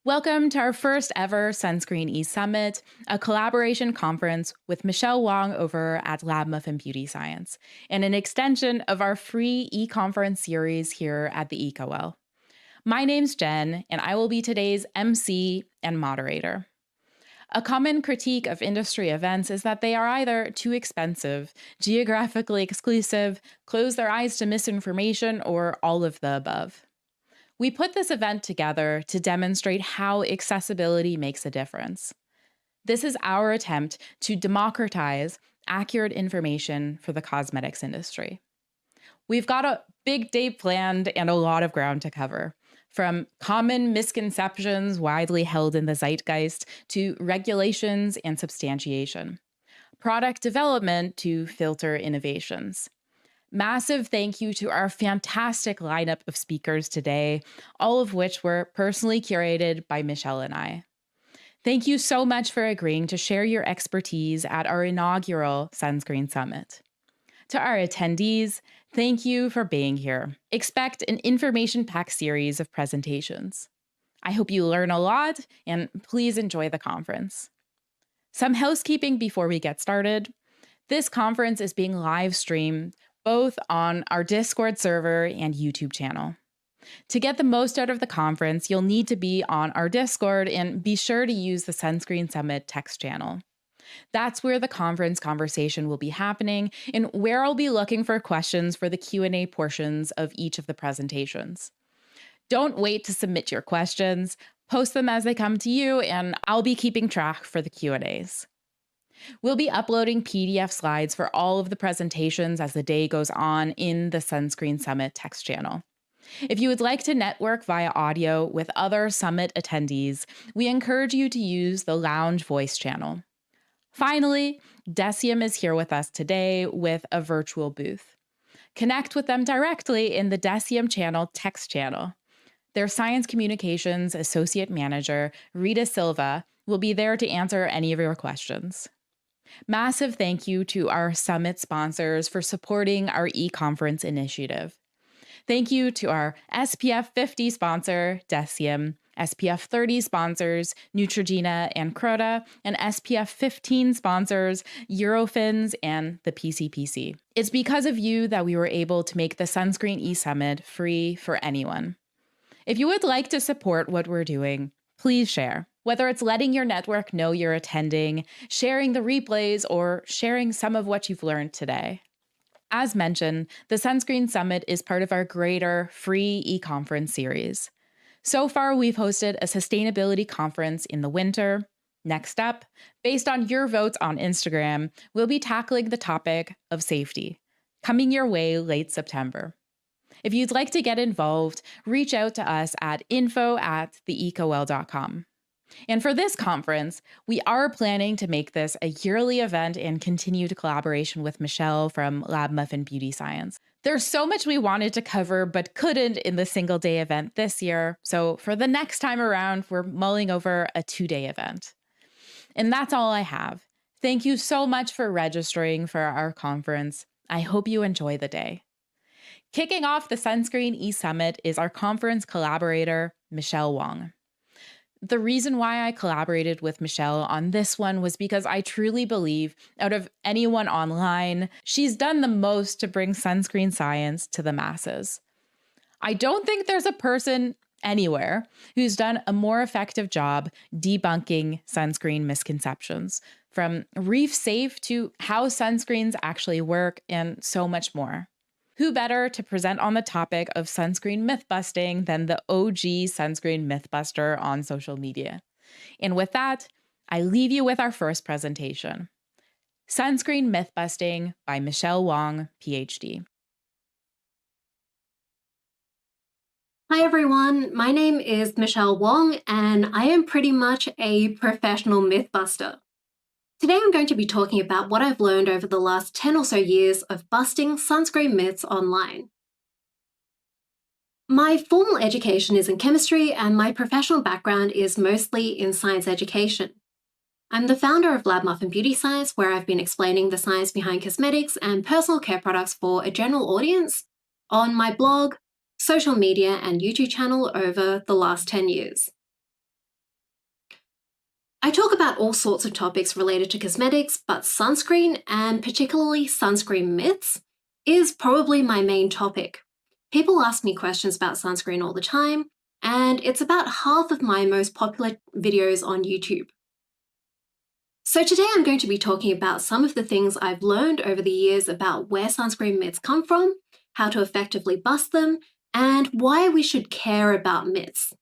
Welcome to our first ever Sunscreen E-Summit, a collaboration conference with Michelle Wong over at Lab Muffin Beauty Science, and an extension of our free e-conference series here at the EcoWell. My name's Jen, and I will be today's MC and moderator. A common critique of industry events is that they are either too expensive, geographically exclusive, close their eyes to misinformation, or all of the above. We put this event together to demonstrate how accessibility makes a difference. This is our attempt to democratize accurate information for the cosmetics industry. We've got a big day planned and a lot of ground to cover, from common misconceptions widely held in the zeitgeist to regulations and substantiation, product development to filter innovations. Massive thank you to our fantastic lineup of speakers today, all of which were personally curated by Michelle and I. Thank you so much for agreeing to share your expertise at our inaugural Sunscreen Summit. To our attendees, thank you for being here. Expect an information-packed series of presentations. I hope you learn a lot, and please enjoy the conference. Some housekeeping before we get started. This conference is being live streamed both on our Discord server and YouTube channel. To get the most out of the conference, you'll need to be on our Discord and be sure to use the Sunscreen Summit text channel. That's where the conference conversation will be happening and where I'll be looking for questions for the Q&A portions of each of the presentations. Don't wait to submit your questions. Post them as they come to you, and I'll be keeping track for the Q&As. We'll be uploading PDF slides for all of the presentations as the day goes on in the Sunscreen Summit text channel. If you would like to network via audio with other Summit attendees, we encourage you to use the Lounge voice channel. Finally, Decium is here with us today with a virtual booth. Connect with them directly in the Decium channel text channel. Their Science Communications Associate Manager, Rita Silva, will be there to answer any of your questions. Massive thank you to our Summit sponsors for supporting our e-conference initiative. Thank you to our SPF 50 sponsor, Decium, SPF 30 sponsors, Neutrogena and Croda, and SPF 15 sponsors, Eurofins and the PCPC. It's because of you that we were able to make the Sunscreen E-Summit free for anyone. If you would like to support what we're doing, please share. Whether it's letting your network know you're attending, sharing the replays, or sharing some of what you've learned today. As mentioned, the Sunscreen Summit is part of our greater free e-conference series. So far, we've hosted a sustainability conference in the winter. Next up, based on your votes on Instagram, we'll be tackling the topic of safety, coming your way late September. If you'd like to get involved, reach out to us at info@theecowell.com. And for this conference, we are planning to make this a yearly event and continued collaboration with Michelle from Lab Muffin Beauty Science. There's so much we wanted to cover but couldn't in the single-day event this year, so for the next time around, we're mulling over a 2-day event. And that's all I have. Thank you so much for registering for our conference. I hope you enjoy the day. Kicking off the Sunscreen E-Summit is our conference collaborator, Michelle Wong. The reason why I collaborated with Michelle on this one was because I truly believe, out of anyone online, she's done the most to bring sunscreen science to the masses. I don't think there's a person anywhere who's done a more effective job debunking sunscreen misconceptions, from reef safe to how sunscreens actually work and so much more. Who better to present on the topic of sunscreen myth-busting than the OG sunscreen myth-buster on social media? And with that, I leave you with our first presentation. Sunscreen Myth-Busting by Michelle Wong, PhD. Hi everyone, my name is Michelle Wong and I am pretty much a professional myth-buster. Today I'm going to be talking about what I've learned over the last 10 or so years of busting sunscreen myths online. My formal education is in chemistry and my professional background is mostly in science education. I'm the founder of Lab Muffin Beauty Science, where I've been explaining the science behind cosmetics and personal care products for a general audience on my blog, social media and YouTube channel over the last 10 years. I talk about all sorts of topics related to cosmetics, but sunscreen, and particularly sunscreen myths, is probably my main topic. People ask me questions about sunscreen all the time, and it's about half of my most popular videos on YouTube. So today I'm going to be talking about some of the things I've learned over the years about where sunscreen myths come from, how to effectively bust them, and why we should care about myths.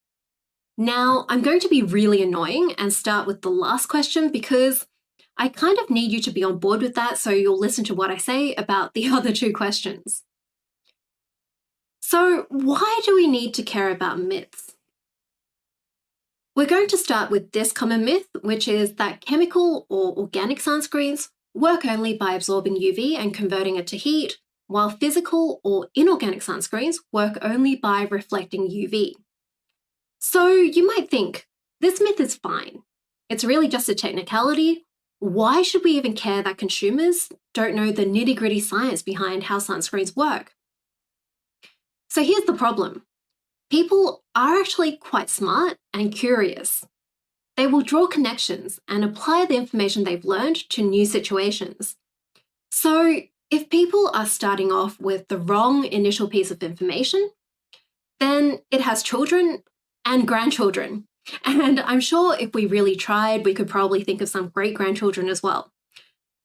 Now, I'm going to be really annoying and start with the last question because I kind of need you to be on board with that so you'll listen to what I say about the other two questions. So, why do we need to care about myths? We're going to start with this common myth, which is that chemical or organic sunscreens work only by absorbing UV and converting it to heat, while physical or inorganic sunscreens work only by reflecting UV. So you might think, this myth is fine. It's really just a technicality. Why should we even care that consumers don't know the nitty-gritty science behind how sunscreens work? So here's the problem. People are actually quite smart and curious. They will draw connections and apply the information they've learned to new situations. So if people are starting off with the wrong initial piece of information, then it has children and grandchildren. And I'm sure if we really tried, we could probably think of some great-grandchildren as well.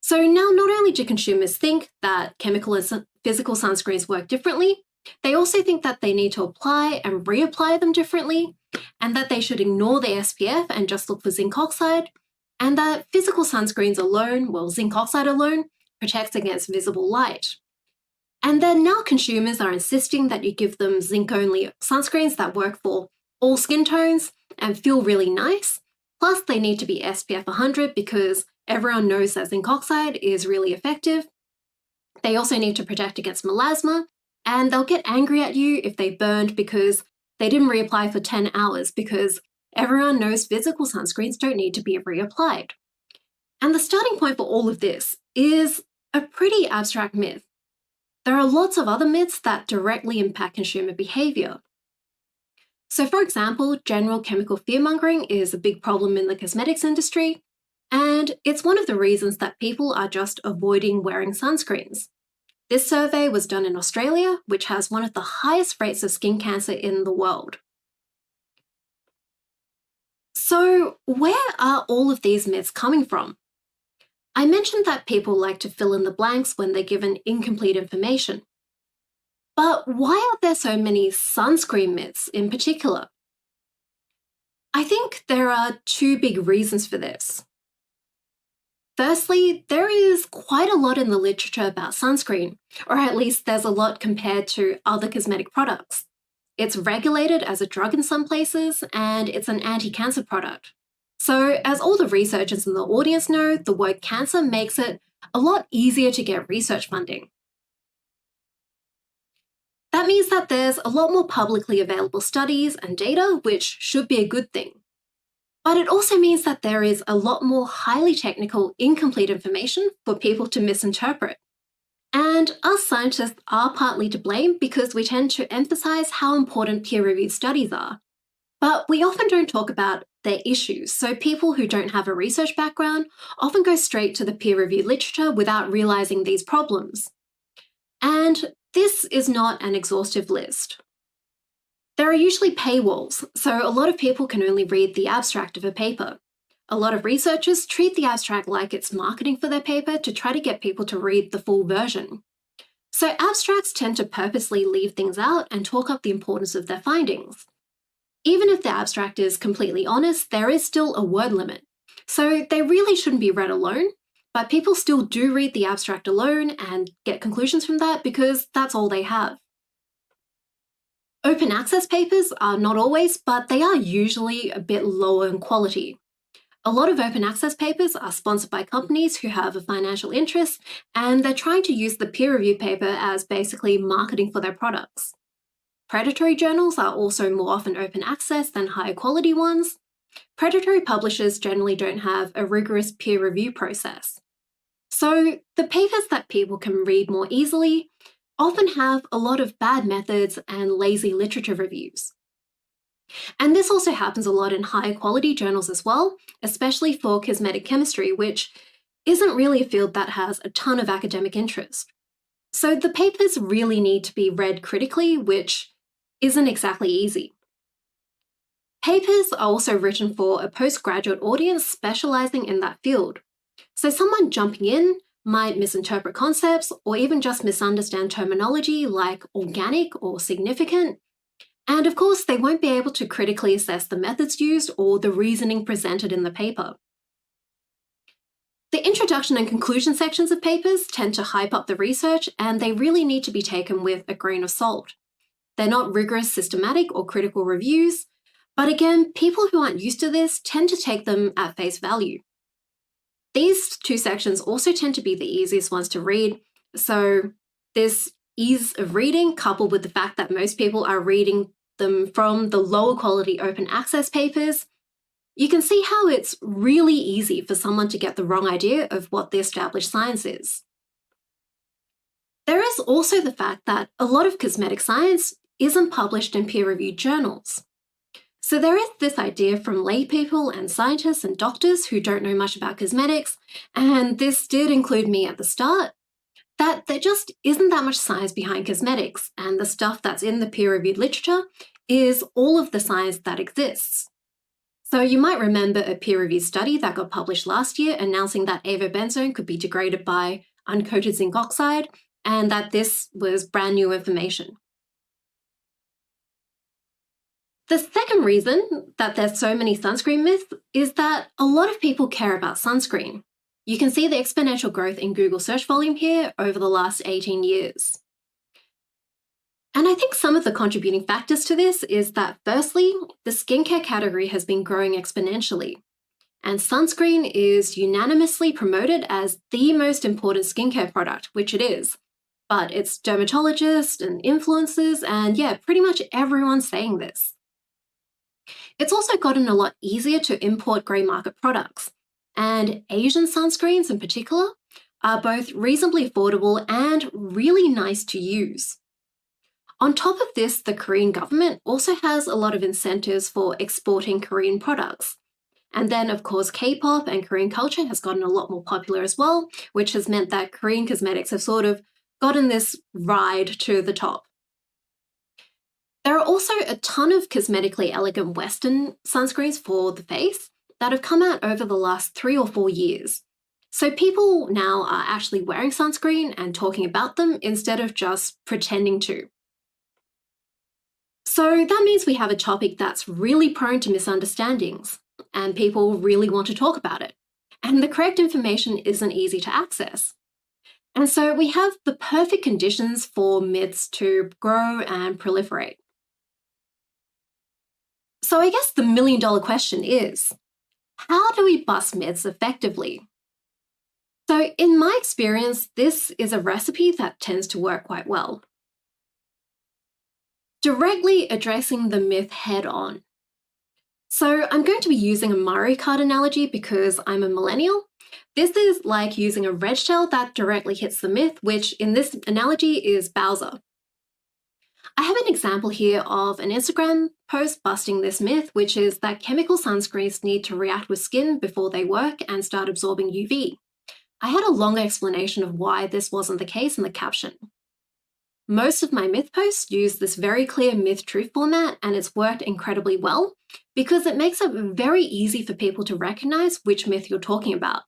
So now not only do consumers think that chemical and physical sunscreens work differently, they also think that they need to apply and reapply them differently, and that they should ignore the SPF and just look for zinc oxide, and that physical sunscreens alone, well, zinc oxide alone, protects against visible light. And then now consumers are insisting that you give them zinc-only sunscreens that work for all skin tones and feel really nice. Plus, they need to be SPF 100 because everyone knows that zinc oxide is really effective. They also need to protect against melasma, and they'll get angry at you if they burned because they didn't reapply for 10 hours because everyone knows physical sunscreens don't need to be reapplied. And the starting point for all of this is a pretty abstract myth. There are lots of other myths that directly impact consumer behavior. So for example, general chemical fearmongering is a big problem in the cosmetics industry, and it's one of the reasons that people are just avoiding wearing sunscreens. This survey was done in Australia, which has one of the highest rates of skin cancer in the world. So where are all of these myths coming from? I mentioned that people like to fill in the blanks when they're given incomplete information. But why are there so many sunscreen myths in particular? I think there are two big reasons for this. Firstly, there is quite a lot in the literature about sunscreen, or at least there's a lot compared to other cosmetic products. It's regulated as a drug in some places, and it's an anti-cancer product. So, as all the researchers in the audience know, the word cancer makes it a lot easier to get research funding. That means that there's a lot more publicly available studies and data, which should be a good thing. But it also means that there is a lot more highly technical, incomplete information for people to misinterpret. And us scientists are partly to blame because we tend to emphasize how important peer-reviewed studies are. But we often don't talk about their issues, so people who don't have a research background often go straight to the peer-reviewed literature without realizing these problems. And this is not an exhaustive list. There are usually paywalls, so a lot of people can only read the abstract of a paper. A lot of researchers treat the abstract like it's marketing for their paper to try to get people to read the full version. So abstracts tend to purposely leave things out and talk up the importance of their findings. Even if the abstract is completely honest, there is still a word limit, so they really shouldn't be read alone, but people still do read the abstract alone and get conclusions from that because that's all they have. Open access papers are not always, but they are usually a bit lower in quality. A lot of open access papers are sponsored by companies who have a financial interest, and they're trying to use the peer-reviewed paper as basically marketing for their products. Predatory journals are also more often open access than higher quality ones. Predatory publishers generally don't have a rigorous peer review process. So the papers that people can read more easily often have a lot of bad methods and lazy literature reviews. And this also happens a lot in higher quality journals as well, especially for cosmetic chemistry, which isn't really a field that has a ton of academic interest. So the papers really need to be read critically, which isn't exactly easy. Papers are also written for a postgraduate audience specializing in that field. So someone jumping in might misinterpret concepts or even just misunderstand terminology like organic or significant. And of course, they won't be able to critically assess the methods used or the reasoning presented in the paper. The introduction and conclusion sections of papers tend to hype up the research, and they really need to be taken with a grain of salt. They're not rigorous, systematic, or critical reviews, but again, people who aren't used to this tend to take them at face value. These two sections also tend to be the easiest ones to read, so this ease of reading, coupled with the fact that most people are reading them from the lower quality open access papers, you can see how it's really easy for someone to get the wrong idea of what the established science is. There is also the fact that a lot of cosmetic science isn't published in peer-reviewed journals. So there is this idea from lay people and scientists and doctors who don't know much about cosmetics, and this did include me at the start, that there just isn't that much science behind cosmetics, and the stuff that's in the peer-reviewed literature is all of the science that exists. So you might remember a peer-reviewed study that got published last year announcing that avobenzone could be degraded by uncoated zinc oxide, and that this was brand new information. The second reason that there's so many sunscreen myths is that a lot of people care about sunscreen. You can see the exponential growth in Google search volume here over the last 18 years. And I think some of the contributing factors to this is that firstly, the skincare category has been growing exponentially. And sunscreen is unanimously promoted as the most important skincare product, which it is. But it's dermatologists and influencers, and yeah, pretty much everyone's saying this. It's also gotten a lot easier to import grey market products, and Asian sunscreens in particular are both reasonably affordable and really nice to use. On top of this, the Korean government also has a lot of incentives for exporting Korean products. And then, of course, K-pop and Korean culture has gotten a lot more popular as well, which has meant that Korean cosmetics have sort of gotten this ride to the top. There are also a ton of cosmetically elegant Western sunscreens for the face that have come out over the last 3 or 4 years. So people now are actually wearing sunscreen and talking about them instead of just pretending to. So that means we have a topic that's really prone to misunderstandings, and people really want to talk about it. And the correct information isn't easy to access. And so we have the perfect conditions for myths to grow and proliferate. So I guess the million-dollar question is, how do we bust myths effectively? So in my experience, this is a recipe that tends to work quite well. Directly addressing the myth head-on. So I'm going to be using a Mario Kart analogy because I'm a millennial. This is like using a red shell that directly hits the myth, which in this analogy is Bowser. I have an example here of an Instagram post busting this myth, which is that chemical sunscreens need to react with skin before they work and start absorbing UV. I had a longer explanation of why this wasn't the case in the caption. Most of my myth posts use this very clear myth-truth format, and it's worked incredibly well because it makes it very easy for people to recognize which myth you're talking about.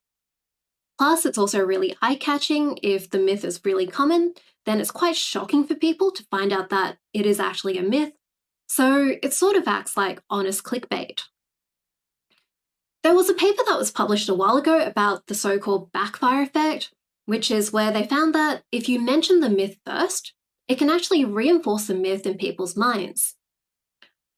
Plus, it's also really eye-catching. If the myth is really common, then it's quite shocking for people to find out that it is actually a myth. So it sort of acts like honest clickbait. There was a paper that was published a while ago about the so-called backfire effect, which is where they found that if you mention the myth first, it can actually reinforce the myth in people's minds.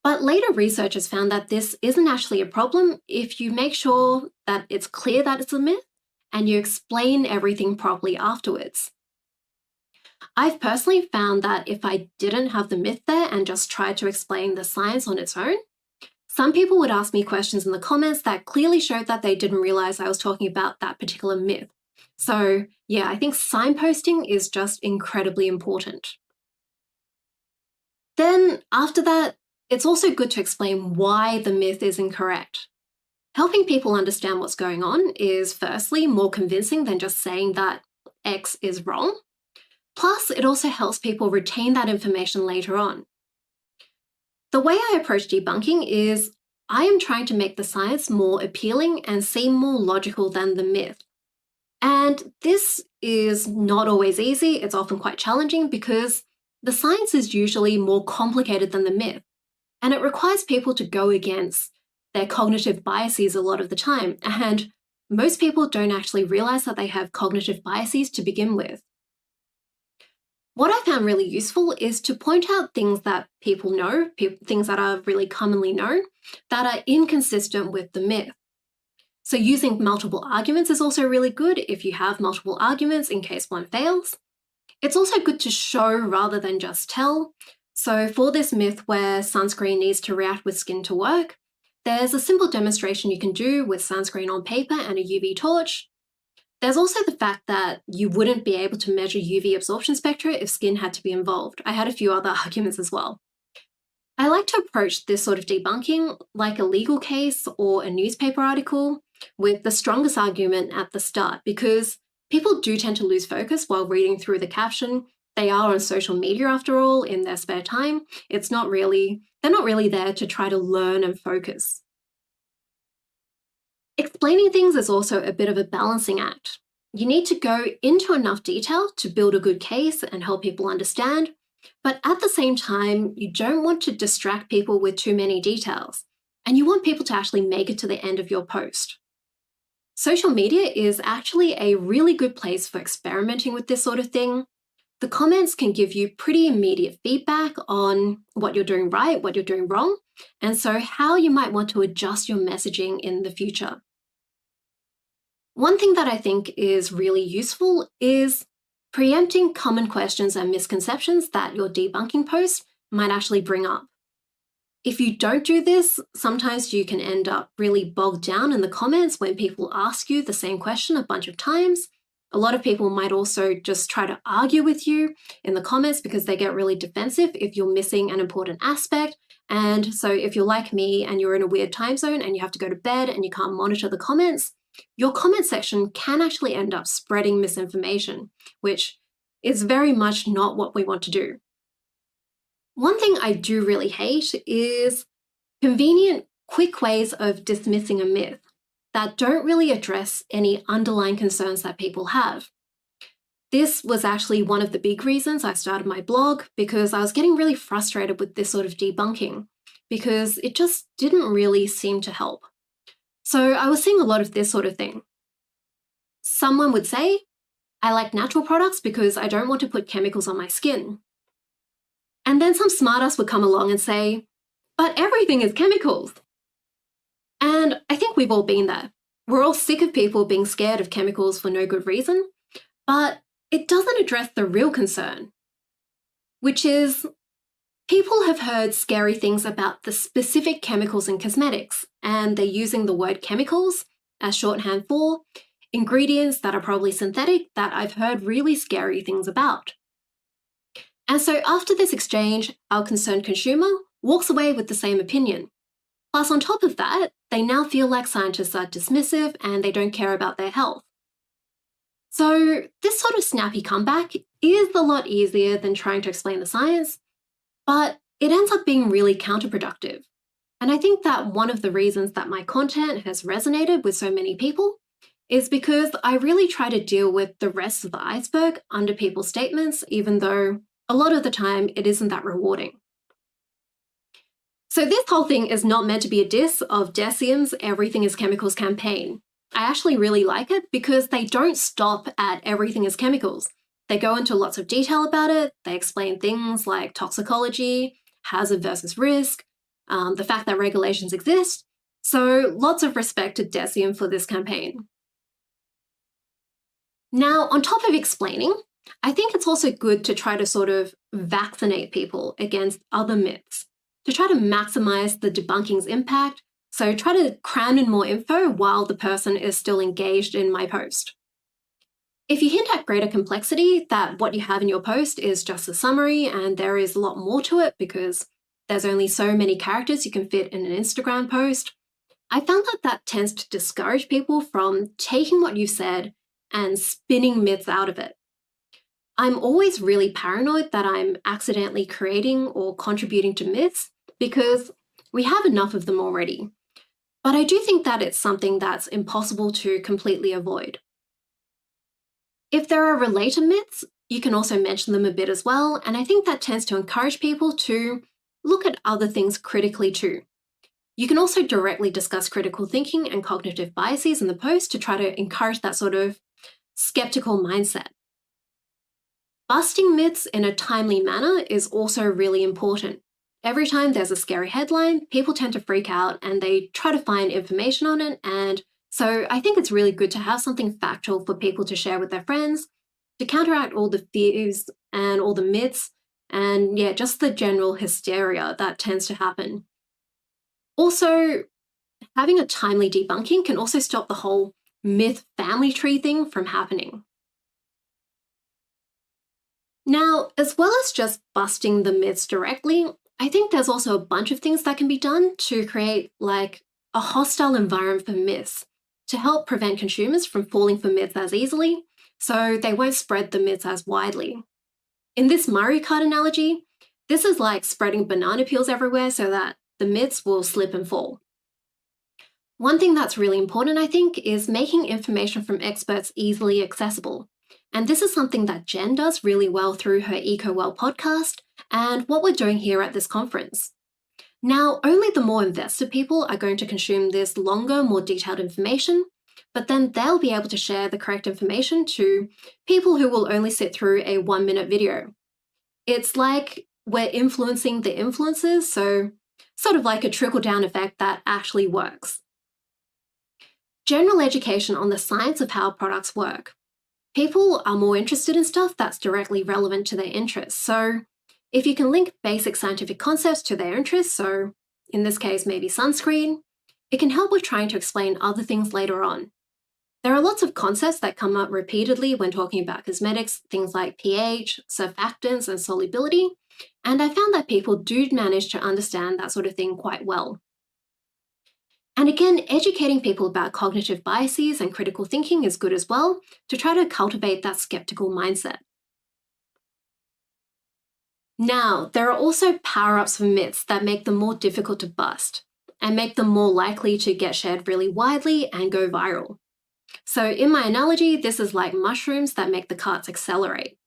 But later researchers found that this isn't actually a problem if you make sure that it's clear that it's a myth and you explain everything properly afterwards. I've personally found that if I didn't have the myth there and just tried to explain the science on its own, some people would ask me questions in the comments that clearly showed that they didn't realize I was talking about that particular myth. So yeah, I think signposting is just incredibly important. Then after that, it's also good to explain why the myth is incorrect. Helping people understand what's going on is firstly more convincing than just saying that X is wrong. Plus, it also helps people retain that information later on. The way I approach debunking is I am trying to make the science more appealing and seem more logical than the myth. And this is not always easy. It's often quite challenging because the science is usually more complicated than the myth, and it requires people to go against their cognitive biases a lot of the time. And most people don't actually realize that they have cognitive biases to begin with. What I found really useful is to point out things that people know, things that are really commonly known, that are inconsistent with the myth. So using multiple arguments is also really good if you have multiple arguments in case one fails. It's also good to show rather than just tell. So for this myth where sunscreen needs to react with skin to work, there's a simple demonstration you can do with sunscreen on paper and a UV torch. There's also the fact that you wouldn't be able to measure UV absorption spectra if skin had to be involved. I had a few other arguments as well. I like to approach this sort of debunking like a legal case or a newspaper article with the strongest argument at the start, because people do tend to lose focus while reading through the caption. They are on social media after all in their spare time. They're not really there to try to learn and focus. Explaining things is also a bit of a balancing act. You need to go into enough detail to build a good case and help people understand, but at the same time, you don't want to distract people with too many details, and you want people to actually make it to the end of your post. Social media is actually a really good place for experimenting with this sort of thing. The comments can give you pretty immediate feedback on what you're doing right, what you're doing wrong, and so how you might want to adjust your messaging in the future. One thing that I think is really useful is preempting common questions and misconceptions that your debunking post might actually bring up. If you don't do this, sometimes you can end up really bogged down in the comments when people ask you the same question a bunch of times. A lot of people might also just try to argue with you in the comments because they get really defensive if you're missing an important aspect. And so if you're like me and you're in a weird time zone and you have to go to bed and you can't monitor the comments, your comment section can actually end up spreading misinformation, which is very much not what we want to do. One thing I do really hate is convenient, quick ways of dismissing a myth that don't really address any underlying concerns that people have. This was actually one of the big reasons I started my blog, because I was getting really frustrated with this sort of debunking, because it just didn't really seem to help. So I was seeing a lot of this sort of thing. Someone would say, I like natural products because I don't want to put chemicals on my skin. And then some smartass would come along and say, but everything is chemicals. And I think we've all been there. We're all sick of people being scared of chemicals for no good reason, but it doesn't address the real concern, which is people have heard scary things about the specific chemicals in cosmetics, and they're using the word chemicals as shorthand for ingredients that are probably synthetic that I've heard really scary things about. And so after this exchange, our concerned consumer walks away with the same opinion. Plus, on top of that, they now feel like scientists are dismissive and they don't care about their health. So this sort of snappy comeback is a lot easier than trying to explain the science, but it ends up being really counterproductive. And I think that one of the reasons that my content has resonated with so many people is because I really try to deal with the rest of the iceberg under people's statements, even though a lot of the time it isn't that rewarding. So this whole thing is not meant to be a diss of Decium's Everything is Chemicals campaign. I actually really like it because they don't stop at everything is chemicals. They go into lots of detail about it. They explain things like toxicology, hazard versus risk, the fact that regulations exist. So lots of respect to Decium for this campaign. Now, on top of explaining, I think it's also good to try to sort of vaccinate people against other myths, to try to maximize the debunking's impact. So try to cram in more info while the person is still engaged in my post. If you hint at greater complexity, that what you have in your post is just a summary and there is a lot more to it because there's only so many characters you can fit in an Instagram post, I found that tends to discourage people from taking what you've said and spinning myths out of it. I'm always really paranoid that I'm accidentally creating or contributing to myths because we have enough of them already. But I do think that it's something that's impossible to completely avoid. If there are related myths, you can also mention them a bit as well, and I think that tends to encourage people to look at other things critically too. You can also directly discuss critical thinking and cognitive biases in the post to try to encourage that sort of skeptical mindset. Busting myths in a timely manner is also really important. Every time there's a scary headline, people tend to freak out and they try to find information on it, and so I think it's really good to have something factual for people to share with their friends to counteract all the fears and all the myths and just the general hysteria that tends to happen. Also, having a timely debunking can also stop the whole myth family tree thing from happening. Now, as well as just busting the myths directly, I think there's also a bunch of things that can be done to create like a hostile environment for myths to help prevent consumers from falling for myths as easily, so they won't spread the myths as widely. In this Mario Kart analogy, this is like spreading banana peels everywhere so that the myths will slip and fall. One thing that's really important, I think, is making information from experts easily accessible. And this is something that Jen does really well through her EcoWell podcast and what we're doing here at this conference. Now, only the more invested people are going to consume this longer, more detailed information, but then they'll be able to share the correct information to people who will only sit through a 1-minute video. It's like we're influencing the influencers, so sort of like a trickle-down effect that actually works. General education on the science of how products work. People are more interested in stuff that's directly relevant to their interests, so if you can link basic scientific concepts to their interests, so in this case maybe sunscreen, it can help with trying to explain other things later on. There are lots of concepts that come up repeatedly when talking about cosmetics, things like pH, surfactants, and solubility, and I found that people do manage to understand that sort of thing quite well. And again, educating people about cognitive biases and critical thinking is good as well to try to cultivate that skeptical mindset. Now, there are also power-ups for myths that make them more difficult to bust and make them more likely to get shared really widely and go viral. So in my analogy, this is like mushrooms that make the carts accelerate.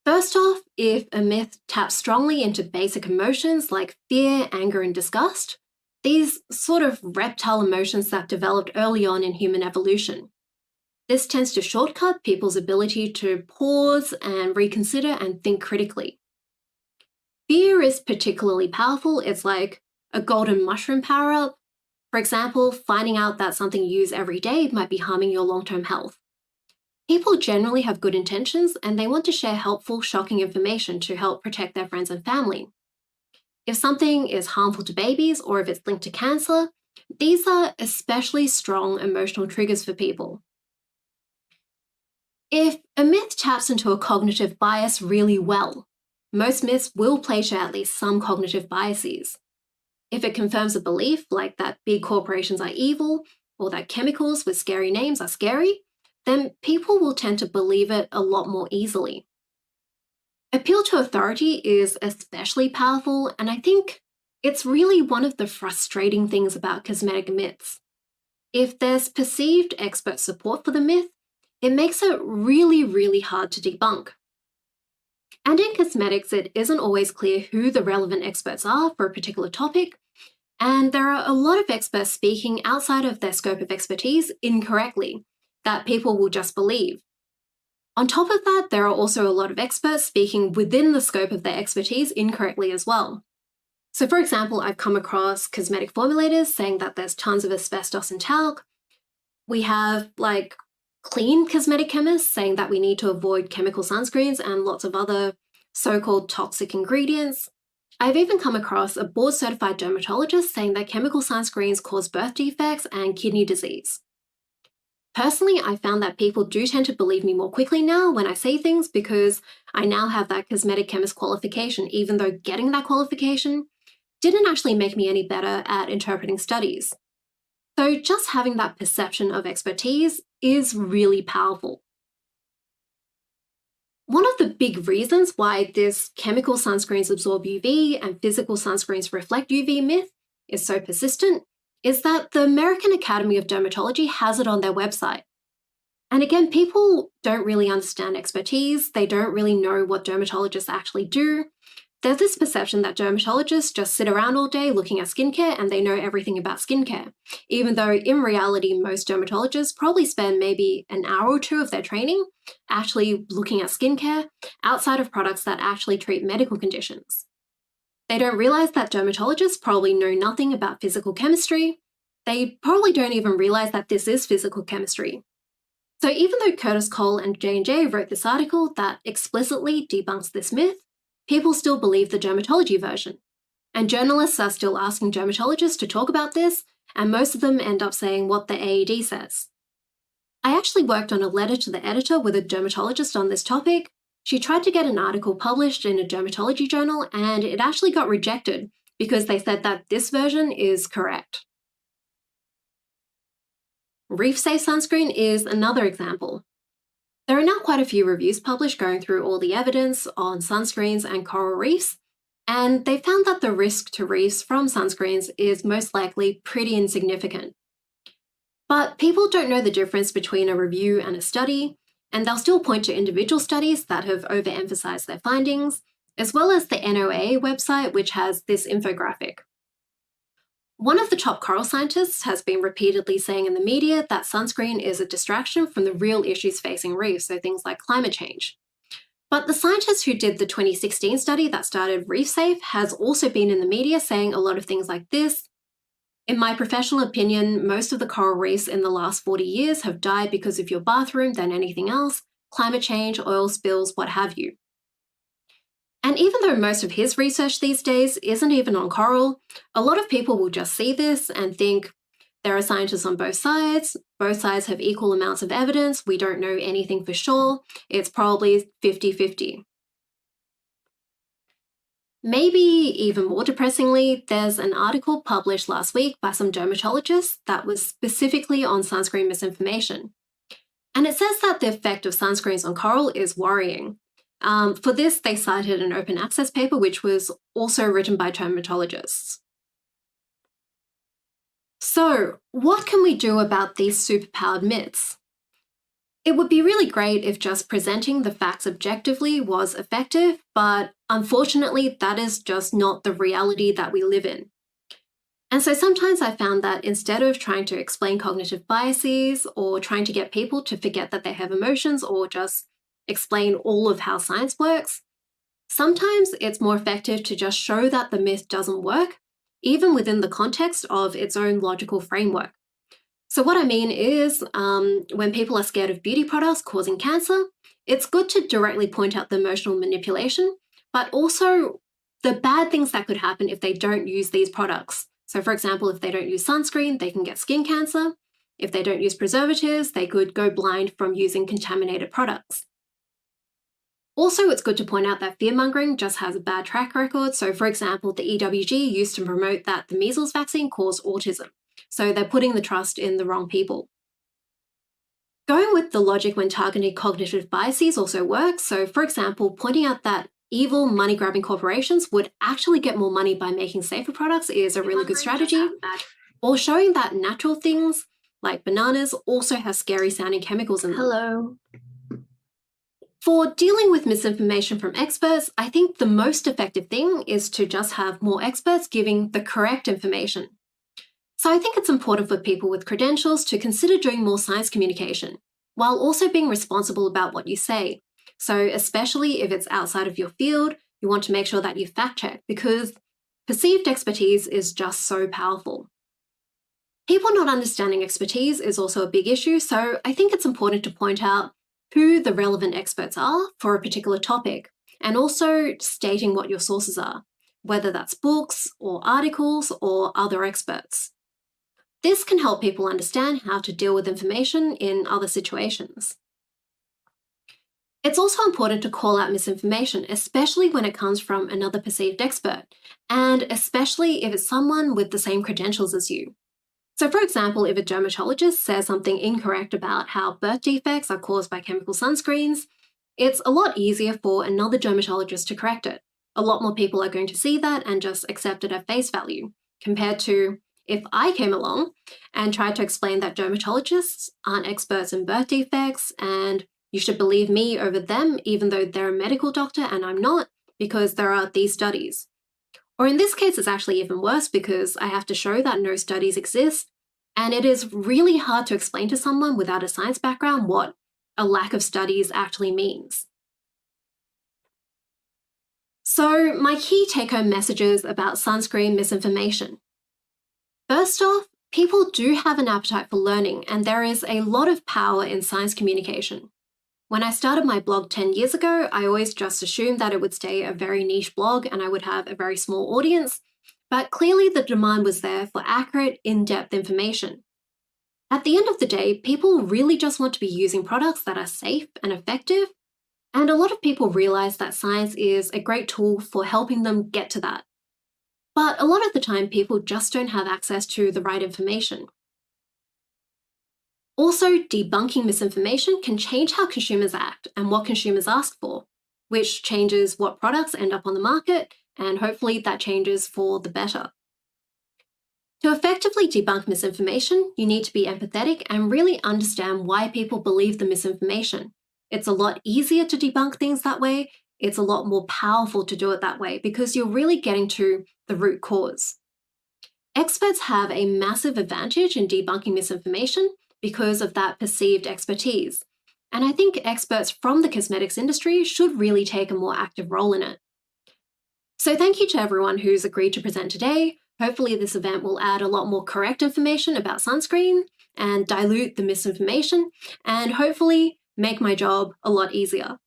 First off, if a myth taps strongly into basic emotions like fear, anger, and disgust, these sort of reptile emotions that developed early on in human evolution. This tends to shortcut people's ability to pause and reconsider and think critically. Fear is particularly powerful. It's like a golden mushroom power-up. For example, finding out that something you use every day might be harming your long-term health. People generally have good intentions and they want to share helpful, shocking information to help protect their friends and family. If something is harmful to babies or if it's linked to cancer, these are especially strong emotional triggers for people. If a myth taps into a cognitive bias really well, most myths will play to at least some cognitive biases. If it confirms a belief, like that big corporations are evil or that chemicals with scary names are scary, then people will tend to believe it a lot more easily. Appeal to authority is especially powerful, and I think it's really one of the frustrating things about cosmetic myths. If there's perceived expert support for the myth, it makes it really, really hard to debunk. And in cosmetics, it isn't always clear who the relevant experts are for a particular topic, and there are a lot of experts speaking outside of their scope of expertise incorrectly, that people will just believe. On top of that, there are also a lot of experts speaking within the scope of their expertise incorrectly as well. So for example, I've come across cosmetic formulators saying that there's tons of asbestos in talc. We have like clean cosmetic chemists saying that we need to avoid chemical sunscreens and lots of other so-called toxic ingredients. I've even come across a board-certified dermatologist saying that chemical sunscreens cause birth defects and kidney disease. Personally, I found that people do tend to believe me more quickly now when I say things because I now have that cosmetic chemist qualification, even though getting that qualification didn't actually make me any better at interpreting studies. So just having that perception of expertise is really powerful. One of the big reasons why this chemical sunscreens absorb UV and physical sunscreens reflect UV myth is so persistent is that the American Academy of Dermatology has it on their website. And again, people don't really understand expertise. They don't really know what dermatologists actually do. There's this perception that dermatologists just sit around all day looking at skincare and they know everything about skincare, even though in reality, most dermatologists probably spend maybe an hour or two of their training actually looking at skincare outside of products that actually treat medical conditions. They don't realize that dermatologists probably know nothing about physical chemistry. They probably don't even realize that this is physical chemistry. So even though Curtis Cole and J&J wrote this article that explicitly debunks this myth, people still believe the dermatology version. And journalists are still asking dermatologists to talk about this, and most of them end up saying what the AED says. I actually worked on a letter to the editor with a dermatologist on this topic. She tried to get an article published in a dermatology journal, and it actually got rejected because they said that this version is correct. Reef-safe sunscreen is another example. There are now quite a few reviews published going through all the evidence on sunscreens and coral reefs, and they found that the risk to reefs from sunscreens is most likely pretty insignificant. But people don't know the difference between a review and a study, and they'll still point to individual studies that have overemphasized their findings, as well as the NOAA website, which has this infographic. One of the top coral scientists has been repeatedly saying in the media that sunscreen is a distraction from the real issues facing reefs, so things like climate change. But the scientist who did the 2016 study that started ReefSafe has also been in the media saying a lot of things like this. In my professional opinion, most of the coral reefs in the last 40 years have died because of your bathroom than anything else, climate change, oil spills, what have you. And even though most of his research these days isn't even on coral, a lot of people will just see this and think, there are scientists on both sides have equal amounts of evidence, we don't know anything for sure, it's probably 50-50. Maybe even more depressingly, there's an article published last week by some dermatologists that was specifically on sunscreen misinformation. And it says that the effect of sunscreens on coral is worrying. For this, they cited an open access paper, which was also written by dermatologists. So, what can we do about these superpowered myths? It would be really great if just presenting the facts objectively was effective, but unfortunately, that is just not the reality that we live in. And so sometimes I found that instead of trying to explain cognitive biases or trying to get people to forget that they have emotions or just explain all of how science works, sometimes it's more effective to just show that the myth doesn't work, even within the context of its own logical framework. So what I mean is, when people are scared of beauty products causing cancer, it's good to directly point out the emotional manipulation, but also the bad things that could happen if they don't use these products. So for example, if they don't use sunscreen, they can get skin cancer. If they don't use preservatives, they could go blind from using contaminated products. Also, it's good to point out that fear-mongering just has a bad track record. So for example, the EWG used to promote that the measles vaccine caused autism. So they're putting the trust in the wrong people. Going with the logic when targeting cognitive biases also works. So for example, pointing out that evil money-grabbing corporations would actually get more money by making safer products is a really good strategy. Or showing that natural things like bananas also have scary-sounding chemicals in them. Hello. For dealing with misinformation from experts, I think the most effective thing is to just have more experts giving the correct information. So I think it's important for people with credentials to consider doing more science communication, while also being responsible about what you say. So especially if it's outside of your field, you want to make sure that you fact check, because perceived expertise is just so powerful. People not understanding expertise is also a big issue, so I think it's important to point out who the relevant experts are for a particular topic, and also stating what your sources are, whether that's books or articles or other experts. This can help people understand how to deal with information in other situations. It's also important to call out misinformation, especially when it comes from another perceived expert, and especially if it's someone with the same credentials as you. So, for example, if a dermatologist says something incorrect about how birth defects are caused by chemical sunscreens, it's a lot easier for another dermatologist to correct it. A lot more people are going to see that and just accept it at face value, compared to if I came along and tried to explain that dermatologists aren't experts in birth defects and you should believe me over them, even though they're a medical doctor and I'm not, because there are these studies. Or in this case, it's actually even worse because I have to show that no studies exist, and it is really hard to explain to someone without a science background what a lack of studies actually means. So, my key take-home messages about sunscreen misinformation. First off, people do have an appetite for learning, and there is a lot of power in science communication. When I started my blog 10 years ago, I always just assumed that it would stay a very niche blog and I would have a very small audience, but clearly the demand was there for accurate, in-depth information. At the end of the day, people really just want to be using products that are safe and effective, and a lot of people realize that science is a great tool for helping them get to that. But a lot of the time, people just don't have access to the right information. Also, debunking misinformation can change how consumers act and what consumers ask for, which changes what products end up on the market, and hopefully that changes for the better. To effectively debunk misinformation, you need to be empathetic and really understand why people believe the misinformation. It's a lot easier to debunk things that way. It's a lot more powerful to do it that way because you're really getting to the root cause. Experts have a massive advantage in debunking misinformation because of that perceived expertise. And I think experts from the cosmetics industry should really take a more active role in it. So thank you to everyone who's agreed to present today. Hopefully this event will add a lot more correct information about sunscreen and dilute the misinformation, and hopefully make my job a lot easier.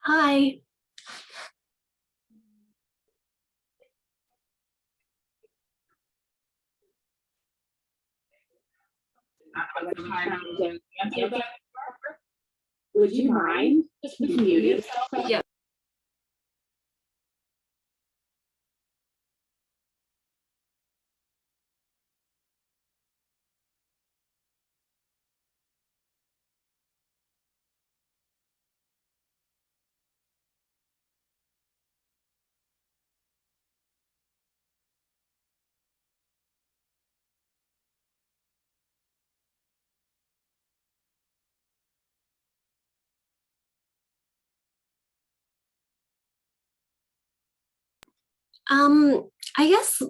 Hi. Would you mind just mute yourself? Yeah. I guess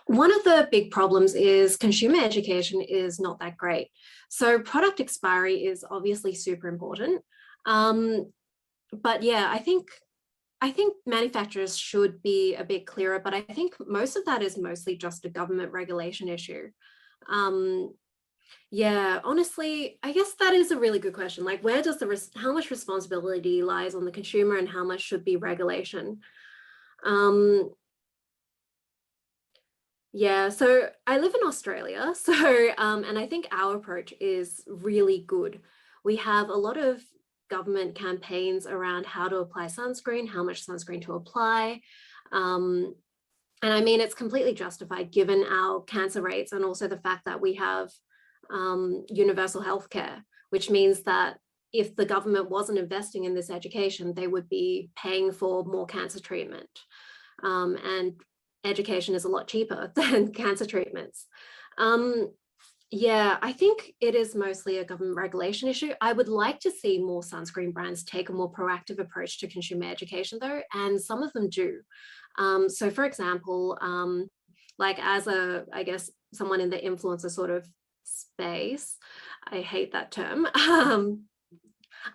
one of the big problems is consumer education is not that great. So product expiry is obviously super important. But yeah, I think manufacturers should be a bit clearer, but I think most of that is mostly just a government regulation issue. Yeah, honestly, I guess that is a really good question. Like, where does how much responsibility lies on the consumer and how much should be regulation? Yeah, so I live in Australia, so and I think our approach is really good. We have a lot of government campaigns around how to apply sunscreen, how much sunscreen to apply. And I mean, it's completely justified given our cancer rates and also the fact that we have universal healthcare, which means that if the government wasn't investing in this education, they would be paying for more cancer treatment. And education is a lot cheaper than cancer treatments. Yeah, I think it is mostly a government regulation issue. I would like to see more sunscreen brands take a more proactive approach to consumer education though, and some of them do. So for example, like as I guess, someone in the influencer sort of space, I hate that term,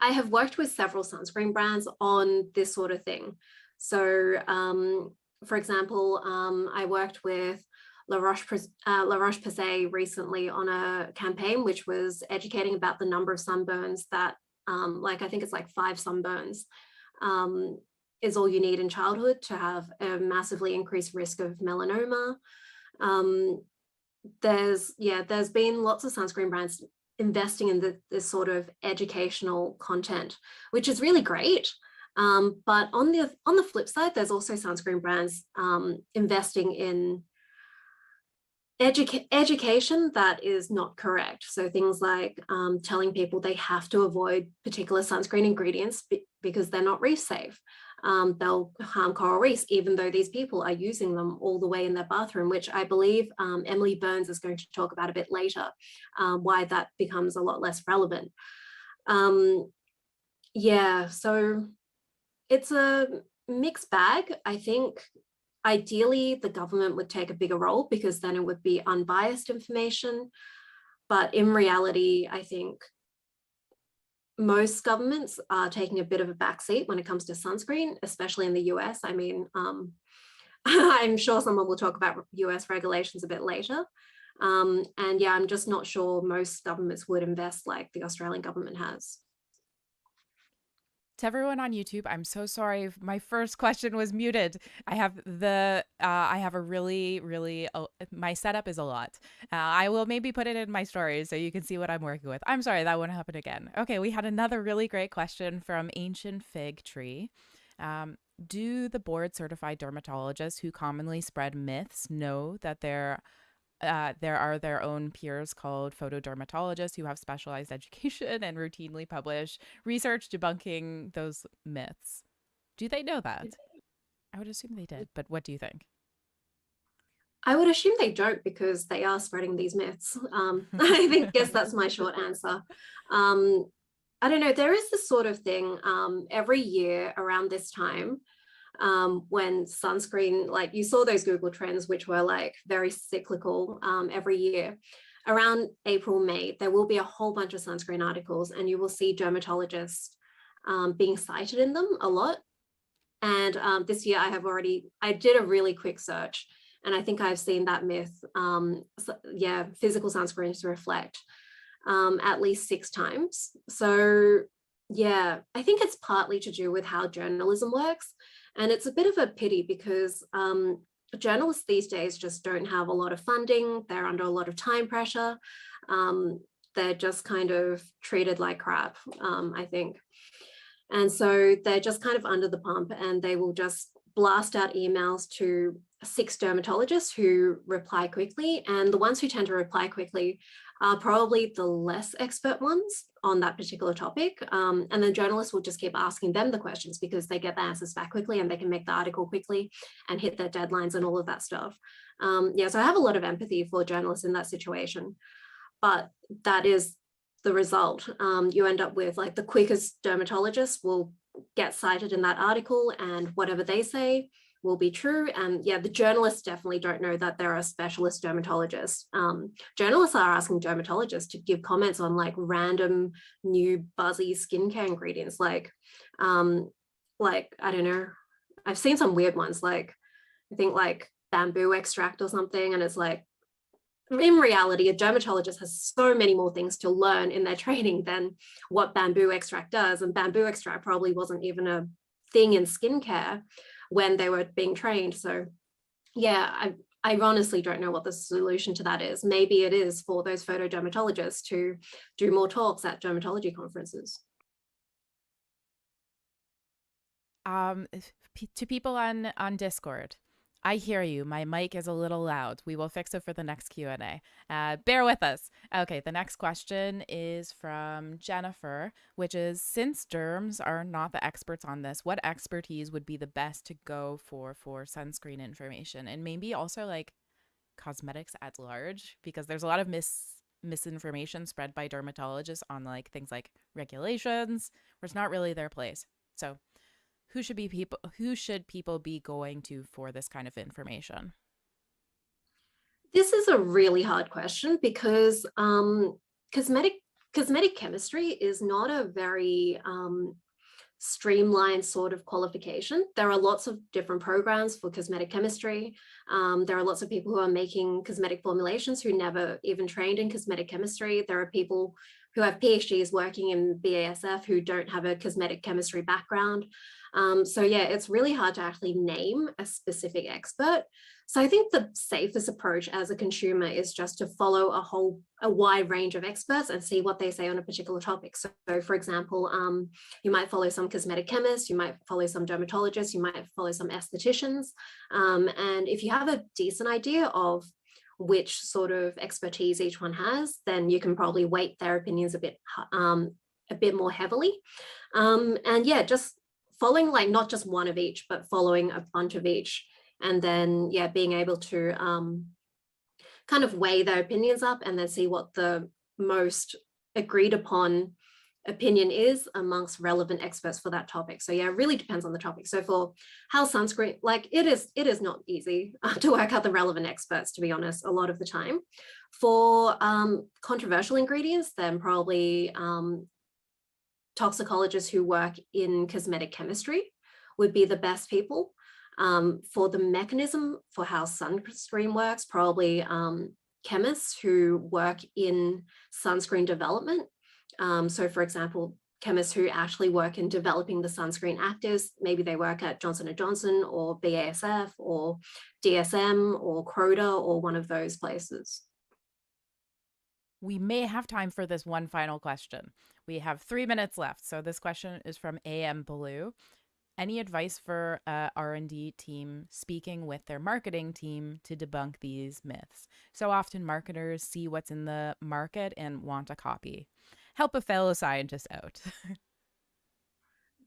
I have worked with several sunscreen brands on this sort of thing. So, for example, I worked with La Roche-Posay recently on a campaign which was educating about the number of sunburns that, like I think it's like 5 sunburns, is all you need in childhood to have a massively increased risk of melanoma. There's been lots of sunscreen brands investing in this sort of educational content, which is really great. But on the flip side, there's also sunscreen brands investing in education that is not correct. So things like telling people they have to avoid particular sunscreen ingredients because they're not reef safe. They'll harm coral reefs, even though these people are using them all the way in their bathroom, which I believe Emily Burns is going to talk about a bit later, why that becomes a lot less relevant. Yeah, so it's a mixed bag. I think ideally the government would take a bigger role because then it would be unbiased information. But in reality, I think most governments are taking a bit of a backseat when it comes to sunscreen, especially in the US. I mean, I'm sure someone will talk about US regulations a bit later. And yeah, I'm just not sure most governments would invest like the Australian government has. To everyone on YouTube, I'm so sorry. My first question was muted. I have a really, my setup is a lot. I will maybe put it in my stories so you can see what I'm working with. I'm sorry, that won't happen again. Okay, we had another really great question from Ancient Fig Tree. Do the board certified dermatologists who commonly spread myths know that there are their own peers called photodermatologists who have specialized education and routinely publish research debunking those myths? Do they know that? I would assume they did, but what do you think? I would assume they don't because they are spreading these myths. I guess that's my short answer. I don't know. There is this sort of thing every year around this time when sunscreen, like you saw those Google trends, which were like very cyclical every year. Around April, May, there will be a whole bunch of sunscreen articles and you will see dermatologists being cited in them a lot. And this year I did a really quick search and I think I've seen that myth, physical sunscreens reflect at least 6 times. So yeah, I think it's partly to do with how journalism works. And it's a bit of a pity because journalists these days just don't have a lot of funding. They're under a lot of time pressure. They're just kind of treated like crap, I think. And so they're just kind of under the pump and they will just blast out emails to 6 dermatologists who reply quickly. And the ones who tend to reply quickly are probably the less expert ones on that particular topic. And then journalists will just keep asking them the questions because they get the answers back quickly and they can make the article quickly and hit their deadlines and all of that stuff. So I have a lot of empathy for journalists in that situation, but that is the result. You end up with like the quickest dermatologists will get cited in that article and whatever they say will be true. And yeah, the journalists definitely don't know that there are specialist dermatologists. Journalists are asking dermatologists to give comments on like random new buzzy skincare ingredients, like I don't know, I've seen some weird ones, like I think like bamboo extract or something, and it's like, in reality, a dermatologist has so many more things to learn in their training than what bamboo extract does. And bamboo extract probably wasn't even a thing in skincare when they were being trained. So yeah, I honestly don't know what the solution to that is. Maybe it is for those photodermatologists to do more talks at dermatology conferences. To people on Discord, I hear you. My mic is a little loud. We will fix it for the next Q&A. Bear with us. Okay, the next question is from Jennifer, which is, since derms are not the experts on this, what expertise would be the best to go for sunscreen information? And maybe also like cosmetics at large, because there's a lot of misinformation spread by dermatologists on like things like regulations, where it's not really their place. So who should people be going to for this kind of information? This is a really hard question because cosmetic chemistry is not a very streamlined sort of qualification. There are lots of different programs for cosmetic chemistry. There are lots of people who are making cosmetic formulations who never even trained in cosmetic chemistry. There are people who have PhDs working in BASF who don't have a cosmetic chemistry background. So yeah, it's really hard to actually name a specific expert. So I think the safest approach as a consumer is just to follow a wide range of experts and see what they say on a particular topic. So for example, you might follow some cosmetic chemists, you might follow some dermatologists, you might follow some estheticians. And if you have a decent idea of which sort of expertise each one has, then you can probably weight their opinions a bit more heavily. And yeah, just following like not just one of each, but following a bunch of each. And then, yeah, being able to kind of weigh their opinions up and then see what the most agreed upon opinion is amongst relevant experts for that topic. So yeah, it really depends on the topic. So for house sunscreen, like it is not easy to work out the relevant experts, to be honest, a lot of the time. For controversial ingredients, then probably toxicologists who work in cosmetic chemistry would be the best people. For the mechanism for how sunscreen works, probably chemists who work in sunscreen development. So for example, chemists who actually work in developing the sunscreen actives, maybe they work at Johnson & Johnson or BASF or DSM or Croda or one of those places. We may have time for this one final question. We have 3 minutes left. So this question is from AM Blue. Any advice for a R&D team speaking with their marketing team to debunk these myths? So often marketers see what's in the market and want a copy. Help a fellow scientist out.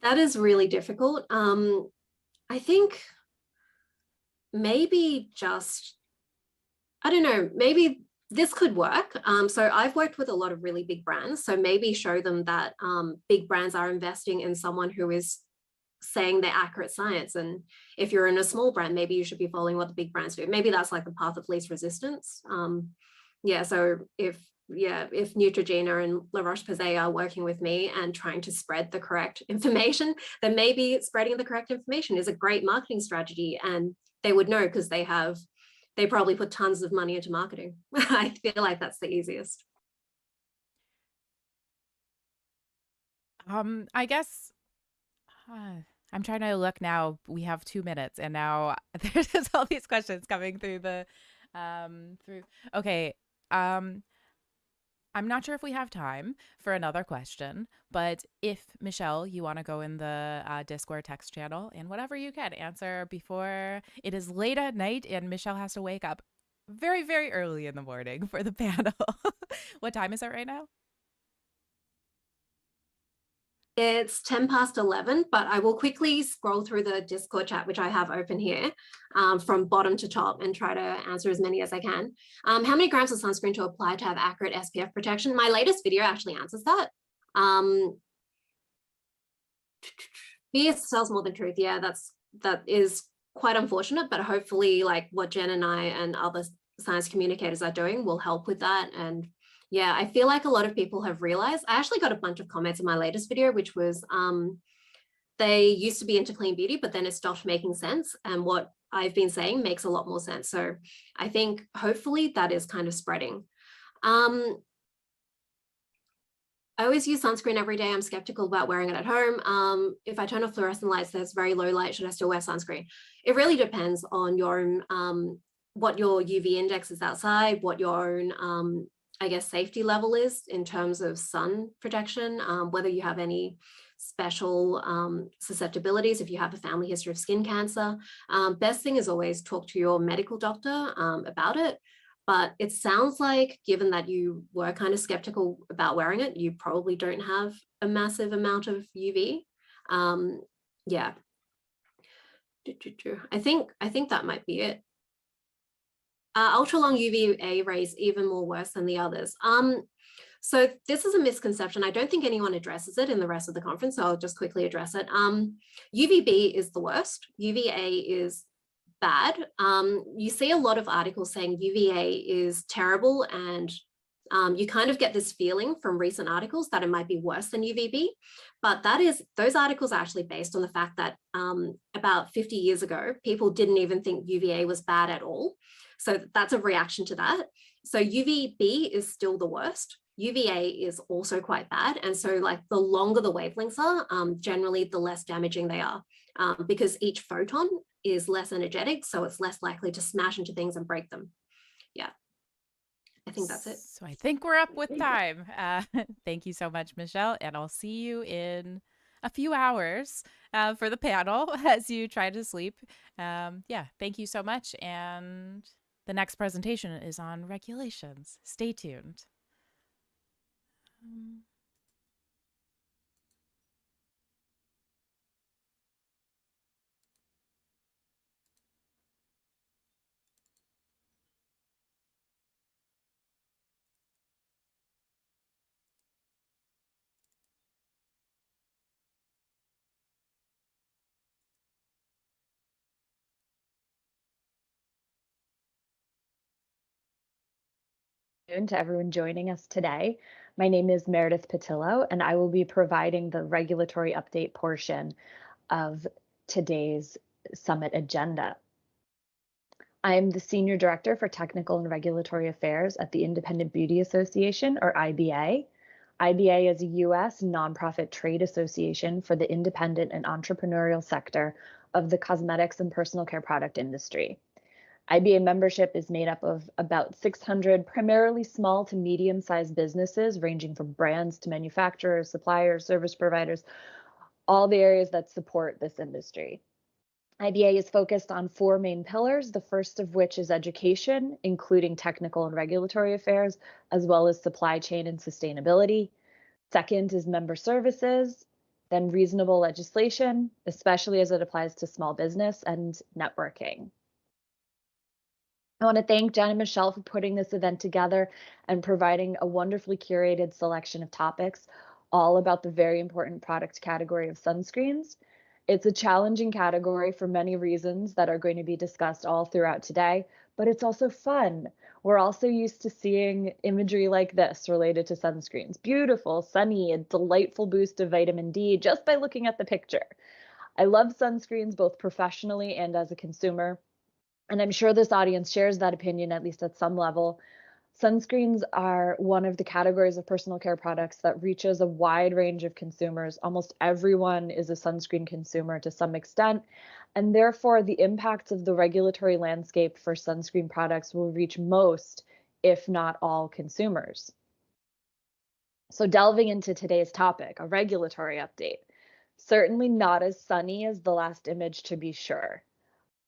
That is really difficult. I think maybe just, I don't know, maybe this could work. So I've worked with a lot of really big brands. So maybe show them that big brands are investing in someone who is saying they're accurate science. And if you're in a small brand, maybe you should be following what the big brands do. Maybe that's like the path of least resistance. Yeah, so if Neutrogena and La Roche-Posay are working with me and trying to spread the correct information, then maybe spreading the correct information is a great marketing strategy, and they would know because they probably put tons of money into marketing. I feel like that's the easiest. I guess I'm trying to look now. We have 2 minutes, and now there's just all these questions coming through the Okay. I'm not sure if we have time for another question, but if Michelle, you want to go in the Discord text channel and whatever you can answer before it is late at night and Michelle has to wake up very, very early in the morning for the panel. What time is it right now? It's 10 past 11, but I will quickly scroll through the Discord chat, which I have open here, from bottom to top, and try to answer as many as I can. How many grams of sunscreen to apply to have accurate SPF protection? My latest video actually answers that. Fear sells more than truth. Yeah, that is quite unfortunate, but hopefully like what Jen and I and other science communicators are doing will help with that. And yeah, I feel like a lot of people have realized. I actually got a bunch of comments in my latest video, which was they used to be into clean beauty, but then it stopped making sense. And what I've been saying makes a lot more sense. So I think hopefully that is kind of spreading. I always use sunscreen every day. I'm skeptical about wearing it at home. If I turn off fluorescent lights, there's very low light. Should I still wear sunscreen? It really depends on your own, what your UV index is outside, what your own I guess safety level is in terms of sun protection, whether you have any special susceptibilities, if you have a family history of skin cancer. Best thing is always talk to your medical doctor about it. But it sounds like, given that you were kind of skeptical about wearing it, you probably don't have a massive amount of UV. Yeah. I think that might be it. Ultra long UVA rays even more worse than the others. So this is a misconception. I don't think anyone addresses it in the rest of the conference, so I'll just quickly address it. UVB is the worst. UVA is bad. You see a lot of articles saying UVA is terrible and You kind of get this feeling from recent articles that it might be worse than UVB, but those articles are actually based on the fact that about 50 years ago, people didn't even think UVA was bad at all. So that's a reaction to that. So UVB is still the worst. UVA is also quite bad. And so like the longer the wavelengths are, generally the less damaging they are, because each photon is less energetic, so it's less likely to smash into things and break them. Yeah, I think that's it. So I think we're up with time. Thank you so much, Michelle, and I'll see you in a few hours for the panel as you try to sleep. Yeah, thank you so much. And the next presentation is on regulations. Stay tuned. To everyone joining us today. My name is Meredith Patillo, and I will be providing the regulatory update portion of today's summit agenda. I am the Senior Director for Technical and Regulatory Affairs at the Independent Beauty Association, or IBA. IBA is a U.S. nonprofit trade association for the independent and entrepreneurial sector of the cosmetics and personal care product industry. IBA membership is made up of about 600 primarily small to medium-sized businesses, ranging from brands to manufacturers, suppliers, service providers, all the areas that support this industry. IBA is focused on 4 main pillars, the first of which is education, including technical and regulatory affairs, as well as supply chain and sustainability. Second is member services, then reasonable legislation, especially as it applies to small business, and networking. I want to thank Jen and Michelle for putting this event together and providing a wonderfully curated selection of topics, all about the very important product category of sunscreens. It's a challenging category for many reasons that are going to be discussed all throughout today, but it's also fun. We're also used to seeing imagery like this related to sunscreens. Beautiful, sunny, a delightful boost of vitamin D just by looking at the picture. I love sunscreens both professionally and as a consumer. And I'm sure this audience shares that opinion, at least at some level. Sunscreens are one of the categories of personal care products that reaches a wide range of consumers. Almost everyone is a sunscreen consumer to some extent, and therefore the impacts of the regulatory landscape for sunscreen products will reach most, if not all, consumers. So delving into today's topic, a regulatory update. Certainly not as sunny as the last image, to be sure.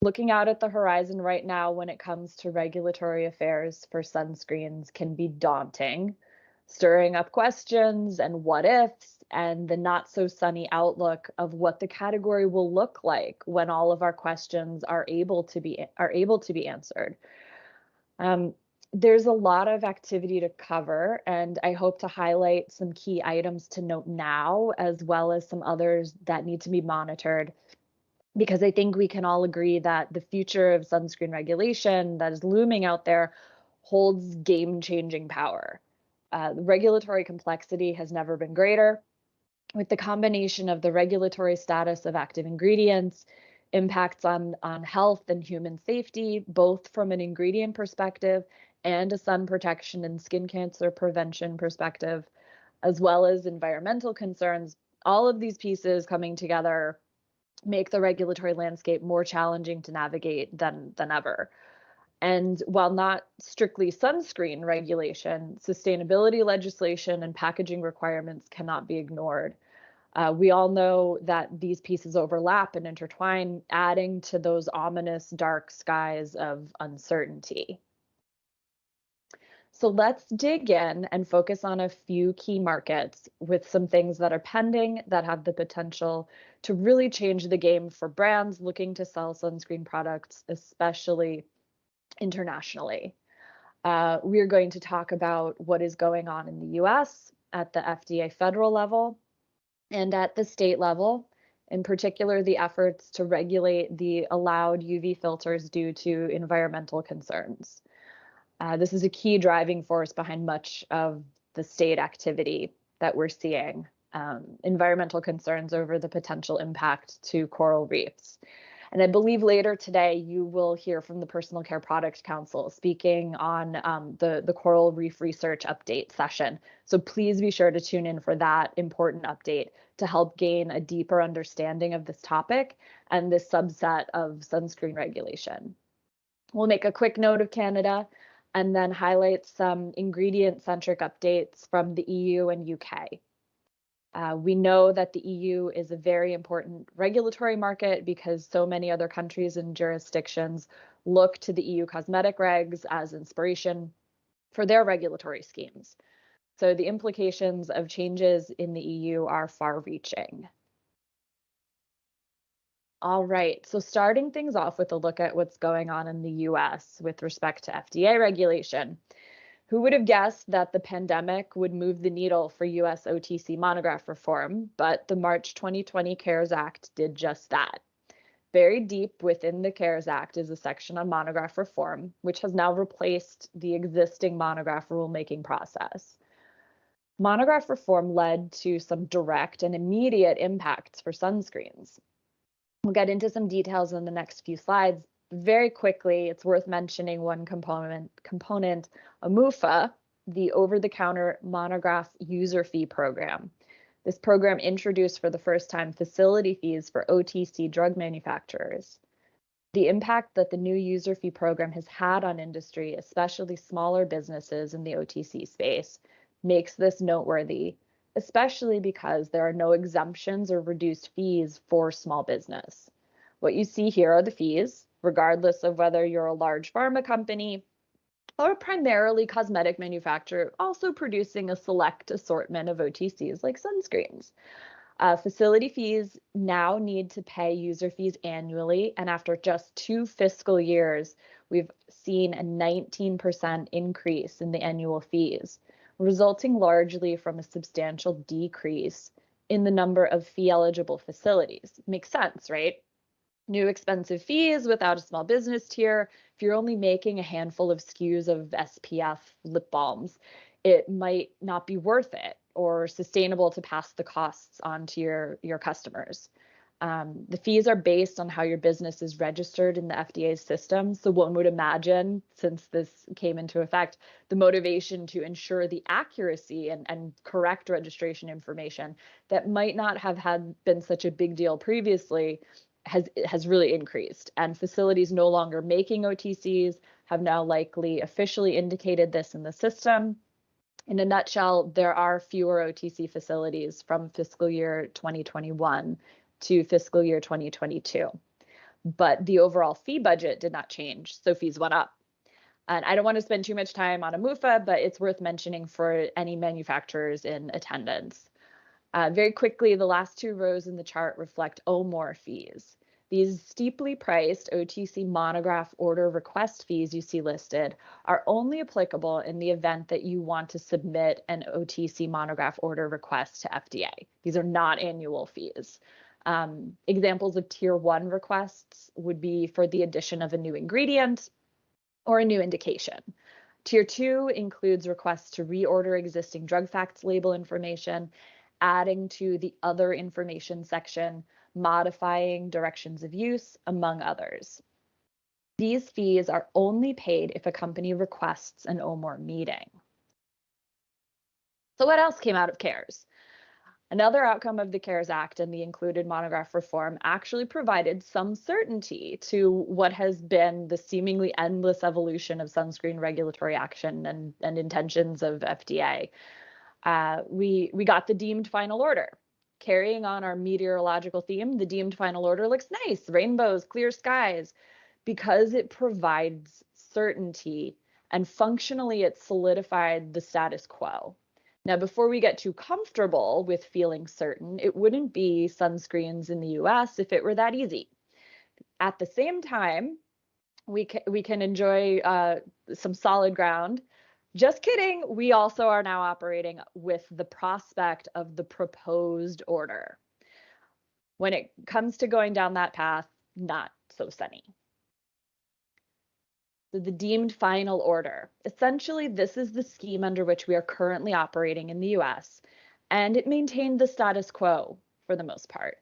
Looking out at the horizon right now when it comes to regulatory affairs for sunscreens can be daunting, stirring up questions and what ifs, and the not so sunny outlook of what the category will look like when all of our questions are able to be answered. There's a lot of activity to cover, and I hope to highlight some key items to note now, as well as some others that need to be monitored, because I think we can all agree that the future of sunscreen regulation that is looming out there holds game-changing power. The regulatory complexity has never been greater, with the combination of the regulatory status of active ingredients, impacts on health and human safety, both from an ingredient perspective and a sun protection and skin cancer prevention perspective, as well as environmental concerns. All of these pieces coming together make the regulatory landscape more challenging to navigate than ever. And while not strictly sunscreen regulation, sustainability legislation and packaging requirements cannot be ignored. We all know that these pieces overlap and intertwine, adding to those ominous dark skies of uncertainty. So let's dig in and focus on a few key markets with some things that are pending that have the potential to really change the game for brands looking to sell sunscreen products, especially internationally. We're going to talk about what is going on in the US at the FDA federal level and at the state level, in particular, the efforts to regulate the allowed UV filters due to environmental concerns. This is a key driving force behind much of the state activity that we're seeing, environmental concerns over the potential impact to coral reefs. And I believe later today you will hear from the Personal Care Products Council speaking on the coral reef research update session. So please be sure to tune in for that important update to help gain a deeper understanding of this topic and this subset of sunscreen regulation. We'll make a quick note of Canada and then highlight some ingredient-centric updates from the EU and UK. We know that the EU is a very important regulatory market because so many other countries and jurisdictions look to the EU cosmetic regs as inspiration for their regulatory schemes. So the implications of changes in the EU are far-reaching. All right, so starting things off with a look at what's going on in the US with respect to FDA regulation. Who would have guessed that the pandemic would move the needle for US OTC monograph reform, but the March 2020 CARES Act did just that. Buried deep within the CARES Act is a section on monograph reform, which has now replaced the existing monograph rulemaking process. Monograph reform led to some direct and immediate impacts for sunscreens. We'll get into some details in the next few slides. Very quickly, it's worth mentioning one component, MUFA, the over-the-counter monograph user fee program. This program introduced for the first time facility fees for OTC drug manufacturers. The impact that the new user fee program has had on industry, especially smaller businesses in the OTC space, makes this noteworthy, especially because there are no exemptions or reduced fees for small business. What you see here are the fees, regardless of whether you're a large pharma company or a primarily cosmetic manufacturer, also producing a select assortment of OTCs like sunscreens. Facility fees now need to pay user fees annually, and after just 2 fiscal years, we've seen a 19% increase in the annual fees, resulting largely from a substantial decrease in the number of fee-eligible facilities. Makes sense, right? New expensive fees without a small business tier. If you're only making a handful of SKUs of SPF lip balms, it might not be worth it or sustainable to pass the costs on to your customers. The fees are based on how your business is registered in the FDA's system. So one would imagine, since this came into effect, the motivation to ensure the accuracy and correct registration information that might not have been such a big deal previously has really increased. And facilities no longer making OTCs have now likely officially indicated this in the system. In a nutshell, there are fewer OTC facilities from fiscal year 2021 to fiscal year 2022. But the overall fee budget did not change, so fees went up. And I don't want to spend too much time on a MUFA, but it's worth mentioning for any manufacturers in attendance. Very quickly, the last 2 rows in the chart reflect OMOR fees. These steeply priced OTC monograph order request fees you see listed are only applicable in the event that you want to submit an OTC monograph order request to FDA. These are not annual fees. Examples of tier 1 requests would be for the addition of a new ingredient or a new indication. Tier 2 includes requests to reorder existing drug facts label information, adding to the other information section, modifying directions of use, among others. These fees are only paid if a company requests an OMOR meeting. So what else came out of CARES? Another outcome of the CARES Act and the included monograph reform actually provided some certainty to what has been the seemingly endless evolution of sunscreen regulatory action and intentions of FDA. We got the deemed final order. Carrying on our meteorological theme, the deemed final order looks nice, rainbows, clear skies, because it provides certainty and functionally it solidified the status quo. Now, before we get too comfortable with feeling certain, it wouldn't be sunscreens in the US if it were that easy. At the same time, we can enjoy some solid ground. Just kidding, we also are now operating with the prospect of the proposed order. When it comes to going down that path, not so sunny. So the deemed final order. Essentially, this is the scheme under which we are currently operating in the US, and it maintained the status quo for the most part.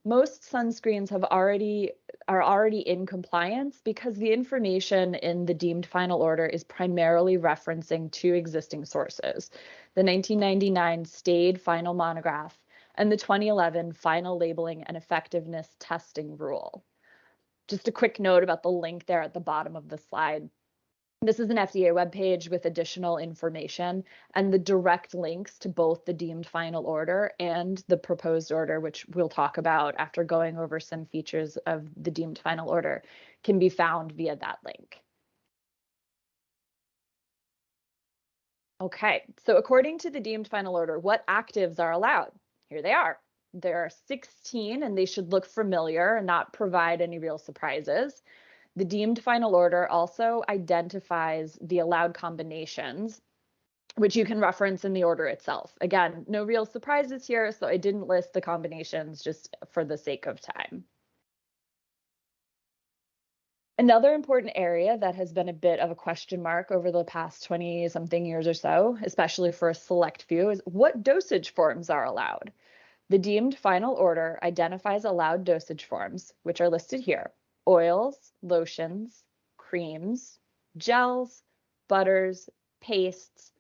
Most sunscreens are already in compliance because the information in the deemed final order is primarily referencing two existing sources, the 1999 Fda Final Monograph and the 2011 Final Labeling and Effectiveness Testing Rule. Just a quick note about the link there at the bottom of the slide. This is an FDA webpage with additional information and the direct links to both the deemed final order and the proposed order, which we'll talk about after going over some features of the deemed final order, can be found via that link. Okay, so according to the deemed final order, what actives are allowed? Here they are. There are 16 and they should look familiar and not provide any real surprises. The deemed final order also identifies the allowed combinations, which you can reference in the order itself. Again, no real surprises here, so I didn't list the combinations just for the sake of time. Another important area that has been a bit of a question mark over the past 20-something years or so, especially for a select few, is what dosage forms are allowed. The deemed final order identifies allowed dosage forms, which are listed here: oils, lotions, creams, gels, butters, pastes,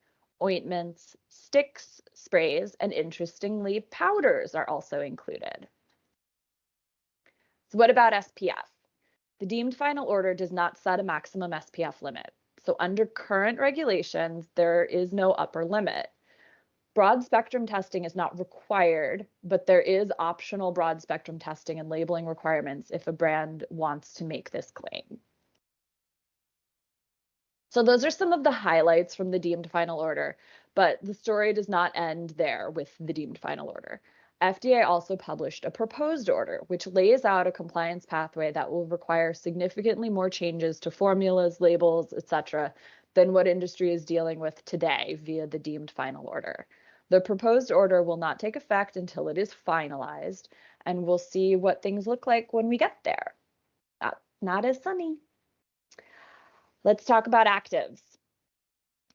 ointments, sticks, sprays, and interestingly, powders are also included. So what about SPF? The deemed final order does not set a maximum SPF limit. So under current regulations, there is no upper limit. Broad spectrum testing is not required, but there is optional broad spectrum testing and labeling requirements if a brand wants to make this claim. So those are some of the highlights from the deemed final order, but the story does not end there with the deemed final order. FDA also published a proposed order, which lays out a compliance pathway that will require significantly more changes to formulas, labels, etc., than what industry is dealing with today via the deemed final order. The proposed order will not take effect until it is finalized, and we'll see what things look like when we get there. Not as sunny. Let's talk about actives.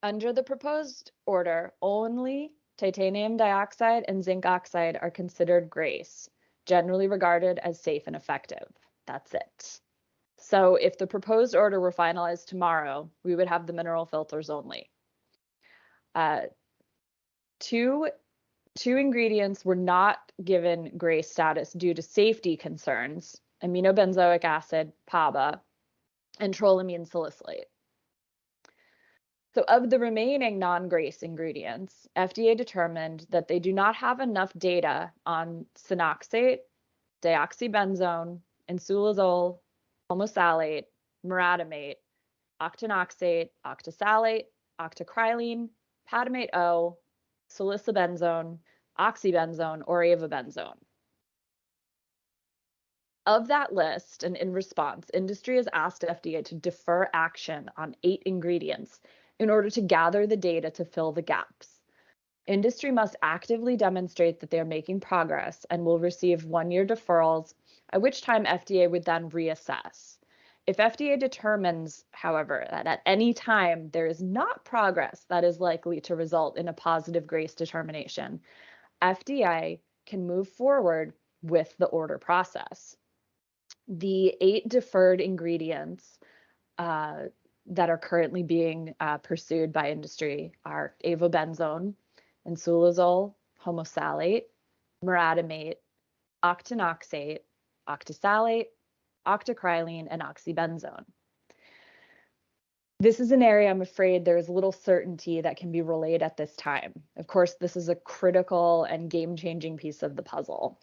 Under the proposed order, only titanium dioxide and zinc oxide are considered GRACE, generally regarded as safe and effective. That's it. So if the proposed order were finalized tomorrow, we would have the mineral filters only. Two ingredients were not given GRACE status due to safety concerns: aminobenzoic acid, PABA, and trolamine salicylate. So of the remaining non-GRACE ingredients, FDA determined that they do not have enough data on sinoxate, dioxybenzone, insulazole, homosalate, miratamate, octinoxate, octosalate, octocrylene, patamate O, salicylbenzone, oxybenzone, or avobenzone. Of that list, and in response, industry has asked FDA to defer action on 8 ingredients in order to gather the data to fill the gaps. Industry must actively demonstrate that they are making progress and will receive 1-year deferrals, at which time FDA would then reassess. If FDA determines, however, that at any time there is not progress that is likely to result in a positive GRACE determination, FDA can move forward with the order process. The 8 deferred ingredients that are currently being pursued by industry are avobenzone, insulazole, homosalate, miratamate, octinoxate, octosalate, octocrylene, and oxybenzone. This is an area I'm afraid there is little certainty that can be relayed at this time. Of course, this is a critical and game-changing piece of the puzzle.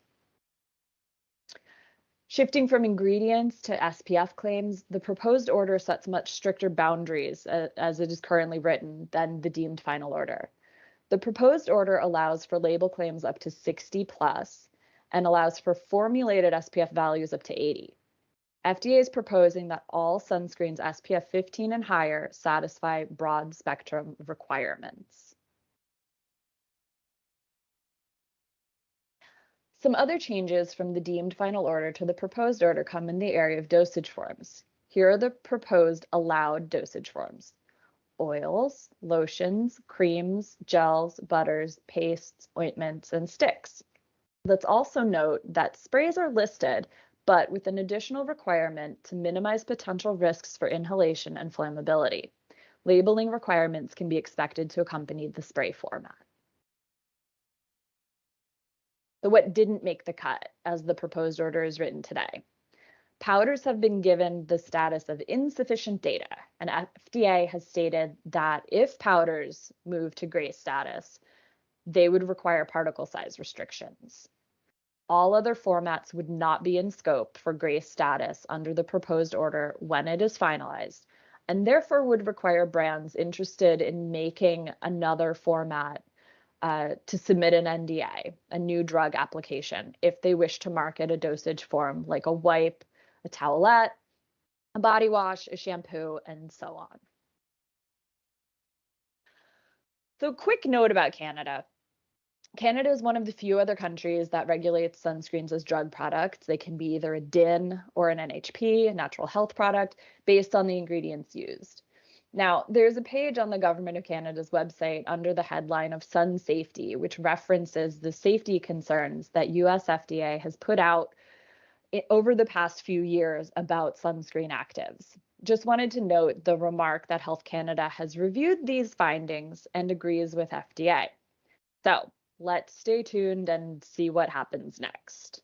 Shifting from ingredients to SPF claims, the proposed order sets much stricter boundaries as it is currently written than the deemed final order. The proposed order allows for label claims up to 60 plus and allows for formulated SPF values up to 80. FDA is proposing that all sunscreens SPF 15 and higher satisfy broad spectrum requirements. Some other changes from the deemed final order to the proposed order come in the area of dosage forms. Here are the proposed allowed dosage forms: oils, lotions, creams, gels, butters, pastes, ointments, and sticks. Let's also note that sprays are listed, but with an additional requirement to minimize potential risks for inhalation and flammability. Labeling requirements can be expected to accompany the spray format. So what didn't make the cut as the proposed order is written today? Powders have been given the status of insufficient data, and FDA has stated that if powders move to gray status, they would require particle size restrictions. All other formats would not be in scope for gray status under the proposed order when it is finalized, and therefore would require brands interested in making another format to submit an NDA, a new drug application, if they wish to market a dosage form like a wipe, a towelette, a body wash, a shampoo, and so on. So quick note about Canada. Canada is one of the few other countries that regulates sunscreens as drug products. They can be either a DIN or an NHP, a natural health product, based on the ingredients used. Now, there's a page on the Government of Canada's website under the headline of Sun Safety, which references the safety concerns that US FDA has put out over the past few years about sunscreen actives. Just wanted to note the remark that Health Canada has reviewed these findings and agrees with FDA. So let's stay tuned and see what happens next.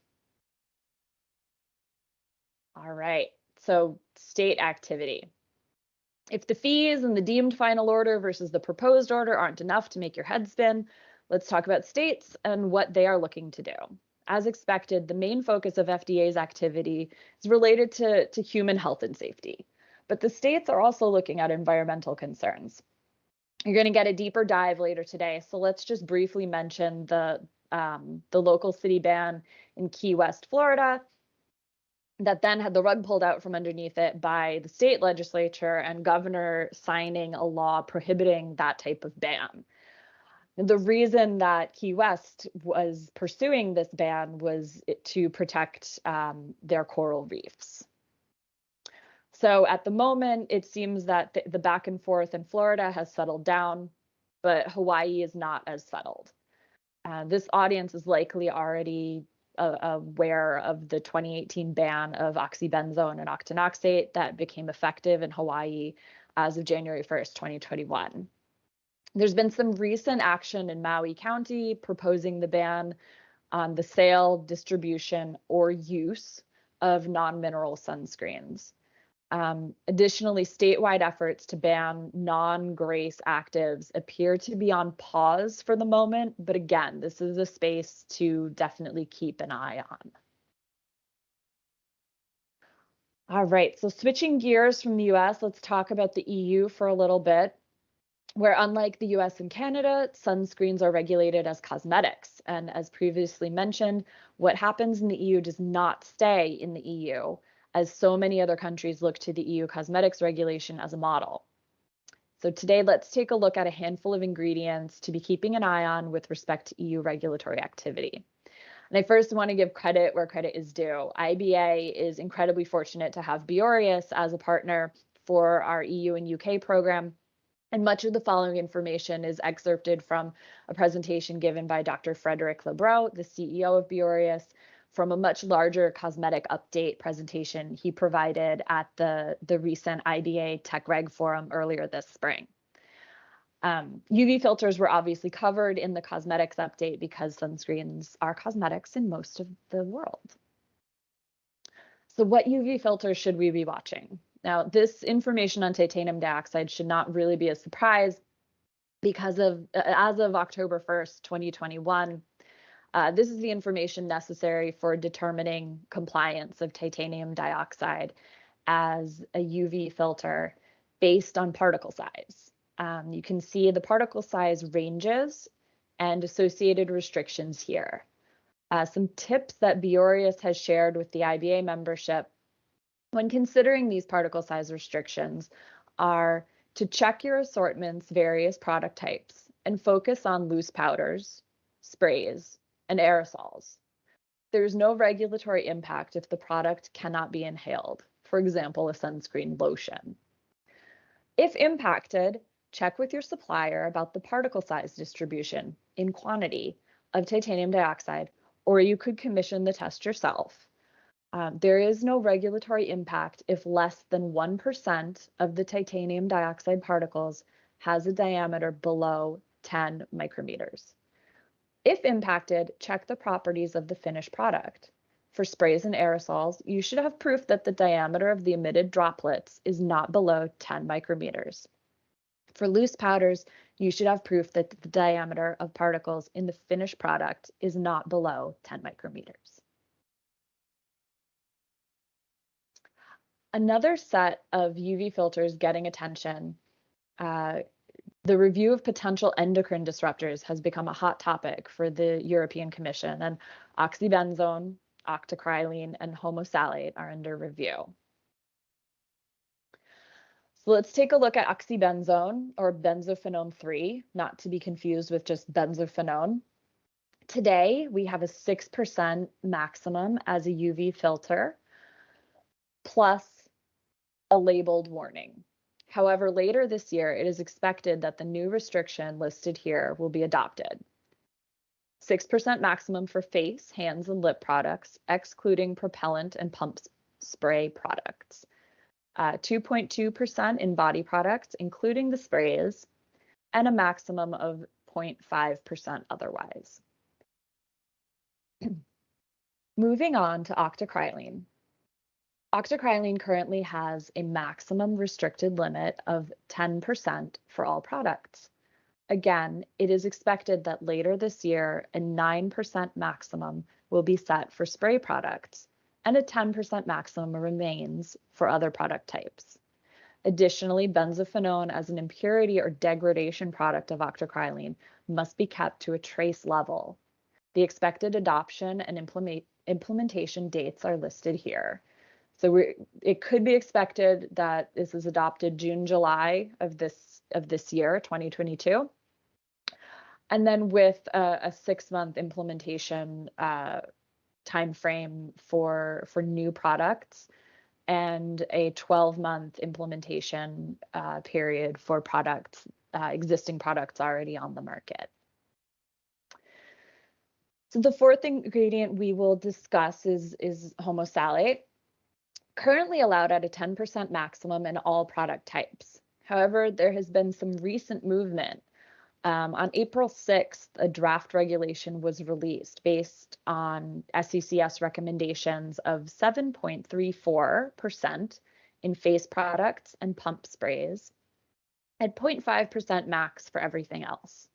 All right, so state activity. If the fees and the deemed final order versus the proposed order aren't enough to make your head spin, let's talk about states and what they are looking to do. As expected, the main focus of FDA's activity is related to human health and safety, but the states are also looking at environmental concerns. You're going to get a deeper dive later today, so let's just briefly mention the local city ban in Key West, Florida, that then had the rug pulled out from underneath it by the state legislature and governor signing a law prohibiting that type of ban. The reason that Key West was pursuing this ban was to protect their coral reefs. So at the moment, it seems that the back and forth in Florida has settled down, but Hawaii is not as settled. This audience is likely already aware of the 2018 ban of oxybenzone and octinoxate that became effective in Hawaii as of January 1st, 2021. There's been some recent action in Maui County proposing the ban on the sale, distribution, or use of non-mineral sunscreens. Additionally, statewide efforts to ban non-GRACE actives appear to be on pause for the moment, but again, this is a space to definitely keep an eye on. All right, so switching gears from the US, let's talk about the EU for a little bit, where unlike the US and Canada, sunscreens are regulated as cosmetics. And as previously mentioned, what happens in the EU does not stay in the EU, as so many other countries look to the EU cosmetics regulation as a model. So today, let's take a look at a handful of ingredients to be keeping an eye on with respect to EU regulatory activity. And I first want to give credit where credit is due. IBA is incredibly fortunate to have Biorius as a partner for our EU and UK program. And much of the following information is excerpted from a presentation given by Dr. Frederic Lebreau, the CEO of Biorius, from a much larger cosmetic update presentation he provided at the recent IBA Tech Reg Forum earlier this spring. UV filters were obviously covered in the cosmetics update because sunscreens are cosmetics in most of the world. So what UV filters should we be watching? Now, this information on titanium dioxide should not really be a surprise because as of October 1st, 2021, this is the information necessary for determining compliance of titanium dioxide as a UV filter based on particle size. You can see the particle size ranges and associated restrictions here. Some tips that Biorius has shared with the IBA membership when considering these particle size restrictions are to check your assortment's various product types and focus on loose powders, sprays, and aerosols. There's no regulatory impact if the product cannot be inhaled. for example, a sunscreen lotion. If impacted, check with your supplier about the particle size distribution in quantity of titanium dioxide, or you could commission the test yourself. There is no regulatory impact if less than 1% of the titanium dioxide particles has a diameter below 10 micrometers. If impacted, check the properties of the finished product. For sprays and aerosols, you should have proof that the diameter of the emitted droplets is not below 10 micrometers. For loose powders, you should have proof that the diameter of particles in the finished product is not below 10 micrometers. Another set of UV filters getting attention, the review of potential endocrine disruptors has become a hot topic for the European Commission, and oxybenzone, octocrylene, and homosalate are under review. So let's take a look at oxybenzone, or benzophenone 3, not to be confused with just benzophenone. Today, we have a 6% maximum as a UV filter, plus a labeled warning. However, later this year, it is expected that the new restriction listed here will be adopted. 6% maximum for face, hands, and lip products, excluding propellant and pump spray products. 2.2% in body products, including the sprays, and a maximum of 0.5% otherwise. Moving on to octocrylene. Octocrylene currently has a maximum restricted limit of 10% for all products. Again, it is expected that later this year, a 9% maximum will be set for spray products, and a 10% maximum remains for other product types. Additionally, benzophenone as an impurity or degradation product of octocrylene must be kept to a trace level. The expected adoption and implementation dates are listed here. So it could be expected that this is adopted June, July of this year, 2022. And then with a 6-month implementation timeframe for new products, and a 12-month implementation period for products, existing products already on the market. So the fourth ingredient we will discuss is homosalate, currently allowed at a 10% maximum in all product types. However, there has been some recent movement. On April 6th, a draft regulation was released based on SCCS recommendations of 7.34% in face products and pump sprays, at 0.5% max for everything else.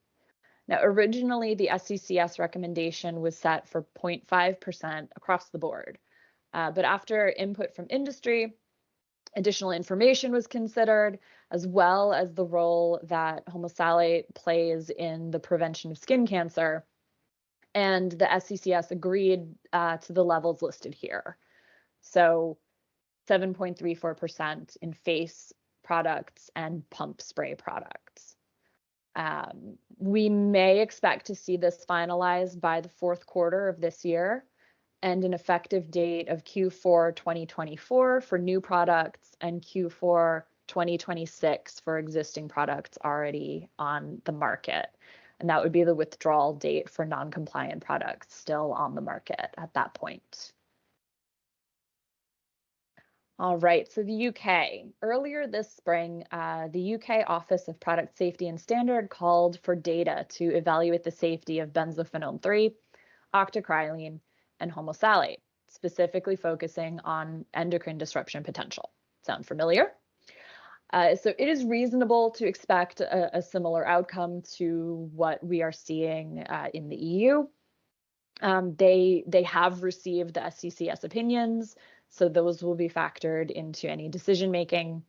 Now, originally, the SCCS recommendation was set for 0.5% across the board. But after input from industry, additional information was considered, as well as the role that homosalate plays in the prevention of skin cancer. And the SCCS agreed to the levels listed here. So 7.34% in face products and pump spray products. We may expect to see this finalized by the fourth quarter of this year, and an effective date of Q4 2024 for new products and Q4 2026 for existing products already on the market. And that would be the withdrawal date for non-compliant products still on the market at that point. All right, so the UK. Earlier this spring, the UK Office of Product Safety and Standard called for data to evaluate the safety of benzophenone 3, octocrylene, and homosalate, specifically focusing on endocrine disruption potential. Sound familiar? So it is reasonable to expect a similar outcome to what we are seeing in the EU. They have received the SCCS opinions, so those will be factored into any decision making.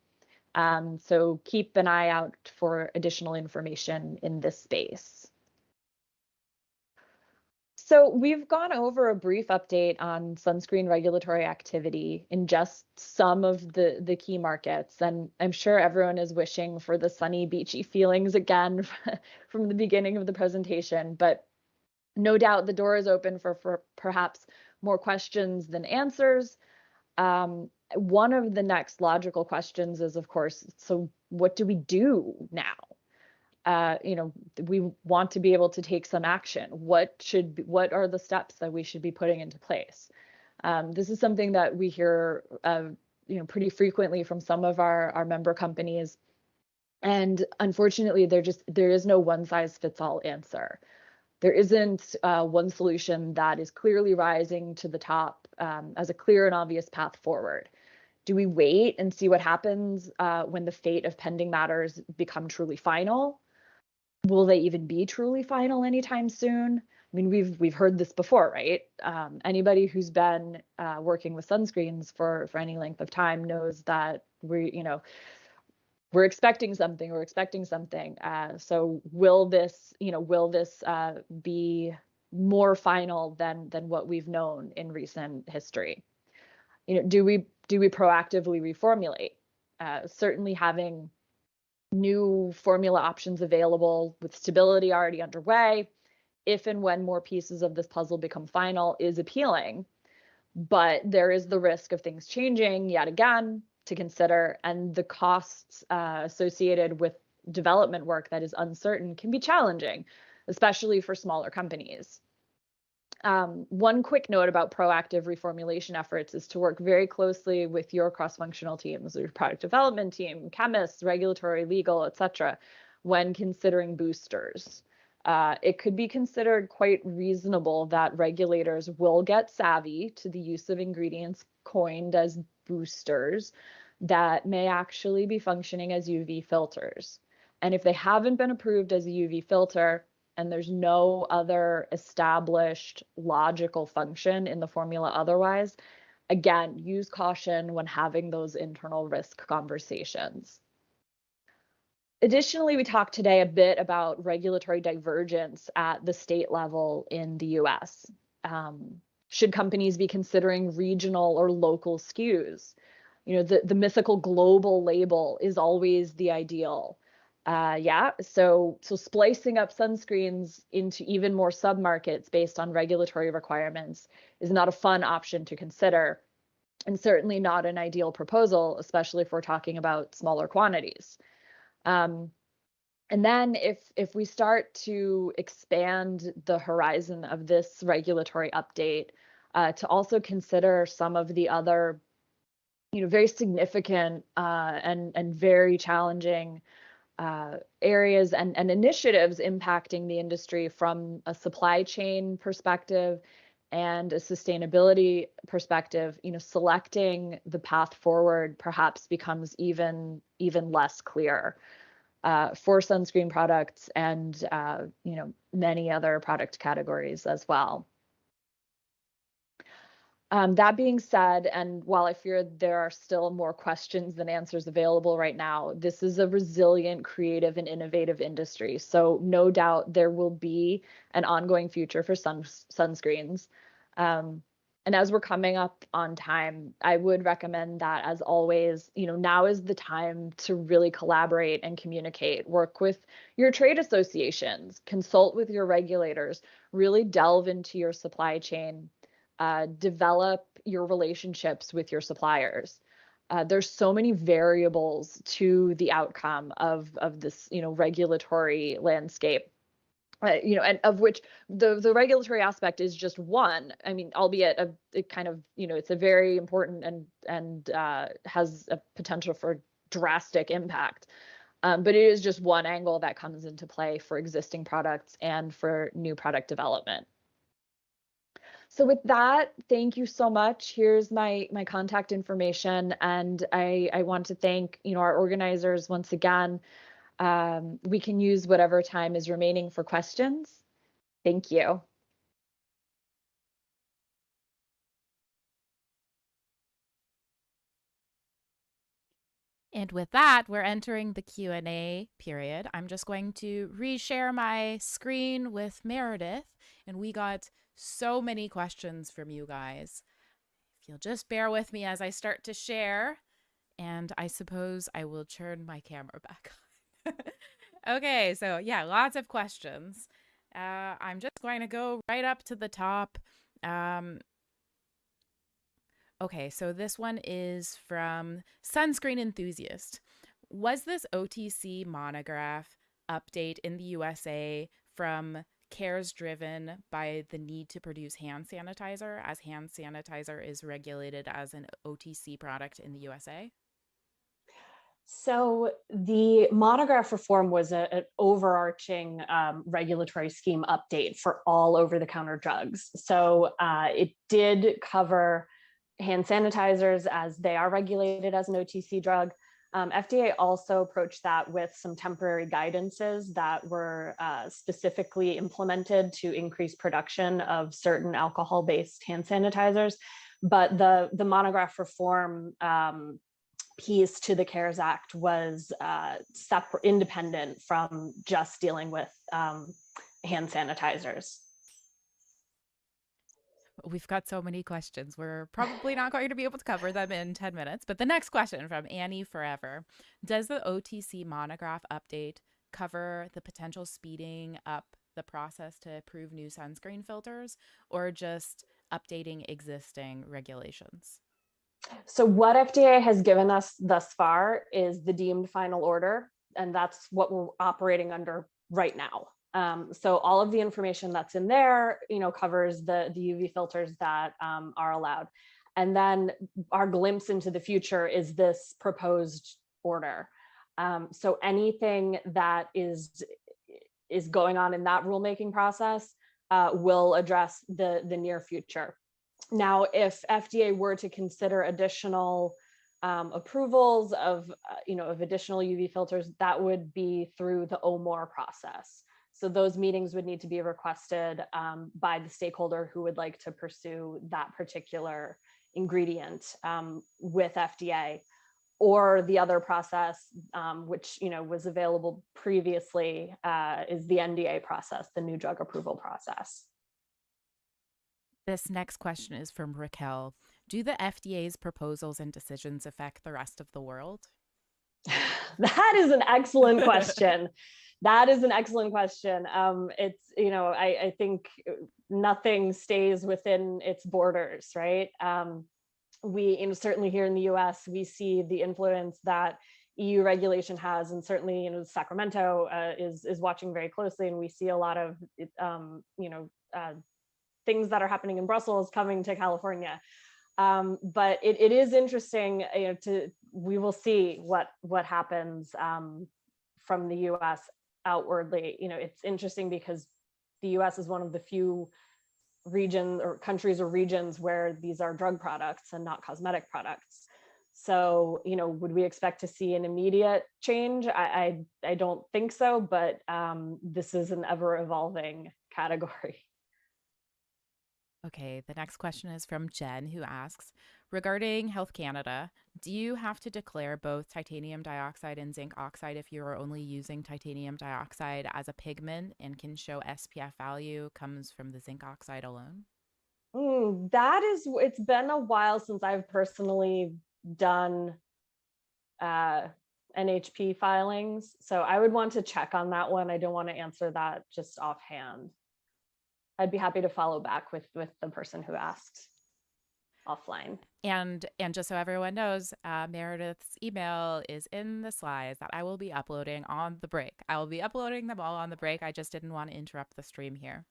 So keep an eye out for additional information in this space. So we've gone over a brief update on sunscreen regulatory activity in just some of the key markets, and I'm sure everyone is wishing for the sunny, beachy feelings again from the beginning of the presentation, but no doubt the door is open for perhaps more questions than answers. One of the next logical questions is, of course, so what do we do now? We want to be able to take some action. What are the steps that we should be putting into place? This is something that we hear, pretty frequently from some of our member companies. And unfortunately, there is no one size fits all answer. There isn't one solution that is clearly rising to the top as a clear and obvious path forward. Do we wait and see what happens when the fate of pending matters become truly final? Will they even be truly final anytime soon? I mean, we've heard this before, right? Anybody who's been working with sunscreens for any length of time knows that we're expecting something. We're expecting something. So will this be more final than what we've known in recent history? Do we proactively reformulate? Certainly having new formula options available with stability already underway, if and when more pieces of this puzzle become final, is appealing. But there is the risk of things changing yet again to consider, and the costs associated with development work that is uncertain can be challenging, especially for smaller companies. One quick note about proactive reformulation efforts is to work very closely with your cross-functional teams, your product development team, chemists, regulatory, legal, etc., when considering boosters. It could be considered quite reasonable that regulators will get savvy to the use of ingredients coined as boosters that may actually be functioning as UV filters. And if they haven't been approved as a UV filter, and there's no other established logical function in the formula otherwise, again, use caution when having those internal risk conversations. Additionally, we talked today a bit about regulatory divergence at the state level in the US. Should companies be considering regional or local SKUs? The mythical global label is always the ideal. So splicing up sunscreens into even more submarkets based on regulatory requirements is not a fun option to consider, and certainly not an ideal proposal, especially if we're talking about smaller quantities. And then if we start to expand the horizon of this regulatory update to also consider some of the other, very significant and very challenging areas and initiatives impacting the industry from a supply chain perspective and a sustainability perspective, selecting the path forward perhaps becomes even less clear for sunscreen products and many other product categories as well. That being said, and while I fear there are still more questions than answers available right now, this is a resilient, creative, and innovative industry. So no doubt there will be an ongoing future for sunscreens. And as we're coming up on time, I would recommend that, as always, now is the time to really collaborate and communicate, work with your trade associations, consult with your regulators, really delve into your supply chain. Develop your relationships with your suppliers. There's so many variables to the outcome of this, regulatory landscape. And of which the regulatory aspect is just one. I mean, albeit it kind of, it's a very important and has a potential for drastic impact. But it is just one angle that comes into play for existing products and for new product development. So with that, thank you so much. Here's my contact information, and I want to thank our organizers once again. We can use whatever time is remaining for questions. Thank you. And with that, we're entering the Q&A period. I'm just going to reshare my screen with Meredith, and we got so many questions from you guys. If you'll just bear with me as I start to share, and I suppose I will turn my camera back on. Okay, so yeah, lots of questions. I'm just going to go right up to the top. Okay, so this one is from Sunscreen Enthusiast. Was this OTC monograph update in the USA from cares driven by the need to produce hand sanitizer, as hand sanitizer is regulated as an OTC product in the USA? So the monograph reform was an overarching regulatory scheme update for all over-the-counter drugs. So it did cover hand sanitizers as they are regulated as an OTC drug. FDA also approached that with some temporary guidances that were specifically implemented to increase production of certain alcohol-based hand sanitizers. But the monograph reform piece to the CARES Act was separate, independent from just dealing with hand sanitizers. We've got so many questions. We're probably not going to be able to cover them in 10 minutes. But the next question from Annie Forever. Does the OTC monograph update cover the potential speeding up the process to approve new sunscreen filters, or just updating existing regulations? So what FDA has given us thus far is the deemed final order, and that's what we're operating under right now. So all of the information that's in there, covers the UV filters that are allowed. And then our glimpse into the future is this proposed order. So anything that is going on in that rulemaking process will address the near future. Now, if FDA were to consider additional approvals of additional UV filters, that would be through the OMOR process. So those meetings would need to be requested by the stakeholder who would like to pursue that particular ingredient with FDA. Or the other process, which was available previously, is the NDA process, the new drug approval process. This next question is from Raquel. Do the FDA's proposals and decisions affect the rest of the world? That is an excellent question. That is an excellent question. It's, I think nothing stays within its borders, right? We, certainly here in the US, we see the influence that EU regulation has, and certainly, Sacramento is watching very closely, and we see a lot of, things that are happening in Brussels coming to California. But it is interesting, we will see what happens from the US outwardly. It's interesting because the US is one of the few regions or countries or regions where these are drug products and not cosmetic products. So, would we expect to see an immediate change? I don't think so, but this is an ever evolving category. Okay, the next question is from Jen, who asks, regarding Health Canada, do you have to declare both titanium dioxide and zinc oxide if you are only using titanium dioxide as a pigment and can show SPF value comes from the zinc oxide alone? It's been a while since I've personally done NHP filings, so I would want to check on that one. I don't want to answer that just offhand. I'd be happy to follow back with the person who asked offline. And just so everyone knows, Meredith's email is in the slides that I will be uploading on the break. I will be uploading them all on the break. I just didn't want to interrupt the stream here.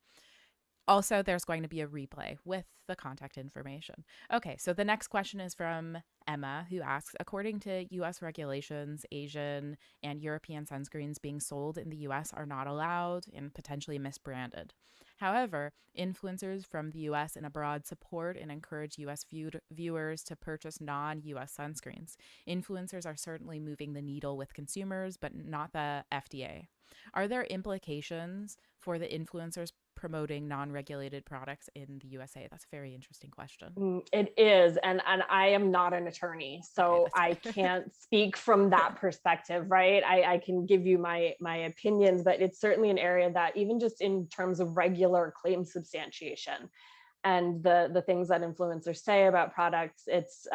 Also, there's going to be a replay with the contact information. Okay, so the next question is from Emma, who asks, according to US regulations, Asian and European sunscreens being sold in the US are not allowed and potentially misbranded. However, influencers from the US and abroad support and encourage US viewers to purchase non-US sunscreens. Influencers are certainly moving the needle with consumers, but not the FDA. Are there implications for the influencers promoting non-regulated products in the USA? That's a very interesting question. It is, and I am not an attorney, so Okay, I can't speak from that perspective, right? I can give you my opinions, but it's certainly an area that, even just in terms of regular claim substantiation and the things that influencers say about products, it's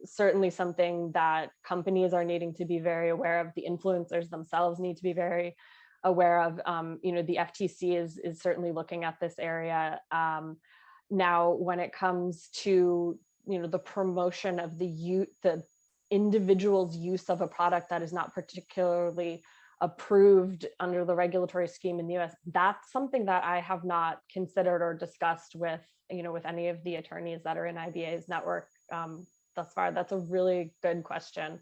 certainly something that companies are needing to be very aware of. The influencers themselves need to be very aware of. The FTC is certainly looking at this area. Now, when it comes to the promotion of the individual's use of a product that is not particularly approved under the regulatory scheme in the US, that's something that I have not considered or discussed with, with any of the attorneys that are in IBA's network thus far. That's a really good question.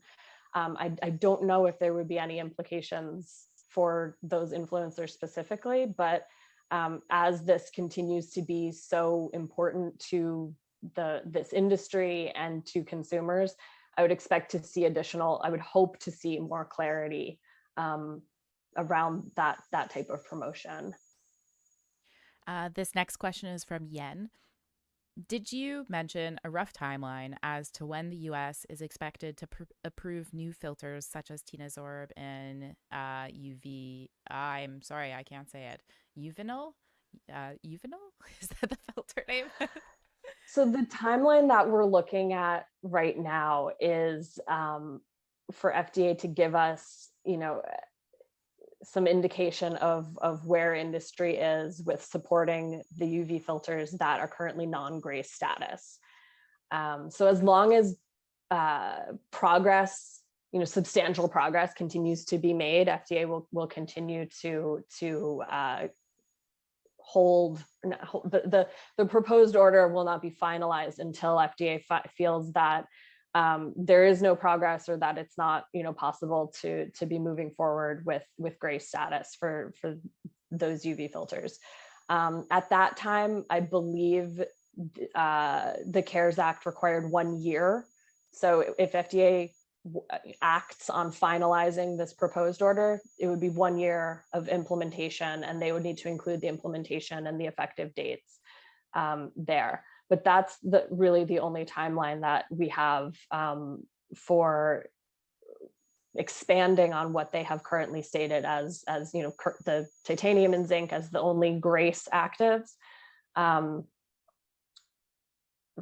I don't know if there would be any implications for those influencers specifically, but as this continues to be so important to this industry and to consumers, I would expect to see I would hope to see more clarity around that type of promotion. This next question is from Yen. Did you mention a rough timeline as to when the US is expected to approve new filters such as Tinazorb and I'm sorry, I can't say it. Uvinol? Uvinol? Is that the filter name? So the timeline that we're looking at right now is for FDA to give us, some indication of where industry is with supporting the UV filters that are currently non-grace status. So as long as progress, substantial progress continues to be made, FDA will continue to hold the proposed order will not be finalized until FDA feels that there is no progress or that it's not possible to be moving forward with grace status for those UV filters. At that time, I believe the CARES Act required 1 year. So if FDA acts on finalizing this proposed order, it would be 1 year of implementation, and they would need to include the implementation and the effective dates there. But that's really the only timeline that we have for expanding on what they have currently stated as the titanium and zinc as the only grace actives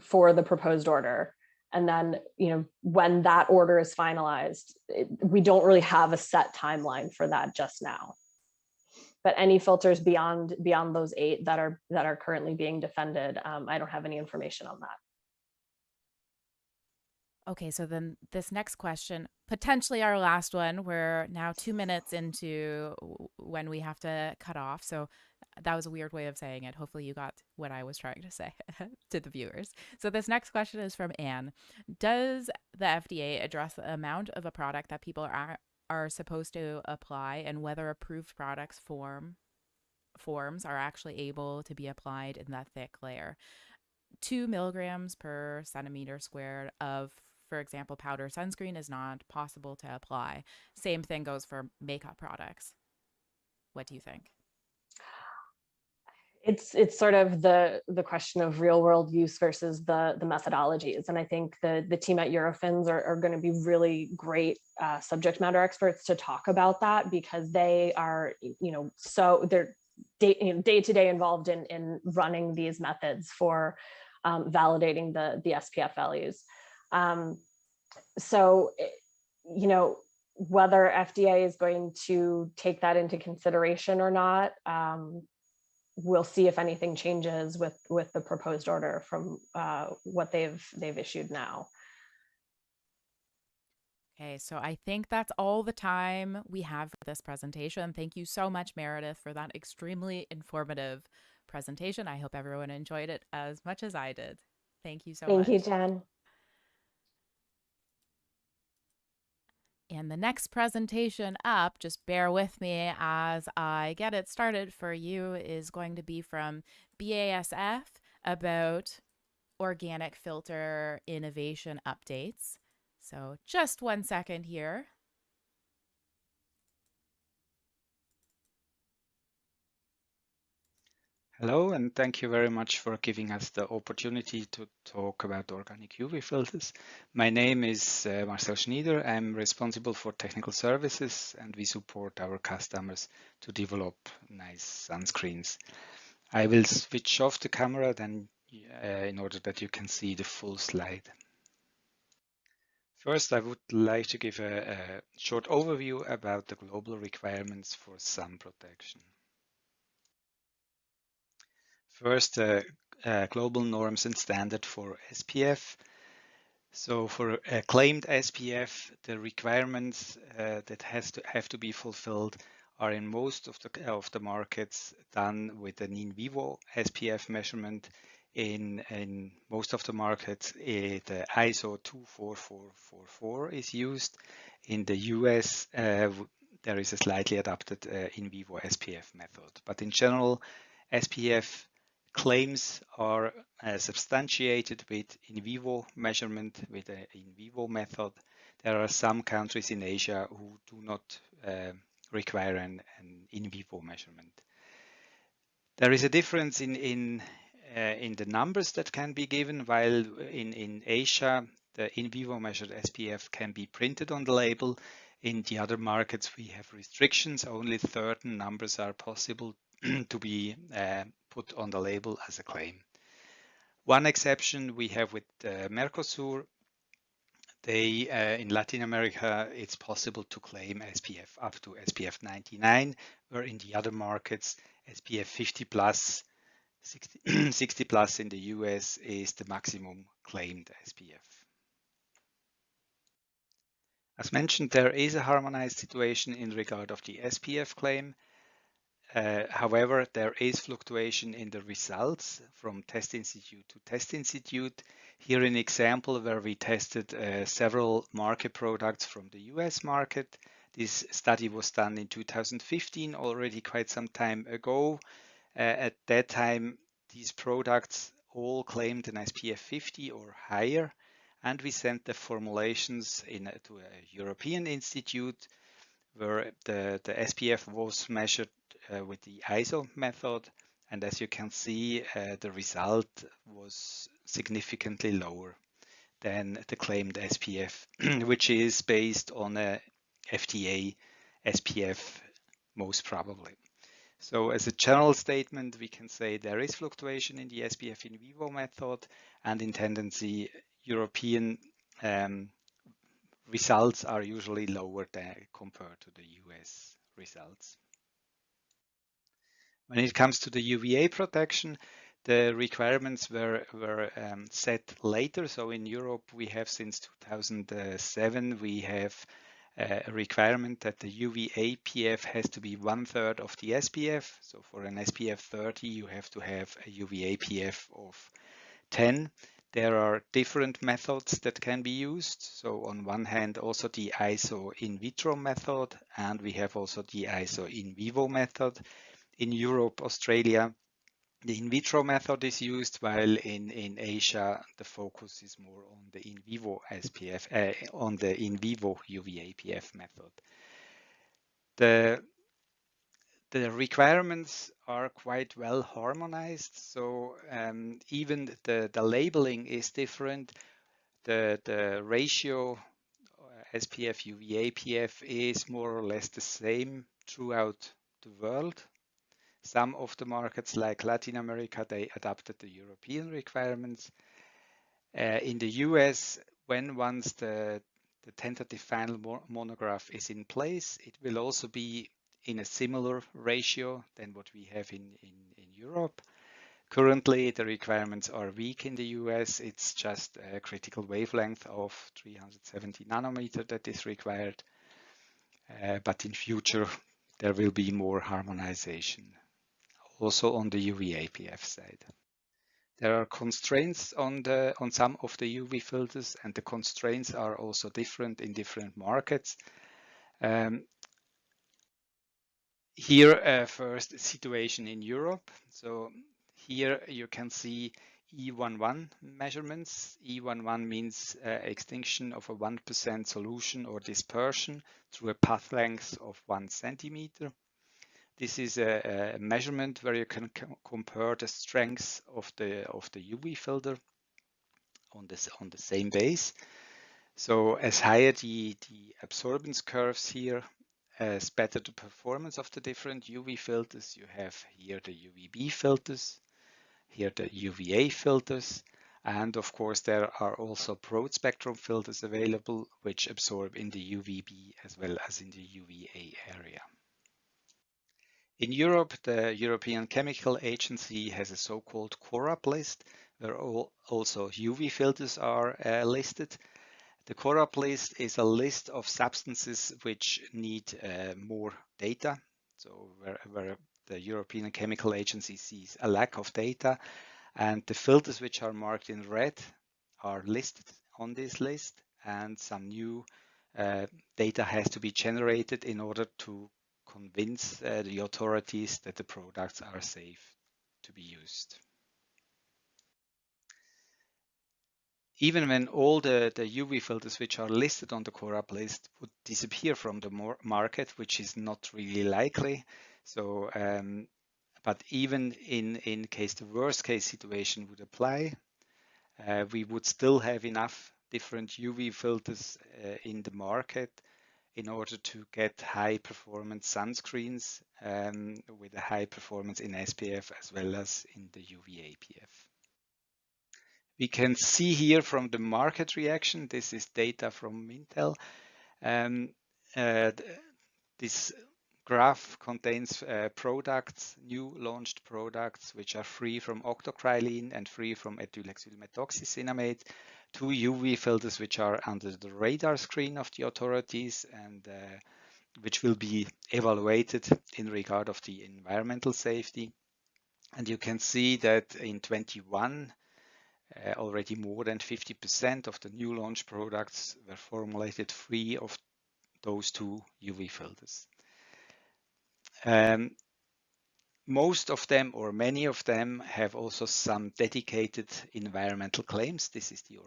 for the proposed order. And then, when that order is finalized, we don't really have a set timeline for that just now. But any filters beyond those 8 that are currently being defended, I don't have any information on that. Okay, so then this next question, potentially our last one, we're now 2 minutes into when we have to cut off. So that was a weird way of saying it. Hopefully you got what I was trying to say to the viewers. So this next question is from Anne. Does the FDA address the amount of a product that people are supposed to apply and whether approved products forms are actually able to be applied in that thick layer? 2 milligrams per centimeter squared of, for example, powder sunscreen is not possible to apply. Same thing goes for makeup products. What do you think? It's sort of the question of real world use versus the methodologies. And I think the team at Eurofins are going to be really great subject matter experts to talk about that, because they are, so they're day-to-day involved in running these methods for validating the SPF values. So, whether FDA is going to take that into consideration or not, we'll see if anything changes with the proposed order from what they've issued now. Okay, so I think that's all the time we have for this presentation. Thank you so much, Meredith, for that extremely informative presentation. I hope everyone enjoyed it as much as I did. Thank you so much. Thank you, Jen. And the next presentation up, just bear with me as I get it started for you, is going to be from BASF about organic filter innovation updates. So just 1 second here. Hello, and thank you very much for giving us the opportunity to talk about organic UV filters. My name is Marcel Schneider. I'm responsible for technical services, and we support our customers to develop nice sunscreens. I will switch off the camera then in order that you can see the full slide. First, I would like to give a short overview about the global requirements for sun protection. First, global norms and standard for SPF. So for a claimed SPF, the requirements that have to be fulfilled are in most of the markets done with an in vivo SPF measurement. In most of the markets, the ISO 24444 is used. In the US, there is a slightly adapted in vivo SPF method. But in general, SPF claims are substantiated with in vivo measurement, with an in vivo method. There are some countries in Asia who do not require an in vivo measurement. There is a difference in the numbers that can be given. While in Asia, the in vivo measured SPF can be printed on the label. In the other markets, we have restrictions. Only certain numbers are possible to be put on the label as a claim. One exception we have with Mercosur. In Latin America, it's possible to claim SPF up to SPF 99, where in the other markets, SPF 50 plus, 60 plus in the US is the maximum claimed SPF. As mentioned, there is a harmonized situation in regard of the SPF claim. However, there is fluctuation in the results from test institute to test institute. Here an example where we tested several market products from the US market. This study was done in 2015, already quite some time ago. At that time, these products all claimed an SPF 50 or higher, and we sent the formulations to a European institute where the SPF was measured with the ISO method, and as you can see, the result was significantly lower than the claimed SPF, which is based on a FDA SPF most probably. So as a general statement, we can say there is fluctuation in the SPF in vivo method, and in tendency, European results are usually lower than compared to the US results. When it comes to the UVA protection, the requirements were set later. So in Europe, we have since 2007, we have a requirement that the UVA PF has to be 1/3 of the SPF. So for an SPF 30, you have to have a UVA PF of 10. There are different methods that can be used. So on one hand, also the ISO in vitro method, and we have also the ISO in vivo method. In Europe, Australia, the in vitro method is used, while in Asia, the focus is more on the in vivo SPF, on the in vivo UVA PF method. The requirements are quite well harmonized, so even the labeling is different. The ratio SPF UVA PF is more or less the same throughout the world. Some of the markets like Latin America, they adapted the European requirements. In the US, once the tentative final monograph is in place, it will also be in a similar ratio than what we have in Europe. Currently, the requirements are weak in the US. It's just a critical wavelength of 370 nanometer that is required. But in future, there will be more harmonization, also on the UVA PF side. There are constraints on some of the UV filters, and the constraints are also different in different markets. Here, first situation in Europe. So here you can see E11 measurements. E11 means extinction of a 1% solution or dispersion through a path length of 1 centimeter. This is a measurement where you can compare the strength of the UV filter on the same base. So as higher the absorbance curves here, as better the performance of the different UV filters. You have here the UVB filters, here the UVA filters, and of course there are also broad spectrum filters available which absorb in the UVB as well as in the UVA area. In Europe, the European Chemical Agency has a so-called CORAP list where also UV filters are listed. The CORAP list is a list of substances which need more data. So where the European Chemical Agency sees a lack of data, and the filters which are marked in red are listed on this list, and some new data has to be generated in order to convince the authorities that the products are safe to be used. Even when all the UV filters which are listed on the CORAP list would disappear from the market, which is not really likely. So, but even in case the worst case situation would apply, we would still have enough different UV filters in the market in order to get high performance sunscreens with a high performance in SPF as well as in the UV APF. We can see here from the market reaction, this is data from Mintel. This graph contains products, new launched products, which are free from octocrylene and free from ethylhexyl methoxycinnamate, two UV filters which are under the radar screen of the authorities and which will be evaluated in regard of the environmental safety. And you can see that in 21, already more than 50% of the new launch products were formulated free of those two UV filters. Most of them, or many of them, have also some dedicated environmental claims. This is the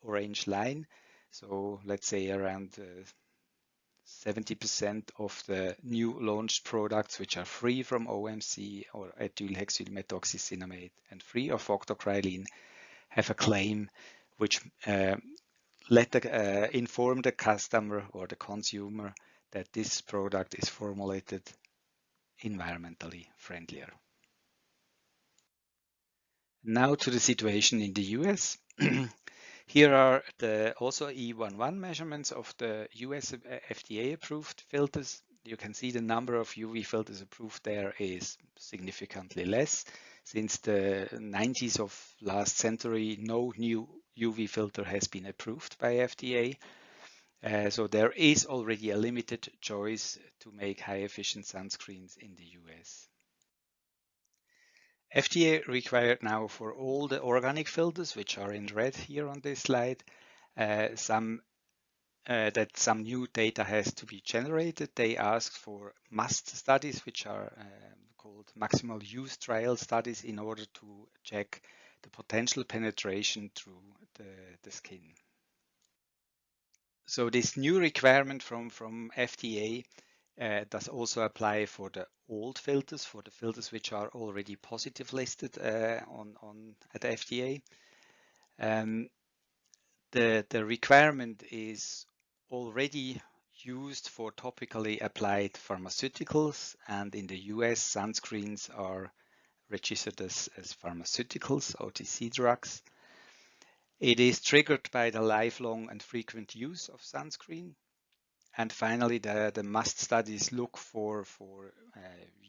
orange line. So let's say around 70% of the new launched products which are free from OMC or ethylhexyl methoxycinnamate and free of octocrylene have a claim which inform the customer or the consumer that this product is formulated environmentally friendlier. Now to the situation in the US. Here are the also E11 measurements of the US FDA approved filters. You can see the number of UV filters approved there is significantly less. Since the 90s of last century, no new UV filter has been approved by FDA. So there is already a limited choice to make high efficient sunscreens in the US. FDA required now for all the organic filters, which are in red here on this slide, that some new data has to be generated. They asked for MUST studies, which are called maximal use trial studies, in order to check the potential penetration through the skin. So this new requirement from FDA does also apply for the old filters, for the filters which are already positive listed at FDA. The requirement is already used for topically applied pharmaceuticals, and in the US, sunscreens are registered as pharmaceuticals, OTC drugs. It is triggered by the lifelong and frequent use of sunscreen. And finally, the MUST studies look for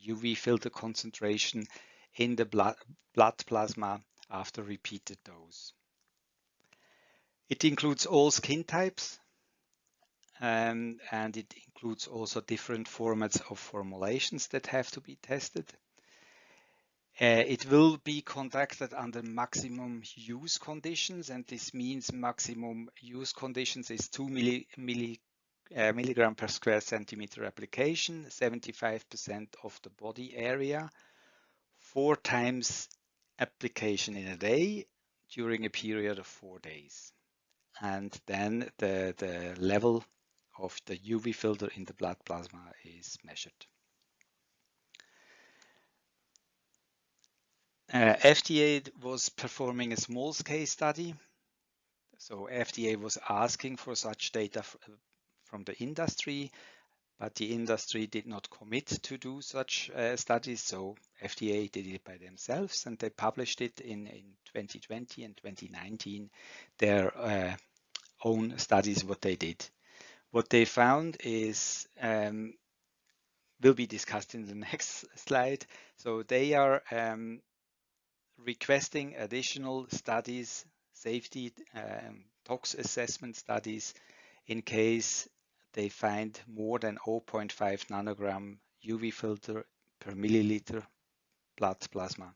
UV filter concentration in the blood plasma after repeated dose. It includes all skin types, and it includes also different formats of formulations that have to be tested. It will be conducted under maximum use conditions, and this means maximum use conditions is 2 milligram per square centimeter application, 75% of the body area, 4 times application in a day during a period of 4 days. And then the level of the UV filter in the blood plasma is measured. FDA was performing a small scale study. So FDA was asking for such data from the industry, but the industry did not commit to do such studies. So FDA did it by themselves, and they published it in 2020 and 2019, their own studies, what they did. What they found is, will be discussed in the next slide. So they are requesting additional studies, safety tox assessment studies, in case they find more than 0.5 nanogram UV filter per milliliter blood plasma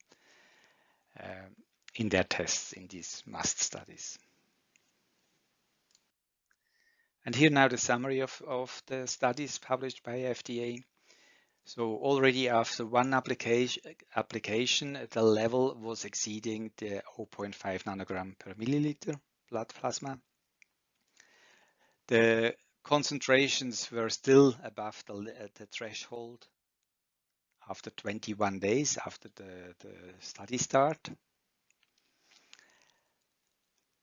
in their tests in these must studies. And here now the summary of the studies published by FDA. So already after one application, the level was exceeding the 0.5 nanogram per milliliter blood plasma. The concentrations were still above the threshold after 21 days after the study start.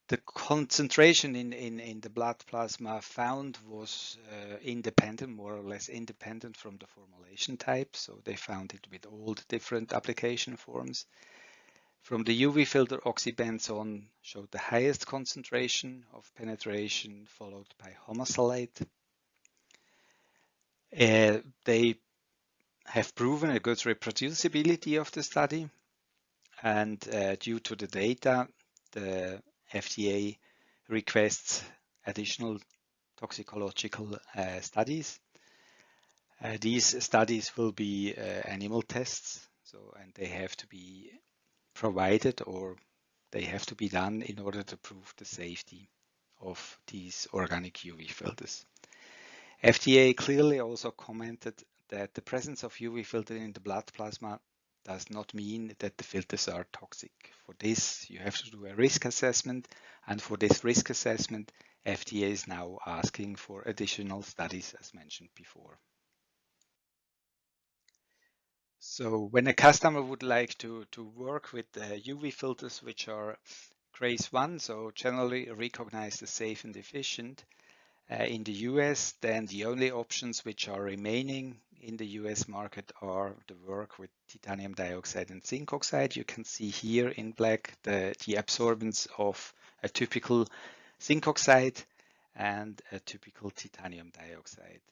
The concentration in the blood plasma found was independent, more or less independent from the formulation type. So they found it with all the different application forms. From the UV filter, Oxybenzone showed the highest concentration of penetration, followed by homosalate. They have proven a good reproducibility of the study, and due to the data, the FDA requests additional toxicological studies. These studies will be animal tests, and they have to be provided, or they have to be done in order to prove the safety of these organic UV filters. FDA clearly also commented that the presence of UV filter in the blood plasma does not mean that the filters are toxic. For this, you have to do a risk assessment, and for this risk assessment, FDA is now asking for additional studies, as mentioned before. So when a customer would like to work with UV filters which are Grade 1, so generally recognized as safe and efficient, in the US, then the only options which are remaining in the US market are the work with titanium dioxide and zinc oxide. You can see here in black the absorbance of a typical zinc oxide and a typical titanium dioxide.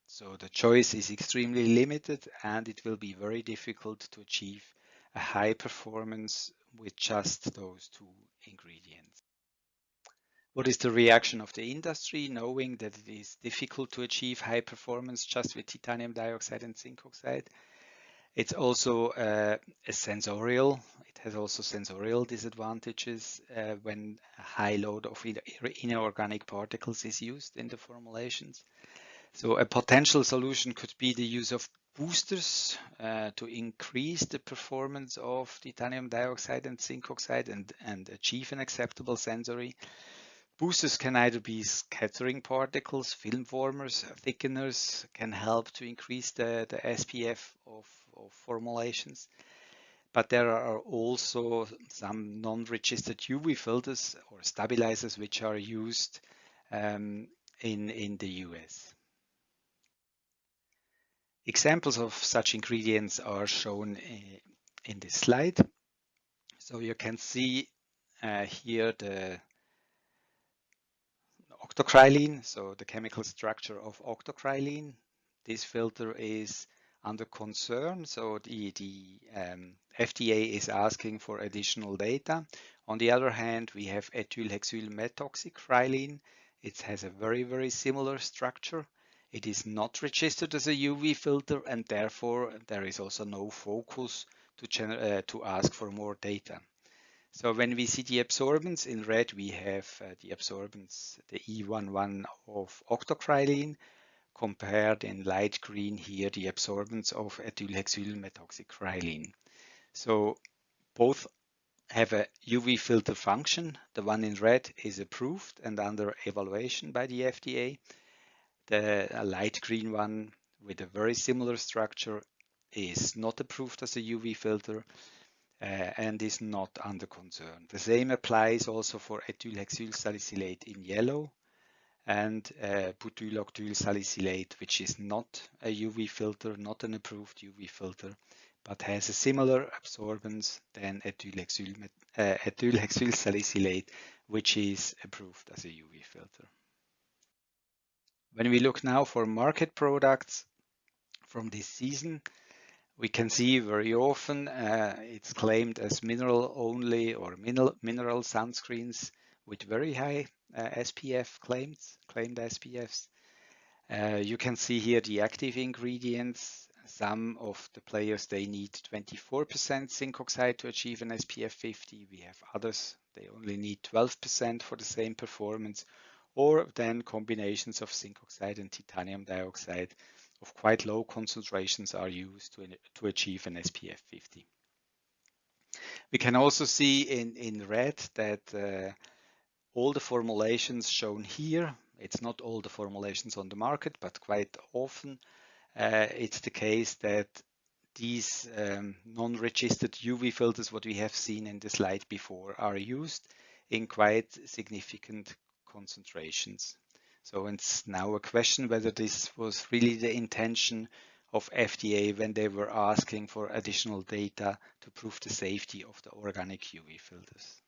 So the choice is extremely limited, and it will be very difficult to achieve a high performance with just those two ingredients. What is the reaction of the industry, knowing that it is difficult to achieve high performance just with titanium dioxide and zinc oxide? It's also it has also sensorial disadvantages when a high load of inorganic particles is used in the formulations. So a potential solution could be the use of boosters to increase the performance of titanium dioxide and zinc oxide and achieve an acceptable sensory. Boosters can either be scattering particles, film formers, thickeners can help to increase the SPF of formulations. But there are also some non-registered UV filters or stabilizers which are used in the US. Examples of such ingredients are shown in this slide. So you can see here the octocrylene, so the chemical structure of octocrylene. This filter is under concern, so the FDA is asking for additional data. On the other hand, we have ethylhexyl methoxycrylene. It has a very, very similar structure. It is not registered as a UV filter, and therefore there is also no focus to ask for more data. So when we see the absorbance in red, we have the absorbance, the E11 of octocrylene, compared in light green here the absorbance of ethylhexyl methoxycrylene. So both have a UV filter function. The one in red is approved and under evaluation by the FDA. The light green one with a very similar structure is not approved as a UV filter and is not under concern. The same applies also for ethylhexyl salicylate in yellow and butyloctyl salicylate, which is not a UV filter, not an approved UV filter, but has a similar absorbance than ethylhexyl salicylate, which is approved as a UV filter. When we look now for market products from this season, We can see very often it's claimed as mineral only or mineral sunscreens with very high SPF claimed SPFs. You can see here the active ingredients. Some of the players, they need 24% zinc oxide to achieve an SPF 50. We have others, they only need 12% for the same performance, or then combinations of zinc oxide and titanium dioxide of quite low concentrations are used to achieve an SPF 50. We can also see in red that all the formulations shown here, it's not all the formulations on the market, but quite often it's the case that these non-registered UV filters, what we have seen in the slide before, are used in quite significant concentrations. So it's now a question whether this was really the intention of FDA when they were asking for additional data to prove the safety of the organic UV filters.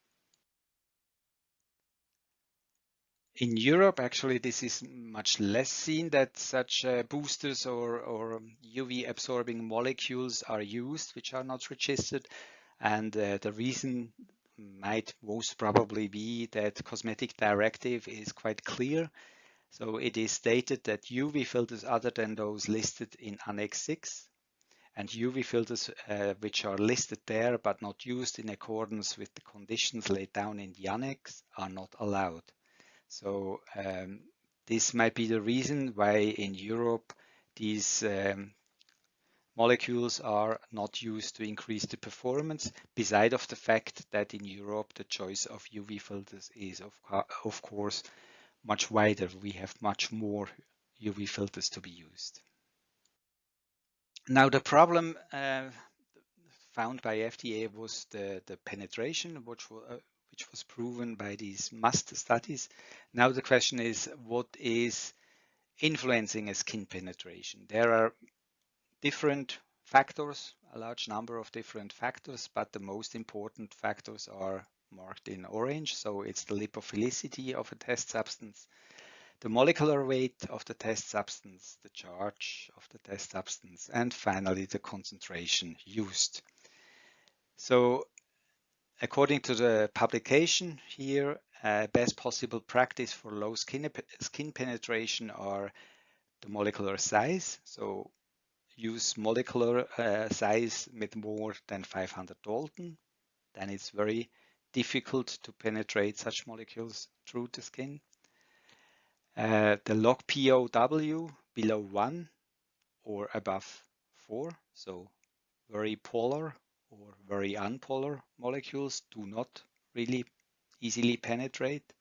In Europe, actually, this is much less seen that such boosters or UV absorbing molecules are used, which are not registered. And the reason might most probably be that cosmetic directive is quite clear. So it is stated that UV filters other than those listed in Annex 6 and UV filters which are listed there but not used in accordance with the conditions laid down in the annex are not allowed. So this might be the reason why in Europe these molecules are not used to increase the performance, beside of the fact that in Europe the choice of UV filters is of course much wider. We have much more UV filters to be used. Now the problem found by FDA was the penetration, which was proven by these MUST studies. Now the question is, what is influencing a skin penetration? There are different factors, a large number of different factors, but the most important factors are marked in orange. So it's the lipophilicity of a test substance, the molecular weight of the test substance, the charge of the test substance, and finally the concentration used. So according to the publication here, best possible practice for low skin penetration are the molecular size. So use molecular size with more than 500 Dalton. Then it's very difficult to penetrate such molecules through the skin. The log POW below 1 or above 4, so very polar or very unpolar molecules do not really easily penetrate.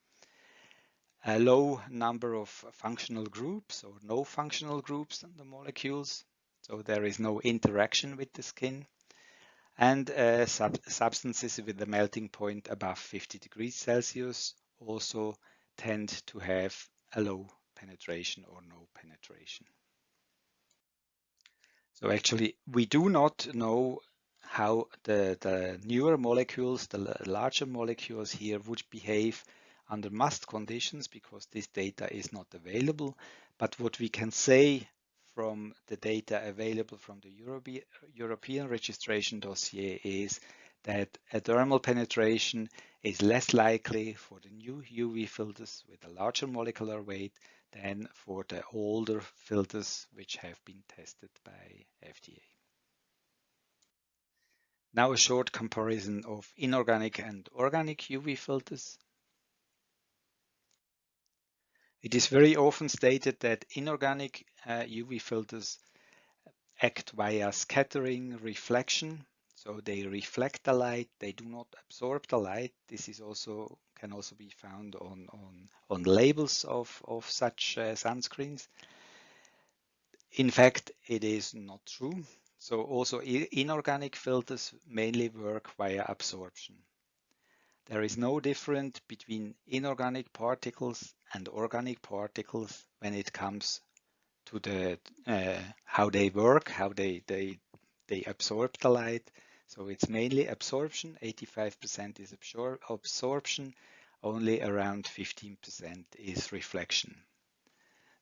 A low number of functional groups or no functional groups in the molecules, so there is no interaction with the skin. And substances with a melting point above 50 degrees Celsius also tend to have a low penetration or no penetration. So actually, we do not know how the newer molecules, the larger molecules here would behave under MUST conditions because this data is not available. But what we can say from the data available from the European registration dossier is that a dermal penetration is less likely for the new UV filters with a larger molecular weight than for the older filters which have been tested by FDA. Now a short comparison of inorganic and organic UV filters. It is very often stated that inorganic UV filters act via scattering reflection. So they reflect the light, they do not absorb the light. This is also can also be found on labels of such sunscreens. In fact, it is not true. So also inorganic filters mainly work via absorption. There is no difference between inorganic particles and organic particles when it comes to the how they work, how they absorb the light. So it's mainly absorption. 85% is absorption. Only around 15% is reflection.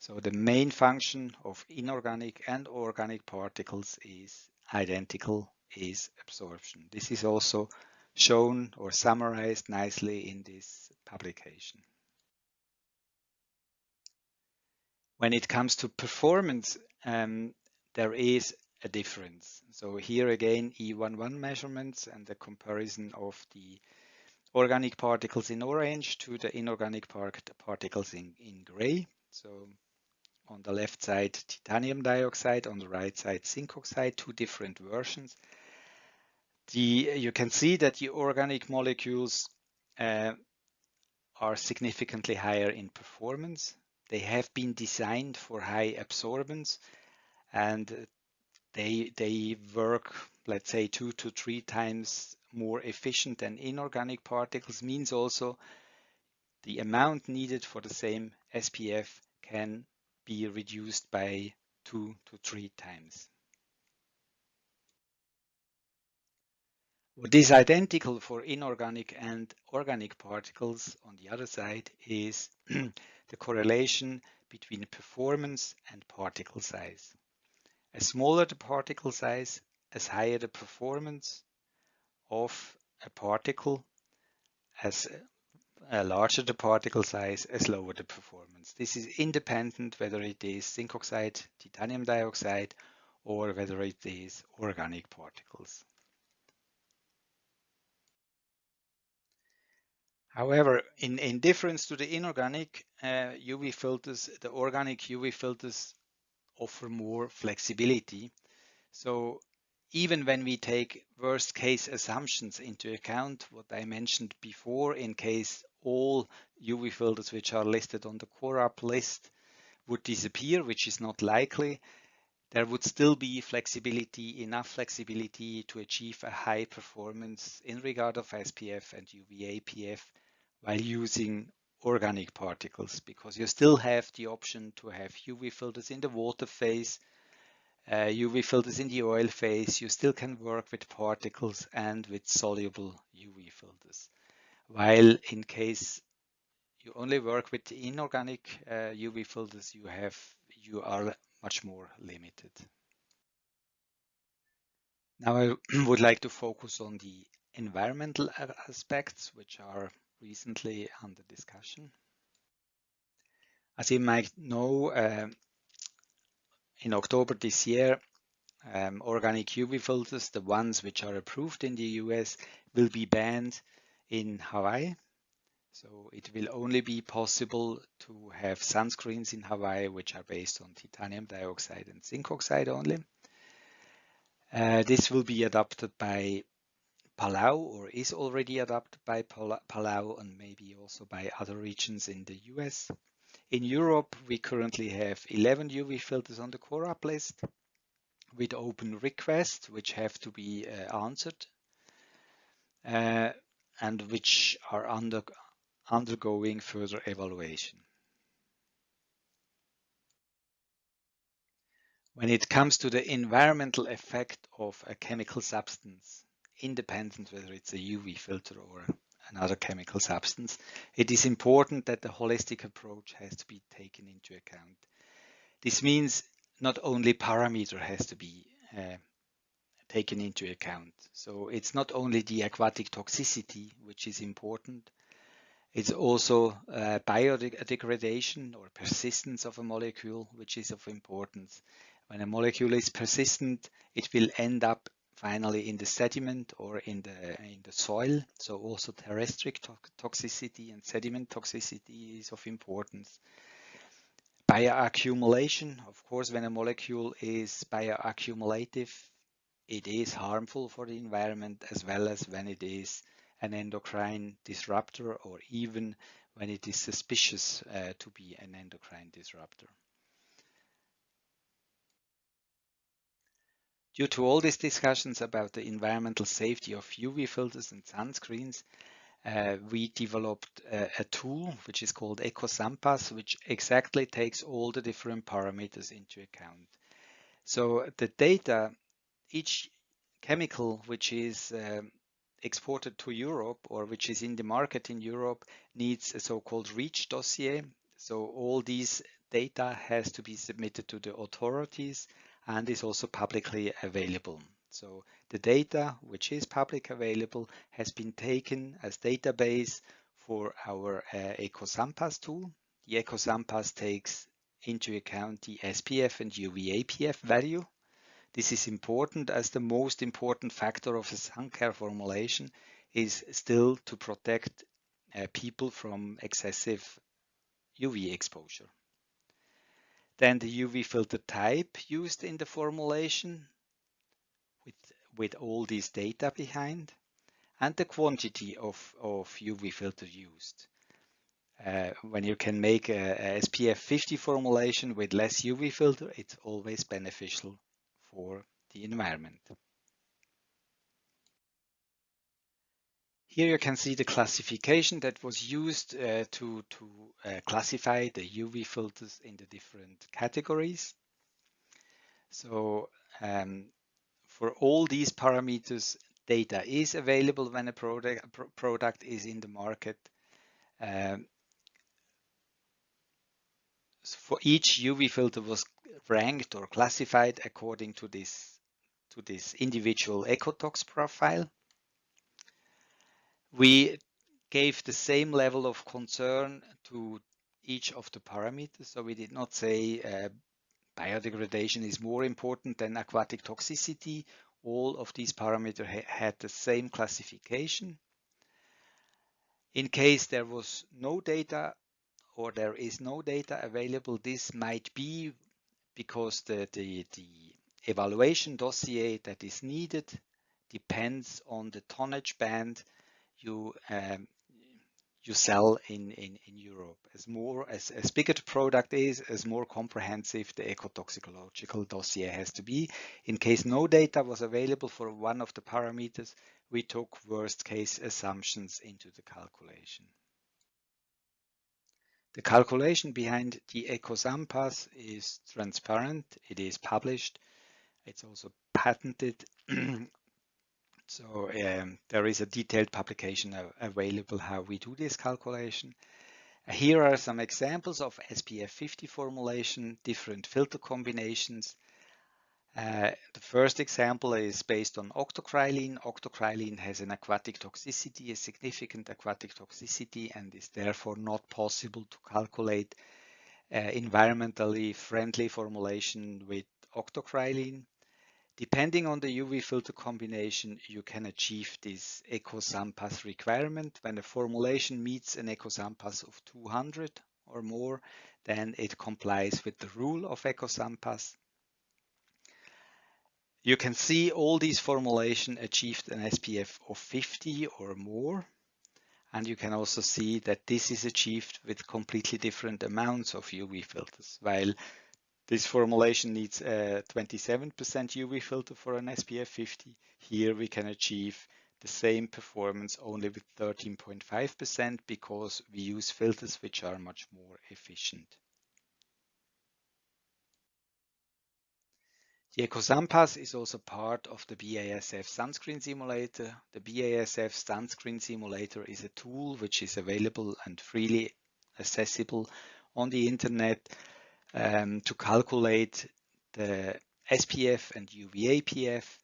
So the main function of inorganic and organic particles is identical is absorption. This is also shown or summarized nicely in this publication. When it comes to performance, there is a difference. So here again, E11 measurements and the comparison of the organic particles in orange to the inorganic particles in gray. So on the left side, titanium dioxide, on the right side, zinc oxide, two different versions. You can see that the organic molecules are significantly higher in performance. They have been designed for high absorbance, and they work, let's say, 2 to 3 times more efficient than inorganic particles. Means also the amount needed for the same SPF can be reduced by 2 to 3 times. What is identical for inorganic and organic particles on the other side is the correlation between performance and particle size. As smaller the particle size, as higher the performance of a particle, as larger the particle size, as lower the performance. This is independent whether it is zinc oxide, titanium dioxide, or whether it is organic particles. However, in difference to the inorganic UV filters, the organic UV filters offer more flexibility. So even when we take worst case assumptions into account, what I mentioned before, in case all UV filters which are listed on the CORAP list would disappear, which is not likely, there would still be flexibility, enough flexibility to achieve a high performance in regard of SPF and UV APF while using organic particles, because you still have the option to have UV filters in the water phase, UV filters in the oil phase. You still can work with particles and with soluble UV filters. While in case you only work with the inorganic UV filters, you are much more limited. Now I would like to focus on the environmental aspects, which are recently under discussion. As you might know, in October this year, organic UV filters, the ones which are approved in the US, will be banned in Hawaii. So it will only be possible to have sunscreens in Hawaii which are based on titanium dioxide and zinc oxide only. This will be adopted by Palau, or is already adopted by Palau, and maybe also by other regions in the US. In Europe, we currently have 11 UV filters on the CORAP list with open requests which have to be answered and which are undergoing further evaluation. When it comes to the environmental effect of a chemical substance, independent whether it's a UV filter or another chemical substance, it is important that the holistic approach has to be taken into account. This means not only parameter has to be taken into account. So it's not only the aquatic toxicity which is important, it's also biodegradation or persistence of a molecule which is of importance. When a molecule is persistent, it will end up finally in the sediment or in the soil. So also terrestrial toxicity and sediment toxicity is of importance. Bioaccumulation, of course, when a molecule is bioaccumulative, it is harmful for the environment, as well as when it is an endocrine disruptor, or even when it is suspicious to be an endocrine disruptor. Due to all these discussions about the environmental safety of UV filters and sunscreens, we developed a tool which is called EcoSampass, which exactly takes all the different parameters into account. So the data, each chemical which is exported to Europe or which is in the market in Europe needs a so-called REACH dossier. So all these data has to be submitted to the authorities and is also publicly available. So the data, which is public available, has been taken as database for our EcoSampass tool. The EcoSampass takes into account the SPF and UV APF value. This is important as the most important factor of a sun care formulation is still to protect people from excessive UV exposure. Then the UV filter type used in the formulation with all this data behind, and the quantity of UV filter used. When you can make a SPF 50 formulation with less UV filter, it's always beneficial for the environment. Here you can see the classification that was used to classify the UV filters in the different categories. So for all these parameters, data is available when a product is in the market. So for each UV filter was ranked or classified according to this individual ecotox profile. We gave the same level of concern to each of the parameters. So we did not say biodegradation is more important than aquatic toxicity. All of these parameters had the same classification. In case there was no data or there is no data available, this might be because the evaluation dossier that is needed depends on the tonnage band you sell in Europe. As bigger the product is, as more comprehensive the ecotoxicological dossier has to be. In case no data was available for one of the parameters, we took worst case assumptions into the calculation. The calculation behind the EcoSampass is transparent. It is published. It's also patented. So there is a detailed publication available how we do this calculation. Here are some examples of SPF 50 formulation, different filter combinations. The first example is based on octocrylene. Octocrylene has an aquatic toxicity, a significant aquatic toxicity, and is therefore not possible to calculate environmentally friendly formulation with octocrylene. Depending on the UV filter combination, you can achieve this EcoSampass requirement. When the formulation meets an EcoSampass of 200 or more, then it complies with the rule of EcoSampass. You can see all these formulations achieved an SPF of 50 or more. And you can also see that this is achieved with completely different amounts of UV filters. While this formulation needs a 27% UV filter for an SPF 50. Here we can achieve the same performance only with 13.5% because we use filters which are much more efficient. The EcoSampass is also part of the BASF Sunscreen Simulator. The BASF Sunscreen Simulator is a tool which is available and freely accessible on the internet to calculate the SPF and UV APF,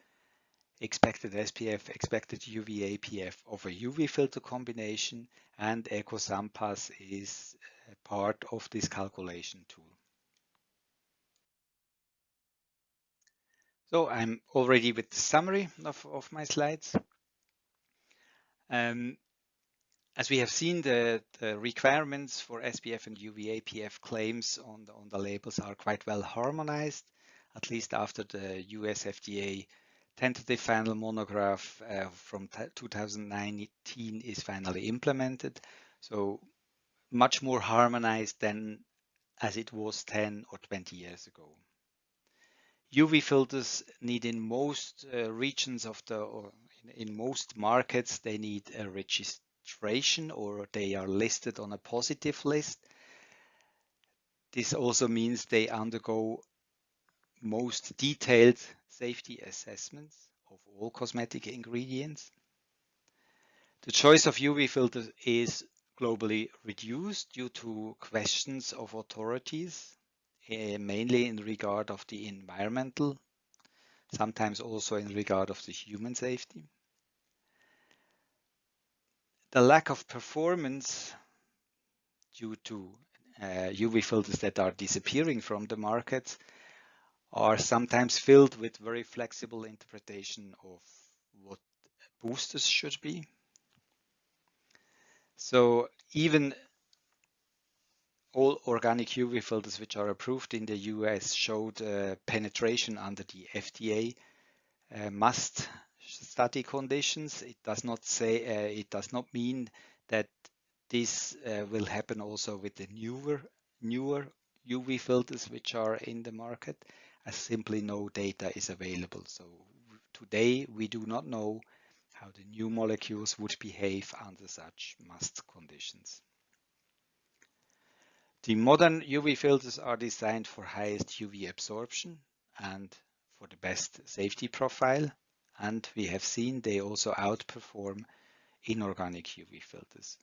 expected SPF, expected UV APF of a UV filter combination, and EcoSampass is a part of this calculation tool. So I'm already with the summary of my slides. As we have seen, the requirements for SPF and UV APF claims on the labels are quite well harmonized, at least after the US FDA tentative final monograph from 2019 is finally implemented. So much more harmonized than as it was 10 or 20 years ago. UV filters need in most regions of in most markets, they need a registration or they are listed on a positive list. This also means they undergo most detailed safety assessments of all cosmetic ingredients. The choice of UV filters is globally reduced due to questions of authorities, mainly in regard of the environmental sometimes also in regard of the human safety. The lack of performance due to UV filters that are disappearing from the market are sometimes filled with very flexible interpretation of what boosters should be. So even all organic UV filters which are approved in the US showed penetration under the FDA must study conditions. It does not say, it does not mean that this will happen also with the newer UV filters which are in the market, as simply no data is available. So today we do not know how the new molecules would behave under such must conditions. The modern UV filters are designed for highest UV absorption and for the best safety profile, and we have seen they also outperform inorganic UV filters.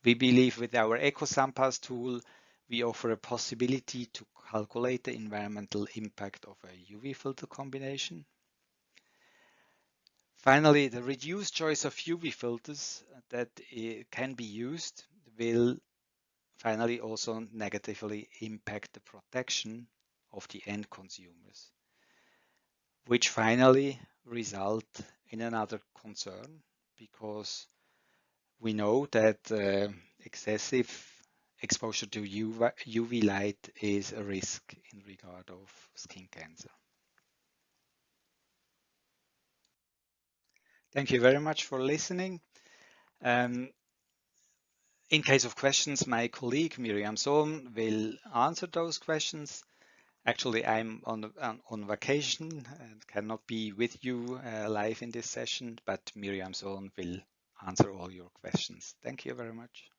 We believe with our EcoSampass tool, we offer a possibility to calculate the environmental impact of a UV filter combination. Finally, the reduced choice of UV filters that can be used will finally also negatively impact the protection of the end consumers, which finally result in another concern, because we know that excessive exposure to UV light is a risk in regard of skin cancer. Thank you very much for listening. In case of questions, my colleague Miriam Sohn will answer those questions. Actually, I'm on vacation and cannot be with you live in this session, but Miriam Sohn will answer all your questions. Thank you very much.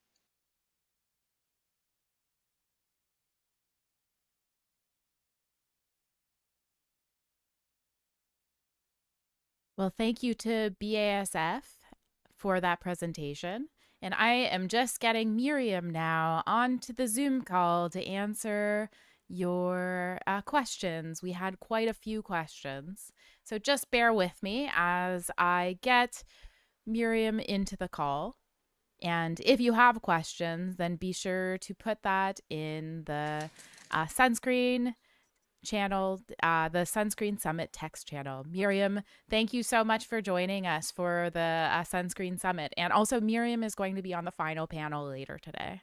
Well, thank you to BASF for that presentation. And I am just getting Miriam now onto the Zoom call to answer your questions. We had quite a few questions. So just bear with me as I get Miriam into the call. And if you have questions, then be sure to put that in the Sunscreen channel, the Sunscreen Summit text channel. Miriam, thank you so much for joining us for the Sunscreen Summit. And also Miriam is going to be on the final panel later today.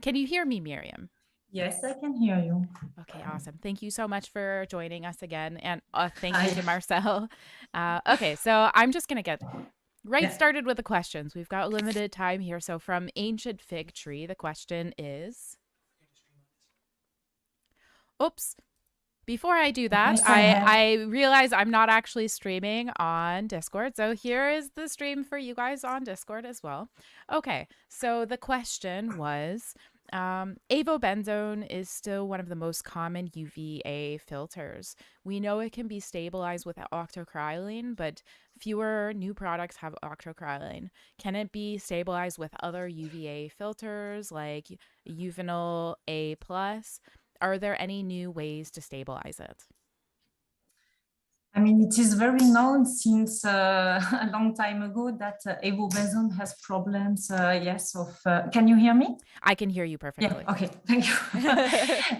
Can you hear me, Miriam? Yes, I can hear you. Okay, awesome. Thank you so much for joining us again. And thank you to Marcel. Okay, so I'm just going to get started with the questions. We've got limited time here. So from Ancient Fig Tree, the question is... Oops. Before I do that, Yes, I realize I'm not actually streaming on Discord. So here is the stream for you guys on Discord as well. Okay, so the question was, avobenzone is still one of the most common UVA filters. We know it can be stabilized with octocrylene, but fewer new products have octocrylene. Can it be stabilized with other UVA filters like Uvinol A+? Are there any new ways to stabilize it? I mean, it is very known since a long time ago that avobenzone has problems, can you hear me? I can hear you perfectly. Yeah, okay, thank you.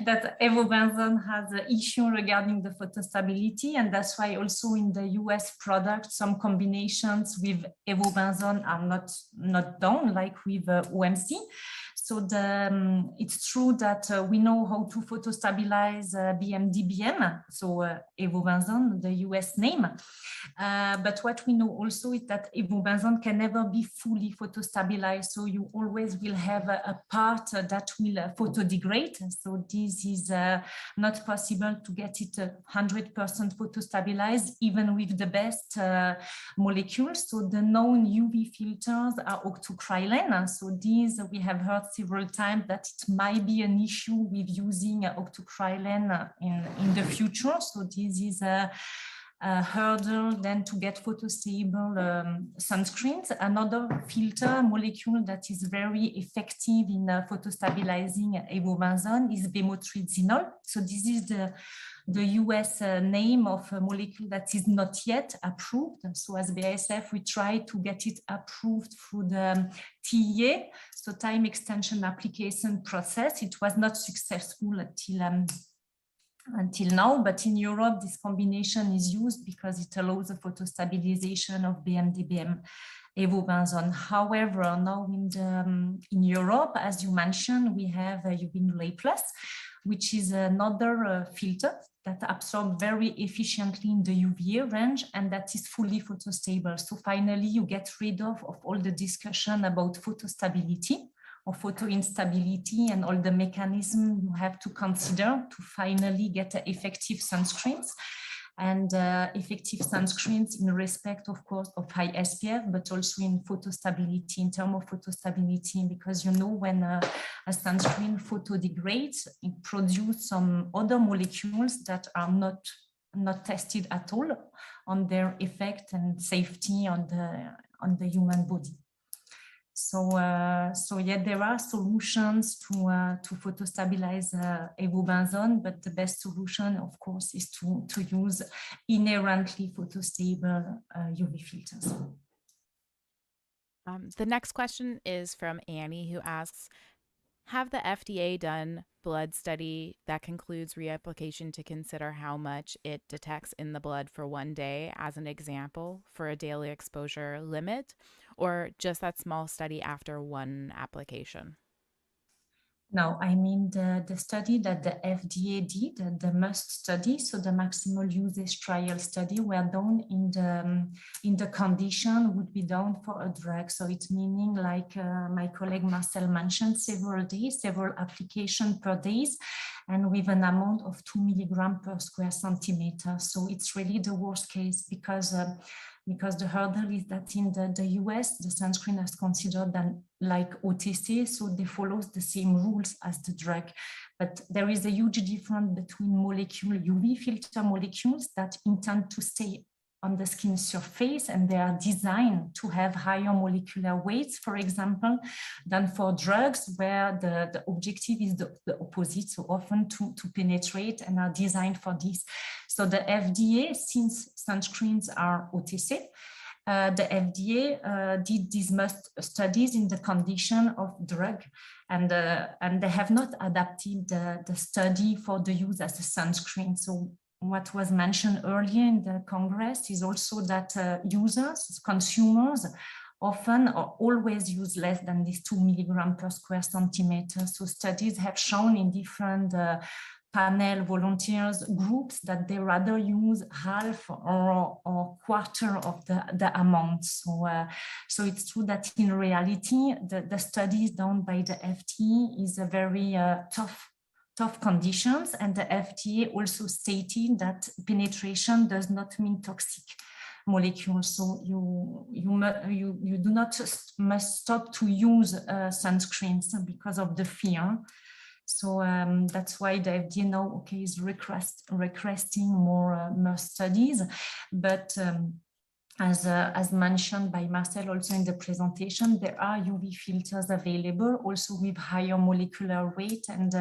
That avobenzone has an issue regarding the photostability, and that's why also in the US product, some combinations with avobenzone are not done, like with OMC. So it's true that we know how to photostabilize BMDBM, so avobenzone, the US name. But what we know also is that avobenzone can never be fully photostabilized. So you always will have a part that will photodegrade. So this is not possible to get it 100% photostabilized, even with the best molecules. So the known UV filters are octocrylene. So these we have heard several times that it might be an issue with using octocrylene in the future. So this is hurdle then to get photostable sunscreens. Another filter molecule that is very effective in photostabilizing avobenzone is bemotrizinol. So this is the US name of a molecule that is not yet approved. So as BASF, we try to get it approved through the TEA, so time extension application process. It was not successful until now, but in Europe, this combination is used because it allows the photostabilization of BMDBM avobenzone. However, now in Europe, as you mentioned, we have UV Plus, which is another filter that absorbs very efficiently in the UVA range and that is fully photostable. So finally, you get rid of all the discussion about photostability or photo instability and all the mechanisms you have to consider to finally get effective sunscreens. And effective sunscreens in respect, of course, of high SPF, but also in photostability, in terms of photostability, because you know when a sunscreen photodegrades, it produces some other molecules that are not tested at all on their effect and safety on the human body. So yeah, there are solutions to photostabilize avobenzone, but the best solution, of course, is to use inherently photostable UV filters. The next question is from Annie, who asks, have the FDA done blood study that concludes reapplication to consider how much it detects in the blood for 1 day as an example for a daily exposure limit, or just that small study after one application? No, I mean the study that the FDA did, the MUST study, so the maximal usage trial study, were done in the condition would be done for a drug. So it's meaning, like my colleague Marcel mentioned, several days, several applications per days, and with an amount of 2 milligrams per square centimeter. So it's really the worst case because the hurdle is that in the US, the sunscreen is considered like OTC, so they follow the same rules as the drug. But there is a huge difference between UV filter molecules that intend to stay on the skin surface, and they are designed to have higher molecular weights, for example, than for drugs where the objective is the opposite, so often to penetrate, and are designed for this. So the FDA, since sunscreens are OTC, the FDA did these MUST studies in the condition of drug, and they have not adapted the study for the use as a sunscreen. So what was mentioned earlier in the Congress is also that users, consumers, often or always use less than this 2 milligrams per square centimeter. So studies have shown in different panel volunteers groups that they rather use half or quarter of the amount. So it's true that in reality, the studies done by the FDA is a very tough conditions, and the FDA also stated that penetration does not mean toxic molecules. So you do not must stop to use sunscreens because of the fear. So that's why the FDA now is requesting more studies, but as mentioned by Marcel also in the presentation, there are UV filters available also with higher molecular weight and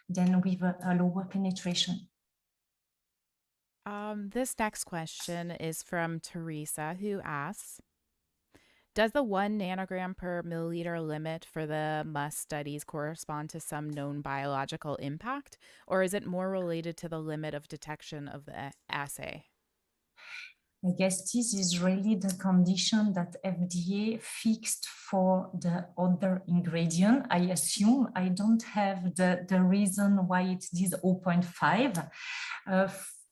then with a lower penetration. This next question is from Teresa, who asks, does the 1 nanogram per milliliter limit for the MUST studies correspond to some known biological impact, or is it more related to the limit of detection of the assay? I guess this is really the condition that FDA fixed for the other ingredient. I assume I don't have the reason why it's this 0.5.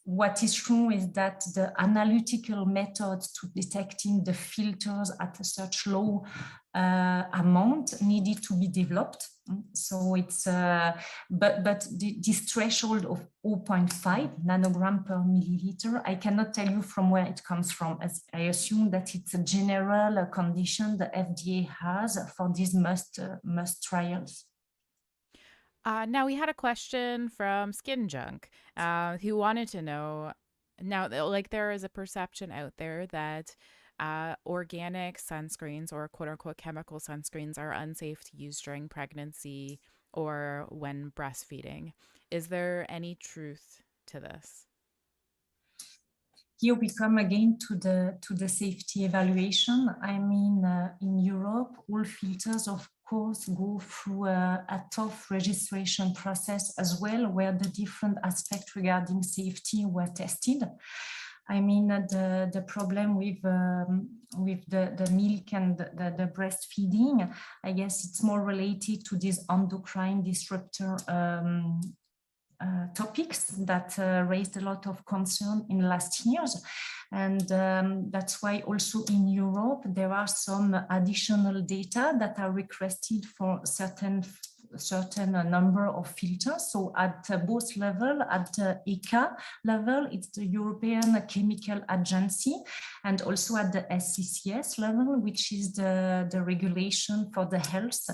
What is true is that the analytical methods to detecting the filters at a such low amount needed to be developed. So it's, but this threshold of 0.5 nanogram per milliliter, I cannot tell you from where it comes from, as I assume that it's a general condition the FDA has for these MUST trials. Now we had a question from Skin Junk, who wanted to know, Now, like there is a perception out there that organic sunscreens or quote unquote chemical sunscreens are unsafe to use during pregnancy or when breastfeeding. Is there any truth to this? Here we come again to the safety evaluation. I mean, in Europe, all filters, of course, go through a tough registration process as well, where the different aspects regarding safety were tested. I mean, the problem with the milk and the breastfeeding, I guess it's more related to this endocrine disruptor topics that raised a lot of concern in the last years. And that's why also in Europe, there are some additional data that are requested for certain number of filters. So at both level, at the ECHA level, it's the European Chemical Agency, and also at the SCCS level, which is the regulation for the health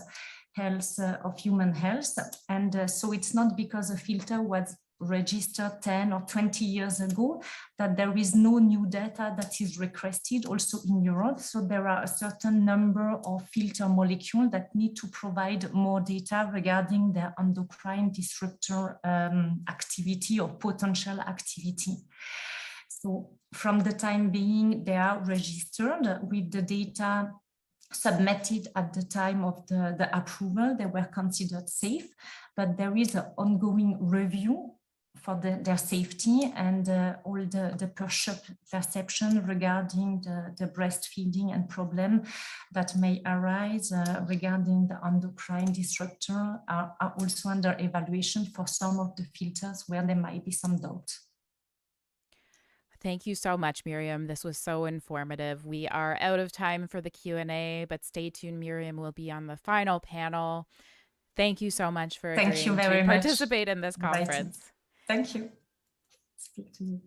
of human health. And so it's not because a filter was registered 10 or 20 years ago that there is no new data that is requested also in Europe. So there are a certain number of filter molecules that need to provide more data regarding their endocrine disruptor activity or potential activity. So from the time being, they are registered with the data submitted at the time of the approval. They were considered safe, but there is an ongoing review for their safety and all the perception regarding the breastfeeding and problem that may arise regarding the endocrine disruptor are also under evaluation for some of the filters where there might be some doubt. Thank you so much, Miriam. This was so informative. We are out of time for the Q&A, but stay tuned. Miriam will be on the final panel. Thank you so much for agreeing to participate in this conference. Thank you. Speak to you.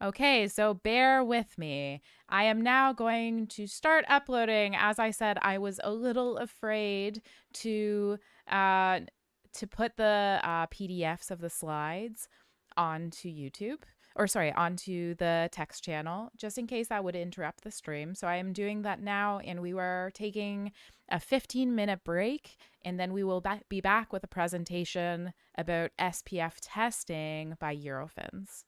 Okay, so bear with me. I am now going to start uploading. As I said, I was a little afraid to put the PDFs of the slides onto YouTube. Or sorry, onto the text channel, just in case that would interrupt the stream. So I am doing that now, and we were taking a 15-minute break, and then we will be back with a presentation about SPF testing by Eurofins.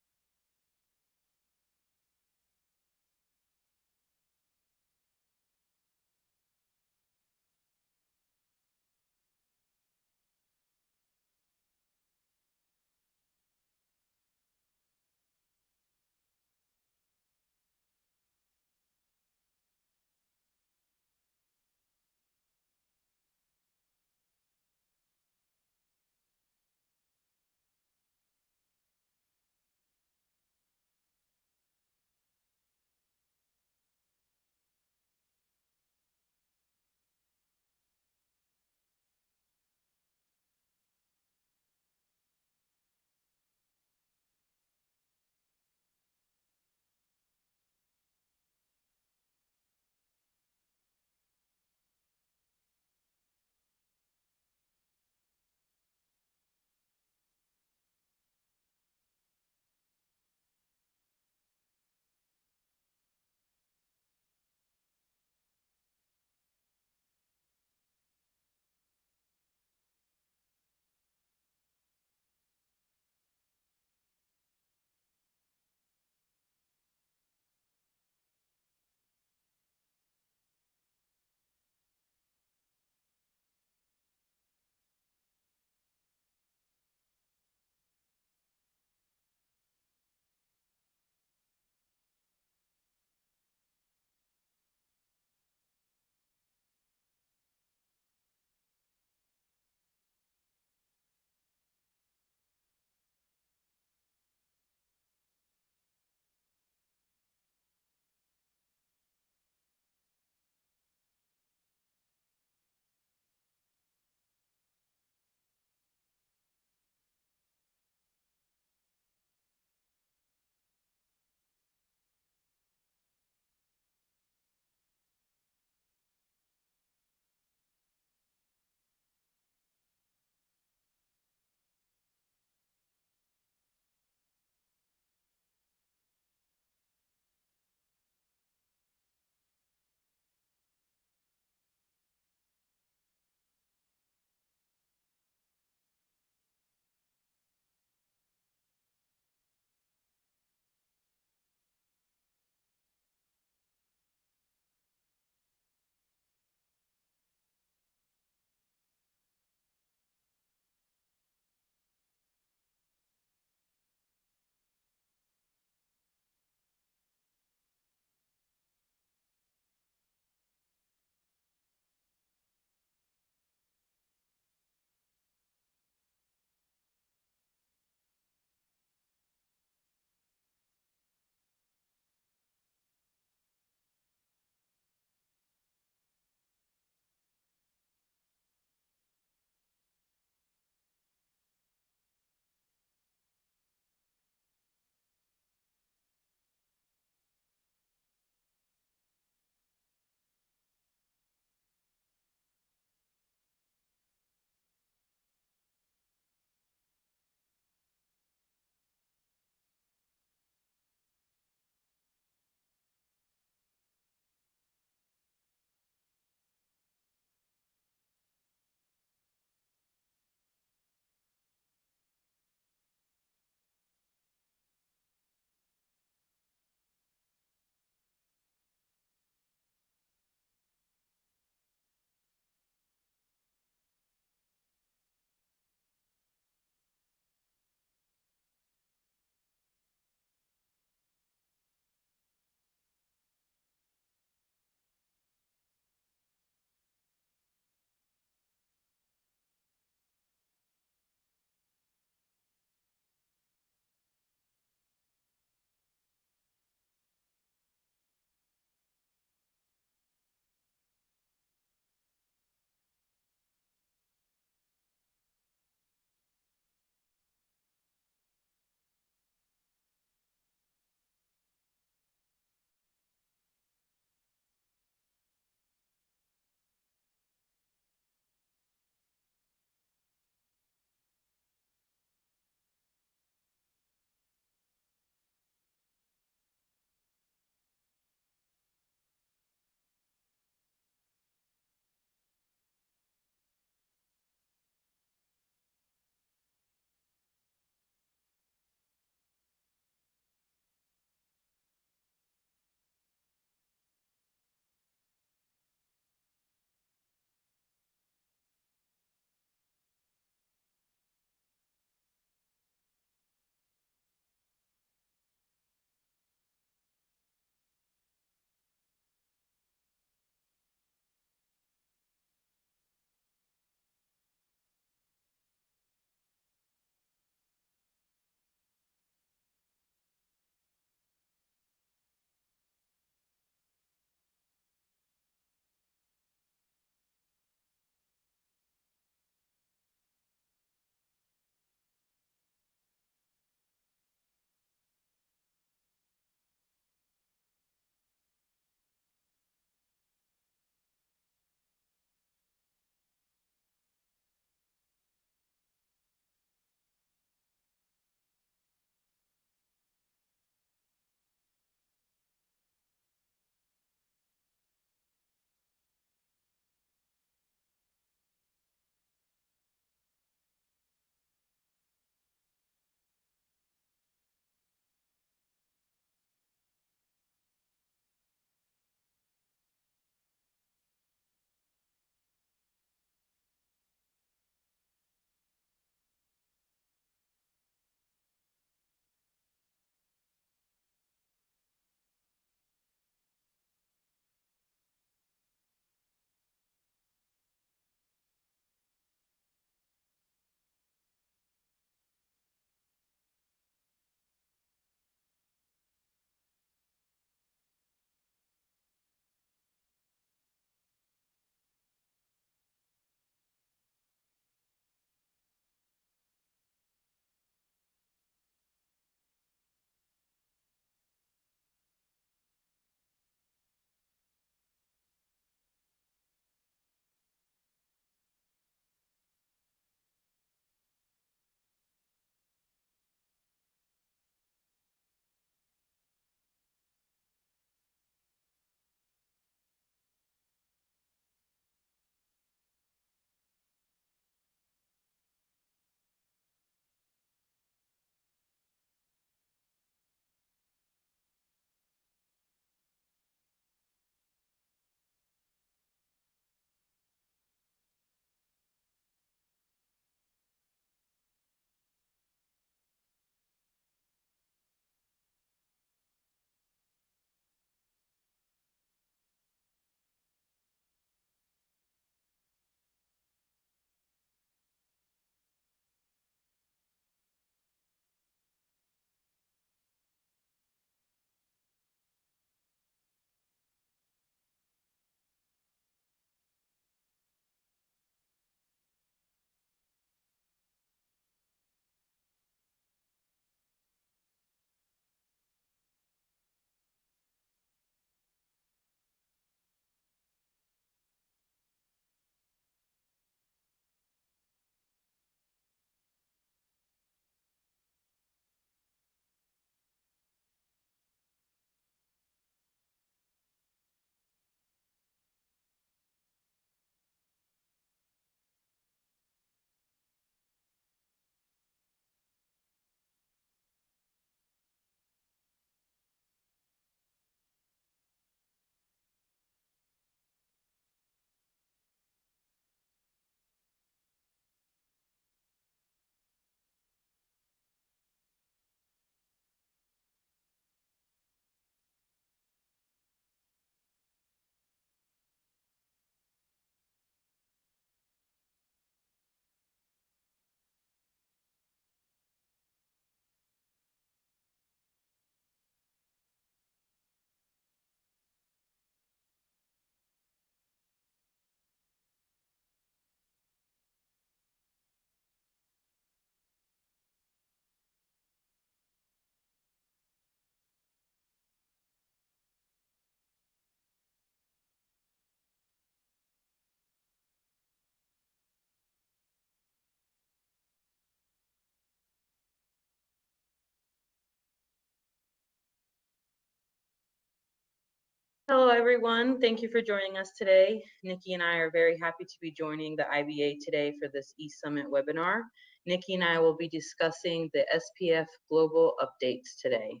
Hello, everyone. Thank you for joining us today. Nikki and I are very happy to be joining the IBA today for this E-Summit webinar. Nikki and I will be discussing the SPF global updates today.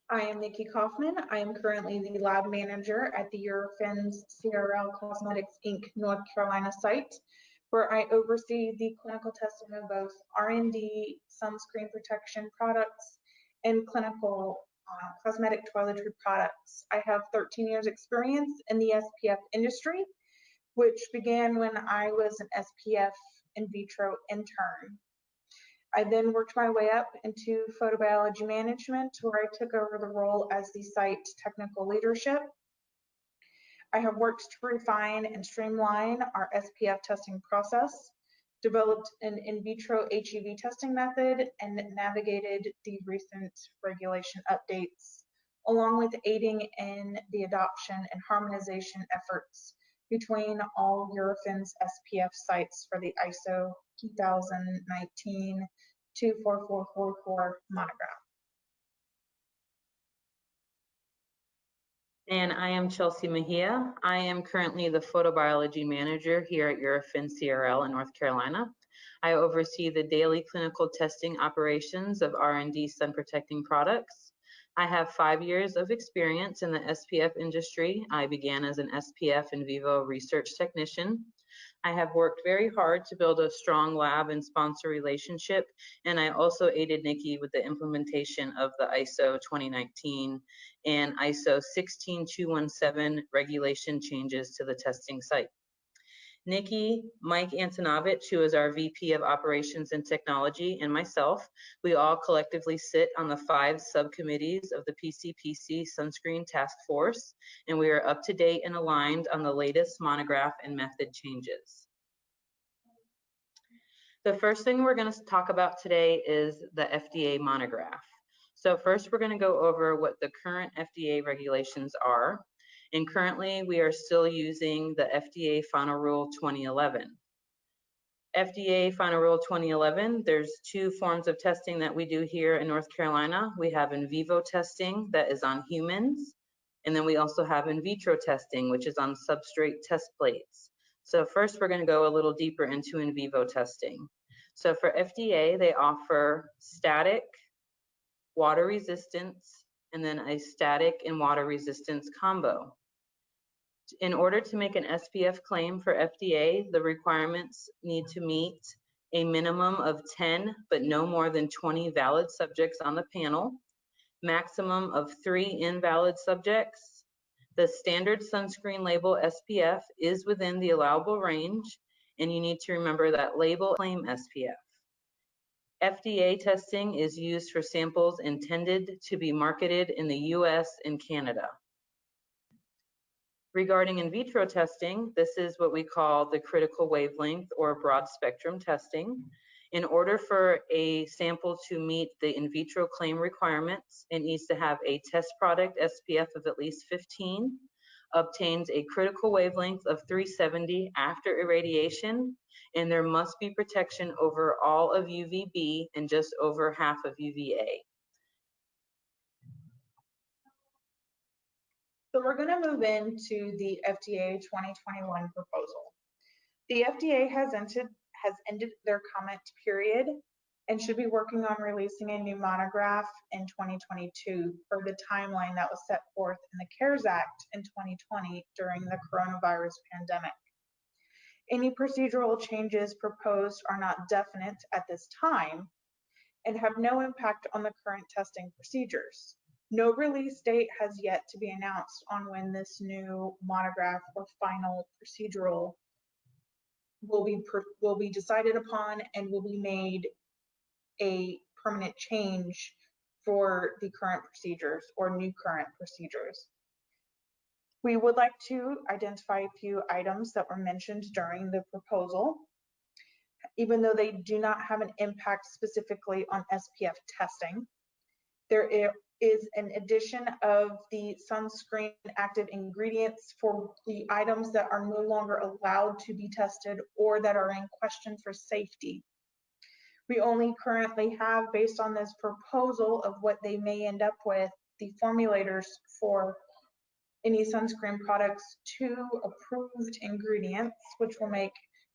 I am Nikki Kaufman. I am currently the lab manager at the Eurofins CRL Cosmetics Inc. North Carolina site, where I oversee the clinical testing of both R&D sunscreen protection products and clinical cosmetic toiletry products. I have 13 years experience in the SPF industry, which began when I was an SPF in vitro intern. I then worked my way up into photobiology management, where I took over the role as the site technical leadership. I have worked to refine and streamline our SPF testing process, developed an in vitro HEV testing method, and navigated the recent regulation updates, along with aiding in the adoption and harmonization efforts between all Eurofins SPF sites for the ISO 2019 24444 monograph. And I am Chelsea Mejia. I am currently the photobiology manager here at Eurofins CRL in North Carolina. I oversee the daily clinical testing operations of R&D sun protecting products. I have 5 years of experience in the SPF industry. I began as an SPF in vivo research technician. I have worked very hard to build a strong lab and sponsor relationship, and I also aided Nikki with the implementation of the ISO 2019 and ISO 16217 regulation changes to the testing site. Nikki, Mike Antonovich, who is our VP of Operations and Technology, and myself, we all collectively sit on the 5 subcommittees of the PCPC Sunscreen Task Force, and we are up to date and aligned on the latest monograph and method changes. The first thing we're going to talk about today is the FDA monograph. So first, we're going to go over what the current FDA regulations are. And currently, we are still using the FDA Final Rule 2011. FDA Final Rule 2011, there's 2 forms of testing that we do here in North Carolina. We have in vivo testing that is on humans, and then we also have in vitro testing, which is on substrate test plates. So first, we're going to go a little deeper into in vivo testing. So for FDA, they offer static, water resistance, and then a static and water resistance combo. In order to make an SPF claim for FDA, the requirements need to meet a minimum of 10, but no more than 20 valid subjects on the panel, maximum of 3 invalid subjects. The standard sunscreen label SPF is within the allowable range, and you need to remember that label claim SPF. FDA testing is used for samples intended to be marketed in the US and Canada. Regarding in vitro testing, this is what we call the critical wavelength or broad spectrum testing. In order for a sample to meet the in vitro claim requirements, it needs to have a test product SPF of at least 15, obtains a critical wavelength of 370 after irradiation, and there must be protection over all of UVB and just over half of UVA. So we're going to move into the FDA 2021 proposal. The FDA has ended their comment period and should be working on releasing a new monograph in 2022 per the timeline that was set forth in the CARES Act in 2020 during the coronavirus pandemic. Any procedural changes proposed are not definite at this time and have no impact on the current testing procedures. No release date has yet to be announced on when this new monograph or final procedural will be decided upon and will be made a permanent change for the current procedures or new current procedures. We would like to identify a few items that were mentioned during the proposal, even though they do not have an impact specifically on SPF testing. There is an addition of the sunscreen active ingredients for the items that are no longer allowed to be tested or that are in question for safety. We only currently have, based on this proposal of what they may end up with, the formulators for any sunscreen products, 2 approved ingredients, which will make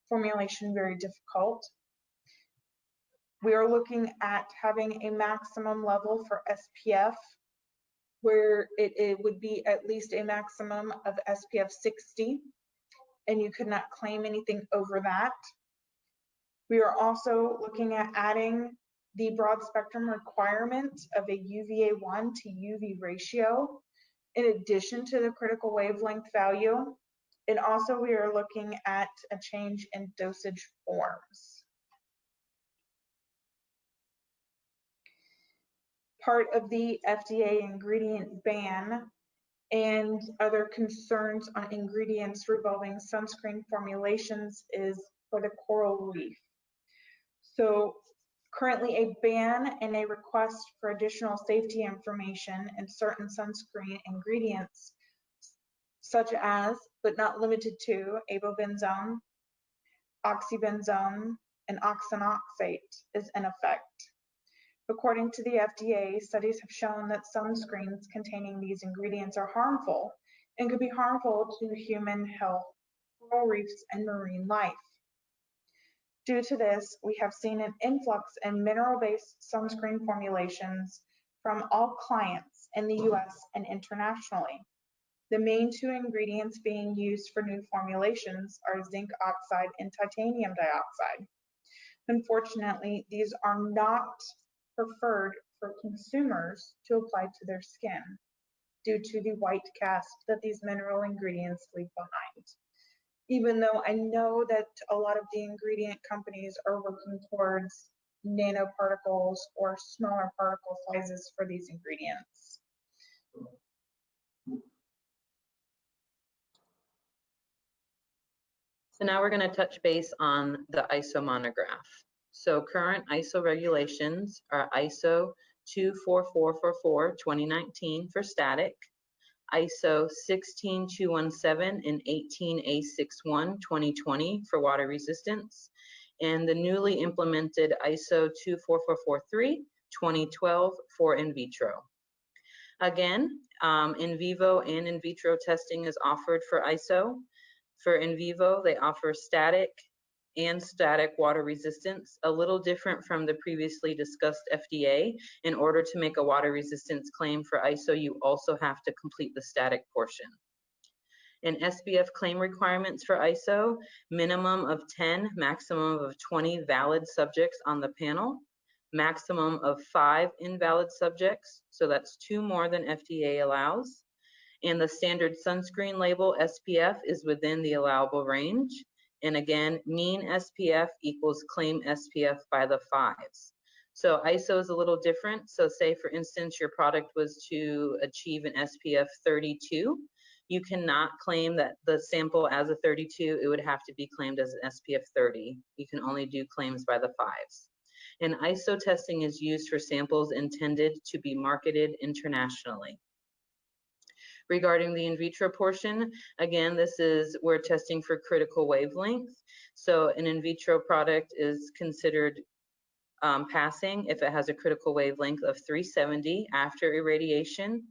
formulation very difficult. We are looking at having a maximum level for SPF, where it would be at least a maximum of SPF 60, and you could not claim anything over that. We are also looking at adding the broad spectrum requirement of a UVA1 to UV ratio, in addition to the critical wavelength value. And also we are looking at a change in dosage forms. Part of the FDA ingredient ban and other concerns on ingredients revolving sunscreen formulations is for the coral reef. So currently a ban and a request for additional safety information in certain sunscreen ingredients, such as, but not limited to, avobenzone, oxybenzone, and oxanoxate is in effect. According to the FDA, studies have shown that sunscreens containing these ingredients are harmful and could be harmful to human health, coral reefs, and marine life. Due to this, we have seen an influx in mineral-based sunscreen formulations from all clients in the US and internationally. The main 2 ingredients being used for new formulations are zinc oxide and titanium dioxide. Unfortunately, these are not preferred for consumers to apply to their skin due to the white cast that these mineral ingredients leave behind. Even though I know that a lot of the ingredient companies are working towards nanoparticles or smaller particle sizes for these ingredients. So now we're going to touch base on the ISO monograph. So current ISO regulations are ISO 24444 2019 for static, ISO 16217 and 18A61 2020 for water resistance, and the newly implemented ISO 24443 2012 for in vitro. Again, in vivo and in vitro testing is offered for ISO. For in vivo, they offer static and static water resistance, a little different from the previously discussed FDA. In order to make a water resistance claim for ISO, you also have to complete the static portion. In SPF claim requirements for ISO, minimum of 10, maximum of 20 valid subjects on the panel, maximum of 5 invalid subjects, so that's 2 more than FDA allows. And the standard sunscreen label SPF is within the allowable range. And again, mean SPF equals claim SPF by the 5s. So ISO is a little different. So say for instance, your product was to achieve an SPF 32. You cannot claim that the sample as a 32, it would have to be claimed as an SPF 30. You can only do claims by the 5s. And ISO testing is used for samples intended to be marketed internationally. Regarding the in vitro portion, again, we're testing for critical wavelength. So an in vitro product is considered passing if it has a critical wavelength of 370 after irradiation.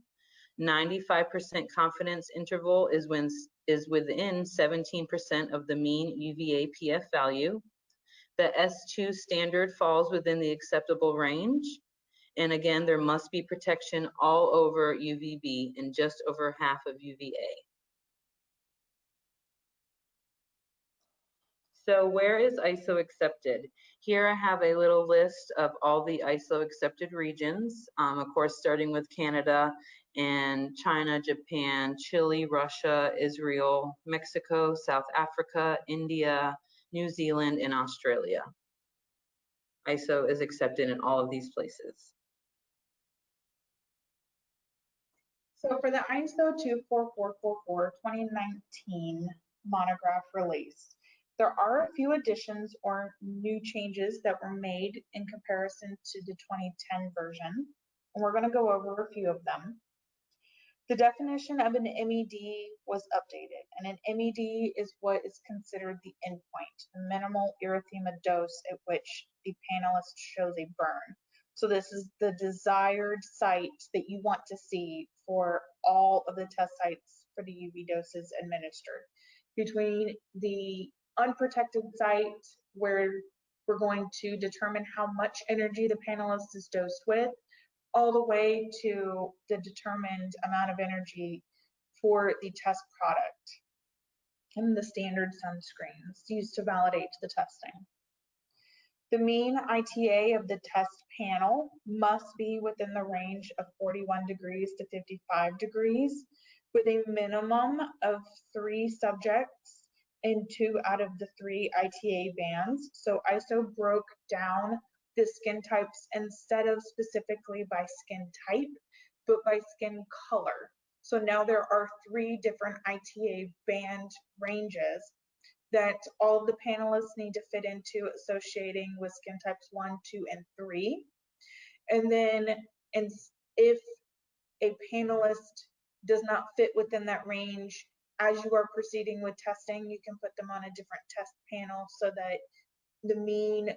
95% confidence interval is within 17% of the mean UVA PF value. The S2 standard falls within the acceptable range. And again, there must be protection all over UVB and just over half of UVA. So where is ISO accepted? Here I have a little list of all the ISO accepted regions, of course, starting with Canada and China, Japan, Chile, Russia, Israel, Mexico, South Africa, India, New Zealand, and Australia. ISO is accepted in all of these places. So for the ISO 24444 2019 monograph release, there are a few additions or new changes that were made in comparison to the 2010 version, and we're going to go over a few of them. The definition of an MED was updated, and an MED is what is considered the endpoint, the minimal erythema dose at which the panelist shows a burn. So this is the desired site that you want to see for all of the test sites for the UV doses administered. Between the unprotected site, where we're going to determine how much energy the panelist is dosed with, all the way to the determined amount of energy for the test product and the standard sunscreens used to validate the testing. The mean ITA of the test panel must be within the range of 41 degrees to 55 degrees, with a minimum of 3 subjects in 2 out of the 3 ITA bands. So ISO broke down the skin types instead of specifically by skin type, but by skin color. So now there are 3 different ITA band ranges that all of the panelists need to fit into, associating with skin types 1, 2, and 3. And then if a panelist does not fit within that range, as you are proceeding with testing, you can put them on a different test panel so that the mean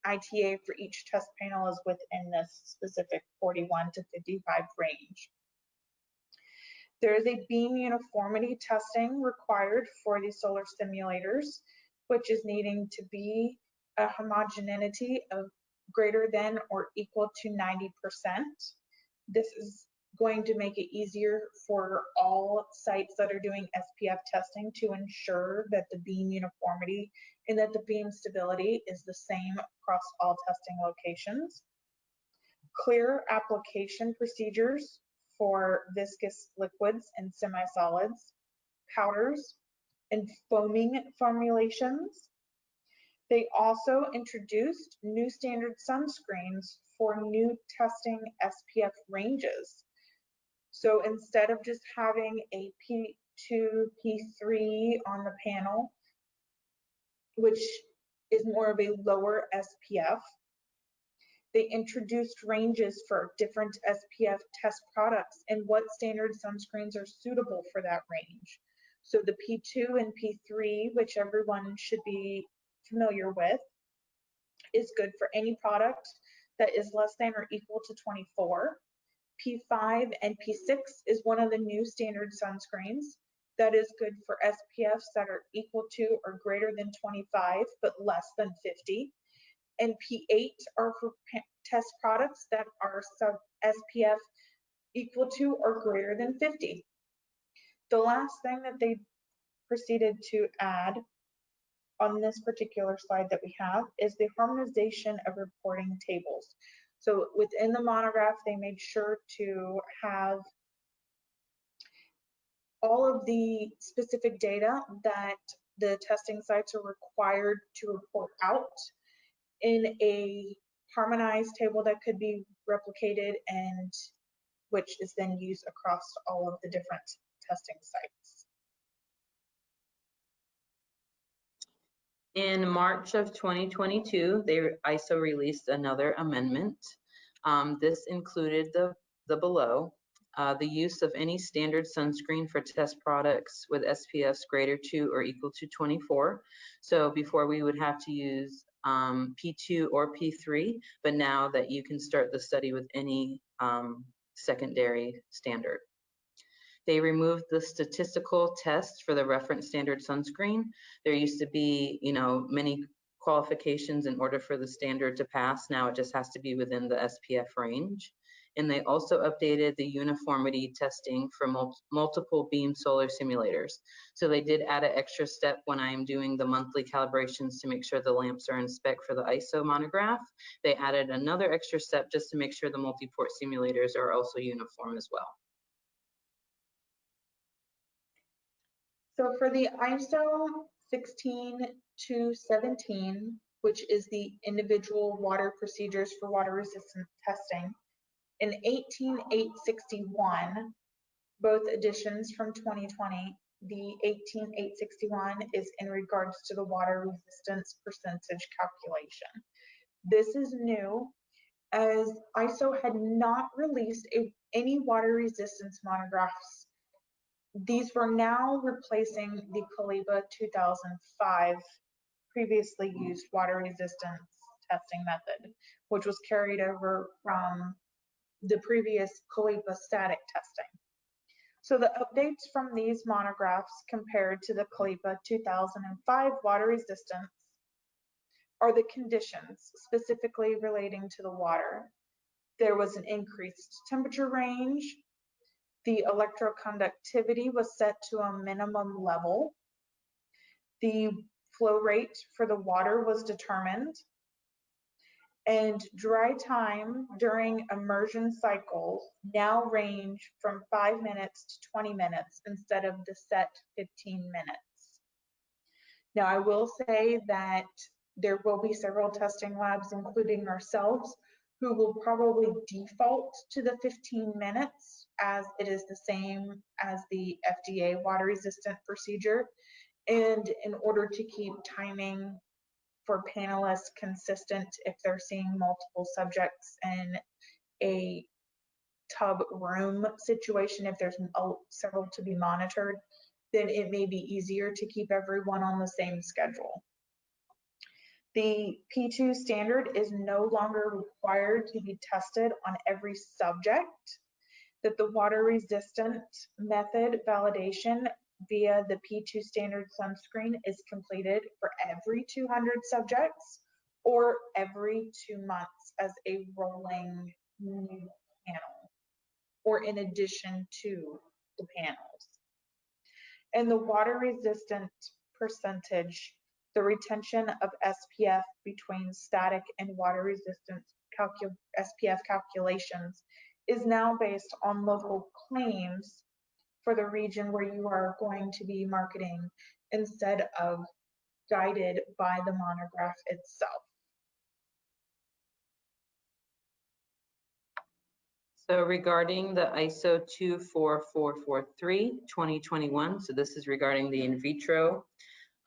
ITA for each test panel is within this specific 41 to 55 range. There is a beam uniformity testing required for the solar simulators, which is needing to be a homogeneity of greater than or equal to 90%. This is going to make it easier for all sites that are doing SPF testing to ensure that the beam uniformity and that the beam stability is the same across all testing locations. Clear application procedures for viscous liquids and semi-solids, powders, and foaming formulations. They also introduced new standard sunscreens for new testing SPF ranges. So instead of just having a P2, P3 on the panel, which is more of a lower SPF, they introduced ranges for different SPF test products and what standard sunscreens are suitable for that range. So the P2 and P3, which everyone should be familiar with, is good for any product that is less than or equal to 24. P5 and P6 is one of the new standard sunscreens that is good for SPFs that are equal to or greater than 25 but less than 50. And P8 are for test products that are SPF equal to or greater than 50. The last thing that they proceeded to add on this particular slide that we have is the harmonization of reporting tables. So within the monograph, they made sure to have all of the specific data that the testing sites are required to report out in a harmonized table that could be replicated and which is then used across all of the different testing sites. In March of 2022, ISO released another amendment. This included the below, the use of any standard sunscreen for test products with SPFs greater to or equal to 24. So before we would have to use P2 or P3, but now that you can start the study with any secondary standard. They removed the statistical test for the reference standard sunscreen. There used to be, many qualifications in order for the standard to pass. Now it just has to be within the SPF range. And they also updated the uniformity testing for multiple beam solar simulators. So they did add an extra step when I'm doing the monthly calibrations to make sure the lamps are in spec for the ISO monograph. They added another extra step just to make sure the multi-port simulators are also uniform as well. So for the ISO 16217, which is the individual water procedures for water resistant testing, in 18861, both editions from 2020, the 18861 is in regards to the water resistance percentage calculation. This is new as ISO had not released any water resistance monographs. These were now replacing the Collab 2005 previously used water resistance testing method, which was carried over from the previous Collab static testing. So the updates from these monographs compared to the Collab 2005 water resistance are the conditions specifically relating to the water. There was an increased temperature range. The electroconductivity was set to a minimum level. The flow rate for the water was determined. And dry time during immersion cycles now range from 5 minutes to 20 minutes instead of the set 15 minutes. Now, I will say that there will be several testing labs, including ourselves, who will probably default to the 15 minutes as it is the same as the FDA water resistant procedure. And in order to keep timing for panelists consistent, if they're seeing multiple subjects in a tub room situation, if there's several to be monitored, then it may be easier to keep everyone on the same schedule. The P2 standard is no longer required to be tested on every subject. That the water resistant method validation via the P2 standard sunscreen is completed for every 200 subjects or every 2 months as a rolling new panel, or in addition to the panels. And the water resistant percentage, the retention of SPF between static and water resistance SPF calculations is now based on local claims for the region where you are going to be marketing instead of guided by the monograph itself. So regarding the ISO 24443 2021, so this is regarding the in vitro.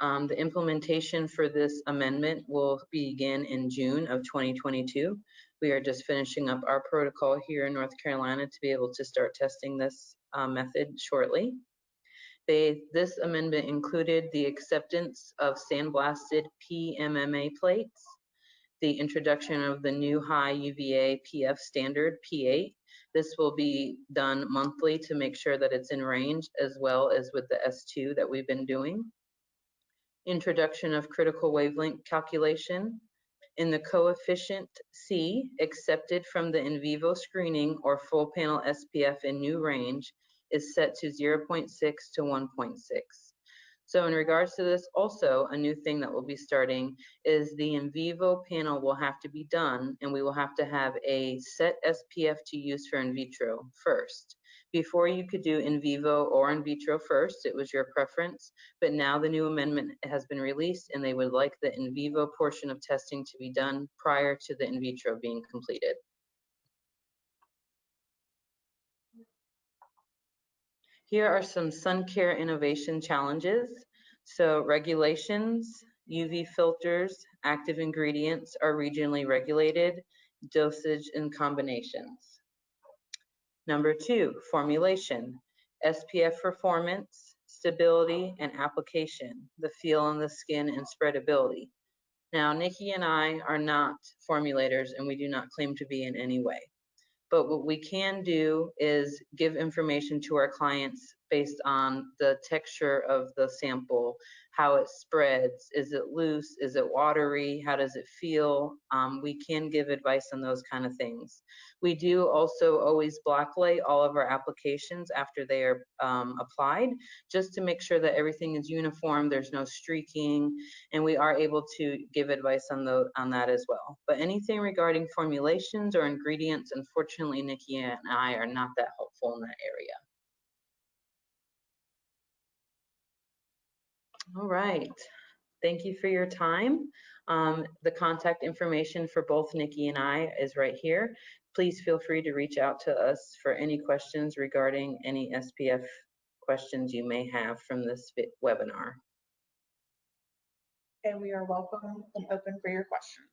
The implementation for this amendment will begin in June of 2022. We are just finishing up our protocol here in North Carolina to be able to start testing this method shortly. This amendment included the acceptance of sandblasted PMMA plates, the introduction of the new high UVA PF standard P8. This will be done monthly to make sure that it's in range, as well as with the S2 that we've been doing. Introduction of critical wavelength calculation in the coefficient C accepted from the in vivo screening or full panel SPF in new range is set to 0.6 to 1.6. So in regards to this, also a new thing that will be starting is the in vivo panel will have to be done, and we will have to have a set SPF to use for in vitro first. Before, you could do in vivo or in vitro first, it was your preference, but now the new amendment has been released and they would like the in vivo portion of testing to be done prior to the in vitro being completed. Here are some sun care innovation challenges. So regulations, UV filters, active ingredients are regionally regulated, dosage and combinations. Number 2, formulation, SPF performance, stability, and application, the feel on the skin and spreadability. Now, Nikki and I are not formulators and we do not claim to be in any way. But what we can do is give information to our clients based on the texture of the sample, how it spreads, is it loose, is it watery, how does it feel? We can give advice on those kind of things. We do also always blacklight all of our applications after they are applied, just to make sure that everything is uniform, there's no streaking, and we are able to give advice on that as well. But anything regarding formulations or ingredients, unfortunately, Nikki and I are not that helpful in that area. All right, thank you for your time. The contact information for both Nikki and I is right here. Please feel free to reach out to us for any questions regarding any SPF questions you may have from this webinar. And we are welcome and open for your questions.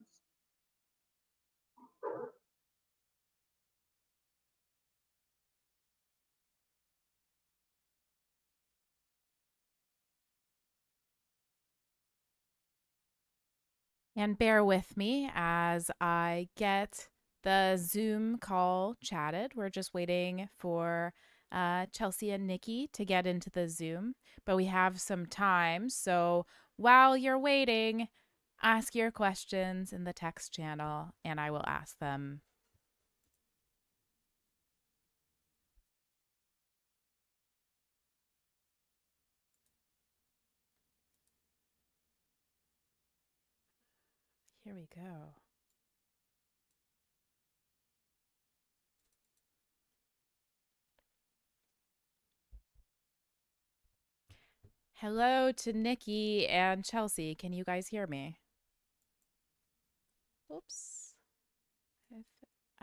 And bear with me as I get the Zoom call chatted. We're just waiting for Chelsea and Nikki to get into the Zoom, but we have some time. So while you're waiting, ask your questions in the text channel and I will ask them. Here we go. Hello to Nikki and Chelsea. Can you guys hear me? Oops. I've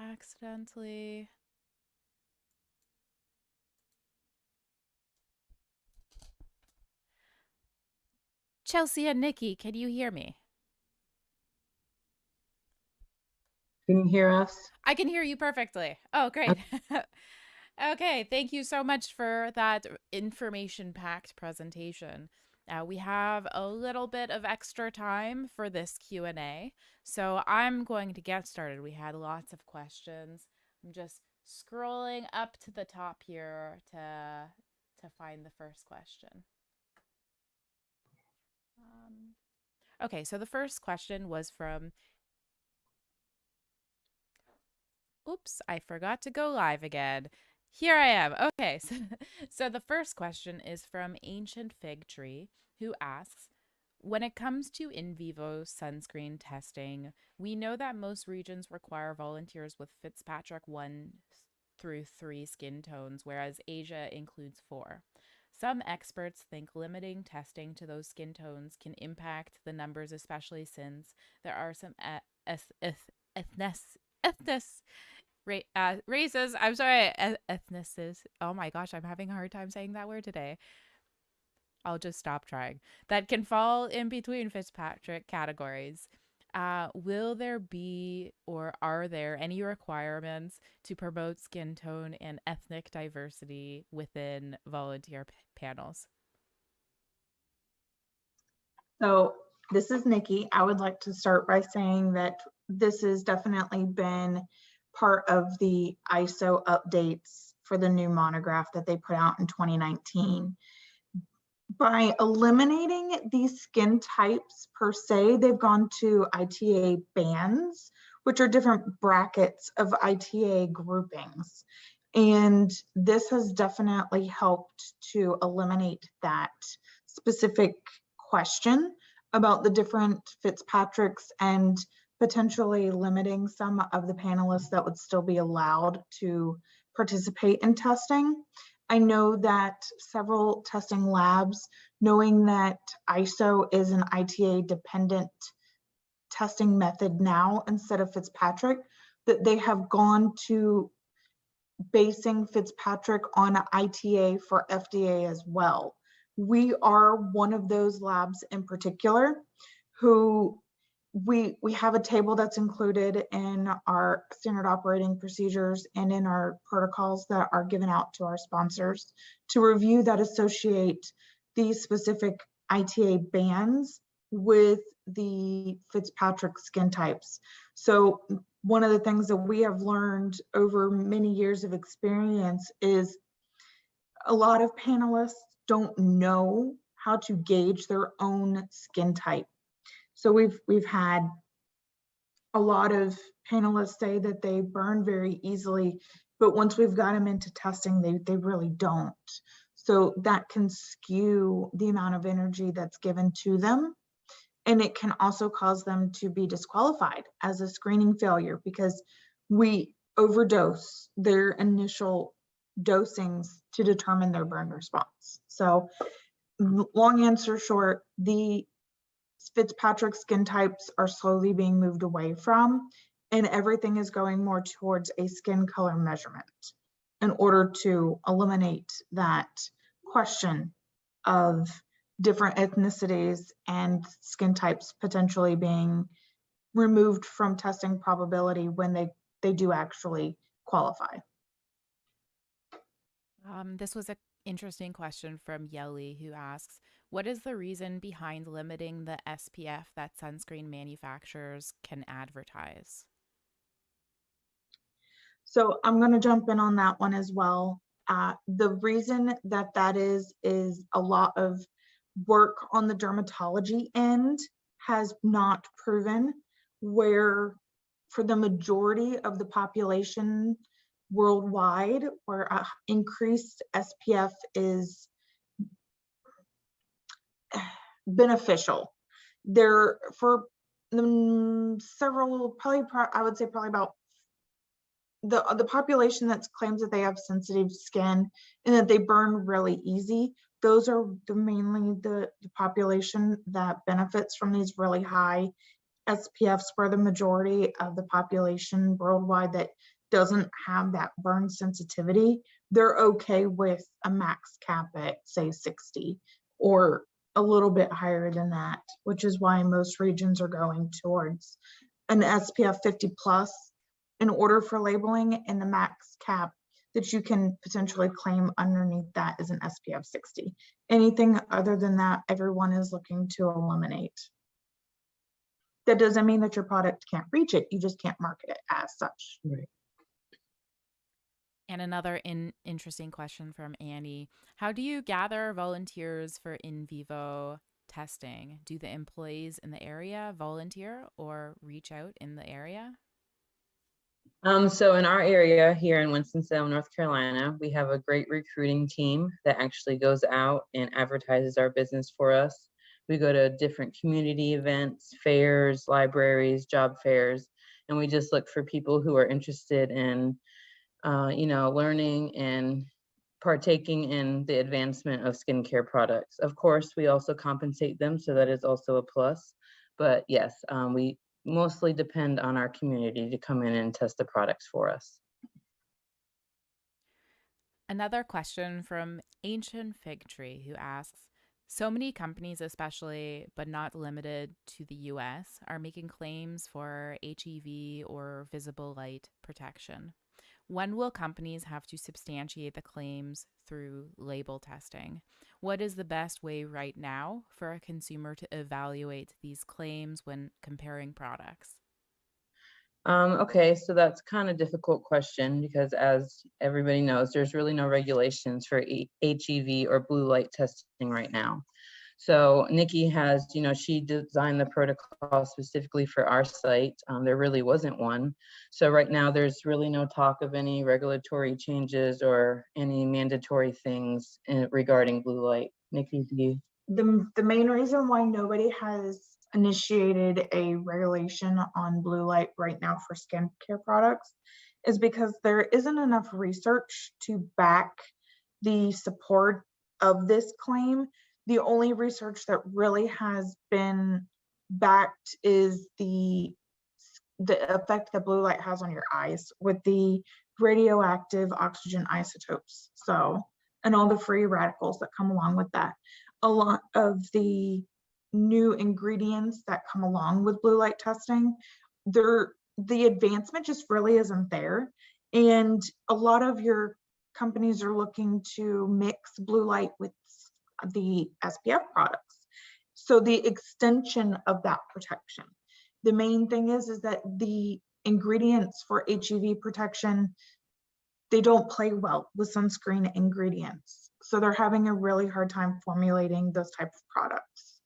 accidentally... Chelsea and Nikki, can you hear me? Can you hear us? I can hear you perfectly. Oh, great. Okay, thank you so much for that information-packed presentation. We have a little bit of extra time for this Q&A, so I'm going to get started. We had lots of questions. I'm just scrolling up to the top here to find the first question. Okay, so the first question was from... Oops, I forgot to go live again. Here I am. Okay, so the first question is from Ancient Fig Tree, who asks, when it comes to in vivo sunscreen testing, we know that most regions require volunteers with Fitzpatrick 1 through 3 skin tones, whereas Asia includes 4. Some experts think limiting testing to those skin tones can impact the numbers, especially since there are some races, I'm sorry, ethnicities. Oh my gosh, I'm having a hard time saying that word today. I'll just stop trying. That can fall in between Fitzpatrick categories. Will there be or are there any requirements to promote skin tone and ethnic diversity within volunteer panels? So this is Nikki. I would like to start by saying that this has definitely been part of the ISO updates for the new monograph that they put out in 2019. By eliminating these skin types per se, they've gone to ITA bands, which are different brackets of ITA groupings. And this has definitely helped to eliminate that specific question about the different Fitzpatricks and potentially limiting some of the panelists that would still be allowed to participate in testing. I know that several testing labs, knowing that ISO is an ITA dependent testing method now instead of Fitzpatrick, that they have gone to basing Fitzpatrick on ITA for FDA as well. We are one of those labs in particular who we have a table that's included in our standard operating procedures and in our protocols that are given out to our sponsors to review that associate these specific ITA bands with the Fitzpatrick skin types. So one of the things that we have learned over many years of experience is a lot of panelists don't know how to gauge their own skin type. So we've had a lot of panelists say that they burn very easily, but once we've got them into testing, they really don't. So that can skew the amount of energy that's given to them. And it can also cause them to be disqualified as a screening failure because we overdose their initial dosings to determine their burn response. So long answer short, the Fitzpatrick skin types are slowly being moved away from, and everything is going more towards a skin color measurement in order to eliminate that question of different ethnicities and skin types potentially being removed from testing probability when they do actually qualify. This was an interesting question from Yeli, who asks, what is the reason behind limiting the SPF that sunscreen manufacturers can advertise? So I'm going to jump in on that one as well. The reason that is a lot of work on the dermatology end has not proven where for the majority of the population worldwide where increased SPF is beneficial. There for several, I would say probably about the population that claims that they have sensitive skin and that they burn really easy. Those are mainly the population that benefits from these really high SPFs, where the majority of the population worldwide that doesn't have that burn sensitivity, they're okay with a max cap at say 60 or a little bit higher than that, which is why most regions are going towards an SPF 50 plus in order for labeling, and the max cap that you can potentially claim underneath that is an SPF 60. Anything other than that, everyone is looking to eliminate. That doesn't mean that your product can't reach it. You just can't market it as such. Right. And another interesting question from Annie. How do you gather volunteers for in vivo testing? Do the employees in the area volunteer or reach out in the area? So in our area here in Winston-Salem, North Carolina, we have a great recruiting team that actually goes out and advertises our business for us. We go to different community events, fairs, libraries, job fairs, and we just look for people who are interested in, learning and partaking in the advancement of skincare products. Of course, we also compensate them, so that is also a plus. But yes, we mostly depend on our community to come in and test the products for us. Another question from Ancient Fig Tree, who asks, so many companies, especially but not limited to the US, are making claims for HEV or visible light protection. When will companies have to substantiate the claims through label testing? What is the best way right now for a consumer to evaluate these claims when comparing products? Okay, so that's kind of a difficult question because, as everybody knows, there's really no regulations for HEV or blue light testing right now. So Nikki has, she designed the protocol specifically for our site. There really wasn't one. So right now there's really no talk of any regulatory changes or any mandatory things regarding blue light. Nikki, do you? The main reason why nobody has initiated a regulation on blue light right now for skincare products is because there isn't enough research to back the support of this claim. The only research that really has been backed is the effect that blue light has on your eyes with the radioactive oxygen isotopes. So, and all the free radicals that come along with that. A lot of the new ingredients that come along with blue light testing, the advancement just really isn't there. And a lot of your companies are looking to mix blue light with the SPF products. So the extension of that protection. The main thing is that the ingredients for HEV protection, they don't play well with sunscreen ingredients. So they're having a really hard time formulating those types of products.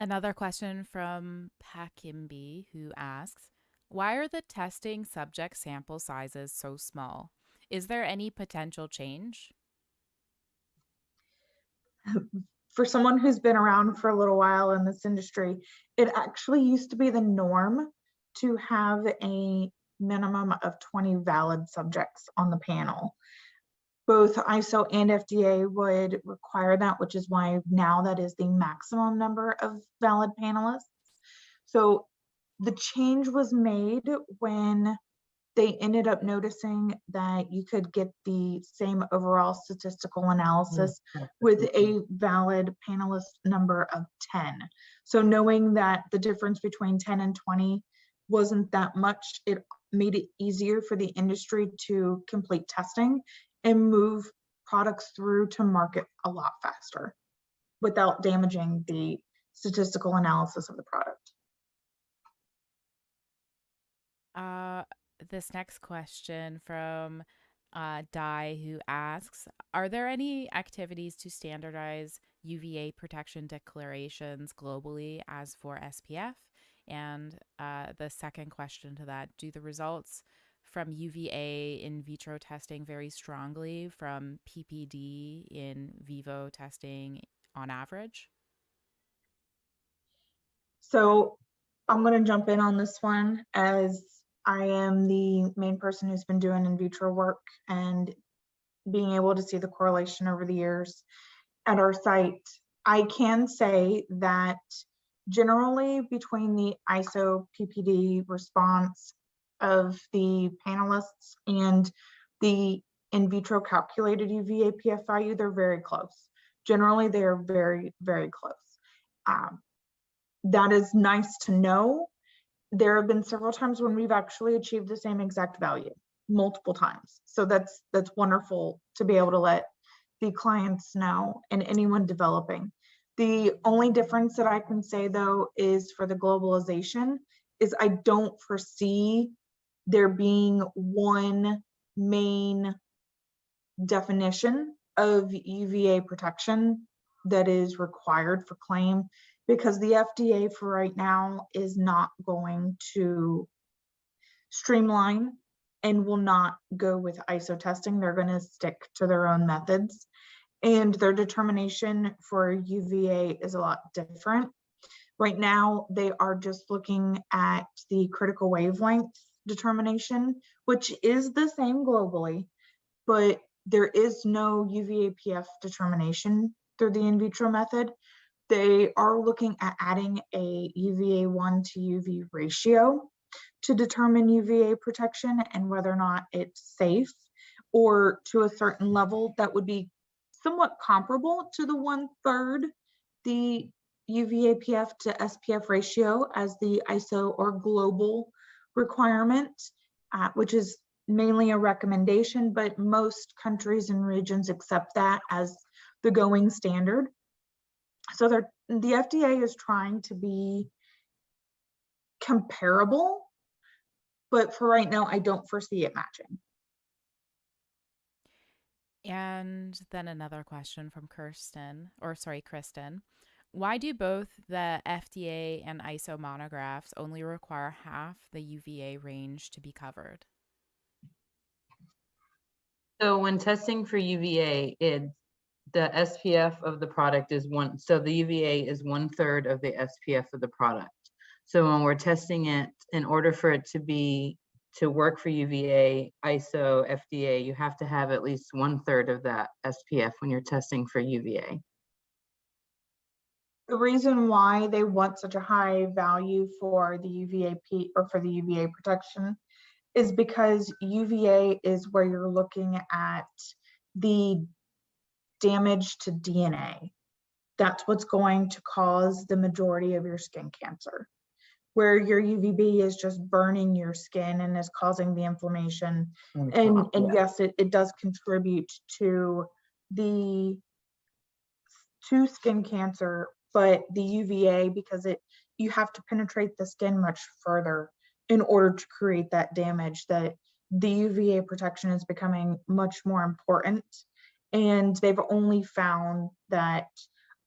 Another question from Pakimbi, who asks, why are the testing subject sample sizes so small? Is there any potential change? For someone who's been around for a little while in this industry, it actually used to be the norm to have a minimum of 20 valid subjects on the panel. Both ISO and FDA would require that, which is why now that is the maximum number of valid panelists. So the change was made when they ended up noticing that you could get the same overall statistical analysis with a valid panelist number of 10. So knowing that the difference between 10 and 20 wasn't that much, it made it easier for the industry to complete testing and move products through to market a lot faster without damaging the statistical analysis of the product. This next question from Dai, who asks, are there any activities to standardize UVA protection declarations globally as for SPF? And the second question to that, do the results from UVA in vitro testing vary strongly from PPD in vivo testing on average? So I'm going to jump in on this one, as I am the main person who's been doing in vitro work and being able to see the correlation over the years at our site. I can say that generally between the ISO PPD response of the panelists and the in vitro calculated UVA PF value, they're very close. Generally, they are very, very close. That is nice to know. There have been several times when we've actually achieved the same exact value, multiple times. So that's wonderful to be able to let the clients know and anyone developing. The only difference that I can say though is for the globalization is I don't foresee there being one main definition of UVA protection that is required for claim, because the FDA for right now is not going to streamline and will not go with ISO testing. They're going to stick to their own methods, and their determination for UVA is a lot different. Right now, they are just looking at the critical wavelength determination, which is the same globally, but there is no UVA PF determination through the in vitro method. They are looking at adding a UVA1 to UV ratio to determine UVA protection and whether or not it's safe, or to a certain level that would be somewhat comparable to the 1/3 the UVA PF to SPF ratio as the ISO or global requirement, which is mainly a recommendation, but most countries and regions accept that as the going standard. So the FDA is trying to be comparable, but for right now, I don't foresee it matching. And then another question from Kristen. Why do both the FDA and ISO monographs only require half the UVA range to be covered? So when testing for UVA, the SPF of the product is so the UVA is 1/3 of the SPF of the product. So when we're testing it, in order for it to work for UVA, ISO, FDA, you have to have at least 1/3 of that SPF when you're testing for UVA. The reason why they want such a high value for the UVA or for the UVA protection is because UVA is where you're looking at the damage to DNA. That's what's going to cause the majority of your skin cancer, where your UVB is just burning your skin and is causing the inflammation. And yes, it does contribute to skin cancer, but the UVA, because you have to penetrate the skin much further in order to create that damage, that the UVA protection is becoming much more important. And they've only found that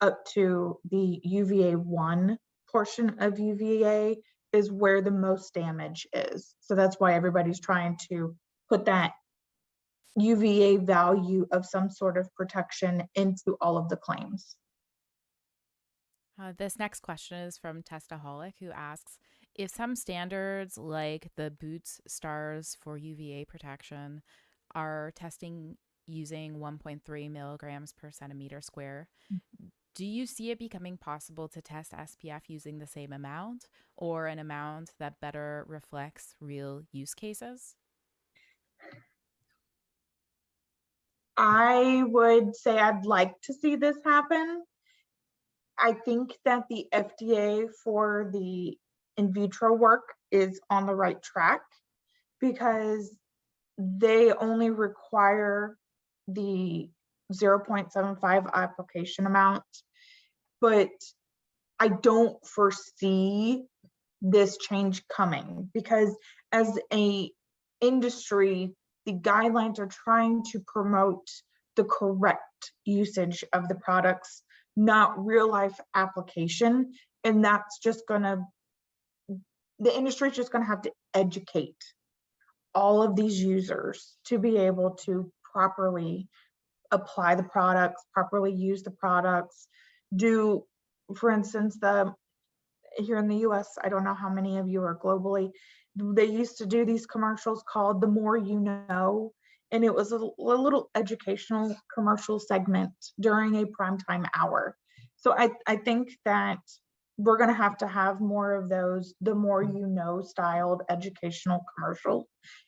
up to the UVA1 portion of UVA is where the most damage is. So that's why everybody's trying to put that UVA value of some sort of protection into all of the claims. This next question is from Testaholic, who asks, if some standards like the Boots stars for UVA protection are testing using 1.3 milligrams per centimeter square, do you see it becoming possible to test SPF using the same amount, or an amount that better reflects real use cases? I would say I'd like to see this happen. I think that the FDA for the in vitro work is on the right track. because they only require the 0.75 application amount, but I don't foresee this change coming because as a industry, the guidelines are trying to promote the correct usage of the products, not real life application. And that's just gonna, the industry is just gonna have to educate all of these users to be able to properly apply the products, properly use the products, do, for instance, here in the US, I don't know how many of you are globally, they used to do these commercials called The More You Know, and it was a little educational commercial segment during a primetime hour. So I think that we're going to have more of those The More You Know styled educational commercials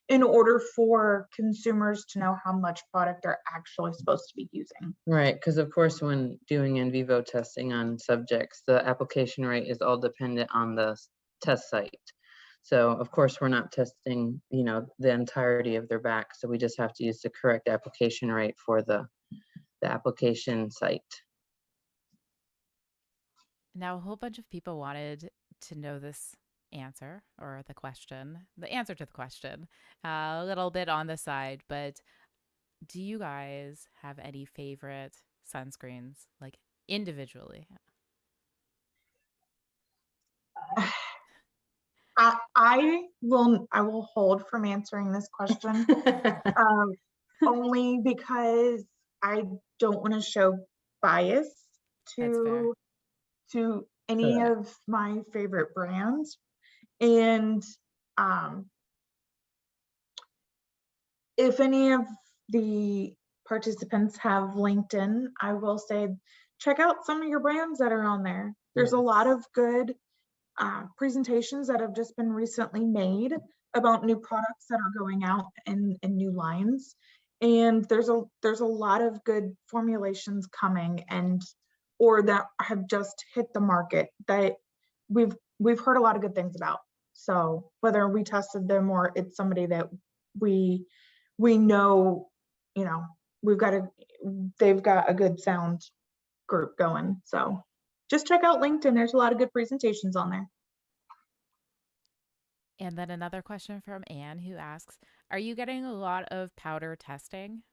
in order for consumers to know how much product they're actually supposed to be using. Right, because of course, when doing in vivo testing on subjects, the application rate is all dependent on the test site. So of course, we're not testing, the entirety of their back. So we just have to use the correct application rate for the application site. Now, a whole bunch of people wanted to know this answer or the answer to the question, a little bit on the side, but do you guys have any favorite sunscreens, like individually? I will hold from answering this question only because I don't want to show bias to any of my favorite brands. And if any of the participants have LinkedIn, I will say, check out some of your brands that are on there. There's a lot of good presentations that have just been recently made about new products that are going out in new lines. And there's a lot of good formulations coming or that have just hit the market that we've heard a lot of good things about. So whether we tested them or it's somebody that we know, they've got a good sound group going. So just check out LinkedIn. There's a lot of good presentations on there. And then another question from Anne, who asks, are you getting a lot of powder testing?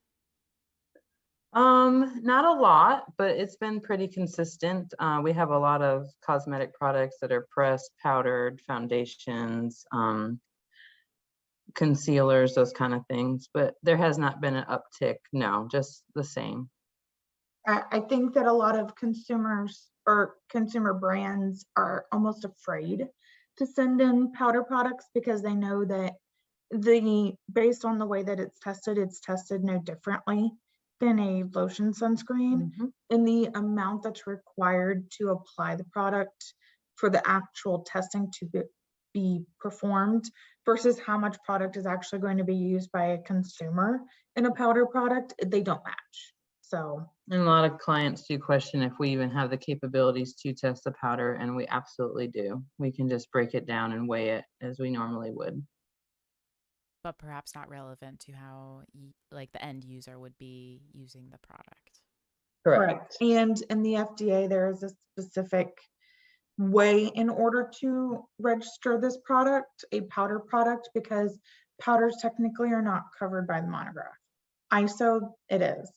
Not a lot, but it's been pretty consistent. We have a lot of cosmetic products that are pressed, powdered, foundations, concealers, those kind of things, but there has not been an uptick. No, just the same. I think that a lot of consumers or consumer brands are almost afraid to send in powder products because they know that based on the way that it's tested no differently than a lotion sunscreen, and the amount that's required to apply the product for the actual testing to be performed versus how much product is actually going to be used by a consumer in a powder product, they don't match. So, and a lot of clients do question if we even have the capabilities to test the powder, and we absolutely do. We can just break it down and weigh it as we normally would. But perhaps not relevant to how the end user would be using the product. Correct. And in the FDA, there is a specific way in order to register this product, a powder product, because powders technically are not covered by the monograph. ISO, it is.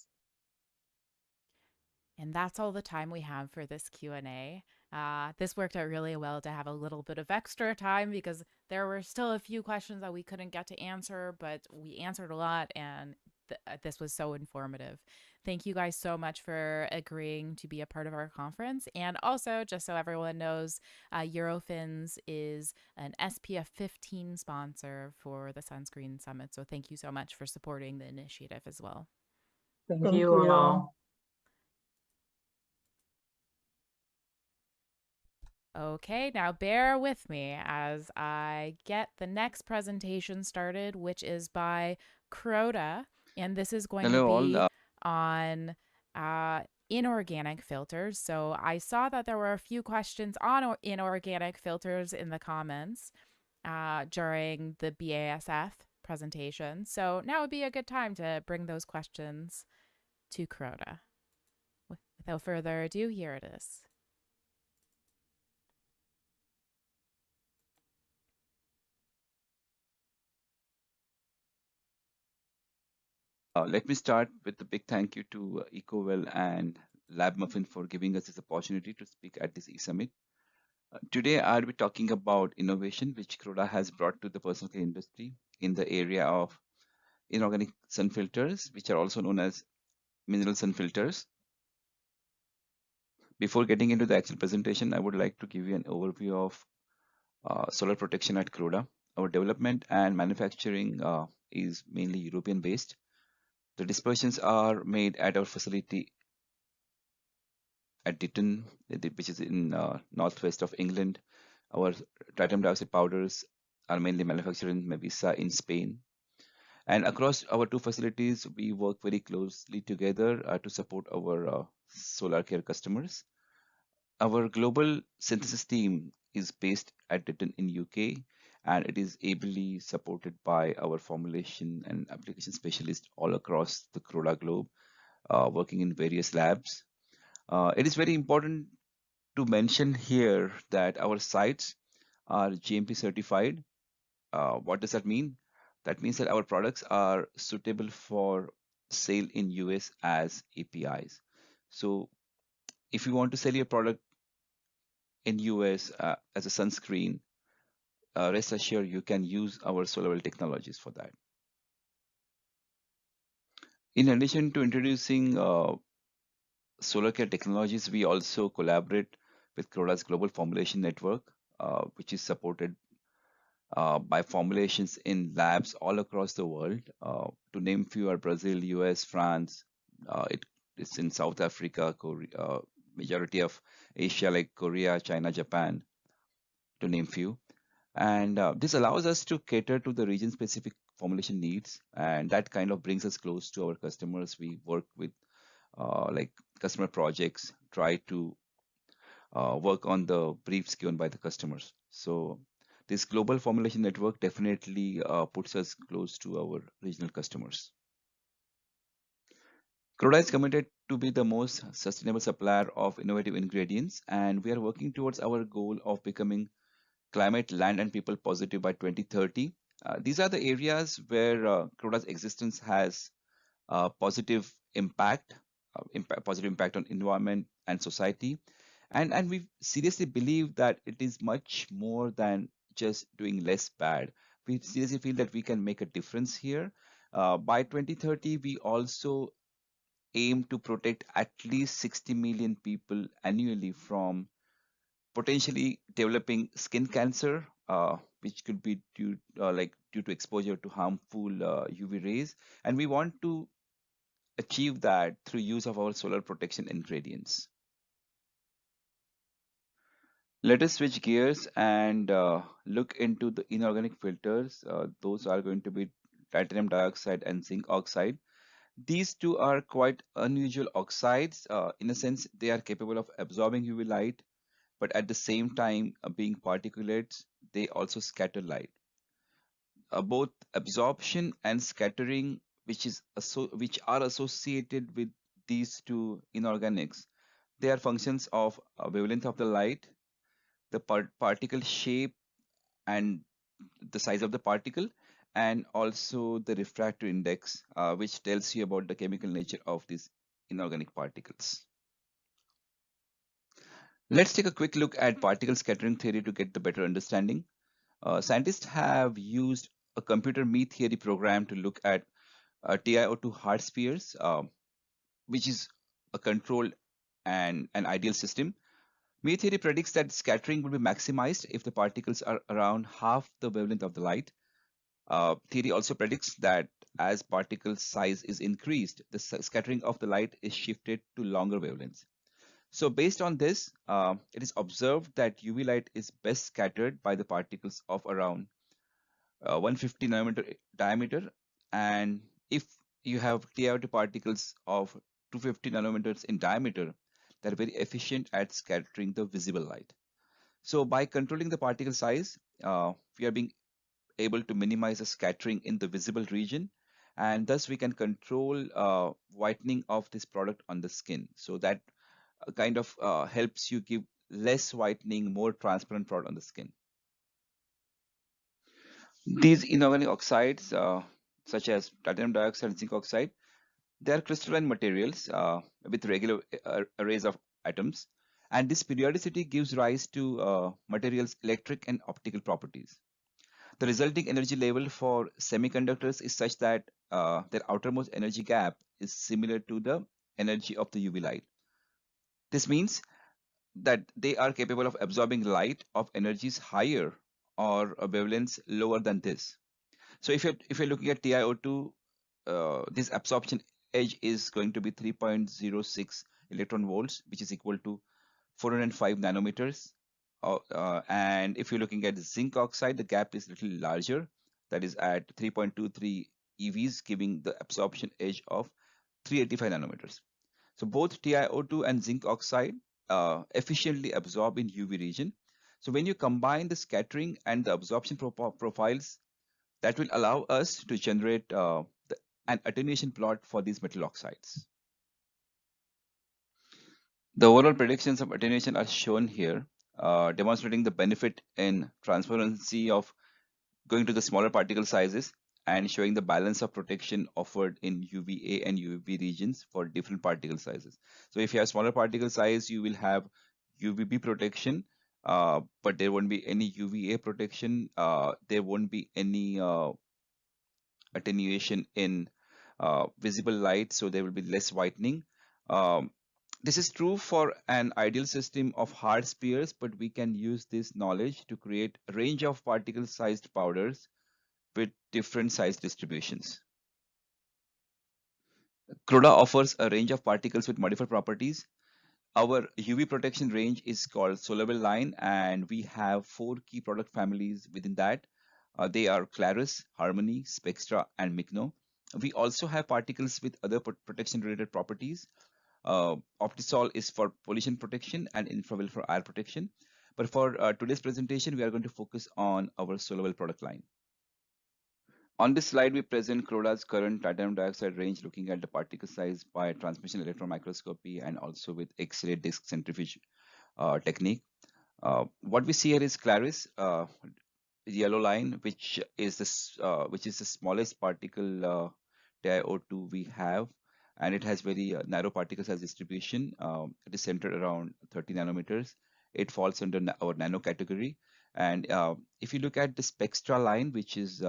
And that's all the time we have for this Q&A. This worked out really well to have a little bit of extra time because there were still a few questions that we couldn't get to answer, but we answered a lot, and this was so informative. Thank you guys so much for agreeing to be a part of our conference. And also, just so everyone knows, Eurofins is an SPF 15 sponsor for the Sunscreen Summit. So thank you so much for supporting the initiative as well. Thank you all. Okay, now bear with me as I get the next presentation started, which is by Crota, and this is going to be on inorganic filters. So I saw that there were a few questions on inorganic filters in the comments during the BASF presentation. So now would be a good time to bring those questions to Kuroda. Without further ado, here it is. Let me start with a big thank you to EcoWell and LabMuffin for giving us this opportunity to speak at this E-Summit. Today, I'll be talking about innovation which Kuroda has brought to the personal care industry in the area of inorganic sun filters, which are also known as mineral sun filters. Before getting into the actual presentation, I would like to give you an overview of solar protection at Kuroda. Our development and manufacturing is mainly European based. The dispersions are made at our facility at Ditton, which is in northwest of England. Our titanium dioxide powders are mainly manufactured in Mevisa in Spain. And across our two facilities, we work very closely together to support our solar care customers. Our global synthesis team is based at Ditton in UK, and it is ably supported by our formulation and application specialists all across the Kuroda globe, working in various labs. It is very important to mention here that our sites are GMP certified. What does that mean? That means that our products are suitable for sale in US as APIs. So if you want to sell your product in US as a sunscreen, rest assured you can use our SolarWell technologies for that. In addition to introducing solar care technologies, we also collaborate with Kuroda's global formulation network, which is supported by formulations in labs all across the world. To name few are Brazil, US, France. It's in South Africa, Korea, majority of Asia like Korea, China, Japan, to name few. And this allows us to cater to the region-specific formulation needs, and that kind of brings us close to our customers. We work with like customer projects, try to work on the briefs given by the customers. So this global formulation network definitely puts us close to our regional customers. Kuroda is committed to be the most sustainable supplier of innovative ingredients, and we are working towards our goal of becoming climate, land, and people positive by 2030. These are the areas where Kuroda's existence has positive impact, positive impact on environment and society. And we seriously believe that it is much more than just doing less bad. We seriously feel that we can make a difference here. By 2030, we also aim to protect at least 60 million people annually from potentially developing skin cancer, which could be due to exposure to harmful UV rays. And we want to achieve that through use of our solar protection ingredients. Let us switch gears and look into the inorganic filters. Those are going to be titanium dioxide and zinc oxide. These two are quite unusual oxides. In a sense, they are capable of absorbing UV light, but at the same time, being particulates, they also scatter light. Both absorption and scattering, which are associated with these two inorganics, they are functions of wavelength of the light, the particle shape and the size of the particle, and also the refractive index, which tells you about the chemical nature of these inorganic particles. Let's take a quick look at particle scattering theory to get the better understanding. Scientists have used a computer me theory program to look at TiO2 hard spheres, which is a controlled and an ideal system. Me theory predicts that scattering will be maximized if the particles are around half the wavelength of the light. Theory also predicts that as particle size is increased, the scattering of the light is shifted to longer wavelengths. So based on this, it is observed that UV light is best scattered by the particles of around 150 nanometer diameter. And if you have TiO2 particles of 250 nanometers in diameter, they're very efficient at scattering the visible light. So by controlling the particle size, we are being able to minimize the scattering in the visible region, and thus we can control whitening of this product on the skin. So that kind of helps you give less whitening, more transparent product on the skin. These inorganic oxides, such as titanium dioxide and zinc oxide, they are crystalline materials with regular arrays of atoms, and this periodicity gives rise to materials' electric and optical properties. The resulting energy level for semiconductors is such that their outermost energy gap is similar to the energy of the UV light. This means that they are capable of absorbing light of energies higher or a wavelengths lower than this. So if you're looking at TiO2, this absorption edge is going to be 3.06 electron volts, which is equal to 405 nanometers. And if you're looking at zinc oxide, the gap is a little larger, that is at 3.23 EVs, giving the absorption edge of 385 nanometers. So both TiO2 and zinc oxide efficiently absorb in UV region. So when you combine the scattering and the absorption profiles, that will allow us to generate an attenuation plot for these metal oxides. The overall predictions of attenuation are shown here, demonstrating the benefit in transparency of going to the smaller particle sizes and showing the balance of protection offered in UVA and UV regions for different particle sizes. So if you have smaller particle size, you will have UVB protection, but there won't be any UVA protection. There won't be any attenuation in visible light, so there will be less whitening. This is true for an ideal system of hard spheres, but we can use this knowledge to create a range of particle-sized powders with different size distributions. CRODA offers a range of particles with modified properties. Our UV protection range is called Soluble line, and we have 4 key product families within that. They are Claris, Harmony, Spextra, and Micno. We also have particles with other protection-related properties. Optisol is for pollution protection and Infravel for air protection. But for today's presentation, we are going to focus on our Soluble product line. On this slide, we present CRODA's current titanium dioxide range, looking at the particle size by transmission electron microscopy and also with X-ray disc centrifuge technique. What we see here is Claris, yellow line, which is the smallest particle TiO2 we have, and it has very narrow particle size distribution. It is centered around 30 nanometers. It falls under our nano category. And if you look at the Spextra line, which is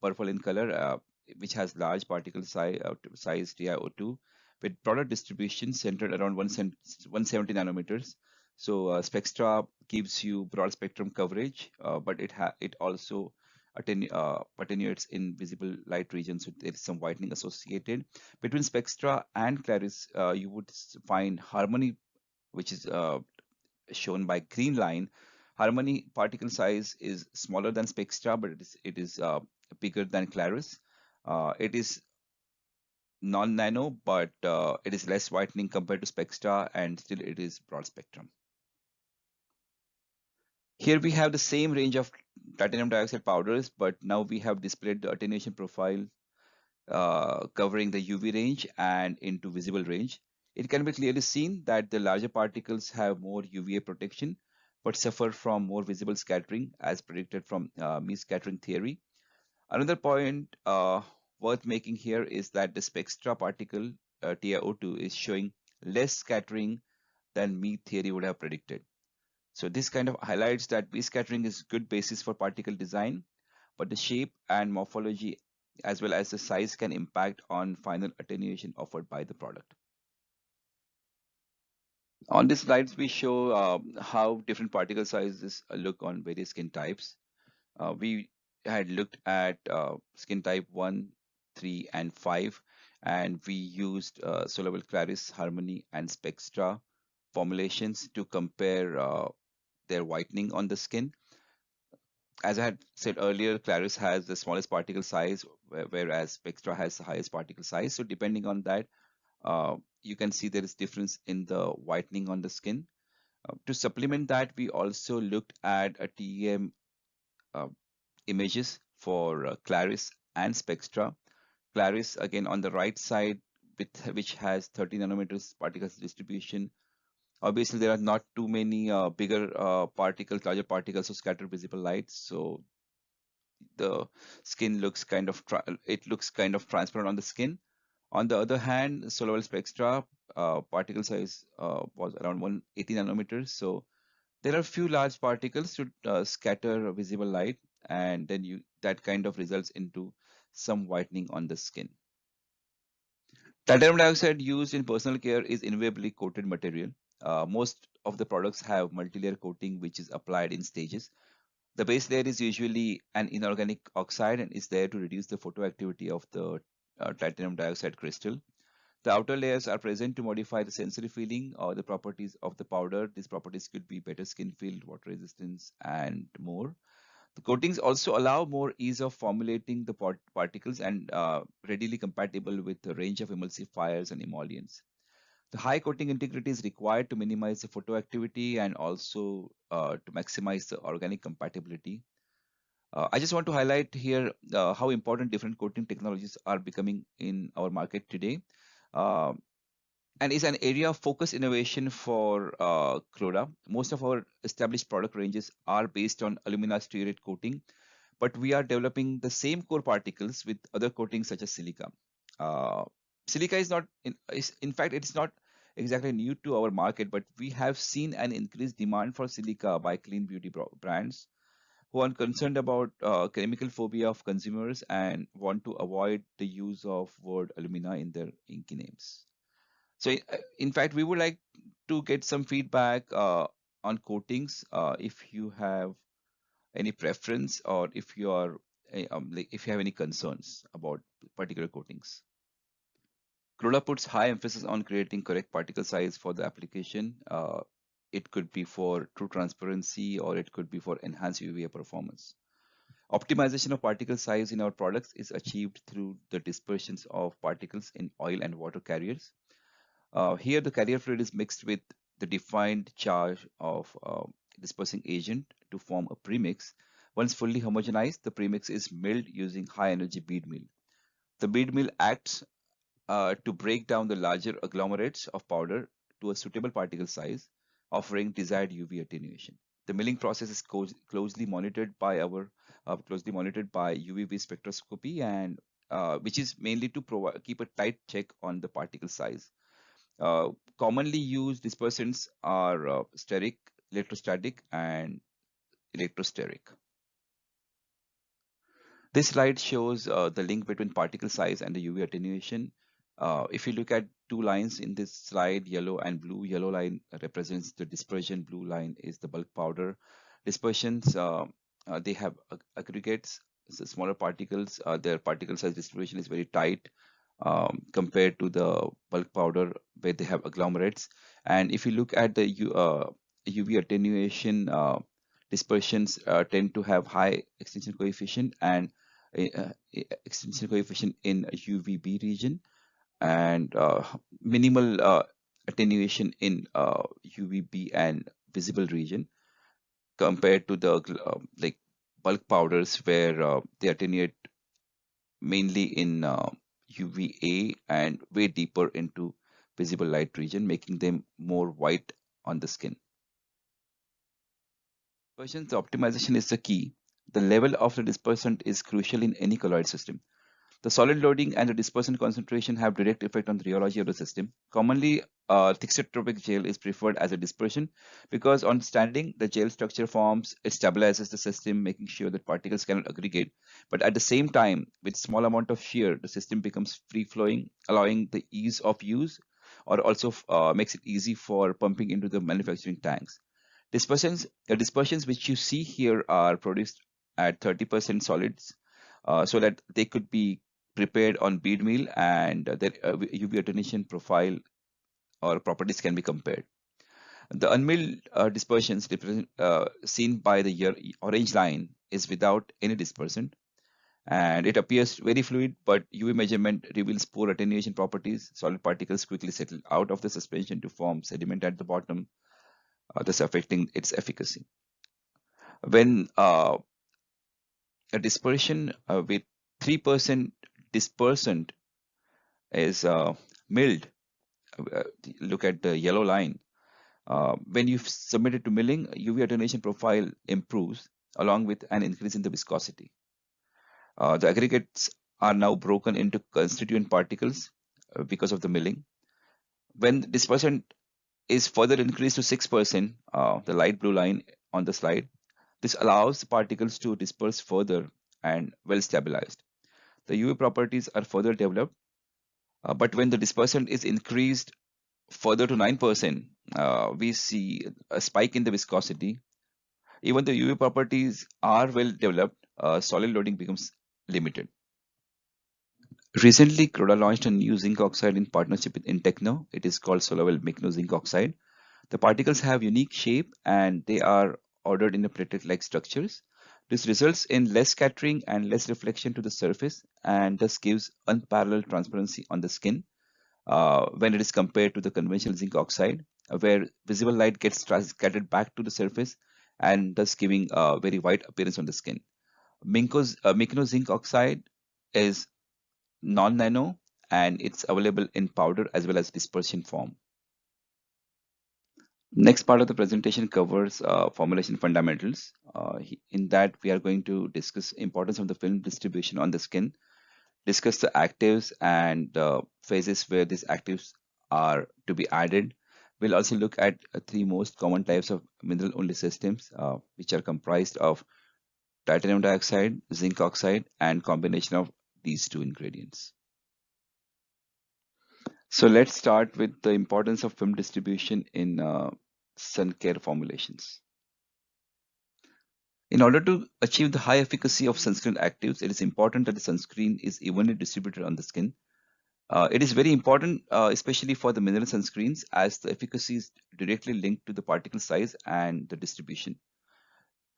purple in color, which has large particle size TiO2 with broader distribution centered around 170 nanometers. So Spextra gives you broad spectrum coverage, but it also attenuates in visible light regions, so there is some whitening associated. Between Spextra and Claris, you would find Harmony, which is shown by green line. Harmony particle size is smaller than Spextra, but it is bigger than Claris. It is non-nano, but it is less whitening compared to Spextra, and still it is broad spectrum. Here we have the same range of titanium dioxide powders, but now we have displayed the attenuation profile covering the UV range and into visible range. It can be clearly seen that the larger particles have more UVA protection, but suffer from more visible scattering as predicted from Mies-scattering theory. Another point worth making here is that the Spextra particle TiO2 is showing less scattering than Mies theory would have predicted. So this kind of highlights that Mies-scattering is good basis for particle design, but the shape and morphology as well as the size can impact on final attenuation offered by the product. On these slides, we show how different particle sizes look on various skin types. We had looked at skin type 1, 3, and 5, and we used Soluble Claris, Harmony, and Spextra formulations to compare their whitening on the skin. As I had said earlier, Claris has the smallest particle size, whereas Spextra has the highest particle size. So depending on that, you can see there is difference in the whitening on the skin. To supplement that, we also looked at a TEM images for Claris and Spectra. Claris, again, on the right side, which has 30 nanometers particles distribution. Obviously, there are not too many bigger particles, larger particles to scatter visible light. So the skin looks kind of transparent on the skin. On the other hand, SolarWell Spectra particle size was around 180 nanometers. So there are few large particles to scatter visible light, and then that kind of results into some whitening on the skin. Titanium dioxide used in personal care is invariably coated material. Most of the products have multi-layer coating, which is applied in stages. The base layer is usually an inorganic oxide and is there to reduce the photoactivity of the titanium dioxide crystal. The outer layers are present to modify the sensory feeling or the properties of the powder. These properties could be better skin feel, water resistance, and more. The coatings also allow more ease of formulating the particles and readily compatible with the range of emulsifiers and emollients. The high coating integrity is required to minimize the photoactivity and also to maximize the organic compatibility. I just want to highlight here how important different coating technologies are becoming in our market today. And is an area of focus innovation for Clora. Most of our established product ranges are based on alumina stearate coating, but we are developing the same core particles with other coatings such as silica. Silica is not, in fact, it's not exactly new to our market, but we have seen an increased demand for silica by clean beauty brands who are concerned about chemical phobia of consumers and want to avoid the use of word alumina in their inky names. So in fact, we would like to get some feedback on coatings if you have any preference or if you are if you have any concerns about particular coatings. Clora puts high emphasis on creating correct particle size for the application. It could be for true transparency or it could be for enhanced UVA performance. Optimization of particle size in our products is achieved through the dispersions of particles in oil and water carriers. Here, the carrier fluid is mixed with the defined charge of dispersing agent to form a premix. Once fully homogenized, the premix is milled using high-energy bead mill. The bead mill acts to break down the larger agglomerates of powder to a suitable particle size, offering desired UV attenuation. The milling process is closely monitored by UV spectroscopy, and which is mainly to keep a tight check on the particle size. Commonly used dispersants are steric, electrostatic, and electrosteric. This slide shows the link between particle size and the UV attenuation. If you look at two lines in this slide, yellow and blue, yellow line represents the dispersion, blue line is the bulk powder. Dispersions, they have aggregates, so smaller particles, their particle size distribution is very tight compared to the bulk powder where they have agglomerates. And if you look at the UV attenuation, dispersions tend to have high extinction coefficient and extinction coefficient in UVB region and minimal attenuation in UVB and visible region compared to the like bulk powders where they attenuate mainly in UVA and way deeper into visible light region, making them more white on the skin. Dispersion optimization is the key. The level of the dispersant is crucial in any colloid system. The solid loading and the dispersant concentration have direct effect on the rheology of the system. Commonly, thixotropic gel is preferred as a dispersion because on standing, the gel structure forms, it stabilizes the system, making sure that particles cannot aggregate. But at the same time, with small amount of shear, the system becomes free-flowing, allowing the ease of use, or also makes it easy for pumping into the manufacturing tanks. The dispersions which you see here are produced at 30% solids, so that they could be prepared on bead mill and their UV attenuation profile or properties can be compared. The unmilled dispersions seen by the orange line is without any dispersant and it appears very fluid, but UV measurement reveals poor attenuation properties. Solid particles quickly settle out of the suspension to form sediment at the bottom, thus affecting its efficacy. When a dispersion with 3% dispersant is milled. Look at the yellow line. When you submit it to milling, UV attenuation profile improves along with an increase in the viscosity. The aggregates are now broken into constituent particles because of the milling. When dispersant is further increased to 6%, the light blue line on the slide, this allows the particles to disperse further and well stabilized. The UV properties are further developed, but when the dispersant is increased further to 9%, we see a spike in the viscosity. Even the UV properties are well developed, solid loading becomes limited. Recently, Croda launched a new zinc oxide in partnership with Intechno. It is called Solovel Micno Zinc Oxide. The particles have unique shape and they are ordered in a platelet-like structures. This results in less scattering and less reflection to the surface and thus gives unparalleled transparency on the skin when it is compared to the conventional zinc oxide, where visible light gets scattered back to the surface and thus giving a very white appearance on the skin. Micno zinc oxide is non-nano and it's available in powder as well as dispersion form. Next part of the presentation covers formulation fundamentals. In that, we are going to discuss importance of the film distribution on the skin, discuss the actives and phases where these actives are to be added. We'll also look at three most common types of mineral-only systems, which are comprised of titanium dioxide, zinc oxide, and combination of these two ingredients. So let's start with the importance of film distribution in sun care formulations. In order to achieve the high efficacy of sunscreen actives, it is important that the sunscreen is evenly distributed on the skin. It is very important, especially for the mineral sunscreens, as the efficacy is directly linked to the particle size and the distribution.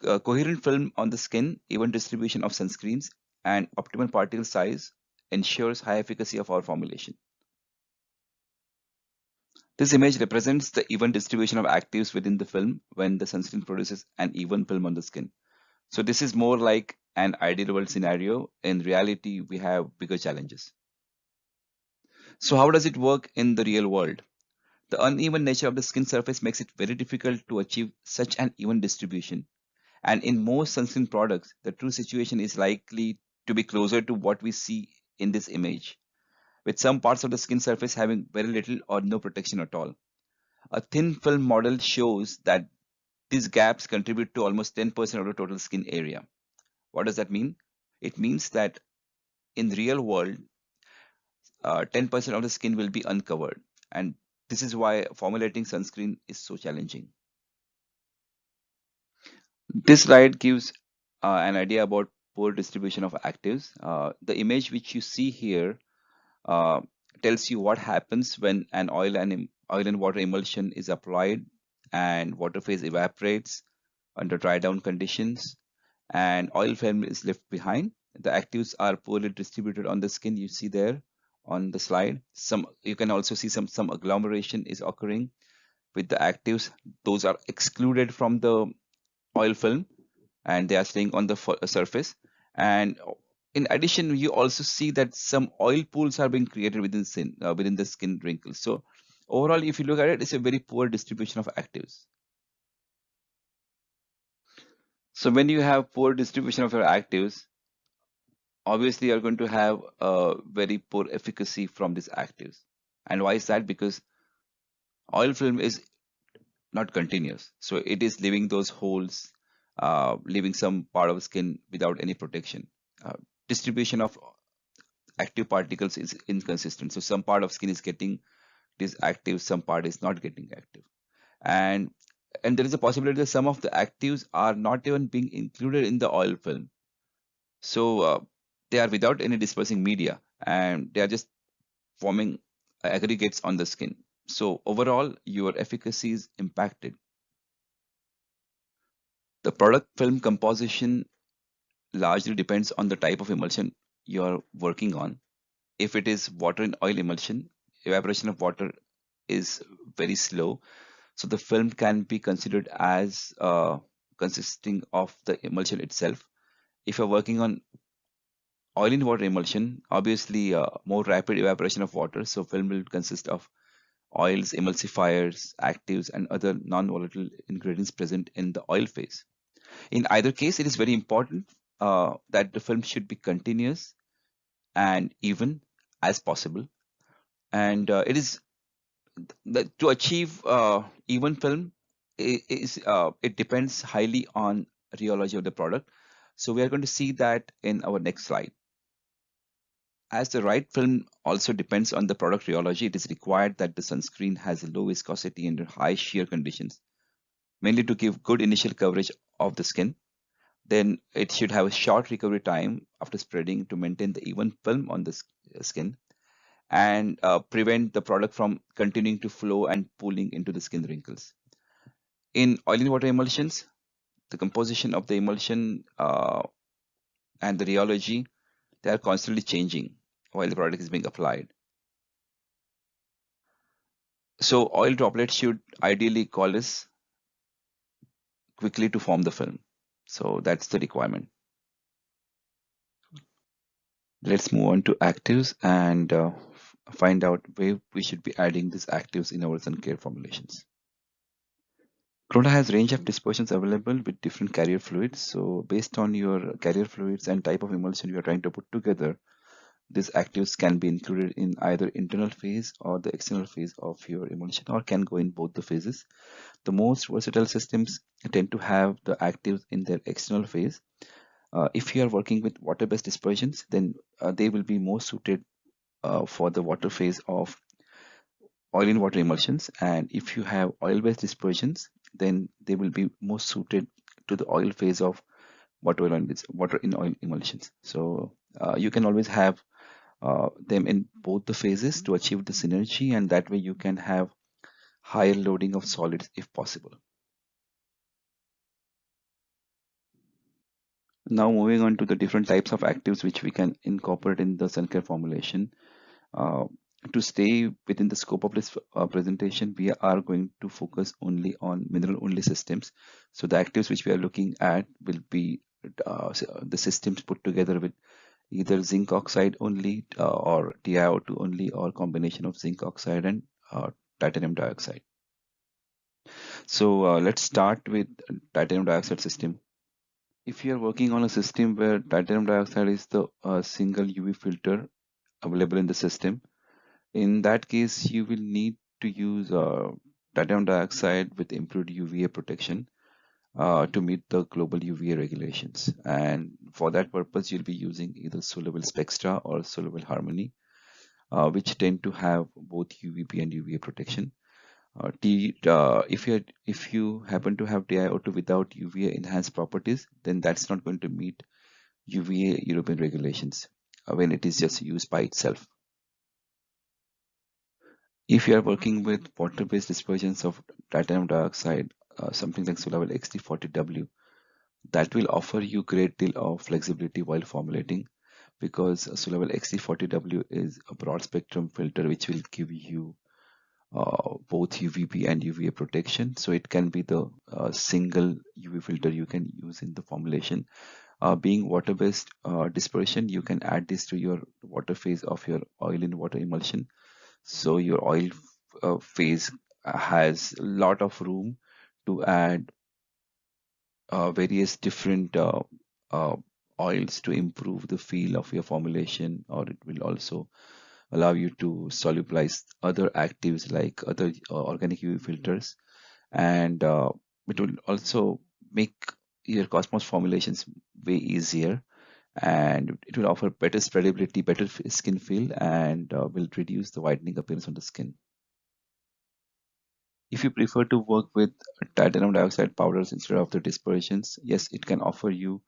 Coherent film on the skin, even distribution of sunscreens, and optimal particle size ensures high efficacy of our formulation. This image represents the even distribution of actives within the film when the sunscreen produces an even film on the skin. So this is more like an ideal world scenario. In reality, we have bigger challenges. So how does it work in the real world? The uneven nature of the skin surface makes it very difficult to achieve such an even distribution. And in most sunscreen products, the true situation is likely to be closer to what we see in this image, with some parts of the skin surface having very little or no protection at all. A thin film model shows that these gaps contribute to almost 10% of the total skin area. What does that mean? It means that in the real world, 10% of the skin will be uncovered. And this is why formulating sunscreen is so challenging. This slide gives an idea about poor distribution of actives. The image which you see here tells you what happens when an oil and water emulsion is applied and water phase evaporates under dry down conditions and oil film is left behind. The actives are poorly distributed on the skin. You see there on the slide. You can also see some agglomeration is occurring with the actives. Those are excluded from the oil film and they are staying on the surface. And in addition, you also see that some oil pools are being created within the skin wrinkles. So overall, if you look at it, it's a very poor distribution of actives. So when you have poor distribution of your actives, obviously you're going to have a very poor efficacy from these actives. And why is that? Because oil film is not continuous. So it is leaving those holes, leaving some part of the skin without any protection. Distribution of active particles is inconsistent. So some part of skin is getting this active, some part is not getting active. And there is a possibility that some of the actives are not even being included in the oil film. So they are without any dispersing media and they are just forming aggregates on the skin. So overall, your efficacy is impacted. The product film composition largely depends on the type of emulsion you're working on. If it is water and oil emulsion, evaporation of water is very slow. So the film can be considered as consisting of the emulsion itself. If you're working on oil in water emulsion, obviously more rapid evaporation of water, so film will consist of oils, emulsifiers, actives, and other non-volatile ingredients present in the oil phase. In either case, it is very important that the film should be continuous and even as possible. And to achieve even film, it depends highly on rheology of the product. So we are going to see that in our next slide. As the right film also depends on the product rheology, it is required that the sunscreen has a low viscosity under high shear conditions, mainly to give good initial coverage of the skin. Then it should have a short recovery time after spreading to maintain the even film on the skin and prevent the product from continuing to flow and pooling into the skin wrinkles. In oil in water emulsions, the composition of the emulsion and the rheology, they are constantly changing while the product is being applied. So oil droplets should ideally coalesce quickly to form the film. So that's the requirement. Let's move on to actives and find out where we should be adding these actives in our sun care formulations. Croda has range of dispersions available with different carrier fluids. So based on your carrier fluids and type of emulsion you are trying to put together, these actives can be included in either internal phase or the external phase of your emulsion, or can go in both the phases. The most versatile systems tend to have the actives in their external phase. If you are working with water-based dispersions, then they will be more suited for the water phase of oil in water emulsions. And if you have oil-based dispersions, then they will be more suited to the oil phase of water in oil emulsions. So you can always have them in both the phases to achieve the synergy, and that way you can have higher loading of solids if possible. Now moving on to the different types of actives which we can incorporate in the sun care formulation. To stay within the scope of this presentation, we are going to focus only on mineral-only systems. So the actives which we are looking at will be the systems put together with either zinc oxide only or TiO2 only, or combination of zinc oxide and titanium dioxide. So let's start with titanium dioxide system. If you are working on a system where titanium dioxide is the single UV filter available in the system, in that case, you will need to use titanium dioxide with improved UVA protection to meet the global UVA regulations. And for that purpose, you'll be using either soluble Spextra or soluble Harmony, which tend to have both UVB and UVA protection. If you happen to have TiO2 without UVA enhanced properties, then that's not going to meet UVA European regulations when it is just used by itself. If you are working with water-based dispersions of titanium dioxide, something like soluble XT40W, that will offer you great deal of flexibility while formulating, because soluble XT40W is a broad spectrum filter which will give you both UVB and UVA protection. So it can be the single UV filter you can use in the formulation. Being water-based dispersion, you can add this to your water phase of your oil in water emulsion. So your oil phase has a lot of room to add various different oils to improve the feel of your formulation, or it will also allow you to solubilize other actives like other organic UV filters, and it will also make your Cosmos formulations way easier, and it will offer better spreadability, better skin feel, and will reduce the whitening appearance on the skin. If you prefer to work with titanium dioxide powders instead of the dispersions, yes, it can offer you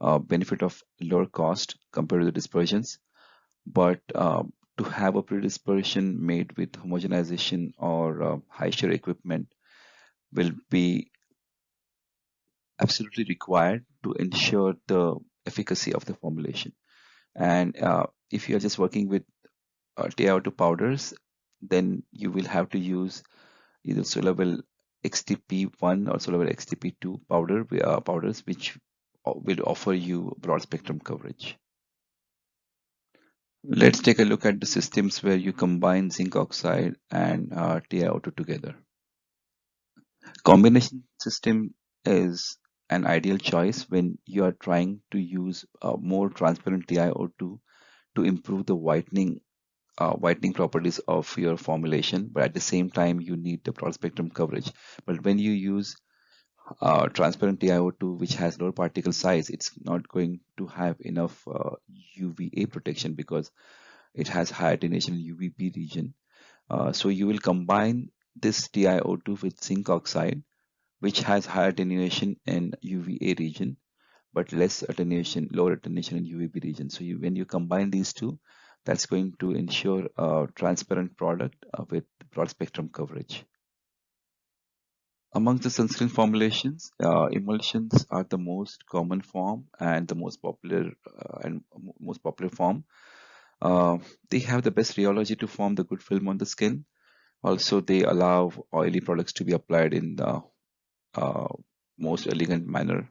a benefit of lower cost compared to the dispersions, but to have a pre-dispersion made with homogenization or high shear equipment will be absolutely required to ensure the efficacy of the formulation. And if you are just working with TiO2 powders, then you will have to use either soluble XTP1 or soluble XTP2 powders, which will offer you broad spectrum coverage. Let's take a look at the systems where you combine zinc oxide and TiO2 together. Combination system is an ideal choice when you are trying to use more transparent TiO2 to improve the whitening properties of your formulation, but at the same time you need the broad spectrum coverage. But when you use transparent TiO2 which has lower particle size, it's not going to have enough UVA protection because it has high attenuation in UVB region. So you will combine this TiO2 with zinc oxide, which has high attenuation in UVA region, but less attenuation, lower attenuation in UVB region. So when you combine these two, that's going to ensure a transparent product with broad spectrum coverage. Among the sunscreen formulations, emulsions are the most common form and the most popular form. They have the best rheology to form the good film on the skin. Also, they allow oily products to be applied in the most elegant manner,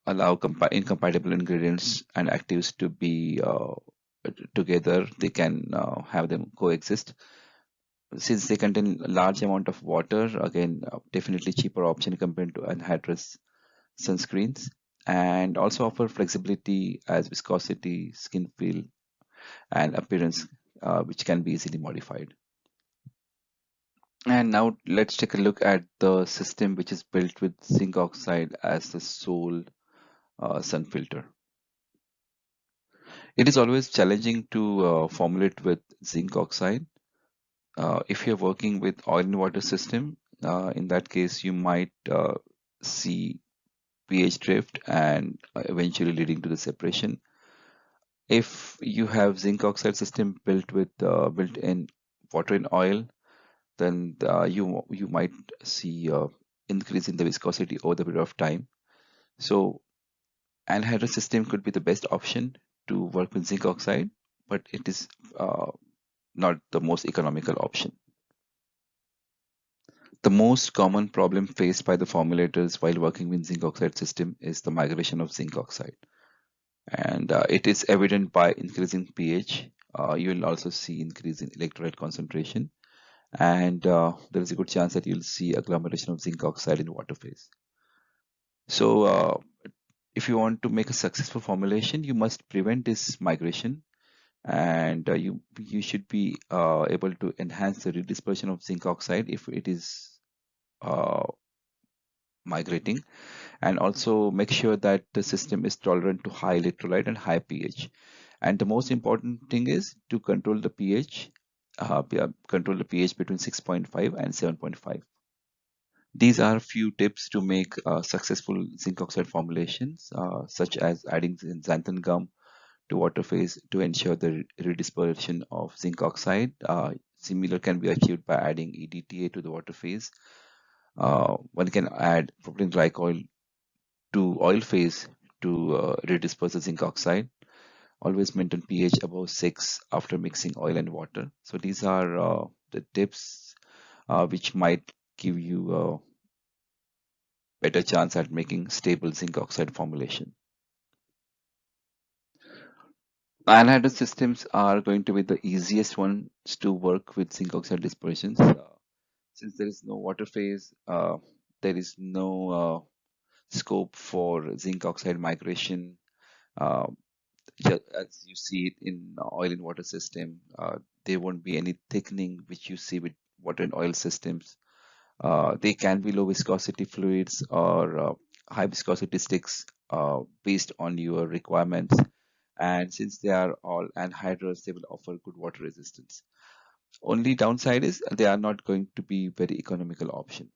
allow incompatible ingredients and actives to be together. They can have them coexist. Since they contain a large amount of water, again, definitely cheaper option compared to anhydrous sunscreens, and also offer flexibility as viscosity, skin feel, and appearance, which can be easily modified. And now let's take a look at the system which is built with zinc oxide as the sole sun filter. It is always challenging to formulate with zinc oxide. If you're working with oil and water system, in that case, you might see pH drift and eventually leading to the separation. If you have zinc oxide system built with built-in water and oil, then you might see increase in the viscosity over the period of time. So anhydrous system could be the best option to work with zinc oxide, but it is not the most economical option. The most common problem faced by the formulators while working with zinc oxide system is the migration of zinc oxide. And it is evident by increasing pH. You will also see increase in electrolyte concentration. And there is a good chance that you'll see agglomeration of zinc oxide in water phase. So if you want to make a successful formulation, you must prevent this migration, and you should be able to enhance the redispersion of zinc oxide if it is migrating, and also make sure that the system is tolerant to high electrolyte and high pH. And the most important thing is to control the pH, between 6.5 and 7.5. These are a few tips to make successful zinc oxide formulations, such as adding xanthan gum to water phase to ensure the redispersion of zinc oxide. Similar can be achieved by adding EDTA to the water phase. One can add propylene glycol to oil phase to redisperse the zinc oxide. Always maintain pH above 6 after mixing oil and water. So these are the tips which might give you a better chance at making stable zinc oxide formulation. Anhydrous systems are going to be the easiest ones to work with zinc oxide dispersions. Since there is no water phase, there is no scope for zinc oxide migration. Just as you see it in oil and water system, there won't be any thickening which you see with water and oil systems. They can be low viscosity fluids or high viscosity sticks based on your requirements. And since they are all anhydrous, they will offer good water resistance. Only downside is they are not going to be very economical option.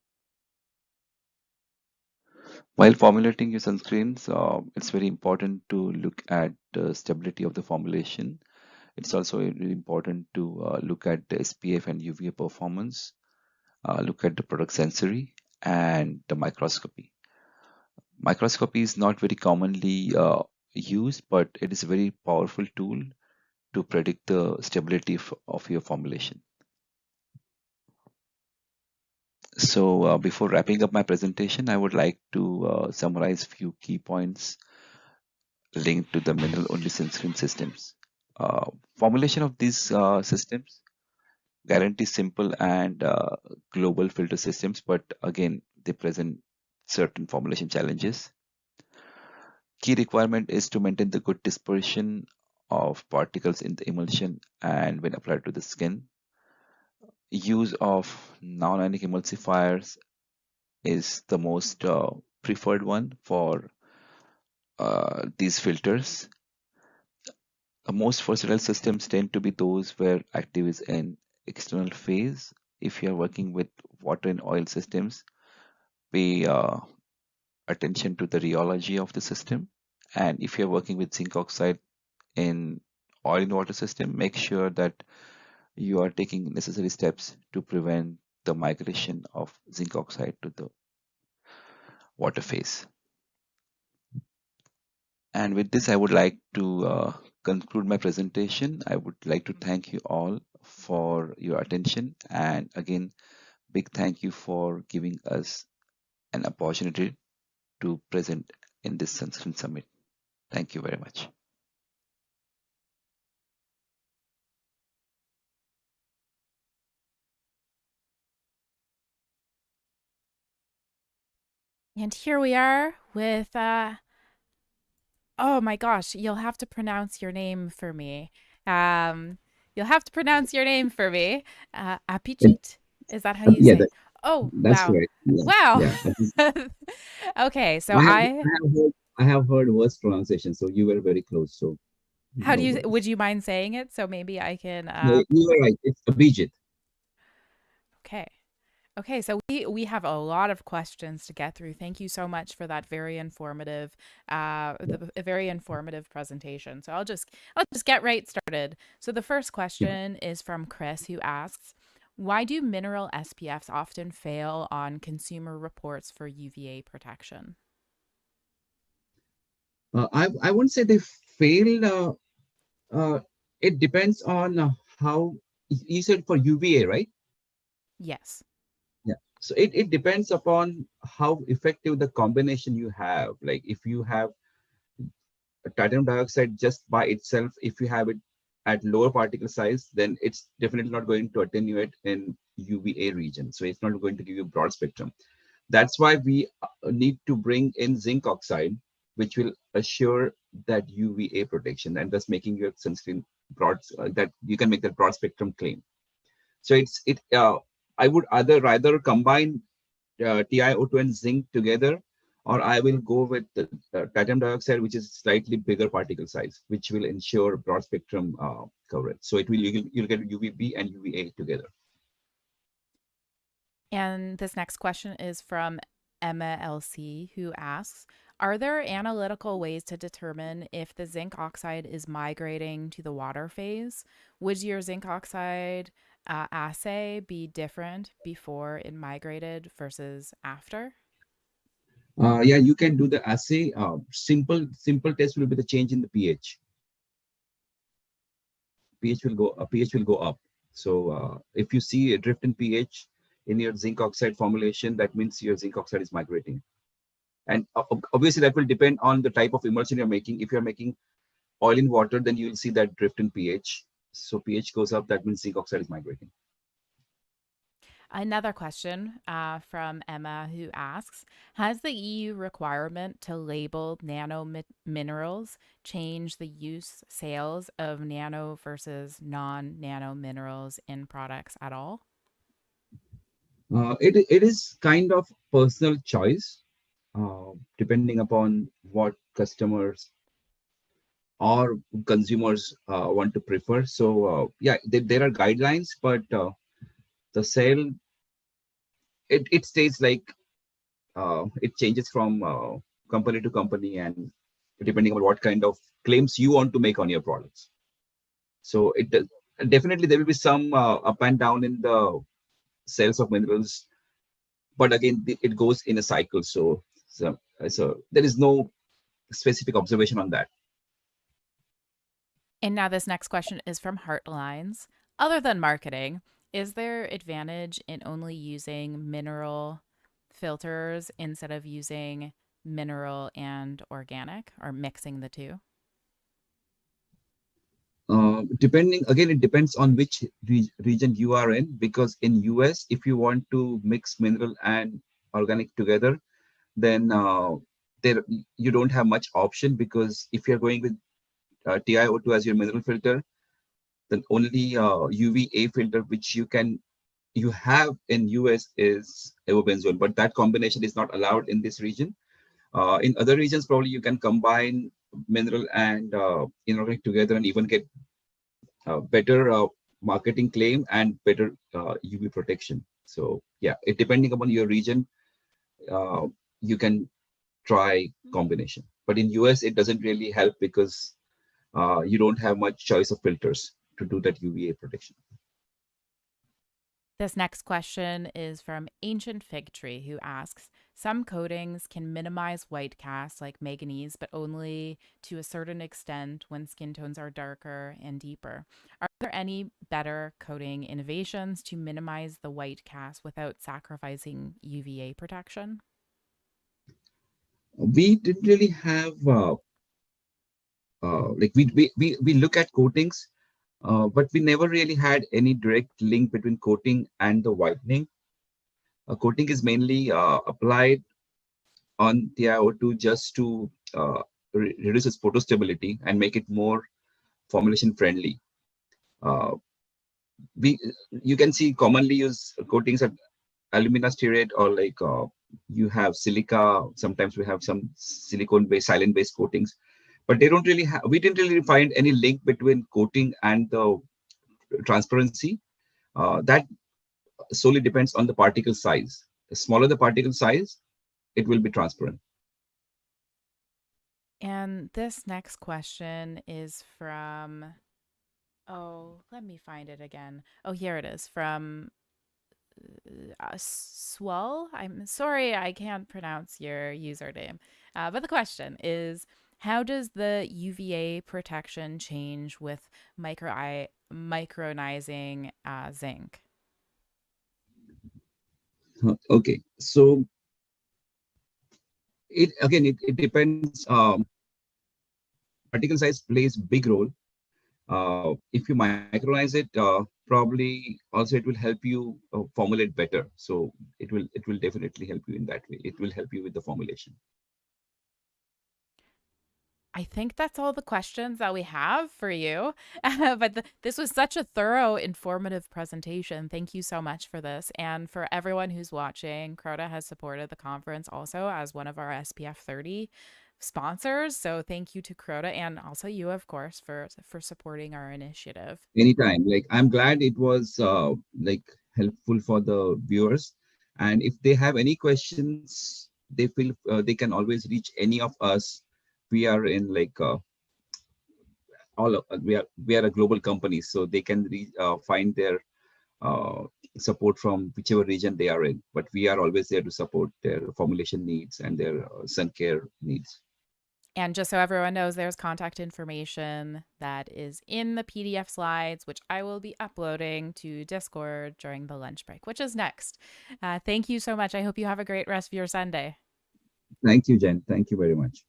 While formulating your sunscreens, it's very important to look at the stability of the formulation. It's also really important to look at the SPF and UVA performance, look at the product sensory and the microscopy. Microscopy is not very commonly used, but it is a very powerful tool to predict the stability of your formulation. So before wrapping up my presentation, I would like to summarize a few key points linked to the mineral-only sunscreen systems. Formulation of these systems guarantee simple and global filter systems, but again, they present certain formulation challenges. Key requirement is to maintain the good dispersion of particles in the emulsion and when applied to the skin. Use of non-ionic emulsifiers is the most preferred one for these filters. Most versatile systems tend to be those where active is in external phase. If you are working with water and oil systems, pay attention to the rheology of the system. And if you're working with zinc oxide in oil and water system, make sure that you are taking necessary steps to prevent the migration of zinc oxide to the water phase. And with this, I would like to conclude my presentation. I would like to thank you all for your attention. And again, big thank you for giving us an opportunity to present in this Sunscreen Summit. Thank you very much. And here we are with, oh my gosh, you'll have to pronounce your name for me. You'll have to pronounce your name for me. Apijit? Is that how you say it? Oh, that's wow. right. Yeah, Wow. yeah. Okay, so I have heard worse pronunciation, so you were very close. So how do no you, worries. would you mind saying it? So maybe I can, No, you were right. It's Abhijit. okay. Okay, so we have a lot of questions to get through. Thank you so much for that very informative, a very informative presentation. So I'll just get right started. So the first question is from Chris, who asks, why do mineral SPFs often fail on consumer reports for UVA protection? I wouldn't say they failed. It depends on how you said for UVA, right? Yes. Yeah. So it depends upon how effective the combination you have. Like if you have titanium dioxide just by itself, if you have it at lower particle size, then it's definitely not going to attenuate in UVA region. So it's not going to give you broad spectrum. That's why we need to bring in zinc oxide, which will assure that UVA protection and thus making your sunscreen broad, that you can make that broad spectrum claim. So I would rather combine TiO2 and zinc together, or I will go with the titanium dioxide, which is slightly bigger particle size, which will ensure broad spectrum coverage. So you'll get UVB and UVA together. And this next question is from Emma LC, who asks, are there analytical ways to determine if the zinc oxide is migrating to the water phase? Would your zinc oxide assay be different before it migrated versus after? Yeah, you can do the assay. Simple test will be the change in the pH. pH will go up. So if you see a drift in pH in your zinc oxide formulation, that means your zinc oxide is migrating. And obviously that will depend on the type of emulsion you're making. If you're making oil in water, then you'll see that drift in pH. So pH goes up, that means zinc oxide is migrating. Another question from Emma, who asks, has the EU requirement to label nano minerals changed the sales of nano versus non-nano minerals in products at all? It is kind of personal choice, depending upon what customers or consumers want to prefer. So yeah, there are guidelines, but the sale, it stays like it changes from company to company, and depending on what kind of claims you want to make on your products. So definitely there will be some up and down in the sales of minerals, but again it goes in a cycle. So there is no specific observation on that. And now this next question is from Heartlines. Other than marketing, Is there advantage in only using mineral filters instead of using mineral and organic, or mixing the two? Depending, again, it depends on which region you are in, because in US, if you want to mix mineral and organic together, then there you don't have much option, because if you're going with TiO2 as your mineral filter, then only UVA filter which you have in US is Evobenzone, but that combination is not allowed in this region. In other regions, probably you can combine mineral and inorganic together and even get better marketing claim and better UV protection. So yeah, it depending upon your region, you can try combination. But in US, it doesn't really help because you don't have much choice of filters to do that UVA protection. This next question is from Ancient Fig Tree, who asks, some coatings can minimize white cast like manganese, but only to a certain extent when skin tones are darker and deeper. Are there any better coating innovations to minimize the white cast without sacrificing UVA protection? We didn't really have like we look at coatings, but we never really had any direct link between coating and the whitening. Coating is mainly applied on TiO2 just to reduce its photostability and make it more formulation friendly. You can see commonly used coatings at alumina stearate, or like you have silica. Sometimes we have some silicone based, silane based coatings, but they don't really have. We didn't really find any link between coating and the transparency. That solely depends on the particle size. The smaller the particle size, it will be transparent. And this next question is from, oh, let me find it again. Oh, here it is, from Swell. I'm sorry, I can't pronounce your username. But the question is, how does the UVA protection change with micronizing zinc? Okay, so it depends. Particle size plays big role. If you micronize it, probably also it will help you formulate better. So it will definitely help you in that way. It will help you with the formulation. I think that's all the questions that we have for you. But this was such a thorough, informative presentation. Thank you so much for this. And for everyone who's watching, Crota has supported the conference also as one of our SPF 30 sponsors. So thank you to Crota, and also you, of course, for supporting our initiative. Anytime. Like, I'm glad it was like helpful for the viewers. And if they have any questions, they feel they can always reach any of us. We are in like we are a global company, so they can find their support from whichever region they are in. But we are always there to support their formulation needs and their sun care needs. And just so everyone knows, there's contact information that is in the PDF slides, which I will be uploading to Discord during the lunch break, which is next. Thank you so much. I hope you have a great rest of your Sunday. Thank you, Jen. Thank you very much.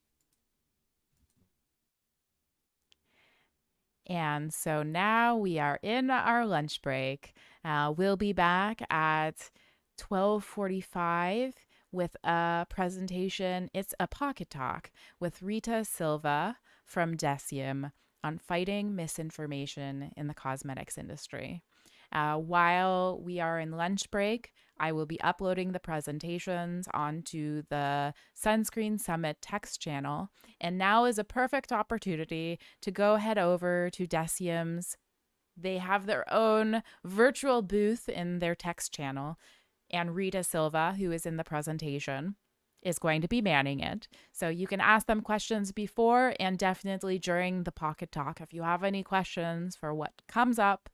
And so now we are in our lunch break. We'll be back at 12:45 with a presentation. It's a pocket talk with Rita Silva from Decium on fighting misinformation in the cosmetics industry. While we are in lunch break, I will be uploading the presentations onto the Sunscreen Summit text channel. And now is a perfect opportunity to go head over to Decium's. They have their own virtual booth in their text channel. And Rita Silva, who is in the presentation, is going to be manning it. So you can ask them questions before and definitely during the pocket talk. If you have any questions for what comes up,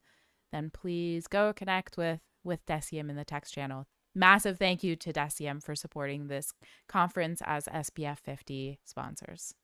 then please go connect with Decium in the text channel. Massive thank you to Decium for supporting this conference as SPF 50 sponsors.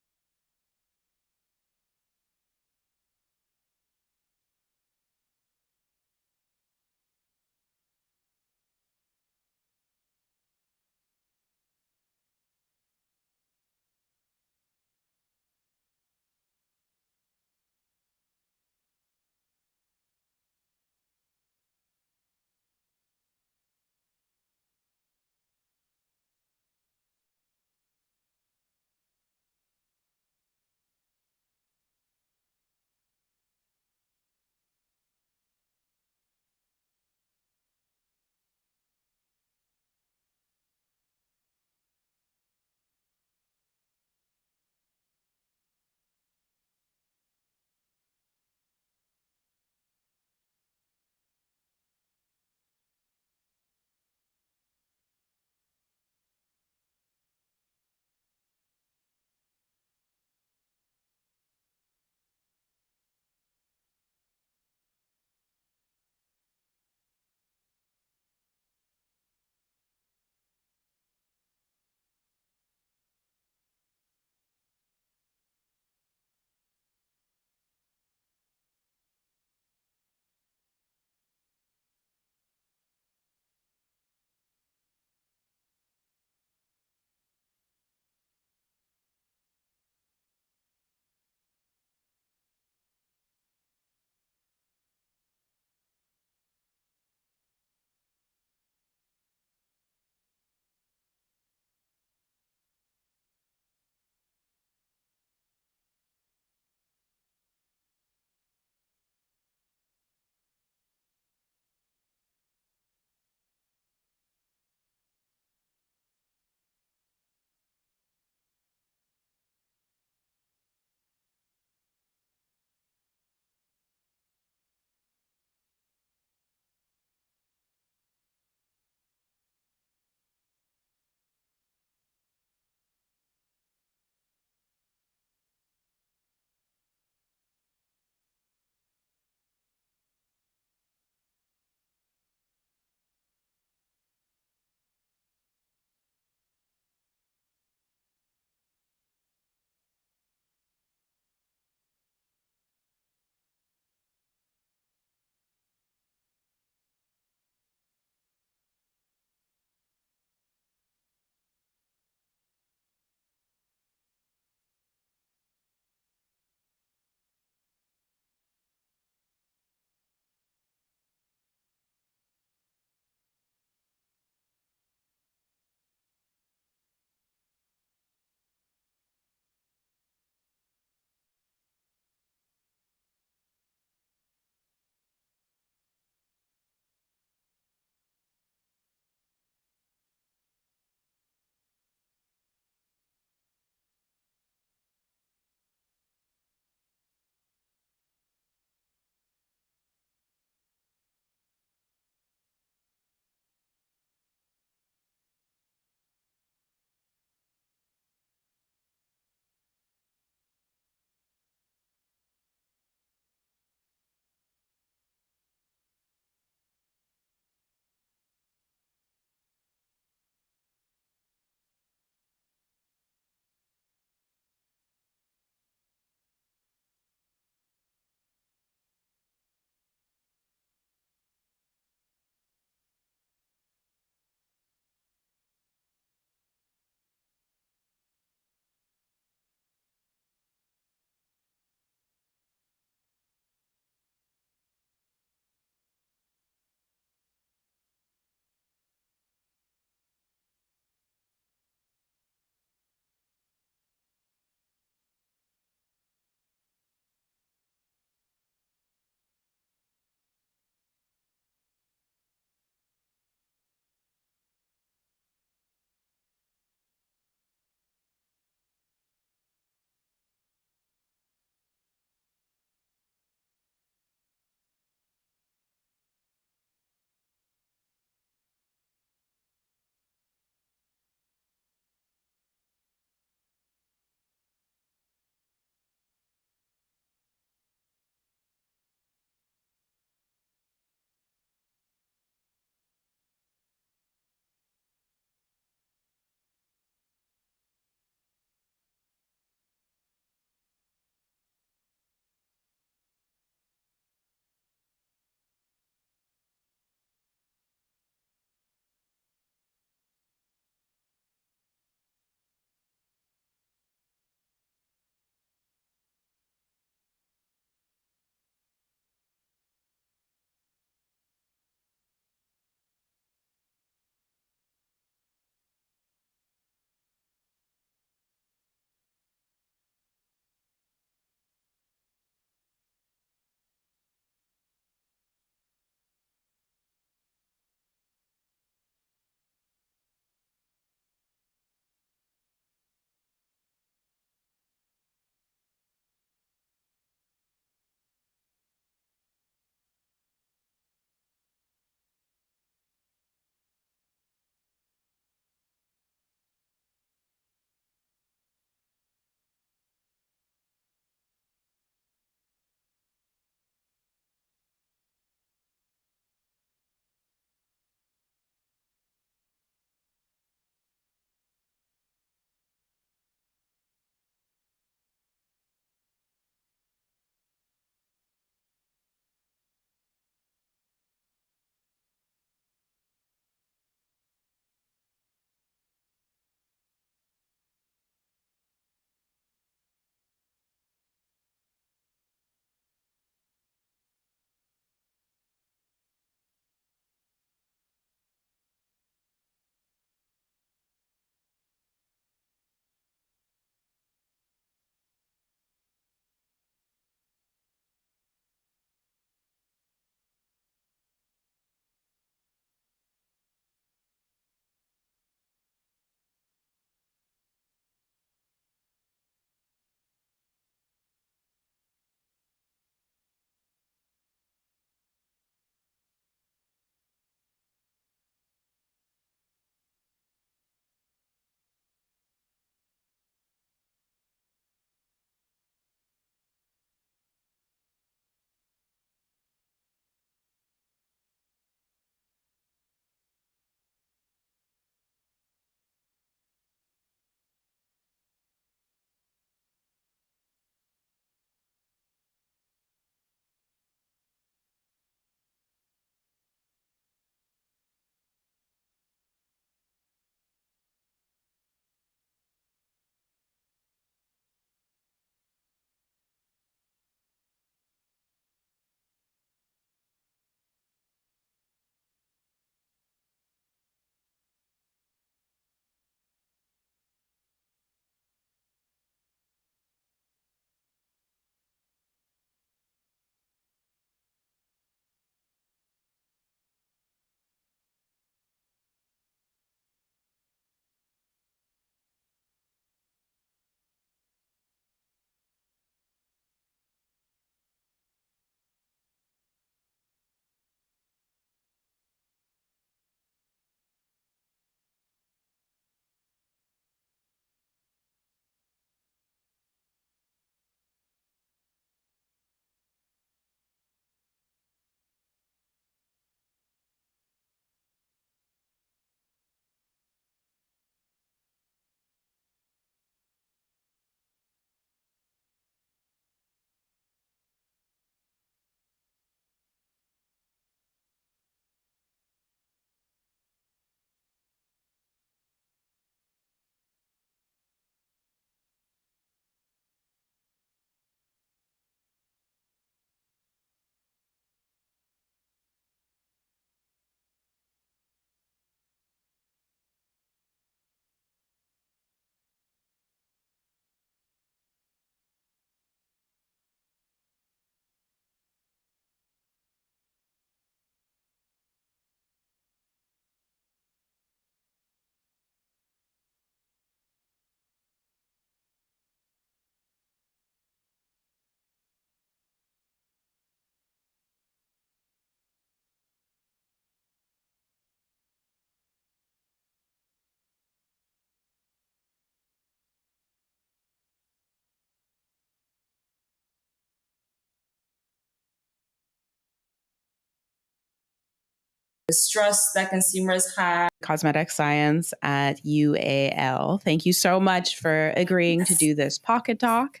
mistrust that consumers had. Cosmetic Science at UAL. Thank you so much for agreeing to do this pocket talk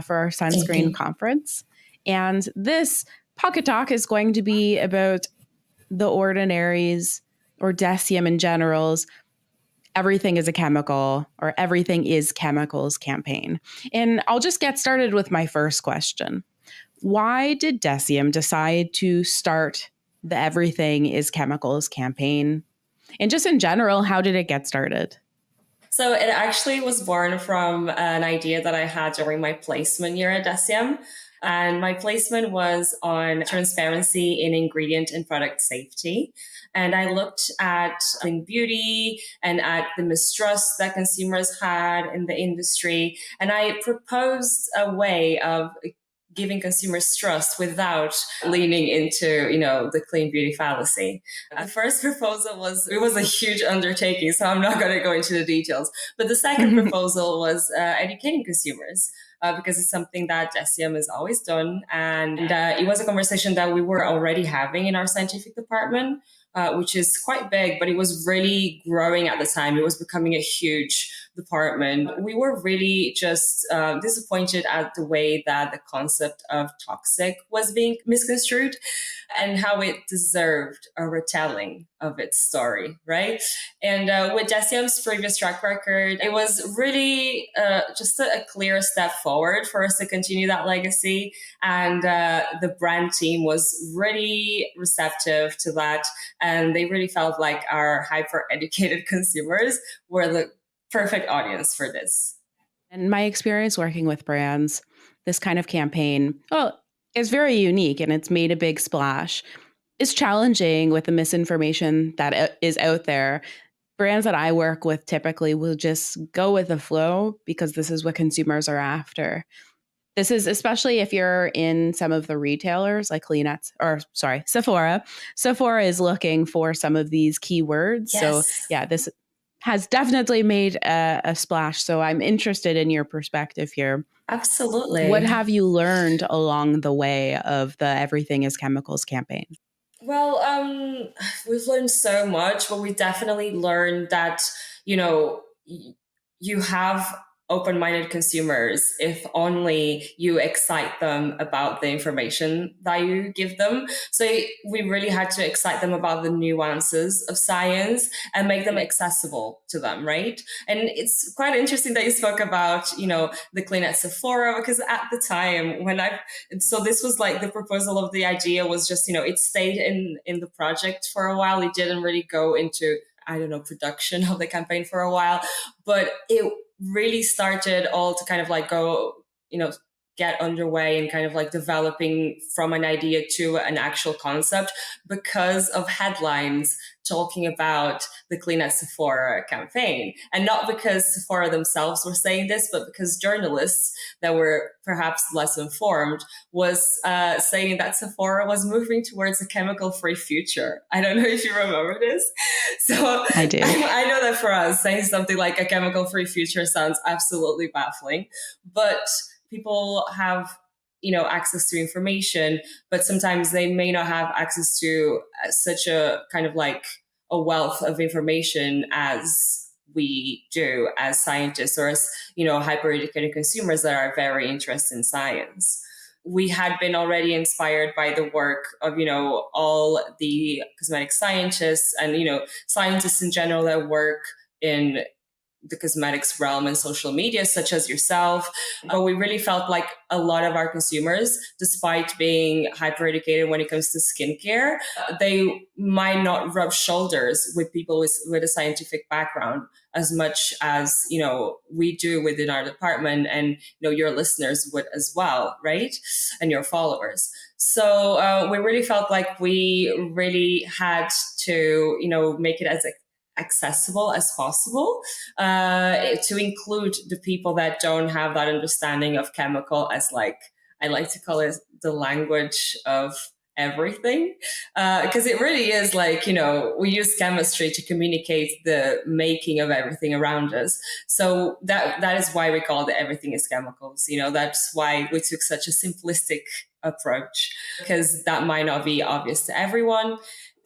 for our sunscreen conference. And this pocket talk is going to be about the ordinaries or DECIEM in general's Everything is a Chemical or Everything is Chemicals campaign. And I'll just get started with my first question. Why did DECIEM decide to start the Everything is Chemicals campaign? And just in general, how did it get started? So it actually was born from an idea that I had during my placement year at DECIEM. And my placement was on transparency in ingredient and product safety. And I looked at clean beauty and at the mistrust that consumers had in the industry. And I proposed a way of giving consumers trust without leaning into, the clean beauty fallacy. The first proposal was a huge undertaking, so I'm not going to go into the details. But the second proposal was educating consumers. Because it's something that DECIEM has always done. And it was a conversation that we were already having in our scientific department, which is quite big, but it was really growing at the time. It was becoming a huge department. We were really just disappointed at the way that the concept of toxic was being misconstrued and how it deserved a retelling of its story, right? And with DECIEM's previous track record, it was really just a clear step forward for us to continue that legacy. And the brand team was really receptive to that. And they really felt like our hyper-educated consumers were the perfect audience for this. And my experience working with brands, this kind of campaign, is very unique and it's made a big splash. It's challenging with the misinformation that is out there. Brands that I work with typically will just go with the flow because this is what consumers are after. This is especially if you're in some of the retailers like Sephora. Sephora is looking for some of these keywords. Yes. So yeah, this has definitely made a splash. So I'm interested in your perspective here. Absolutely. What have you learned along the way of the Everything is Chemicals campaign? Well, we've learned so much, but we definitely learned that, you have open-minded consumers if only you excite them about the information that you give them. So we really had to excite them about the nuances of science and make them accessible to them, right? And it's quite interesting that you spoke about, the clean at Sephora, because at the time so this was like the proposal of the idea was just, it stayed in the project for a while. It didn't really go into, production of the campaign for a while, but it really started all to kind of like go, get underway and kind of like developing from an idea to an actual concept because of headlines talking about the Clean at Sephora campaign. And not because Sephora themselves were saying this, but because journalists that were perhaps less informed was saying that Sephora was moving towards a chemical-free future. I don't know if you remember this. So I do. I know that for us, saying something like a chemical-free future sounds absolutely baffling, but people have, access to information, but sometimes they may not have access to such a kind of like a wealth of information as we do as scientists or as, hyper-educated consumers that are very interested in science. We had been already inspired by the work of, all the cosmetic scientists and, scientists in general that work in the cosmetics realm and social media, such as yourself. But we really felt like a lot of our consumers, despite being hyper-educated when it comes to skincare, they might not rub shoulders with people with a scientific background as much as, we do within our department and, your listeners would as well, right? And your followers. So we really felt like we really had to, make it as accessible as possible to include the people that don't have that understanding of chemical as like, I like to call it the language of everything. Because it really is like, we use chemistry to communicate the making of everything around us. So that is why we call it Everything is Chemicals. That's why we took such a simplistic approach, because that might not be obvious to everyone.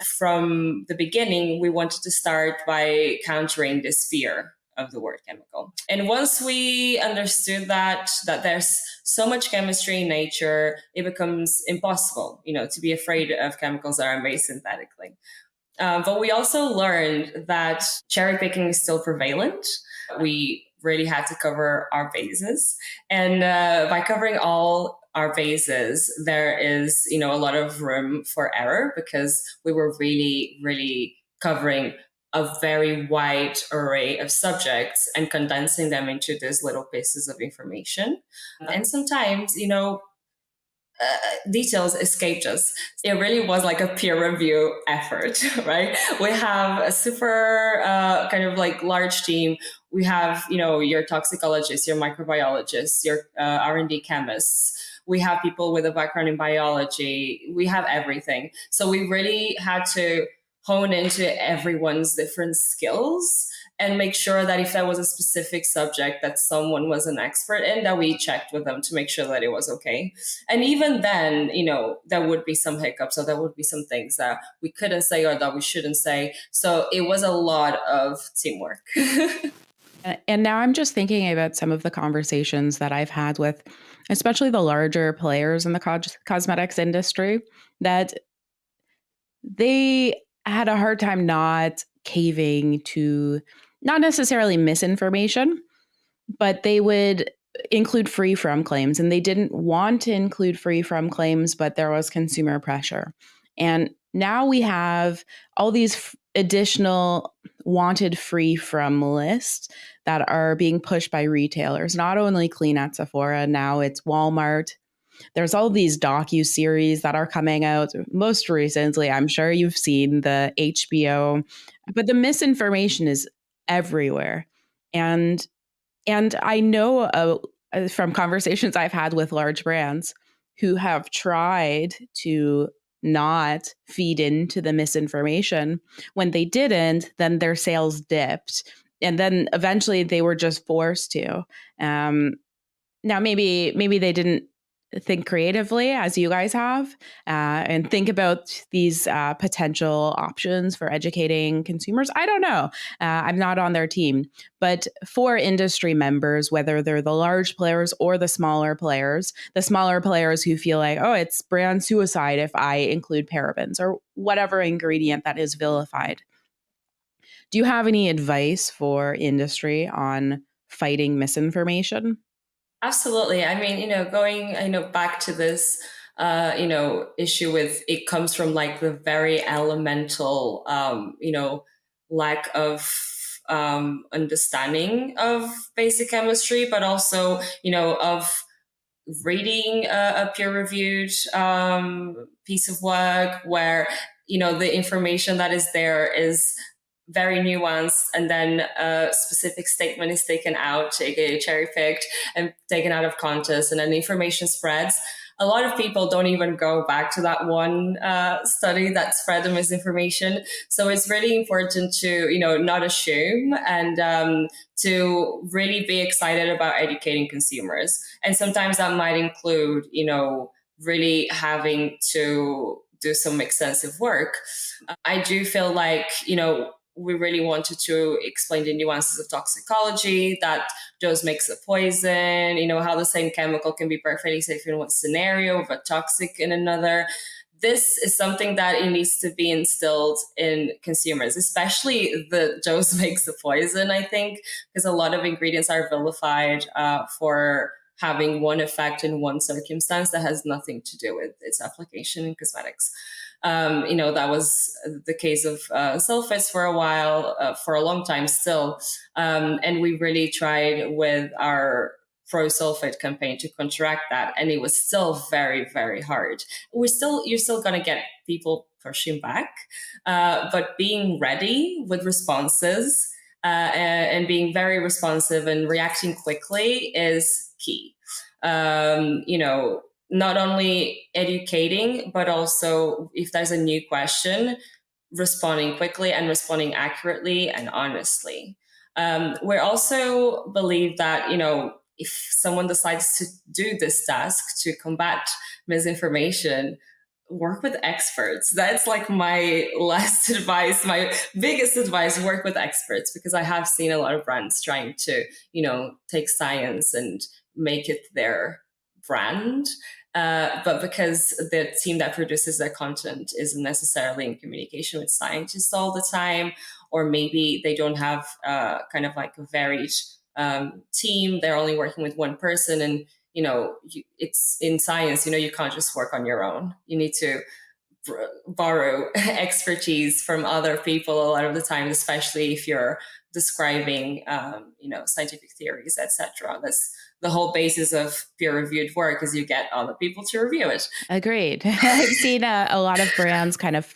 From the beginning, we wanted to start by countering this fear of the word chemical. And once we understood that there's so much chemistry in nature, it becomes impossible, to be afraid of chemicals that are made synthetically. But we also learned that cherry picking is still prevalent. We really had to cover our bases. And by covering all our bases, there is, a lot of room for error, because we were really, really covering a very wide array of subjects and condensing them into these little pieces of information. And sometimes, details escaped us. It really was like a peer review effort, right? We have a super kind of like large team. We have, your toxicologists, your microbiologists, your R&D chemists. We have people with a background in biology. We have everything. So we really had to hone into everyone's different skills and make sure that if there was a specific subject that someone was an expert in, that we checked with them to make sure that it was okay. And even then, there would be some hiccups, or there would be some things that we couldn't say or that we shouldn't say. So it was a lot of teamwork. And now I'm just thinking about some of the conversations that I've had with, especially the larger players in the cosmetics industry, that they had a hard time not caving to not necessarily misinformation, but they would include free from claims, and they didn't want to include free from claims, but there was consumer pressure. And now we have all these additional wanted free from lists that are being pushed by retailers, not only Clean at Sephora, now it's Walmart. There's all these docu-series that are coming out. Most recently, I'm sure you've seen the HBO, but the misinformation is everywhere. And I know from conversations I've had with large brands who have tried to not feed into the misinformation. When they didn't, then their sales dipped. And then eventually they were just forced to. Now, maybe they didn't think creatively as you guys have and think about these potential options for educating consumers. I don't know. I'm not on their team. But for industry members, whether they're the large players or the smaller players who feel like, oh, it's brand suicide if I include parabens or whatever ingredient that is vilified. Do you have any advice for industry on fighting misinformation? Absolutely. I mean, going, back to this, issue with it comes from like the very elemental, lack of understanding of basic chemistry, but also, of reading a peer-reviewed piece of work where, the information that is there is very nuanced, and then a specific statement is taken out, cherry-picked and taken out of context, and then the information spreads. A lot of people don't even go back to that one study that spread the misinformation. So it's really important to, not assume and to really be excited about educating consumers. And sometimes that might include, really having to do some extensive work. I do feel like, we really wanted to explain the nuances of toxicology, that dose makes a poison, how the same chemical can be perfectly safe in one scenario but toxic in another. This is something that it needs to be instilled in consumers, especially the dose makes a poison, I think, because a lot of ingredients are vilified for having one effect in one circumstance that has nothing to do with its application in cosmetics. That was the case of sulfates for a while, for a long time still. And we really tried with our pro-sulfate campaign to counteract that. And it was still very, very hard. You're still going to get people pushing back, but being ready with responses and being very responsive and reacting quickly is key. Not only educating, but also if there's a new question, responding quickly and responding accurately and honestly. We also believe that, if someone decides to do this task to combat misinformation, work with experts. That's like my last advice, my biggest advice, work with experts, because I have seen a lot of brands trying to, take science and make it their brand. But because the team that produces their content isn't necessarily in communication with scientists all the time, or maybe they don't have kind of like a varied team, they're only working with one person, and it's in science, you can't just work on your own. You need to borrow expertise from other people a lot of the time, especially if you're describing, scientific theories, etc. That's the whole basis of peer-reviewed work, is you get other people to review it. Agreed. I've seen a lot of brands kind of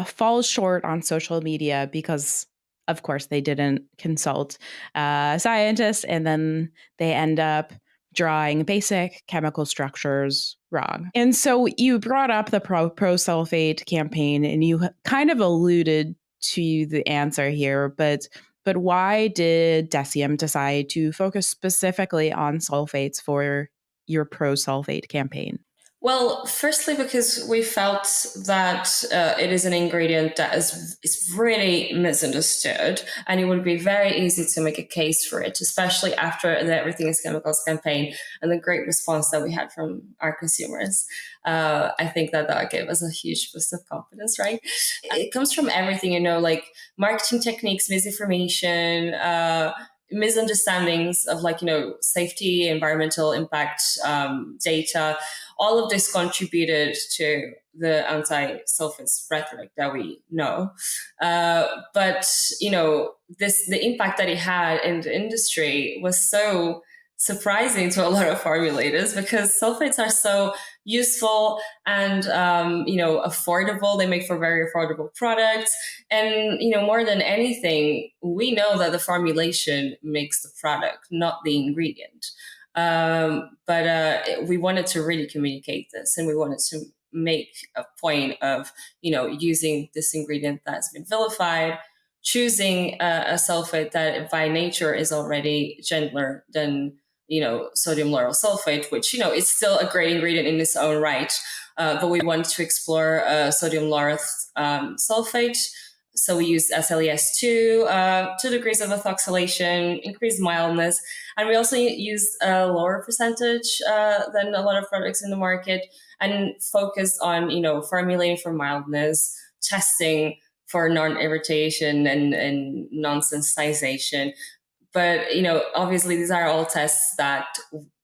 fall short on social media because, of course, they didn't consult scientists, and then they end up drawing basic chemical structures wrong. And so you brought up the pro-sulfate campaign, and you kind of alluded to the answer here, but why did Deciem decide to focus specifically on sulfates for your pro-sulfate campaign? Well, firstly, because we felt that it is an ingredient that is really misunderstood, and it would be very easy to make a case for it, especially after the Everything is Chemicals campaign and the great response that we had from our consumers. I think that gave us a huge boost of confidence, right? It comes from everything, like marketing techniques, misinformation, misunderstandings of safety, environmental impact, data. All of this contributed to the anti-sulfates rhetoric that we know. But the impact that it had in the industry was so surprising to a lot of formulators, because sulfates are so useful and affordable. They make for very affordable products, and more than anything, we know that the formulation makes the product, not the ingredient. But we wanted to really communicate this, and we wanted to make a point of using this ingredient that's been vilified, choosing a sulfate that by nature is already gentler than sodium lauryl sulfate, which is still a great ingredient in its own right, but we want to explore sodium lauryl sulfate. So we use SLES2, 2 degrees of ethoxylation, increased mildness, and we also use a lower percentage than a lot of products in the market, and focus on formulating for mildness, testing for non-irritation and non-sensitization. But, obviously these are all tests that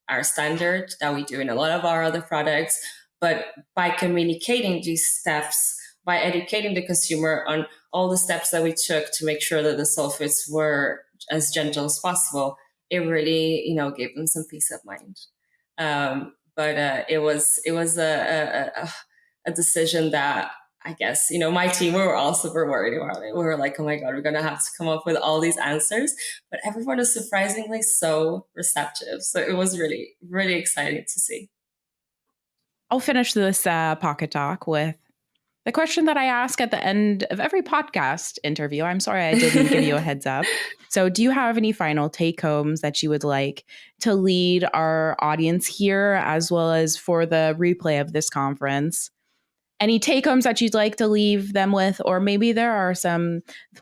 are standard, that we do in a lot of our other products. But by communicating these steps, by educating the consumer on all the steps that we took to make sure that the sulfates were as gentle as possible, it really, gave them some peace of mind. But it was a decision that, I guess, my team, we were all super worried about it. We were like, oh my God, we're going to have to come up with all these answers. But everyone is surprisingly so receptive. So it was really, really exciting to see. I'll finish this pocket talk with the question that I ask at the end of every podcast interview. I'm sorry I didn't give you a heads up. So do you have any final take-homes that you would like to lead our audience here, as well as for the replay of this conference? Any take-homes that you'd like to leave them with, or maybe there are some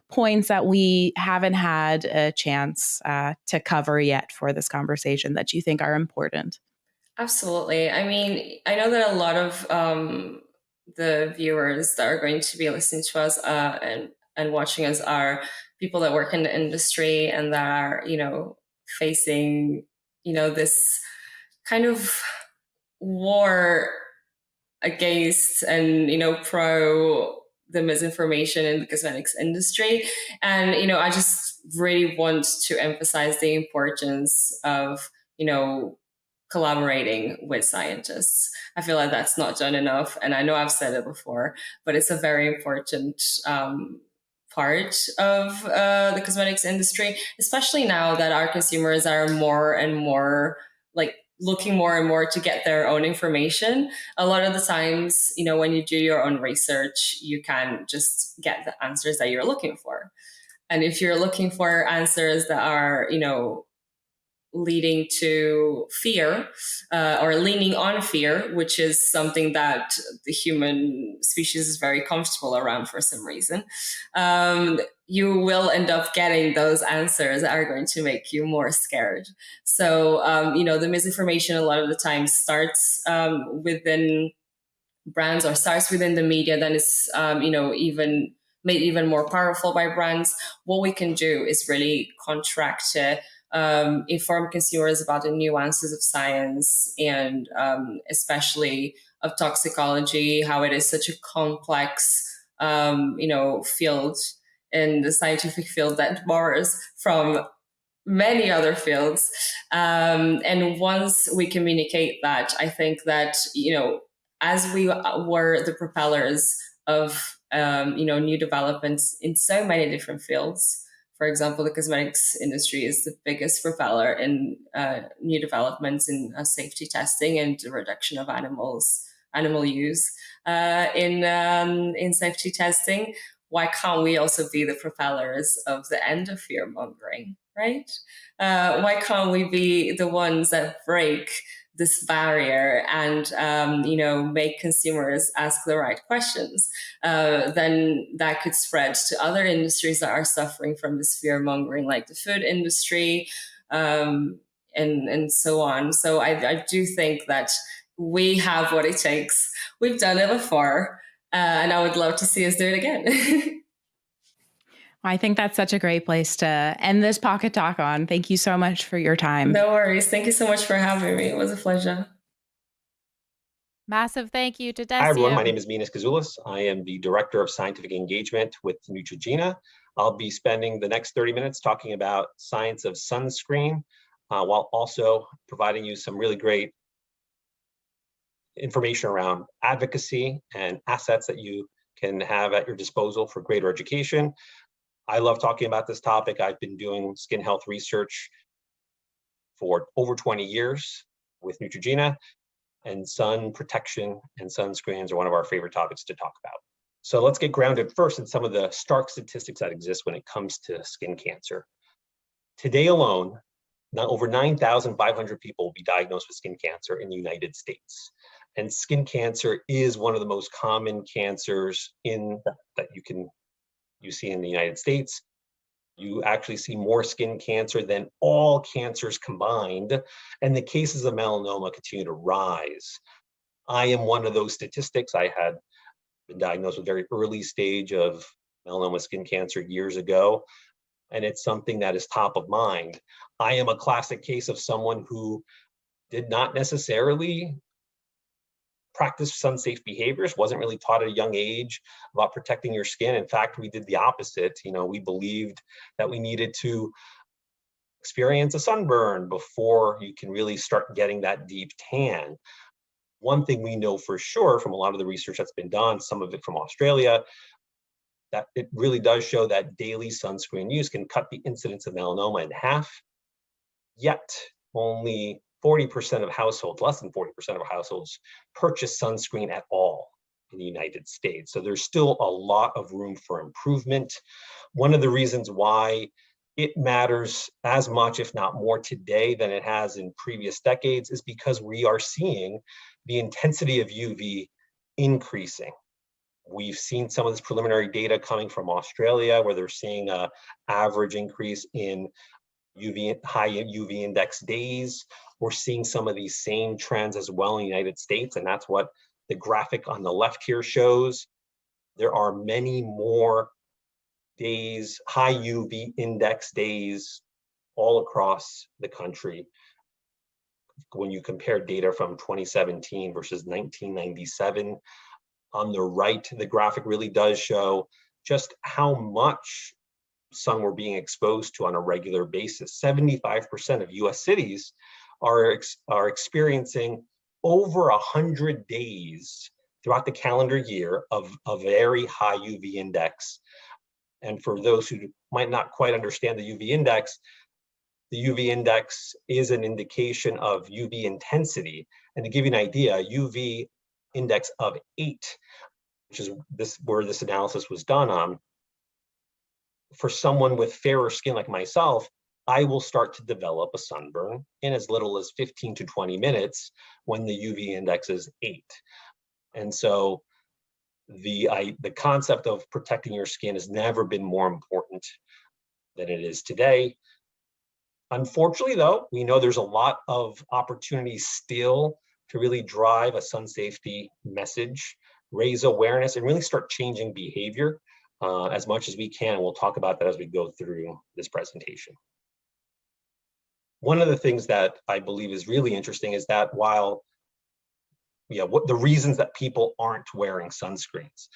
points that we haven't had a chance to cover yet for this conversation that you think are important? Absolutely. I mean, I know that a lot of the viewers that are going to be listening to us and watching us are people that work in the industry and that are, facing, this kind of war against and pro the misinformation in the cosmetics industry. And I just really want to emphasize the importance of collaborating with scientists. I feel like that's not done enough, and I know I've said it before, but it's a very important part of the cosmetics industry, especially now that our consumers are more and more looking more and more to get their own information. A lot of the times, when you do your own research, you can just get the answers that you're looking for. And if you're looking for answers that are, leading to fear or leaning on fear, which is something that the human species is very comfortable around for some reason, you will end up getting those answers that are going to make you more scared. So, the misinformation a lot of the time starts within brands or starts within the media, then it's, even made even more powerful by brands. What we can do is really contract to inform consumers about the nuances of science and especially of toxicology, how it is such a complex, field in the scientific field that borrows from many other fields. And once we communicate that, I think that, as we were the propellers of, new developments in so many different fields. For example, the cosmetics industry is the biggest propeller in new developments in safety testing and the reduction of animal use in safety testing. Why can't we also be the propellers of the end of fear mongering, right? Why can't we be the ones that break this barrier and make consumers ask the right questions? Then that could spread to other industries that are suffering from this fear mongering, like the food industry, and so on. So I do think that we have what it takes. We've done it before, and I would love to see us do it again. I think that's such a great place to end this Pocket Talk on. Thank you so much for your time. No worries. Thank you so much for having me. It was a pleasure. Massive thank you to Desi. Hi, everyone. My name is Minas Kazoulis. I am the Director of Scientific Engagement with Neutrogena. I'll be spending the next 30 minutes talking about science of sunscreen, while also providing you some really great information around advocacy and assets that you can have at your disposal for greater education. I love talking about this topic. I've been doing skin health research for over 20 years with Neutrogena, and sun protection and sunscreens are one of our favorite topics to talk about. So let's get grounded first in some of the stark statistics that exist when it comes to skin cancer. Today alone, over 9,500 people will be diagnosed with skin cancer in the United States. And skin cancer is one of the most common cancers that you see in the United States. You actually see more skin cancer than all cancers combined, and the cases of melanoma continue to rise. I am one of those statistics. I had been diagnosed with very early stage of melanoma skin cancer years ago, and it's something that is top of mind. I am a classic case of someone who did not necessarily practice sun-safe behaviors, wasn't really taught at a young age about protecting your skin. In fact, we did the opposite. We believed that we needed to experience a sunburn before you can really start getting that deep tan. One thing we know for sure from a lot of the research that's been done, some of it from Australia, that it really does show that daily sunscreen use can cut the incidence of melanoma in half, yet only 40% of households, less than 40% of households, purchase sunscreen at all in the United States. So there's still a lot of room for improvement. One of the reasons why it matters as much, if not more today than it has in previous decades, is because we are seeing the intensity of UV increasing. We've seen some of this preliminary data coming from Australia, where they're seeing an average increase in high UV index days. We're seeing some of these same trends as well in the United States, and that's what the graphic on the left here shows. There are many more days, high UV index days all across the country when you compare data from 2017 versus 1997. On the right, the graphic really does show just how much sun we're being exposed to on a regular basis. 75% of US cities are experiencing over 100 days throughout the calendar year of a very high UV index. And for those who might not quite understand the UV index is an indication of UV intensity. And to give you an idea, a UV index of 8, which is where this analysis was done on, for someone with fairer skin like myself, I will start to develop a sunburn in as little as 15 to 20 minutes when the UV index is 8. And so the concept of protecting your skin has never been more important than it is today. Unfortunately, though, we know there's a lot of opportunities still to really drive a sun safety message, raise awareness, and really start changing behavior as much as we can. We'll talk about that as we go through this presentation. One of the things that I believe is really interesting is that while what the reasons that people aren't wearing sunscreens,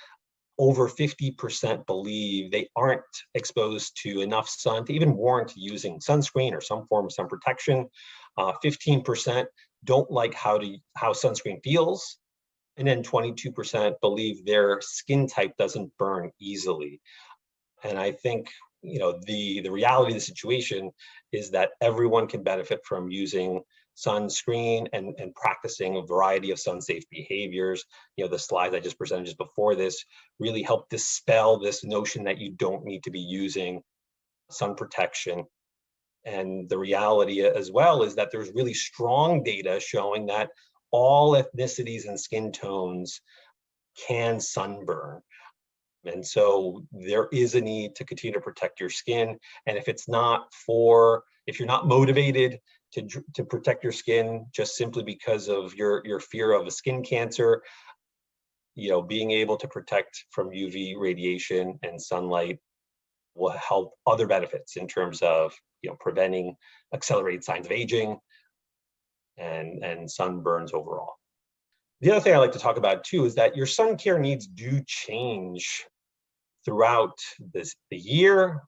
over 50% believe they aren't exposed to enough sun to even warrant using sunscreen or some form of sun protection. 15% don't like how sunscreen feels. And then 22% believe their skin type doesn't burn easily. And I think the reality of the situation is that everyone can benefit from using sunscreen and practicing a variety of sun-safe behaviors. The slides I just presented just before this really help dispel this notion that you don't need to be using sun protection. And the reality as well is that there's really strong data showing that all ethnicities and skin tones can sunburn. And so there is a need to continue to protect your skin. And if you're not motivated to protect your skin just simply because of your fear of a skin cancer, being able to protect from UV radiation and sunlight will help other benefits in terms of preventing accelerated signs of aging and sunburns overall. The other thing I like to talk about too is that your sun care needs do change throughout the year.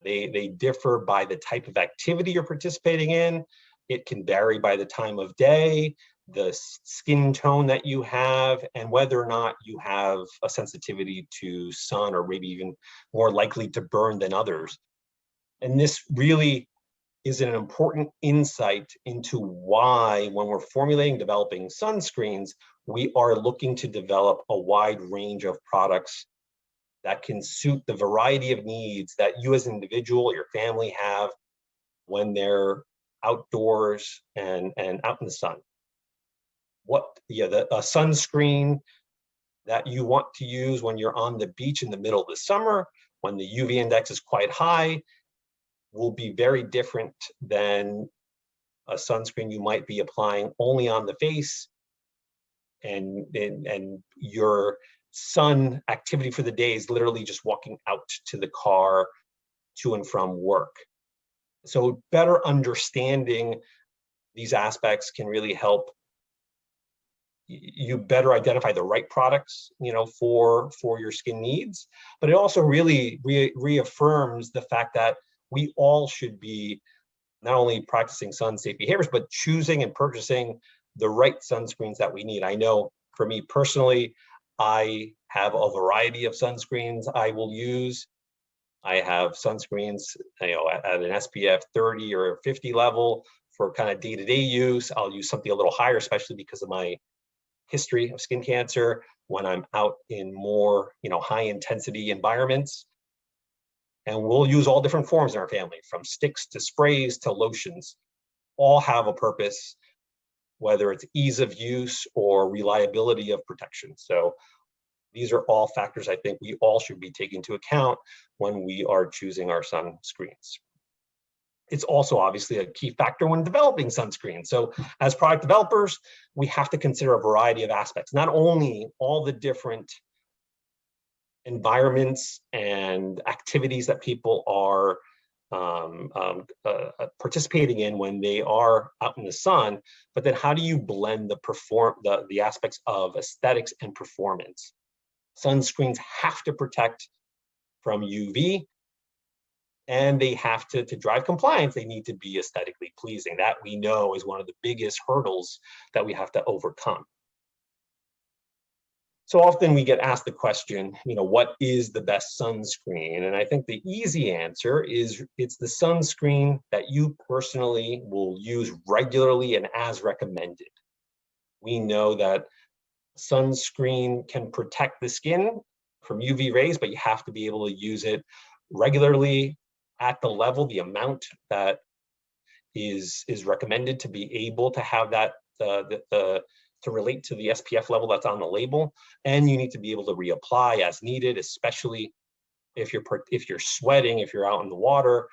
They differ by the type of activity you're participating in. It can vary by the time of day, the skin tone that you have, and whether or not you have a sensitivity to sun, or maybe even more likely to burn than others. And this really is an important insight into why, when we're formulating, developing sunscreens, we are looking to develop a wide range of products that can suit the variety of needs that you as an individual or your family have when they're outdoors and out in the sun. A sunscreen that you want to use when you're on the beach in the middle of the summer, when the UV index is quite high, will be very different than a sunscreen you might be applying only on the face, and your sun activity for the day is literally just walking out to the car to and from work. So better understanding these aspects can really help you better identify the right products, for your skin needs. But it also really reaffirms the fact that we all should be not only practicing sun-safe behaviors, but choosing and purchasing the right sunscreens that we need. I know for me personally, I have a variety of sunscreens I will use. I have sunscreens, at an SPF 30 or 50 level for kind of day-to-day use. I'll use something a little higher, especially because of my history of skin cancer, when I'm out in more, high-intensity environments. And we'll use all different forms in our family, from sticks to sprays to lotions. All have a purpose, whether it's ease of use or reliability of protection. So these are all factors I think we all should be taking into account when we are choosing our sunscreens. It's also obviously a key factor when developing sunscreen. So as product developers, we have to consider a variety of aspects, not only all the different environments and activities that people are participating in when they are out in the sun, but then how do you blend the aspects of aesthetics and performance? Sunscreens have to protect from UV, and they have to drive compliance. They need to be aesthetically pleasing. That we know is one of the biggest hurdles that we have to overcome. So often we get asked the question, what is the best sunscreen? And I think the easy answer is it's the sunscreen that you personally will use regularly and as recommended. We know that sunscreen can protect the skin from UV rays, but you have to be able to use it regularly at the level, the amount that is recommended to be able to have that to relate to the SPF level that's on the label, and you need to be able to reapply as needed, especially if you're sweating, if you're out in the water.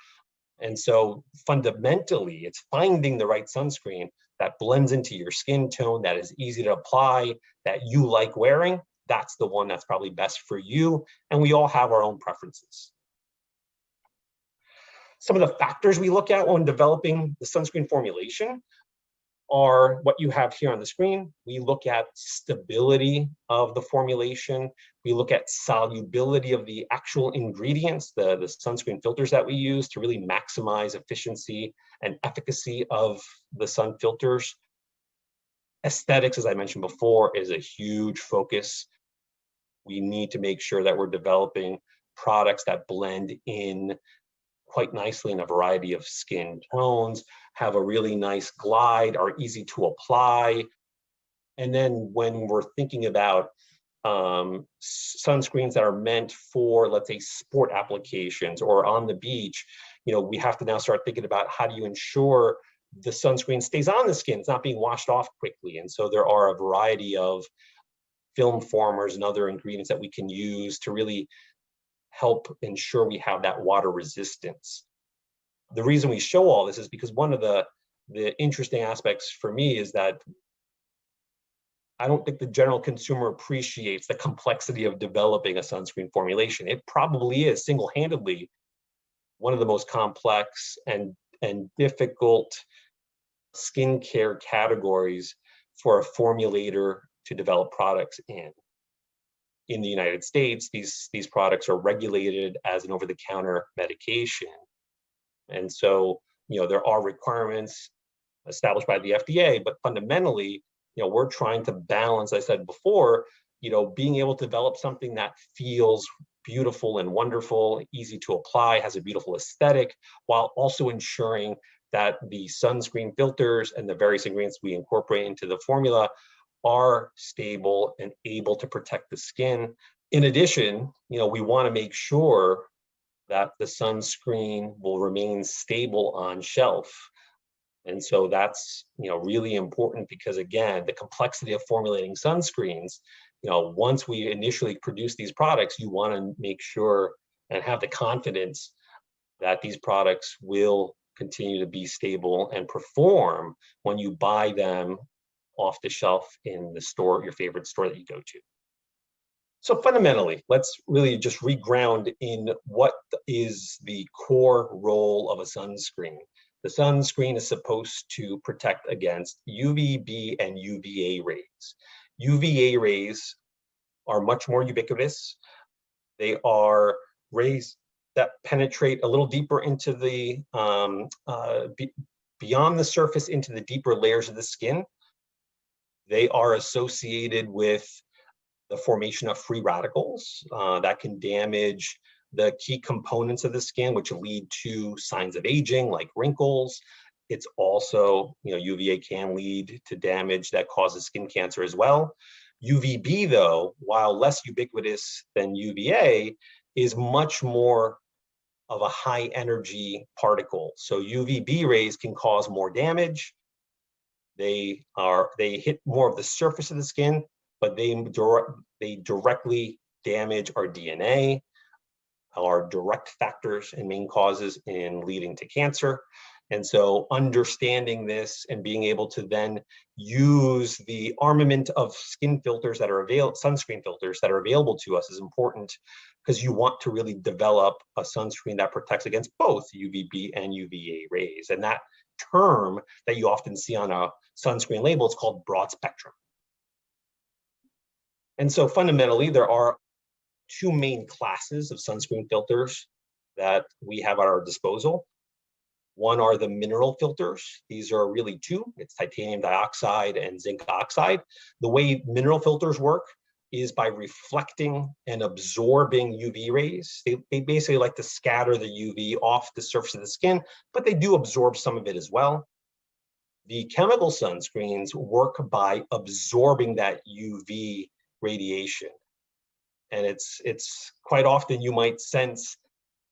And so fundamentally, it's finding the right sunscreen that blends into your skin tone, that is easy to apply, that you like wearing. That's the one that's probably best for you. And we all have our own preferences. Some of the factors we look at when developing the sunscreen formulation are what you have here on the screen. We look at stability of the formulation. We look at solubility of the actual ingredients, the sunscreen filters that we use to really maximize efficiency and efficacy of the sun filters. Aesthetics, as I mentioned before, is a huge focus. We need to make sure that we're developing products that blend in quite nicely in a variety of skin tones, have a really nice glide, are easy to apply. And then when we're thinking about sunscreens that are meant for, let's say, sport applications or on the beach, we have to now start thinking about how do you ensure the sunscreen stays on the skin, it's not being washed off quickly. And so there are a variety of film formers and other ingredients that we can use to really help ensure we have that water resistance. The reason we show all this is because one of the interesting aspects for me is that I don't think the general consumer appreciates the complexity of developing a sunscreen formulation. It probably is single-handedly one of the most complex and difficult skincare categories for a formulator to develop products in. In the United States, these products are regulated as an over-the-counter medication. And so, there are requirements established by the FDA, but fundamentally, we're trying to balance, I said before, being able to develop something that feels beautiful and wonderful, easy to apply, has a beautiful aesthetic, while also ensuring that the sunscreen filters and the various ingredients we incorporate into the formula are stable and able to protect the skin. In addition, we want to make sure that the sunscreen will remain stable on shelf. And so that's, really important because, again, the complexity of formulating sunscreens, once we initially produce these products, you want to make sure and have the confidence that these products will continue to be stable and perform when you buy them off the shelf in the store, your favorite store that you go to. So fundamentally, let's really just reground in what is the core role of a sunscreen. The sunscreen is supposed to protect against UVB and UVA rays. UVA rays are much more ubiquitous. They are rays that penetrate a little deeper into the, beyond the surface into the deeper layers of the skin. They are associated with the formation of free radicals that can damage the key components of the skin, which lead to signs of aging like wrinkles. It's also, UVA can lead to damage that causes skin cancer as well. UVB, though, while less ubiquitous than UVA, is much more of a high energy particle. So UVB rays can cause more damage. They hit more of the surface of the skin, but they directly damage our DNA, are direct factors and main causes in leading to cancer. And so understanding this and being able to then use the armament of skin filters that are available, sunscreen filters that are available to us is important, because you want to really develop a sunscreen that protects against both UVB and UVA rays. And that term that you often see on a sunscreen label, it's called broad spectrum. And so fundamentally, there are two main classes of sunscreen filters that we have at our disposal. One are the mineral filters. These are really two. It's titanium dioxide and zinc oxide. The way mineral filters work is by reflecting and absorbing UV rays. They basically like to scatter the UV off the surface of the skin, but they do absorb some of it as well. The chemical sunscreens work by absorbing that UV radiation. And it's quite often you might sense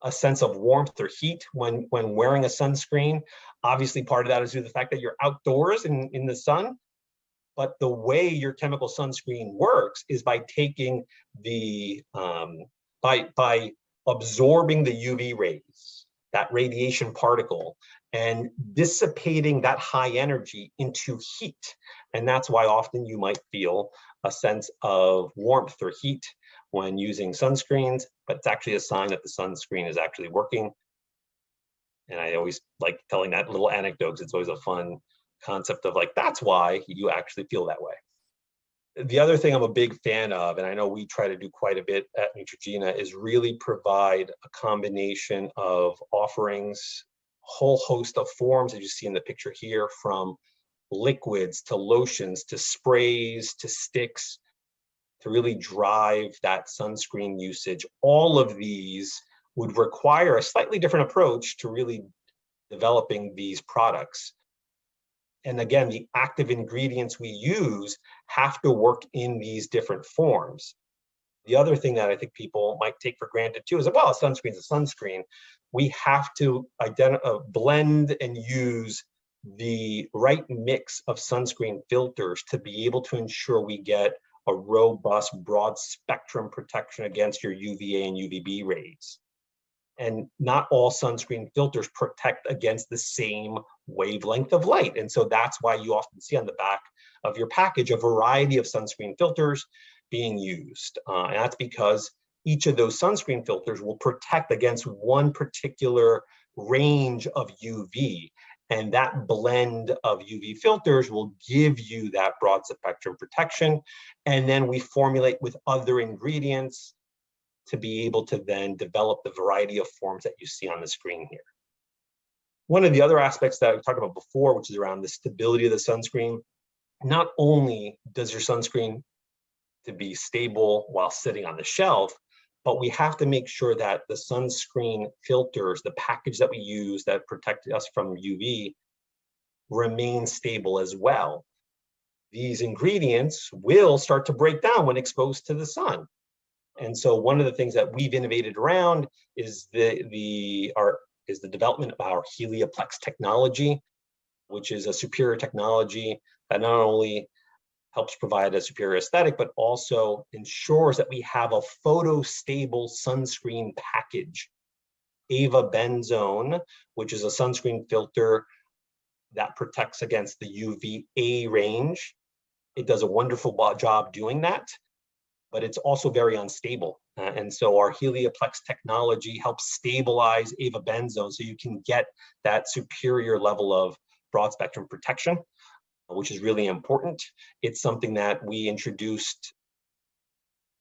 a sense of warmth or heat when wearing a sunscreen. Obviously, part of that is due to the fact that you're outdoors in the sun. But the way your chemical sunscreen works is by taking the by absorbing the UV rays, that radiation particle, and dissipating that high energy into heat. And that's why often you might feel a sense of warmth or heat when using sunscreens, but it's actually a sign that the sunscreen is actually working. And I always like telling that little anecdote. It's always a fun concept of like, that's why you actually feel that way. The other thing I'm a big fan of, and I know we try to do quite a bit at Neutrogena, is really provide a combination of offerings, whole host of forms, as you see in the picture here, from liquids to lotions to sprays to sticks, to really drive that sunscreen usage. All of these would require a slightly different approach to really developing these products. And again, the active ingredients we use have to work in these different forms. The other thing that I think people might take for granted too is, well, a sunscreen is a sunscreen. We have to blend and use the right mix of sunscreen filters to be able to ensure we get a robust, broad spectrum protection against your UVA and UVB rays. And not all sunscreen filters protect against the same wavelength of light. And so that's why you often see on the back of your package a variety of sunscreen filters being used. And that's because each of those sunscreen filters will protect against one particular range of UV. And that blend of UV filters will give you that broad spectrum protection. And then we formulate with other ingredients to be able to then develop the variety of forms that you see on the screen here. One of the other aspects that I talked about before, which is around the stability of the sunscreen, not only does your sunscreen to be stable while sitting on the shelf, but we have to make sure that the sunscreen filters, the package that we use that protect us from UV, remain stable as well. These ingredients will start to break down when exposed to the sun. And so one of the things that we've innovated around is the development of our Helioplex technology, which is a superior technology that not only helps provide a superior aesthetic, but also ensures that we have a photostable sunscreen package. Avobenzone, which is a sunscreen filter that protects against the UVA range. It does a wonderful job doing that, but it's also very unstable. And so our Helioplex technology helps stabilize avobenzone so you can get that superior level of broad spectrum protection, which is really important. It's something that we introduced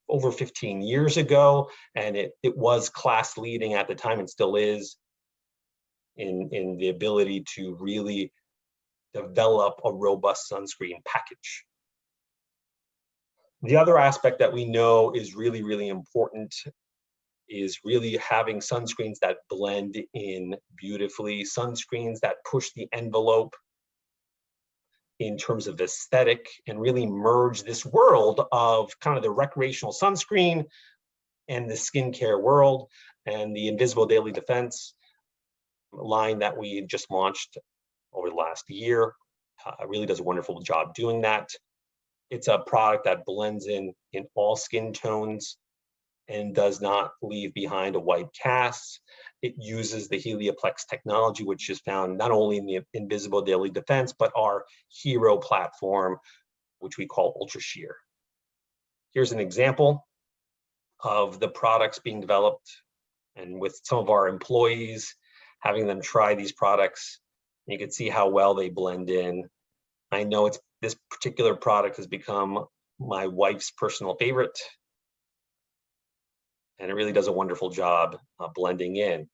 over 15 years ago, and it was class leading at the time and still is in the ability to really develop a robust sunscreen package. The other aspect that we know is really, really important is really having sunscreens that blend in beautifully, sunscreens that push the envelope in terms of aesthetic and really merge this world of kind of the recreational sunscreen and the skincare world. And the Invisible Daily Defense line that we just launched over the last year really does a wonderful job doing that. It's a product that blends in all skin tones and does not leave behind a white cast. It uses the Helioplex technology, which is found not only in the Invisible Daily Defense, but our hero platform, which we call Ultra Sheer. Here's an example of the products being developed, and with some of our employees, having them try these products. You can see how well they blend in. I know this particular product has become my wife's personal favorite, and it really does a wonderful job blending in.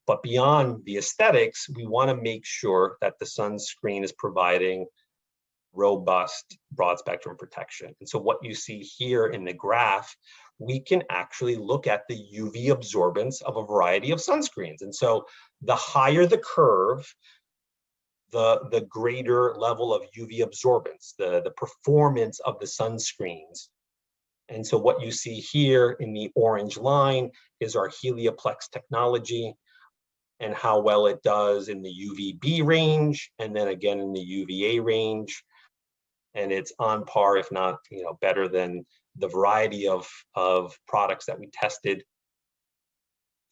But beyond the aesthetics, we want to make sure that the sunscreen is providing robust broad spectrum protection. And so what you see here in the graph, we can actually look at the UV absorbance of a variety of sunscreens. And so the higher the curve, the greater level of UV absorbance, the performance of the sunscreens. And so what you see here in the orange line is our Helioplex technology and how well it does in the UVB range, and then again in the UVA range. And it's on par, if not, better than the variety of products that we tested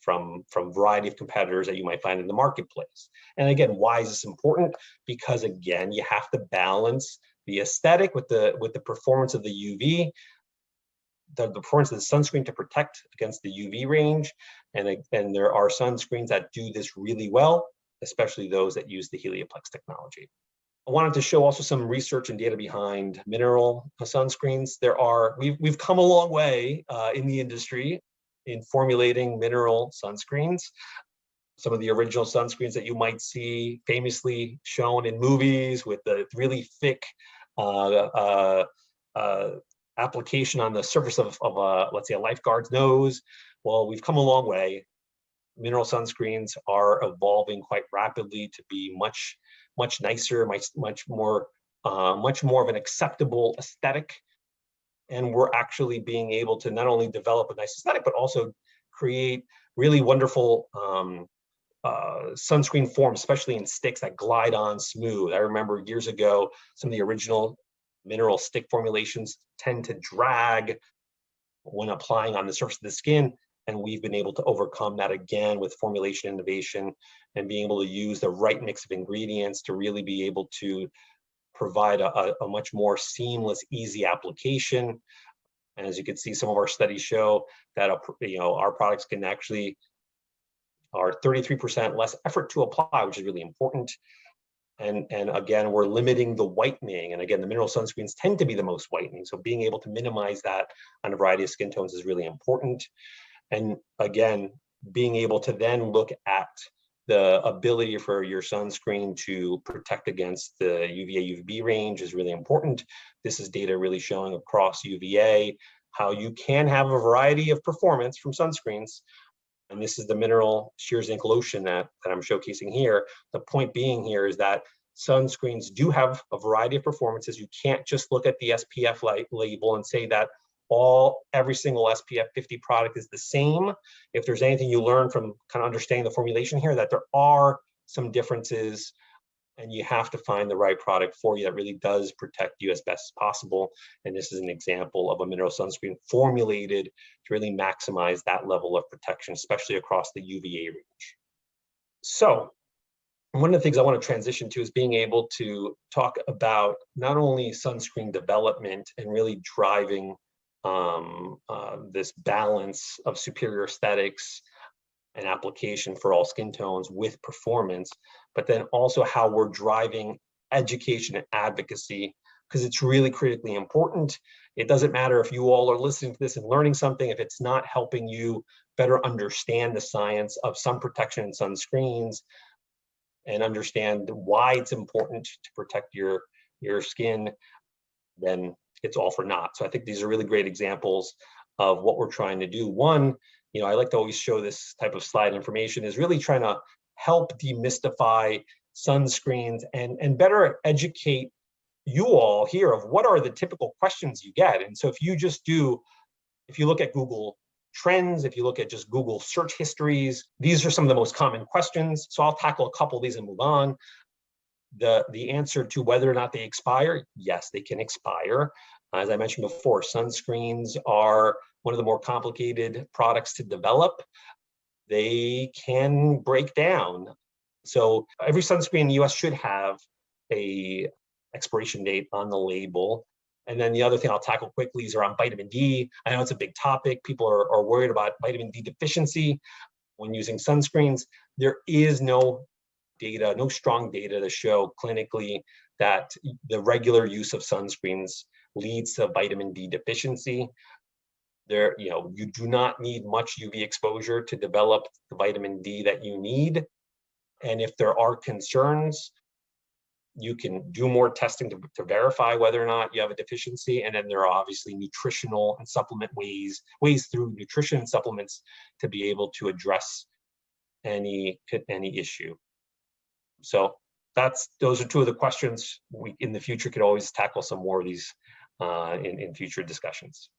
from variety of competitors that you might find in the marketplace. And again, why is this important? Because again, you have to balance the aesthetic with the performance of the UV, the performance of the sunscreen to protect against the UV range. And there are sunscreens that do this really well, especially those that use the Helioplex technology. I wanted to show also some research and data behind mineral sunscreens. We've come a long way in the industry in formulating mineral sunscreens. Some of the original sunscreens that you might see famously shown in movies with the really thick application on the surface of let's say a lifeguard's nose. Well, we've come a long way. Mineral sunscreens are evolving quite rapidly to be much nicer, much more of an acceptable aesthetic. And we're actually being able to not only develop a nice aesthetic, but also create really wonderful sunscreen forms, especially in sticks that glide on smooth. I remember years ago, some of the original mineral stick formulations tend to drag when applying on the surface of the skin. And we've been able to overcome that again with formulation innovation and being able to use the right mix of ingredients to really be able to provide a much more seamless, easy application. And as you can see, some of our studies show that our products can actually are 33% less effort to apply, which is really important. And again, we're limiting the whitening. And again, the mineral sunscreens tend to be the most whitening. So being able to minimize that on a variety of skin tones is really important. And again, being able to then look at the ability for your sunscreen to protect against the UVA, UVB range is really important. This is data really showing across UVA how you can have a variety of performance from sunscreens. And this is the mineral sheer zinc lotion that I'm showcasing here. The point being here is that sunscreens do have a variety of performances. You can't just look at the SPF label and say that every single SPF 50 product is the same. If there's anything you learn from kind of understanding the formulation here, that there are some differences, and you have to find the right product for you that really does protect you as best as possible. And this is an example of a mineral sunscreen formulated to really maximize that level of protection, especially across the UVA range. So one of the things I want to transition to is being able to talk about not only sunscreen development and really driving this balance of superior aesthetics and application for all skin tones with performance, but then also how we're driving education and advocacy, because it's really critically important. It doesn't matter if you all are listening to this and learning something, if it's not helping you better understand the science of sun protection and sunscreens and understand why it's important to protect your skin, then it's all for naught. So I think these are really great examples of what we're trying to do. One, I like to always show this type of slide information, is really trying to help demystify sunscreens and better educate you all here of what are the typical questions you get. And so if you look at Google Trends, if you look at just Google search histories, these are some of the most common questions. So I'll tackle a couple of these and move on. The answer to whether or not they expire, yes, they can expire. As I mentioned before, sunscreens are one of the more complicated products to develop. They can break down. So every sunscreen in the US should have a expiration date on the label. And then the other thing I'll tackle quickly is around vitamin D. I know it's a big topic. People are worried about vitamin D deficiency when using sunscreens. There is no data, no strong data to show clinically that the regular use of sunscreens leads to vitamin D deficiency. You do not need much UV exposure to develop the vitamin D that you need. And if there are concerns, you can do more testing to verify whether or not you have a deficiency. And then there are obviously nutritional and supplement ways through nutrition and supplements to be able to address any issue. So those are two of the questions. We in the future could always tackle some more of these in future discussions.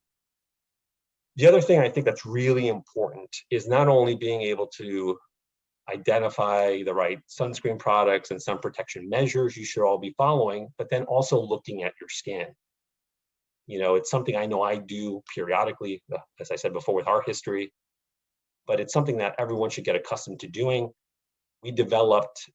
The other thing I think that's really important is not only being able to identify the right sunscreen products and sun protection measures you should all be following, but then also looking at your skin. It's something I know I do periodically, as I said before, with our history, but it's something that everyone should get accustomed to doing. We developed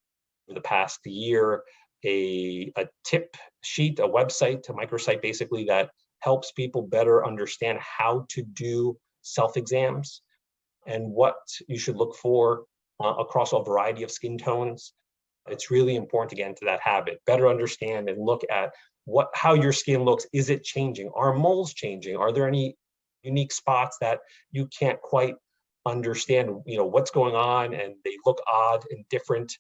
over the past year a tip sheet, a website, a microsite basically, that helps people better understand how to do self-exams and what you should look for across a variety of skin tones. It's really important to get into that habit, better understand and look at how your skin looks. Is it changing? Are moles changing? Are there any unique spots that you can't quite understand, what's going on and they look odd and different?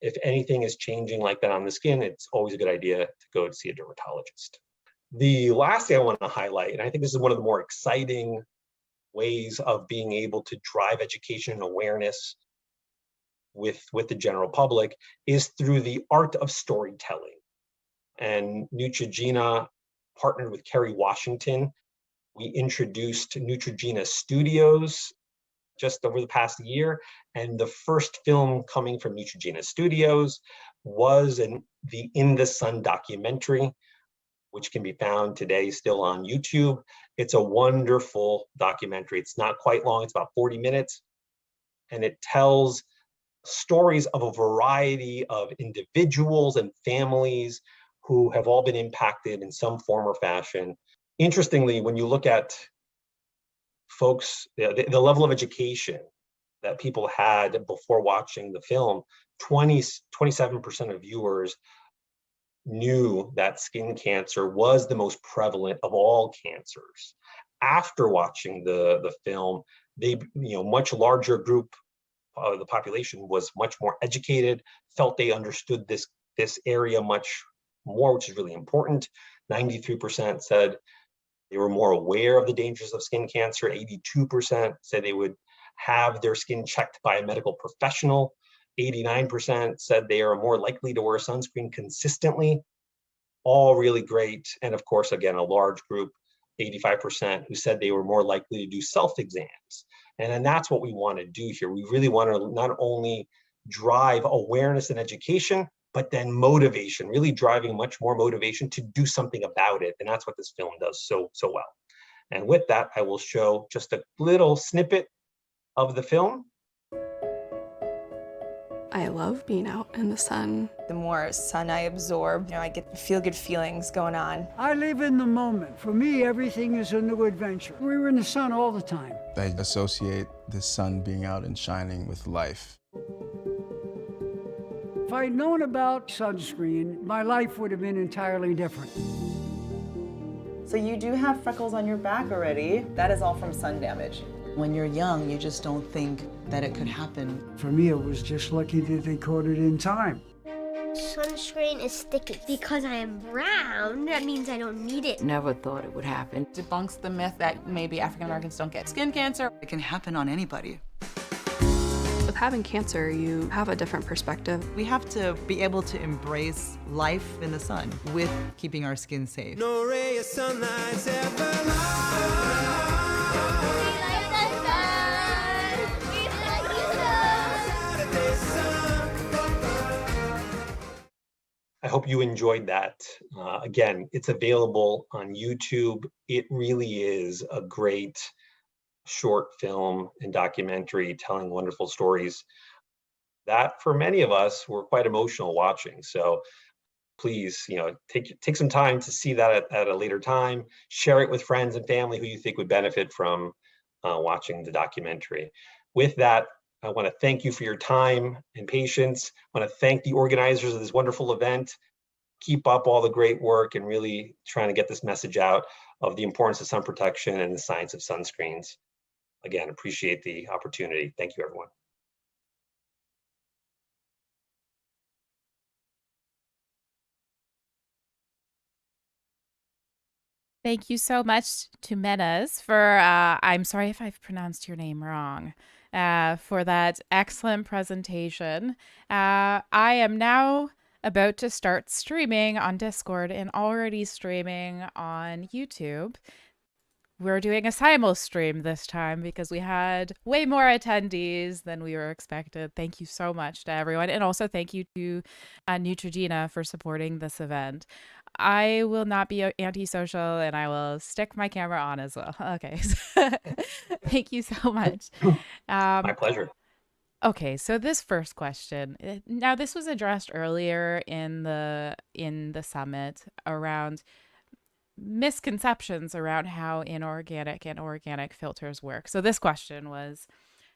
If anything is changing like that on the skin, it's always a good idea to go to see a dermatologist. The last thing I want to highlight, and I think this is one of the more exciting ways of being able to drive education and awareness with the general public, is through the art of storytelling. And Neutrogena partnered with Kerry Washington. We introduced Neutrogena Studios just over the past year, and the first film coming from Neutrogena Studios was the In the Sun documentary, which can be found today still on YouTube. It's a wonderful documentary. It's not quite long, it's about 40 minutes, and it tells stories of a variety of individuals and families who have all been impacted in some form or fashion. Interestingly, when you look at folks, the level of education that people had before watching the film, 27% of viewers knew that skin cancer was the most prevalent of all cancers. After watching the film, much larger group of the population was much more educated, felt they understood this area much more, which is really important. 93% said they were more aware of the dangers of skin cancer. 82% said they would have their skin checked by a medical professional. 89% said they are more likely to wear sunscreen consistently. All really great. And of course, again, a large group, 85%, who said they were more likely to do self-exams. And then that's what we want to do here. We really want to not only drive awareness and education, but then motivation, really driving much more motivation to do something about it. And that's what this film does so well. And with that, I will show just a little snippet of the film. I love being out in the sun. The more sun I absorb, I get feel-good feelings going on. I live in the moment. For me, everything is a new adventure. We were in the sun all the time. I associate the sun being out and shining with life. If I'd known about sunscreen, my life would have been entirely different. So you do have freckles on your back already. That is all from sun damage. When you're young, you just don't think that it could happen. For me, it was just lucky that they caught it in time. Sunscreen is sticky. Because I am brown, that means I don't need it. Never thought it would happen. Debunks the myth that maybe African Americans don't get skin cancer. It can happen on anybody. With having cancer, you have a different perspective. We have to be able to embrace life in the sun with keeping our skin safe. No ray of sunlight's ever light. I hope you enjoyed that. Again, it's available on YouTube. It really is a great short film and documentary telling wonderful stories that for many of us were quite emotional watching. So please, take some time to see that at a later time. Share it with friends and family who you think would benefit from watching the documentary. With that, I want to thank you for your time and patience. I want to thank the organizers of this wonderful event. Keep up all the great work and really trying to get this message out of the importance of sun protection and the science of sunscreens. Again, appreciate the opportunity. Thank you, everyone. Thank you so much to Menas for, I'm sorry if I've pronounced your name wrong, for that excellent presentation. I am now about to start streaming on Discord and already streaming on YouTube. we're doing a simul stream this time because we had way more attendees than we were expected. Thank you so much to everyone. And also thank you to Neutrogena for supporting this event. I will not be antisocial and I will stick my camera on as well. Okay. Thank you so much. My pleasure. Okay, so this first question, now this was addressed earlier in the summit around misconceptions around how inorganic and organic filters work. So this question was,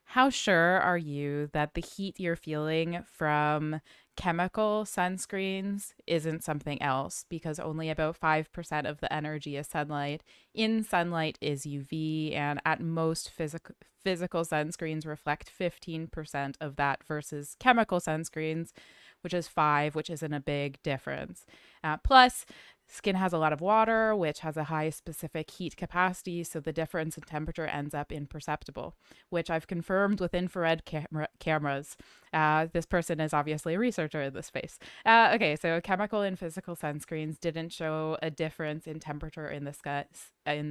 how sure are you that the heat you're feeling from chemical sunscreens isn't something else? Because only about 5% of the energy is sunlight. In sunlight is UV, and at most physical sunscreens reflect 15% of that versus chemical sunscreens, which is 5%, which isn't a big difference. Plus, skin has a lot of water, which has a high specific heat capacity, so the difference in temperature ends up imperceptible, which I've confirmed with infrared cameras. This person is obviously a researcher in this space. Okay, so chemical and physical sunscreens didn't show a difference in temperature in the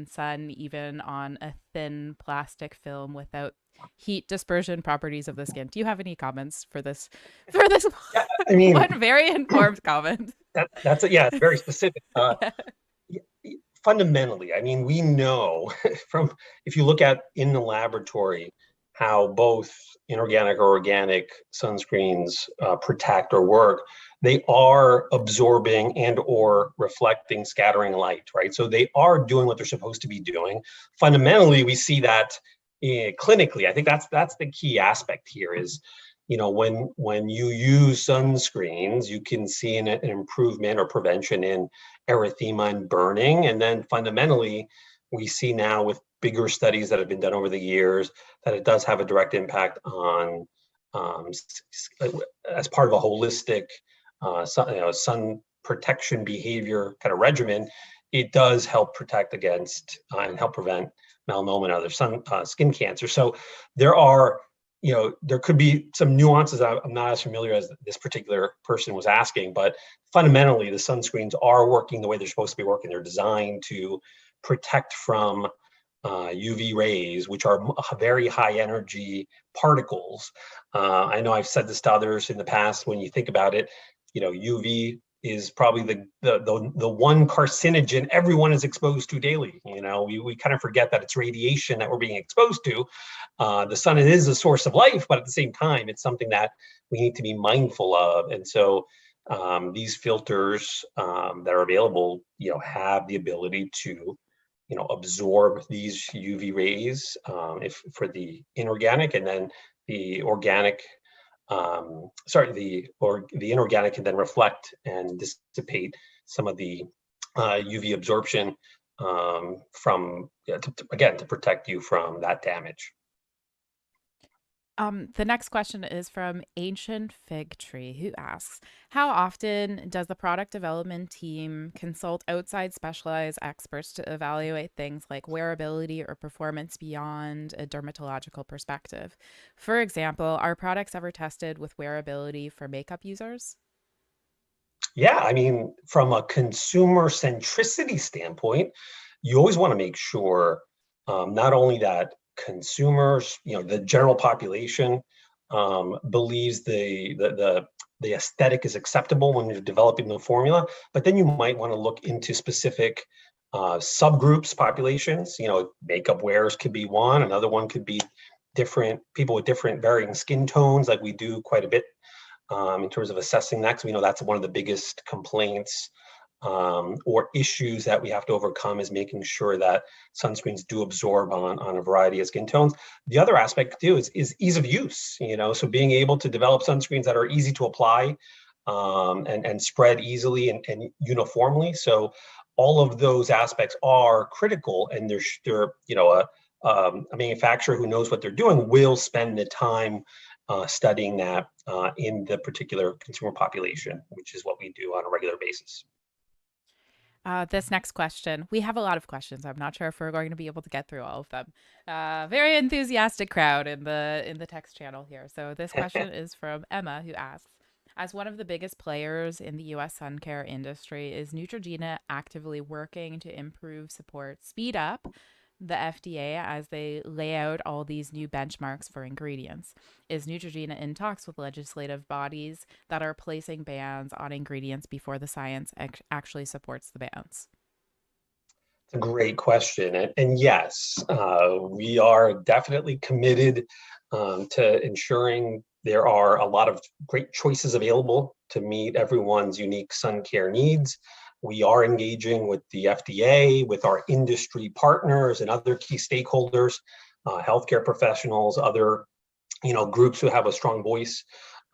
sun, even on a thin plastic film without heat dispersion properties of the skin. Do you have any comments for this? Yeah, I mean, one very informed comment. That's it's very specific. Fundamentally, I mean, we know from, if you look at in the laboratory, how both inorganic or organic sunscreens protect or work, they are absorbing and or reflecting, scattering light, right? So they are doing what they're supposed to be doing. Fundamentally, we see that clinically. I think that's the key aspect here is, when you use sunscreens, you can see an improvement or prevention in erythema and burning. And then fundamentally, we see now with bigger studies that have been done over the years that it does have a direct impact on, as part of a holistic sun protection behavior kind of regimen, it does help protect against and help prevent melanoma and other skin cancer. So there are, there could be some nuances. I'm not as familiar as this particular person was asking, but fundamentally the sunscreens are working the way they're supposed to be working. They're designed to protect from UV rays, which are very high energy particles. I know I've said this to others in the past. When you think about it, UV is probably the one carcinogen everyone is exposed to daily. We kind of forget that it's radiation that we're being exposed to. The sun is a source of life, but at the same time, it's something that we need to be mindful of. And so these filters that are available, have the ability to, absorb these UV rays if for the inorganic, and then the organic. The inorganic can then reflect and dissipate some of the UV absorption to protect you from that damage. The next question is from Ancient Fig Tree, who asks, how often does the product development team consult outside specialized experts to evaluate things like wearability or performance beyond a dermatological perspective? For example, are products ever tested with wearability for makeup users? Yeah, I mean, from a consumer centricity standpoint, you always want to make sure not only that consumers, the general population believes the aesthetic is acceptable when you're developing the formula, but then you might want to look into specific subgroups, populations. Makeup wearers could be one. Another one could be different people with different varying skin tones, like we do quite a bit in terms of assessing that, because we know that's one of the biggest complaints or issues that we have to overcome, is making sure that sunscreens do absorb on a variety of skin tones. The other aspect too is ease of use, so being able to develop sunscreens that are easy to apply and spread easily and uniformly. So all of those aspects are critical, and they're a manufacturer who knows what they're doing will spend the time studying that in the particular consumer population, which is what we do on a regular basis. This next question, we have a lot of questions. I'm not sure if we're going to be able to get through all of them. Very enthusiastic crowd in the text channel here. So this question is from Emma, who asks, as one of the biggest players in the U.S. sun care industry, is Neutrogena actively working to improve, support, speed up the FDA as they lay out all these new benchmarks for ingredients? Is Neutrogena in talks with legislative bodies that are placing bans on ingredients before the science actually supports the bans? It's a great question. And yes, we are definitely committed to ensuring there are a lot of great choices available to meet everyone's unique sun care needs. We are engaging with the FDA, with our industry partners and other key stakeholders, healthcare professionals, other groups who have a strong voice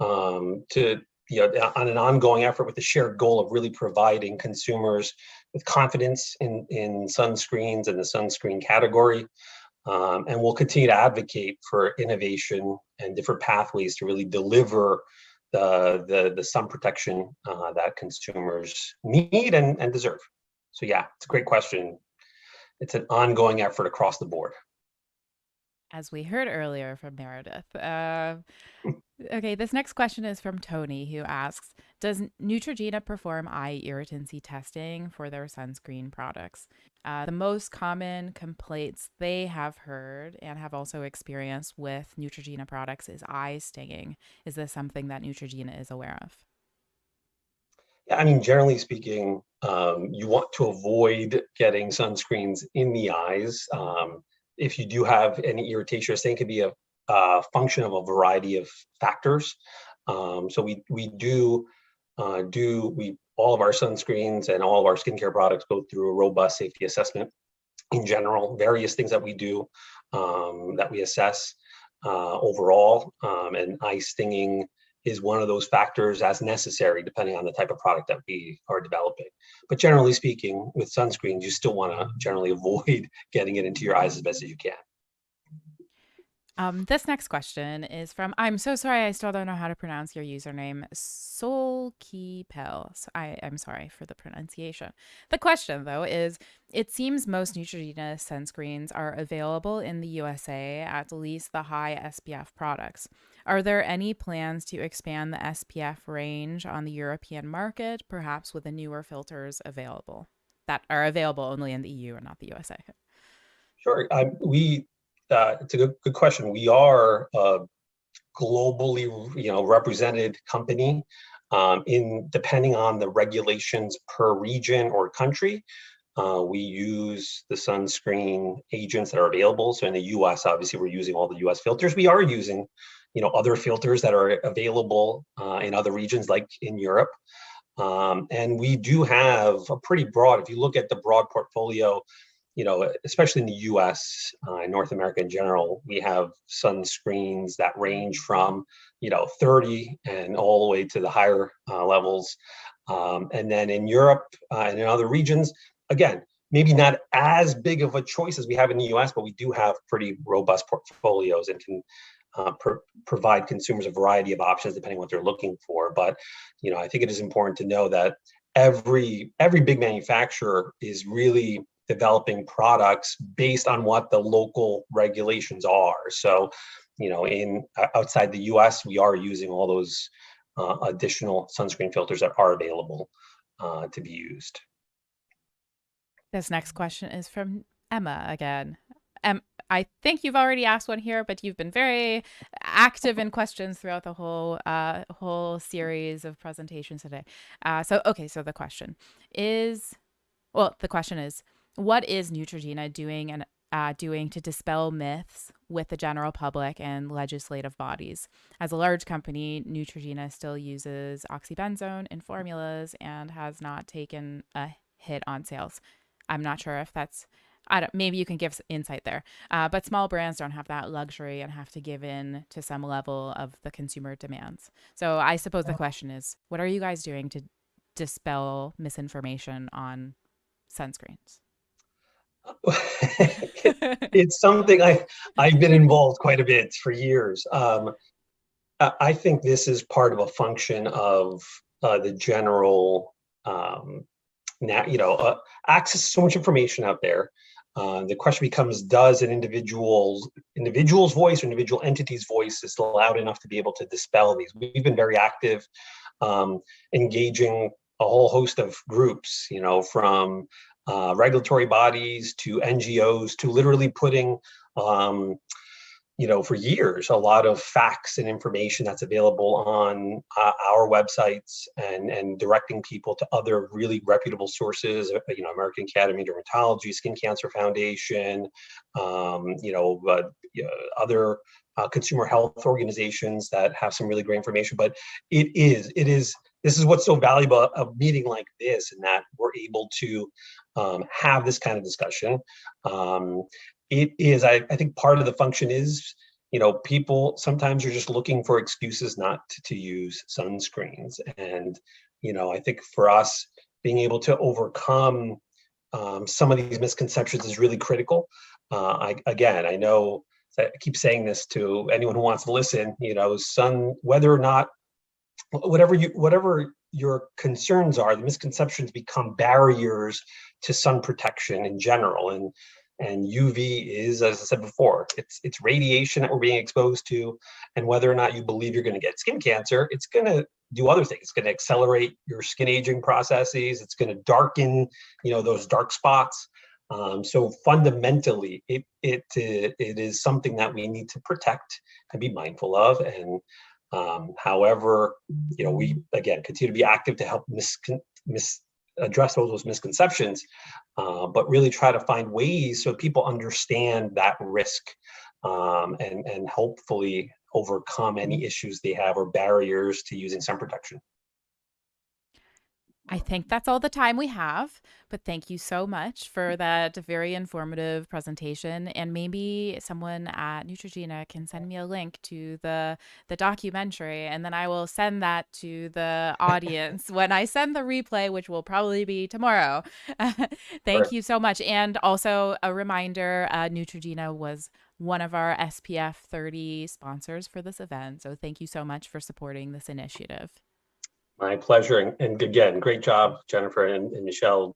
to on an ongoing effort with the shared goal of really providing consumers with confidence in sunscreens and the sunscreen category. And we'll continue to advocate for innovation and different pathways to really deliver the sun protection that consumers need and deserve. So yeah, it's a great question. It's an ongoing effort across the board. As we heard earlier from Meredith. Okay, this next question is from Tony, who asks, does Neutrogena perform eye irritancy testing for their sunscreen products? The most common complaints they have heard and have also experienced with Neutrogena products is eye stinging. Is this something that Neutrogena is aware of? Yeah, I mean, generally speaking, you want to avoid getting sunscreens in the eyes. If you do have any irritation, it can be a function of a variety of factors. So we all of our sunscreens and all of our skincare products go through a robust safety assessment. In general, various things that we do that we assess overall, and eye stinging is one of those factors as necessary depending on the type of product that we are developing. But generally speaking, with sunscreens, you still want to generally avoid getting it into your eyes as best as you can. This next question is from, I'm so sorry, I still don't know how to pronounce your username, Solkipel. So I'm sorry for the pronunciation. The question, though, is, it seems most Neutrogena sunscreens are available in the USA, at least the high SPF products. Are there any plans to expand the SPF range on the European market, perhaps with the newer filters available that are available only in the EU and not the USA? Sure. It's a good question. We are a globally, represented company. Depending on the regulations per region or country, we use the sunscreen agents that are available. So in the U.S., obviously, we're using all the U.S. filters. We are using, other filters that are available in other regions, like in Europe. And we do have a pretty broad. If you look at the broad portfolio, especially in the US, in North America in general, we have sunscreens that range from, 30 and all the way to the higher levels. And then in Europe and in other regions, again, maybe not as big of a choice as we have in the US, but we do have pretty robust portfolios and can provide consumers a variety of options depending on what they're looking for. But, I think it is important to know that every big manufacturer is really developing products based on what the local regulations are. So, outside the US, we are using all those additional sunscreen filters that are available to be used. This next question is from Emma again. I think you've already asked one here, but you've been very active in questions throughout the whole series of presentations today. So the question is, what is Neutrogena doing to dispel myths with the general public and legislative bodies? As a large company, Neutrogena still uses Oxybenzone in formulas and has not taken a hit on sales. I'm not sure if that's, maybe you can give insight there. But small brands don't have that luxury and have to give in to some level of the consumer demands. So I suppose the question is, what are you guys doing to dispel misinformation on sunscreens? It's something I've been involved quite a bit for years. I think this is part of a function of the general, access to so much information out there. The question becomes, does an individual's voice or individual entity's voice is loud enough to be able to dispel these? We've been very active, engaging a whole host of groups, from regulatory bodies to NGOs to literally putting, for years, a lot of facts and information that's available on our websites and directing people to other really reputable sources, American Academy of Dermatology, Skin Cancer Foundation, other consumer health organizations that have some really great information. But this is what's so valuable of a meeting like this, and that we're able to have this kind of discussion. It is, I think part of the function is, people sometimes are just looking for excuses not to use sunscreens. And, I think for us, being able to overcome some of these misconceptions is really critical. I know I keep saying this to anyone who wants to listen, whether or not, whatever your concerns are, the misconceptions become barriers to sun protection in general. And UV is, as I said before, it's radiation that we're being exposed to. And whether or not you believe you're going to get skin cancer, it's going to do other things. It's going to accelerate your skin aging processes. It's going to darken, those dark spots. So fundamentally, it is something that we need to protect and be mindful of. And however, we again continue to be active to help address those misconceptions, but really try to find ways so people understand that risk, and hopefully overcome any issues they have or barriers to using sun protection. I think that's all the time we have, but thank you so much for that very informative presentation. And maybe someone at Neutrogena can send me a link to the documentary, and then I will send that to the audience when I send the replay, which will probably be tomorrow. Thank you so much. And also a reminder, Neutrogena was one of our SPF 30 sponsors for this event. So thank you so much for supporting this initiative. My pleasure. And again, great job, Jennifer and Michelle,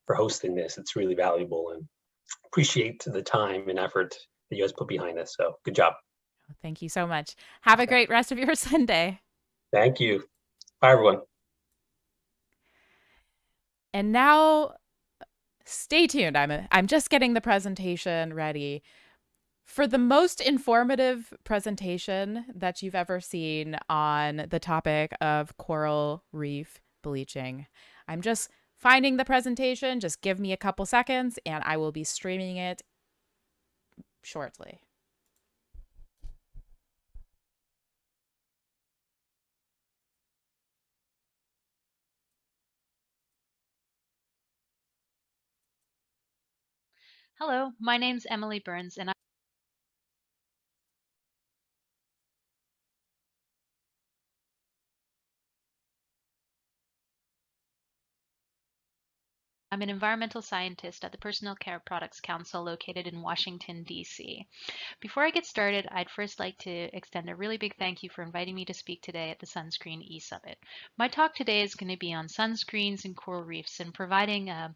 for hosting this. It's really valuable, and appreciate the time and effort that you guys put behind this. So good job. Thank you so much. Have a great rest of your Sunday. Thank you. Bye, everyone. And now stay tuned. I'm just getting the presentation ready. For the most informative presentation that you've ever seen on the topic of coral reef bleaching, I'm just finding the presentation. Just give me a couple seconds and I will be streaming it shortly. Hello, my name's Emily Burns, and I'm an environmental scientist at the Personal Care Products Council located in Washington, D.C. Before I get started, I'd first like to extend a really big thank you for inviting me to speak today at the Sunscreen E-Summit. My talk today is going to be on sunscreens and coral reefs and providing a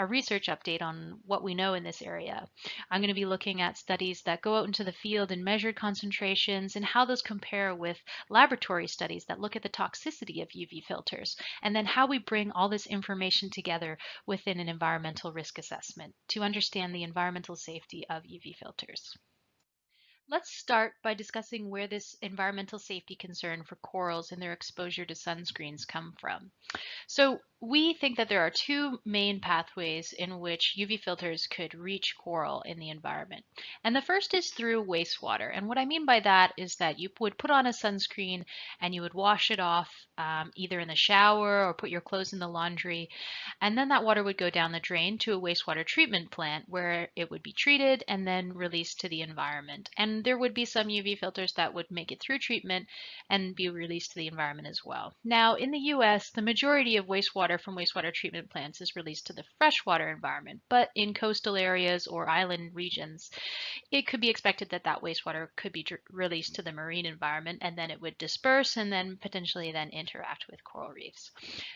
research update on what we know in this area. I'm going to be looking at studies that go out into the field and measure concentrations and how those compare with laboratory studies that look at the toxicity of UV filters, and then how we bring all this information together within an environmental risk assessment to understand the environmental safety of UV filters. Let's start by discussing where this environmental safety concern for corals and their exposure to sunscreens come from. So we think that there are two main pathways in which UV filters could reach coral in the environment. And the first is through wastewater. And what I mean by that is that you would put on a sunscreen and you would wash it off either in the shower or put your clothes in the laundry. And then that water would go down the drain to a wastewater treatment plant where it would be treated and then released to the environment. And there would be some UV filters that would make it through treatment and be released to the environment as well. Now, in the US, the majority of wastewater from wastewater treatment plants is released to the freshwater environment, but in coastal areas or island regions, it could be expected that that wastewater could be released to the marine environment, and then it would disperse and then potentially then interact with coral reefs.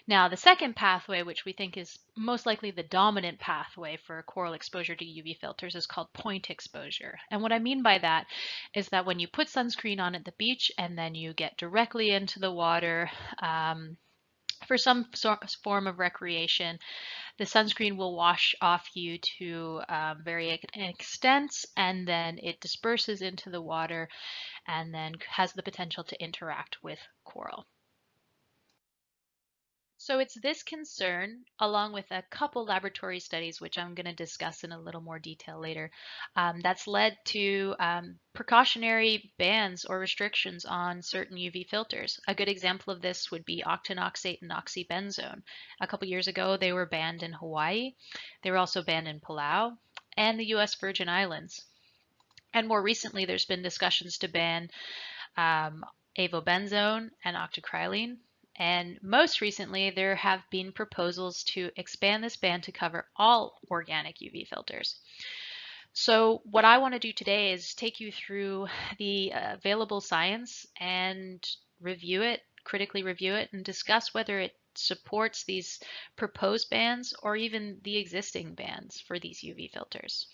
Now, the second pathway, which we think is most likely the dominant pathway for coral exposure to UV filters, is called point exposure. And what I mean by that is that when you put sunscreen on at the beach and then you get directly into the water, For some form of recreation, the sunscreen will wash off you to varying extents, and then it disperses into the water and then has the potential to interact with coral. So it's this concern, along with a couple laboratory studies, which I'm going to discuss in a little more detail later, that's led to precautionary bans or restrictions on certain UV filters. A good example of this would be octinoxate and oxybenzone. A couple years ago, they were banned in Hawaii. They were also banned in Palau and the US Virgin Islands. And more recently, there's been discussions to ban avobenzone and octocrylene. And most recently, there have been proposals to expand this ban to cover all organic UV filters. So what I want to do today is take you through the available science and review it, critically review it, and discuss whether it supports these proposed bans or even the existing bans for these UV filters.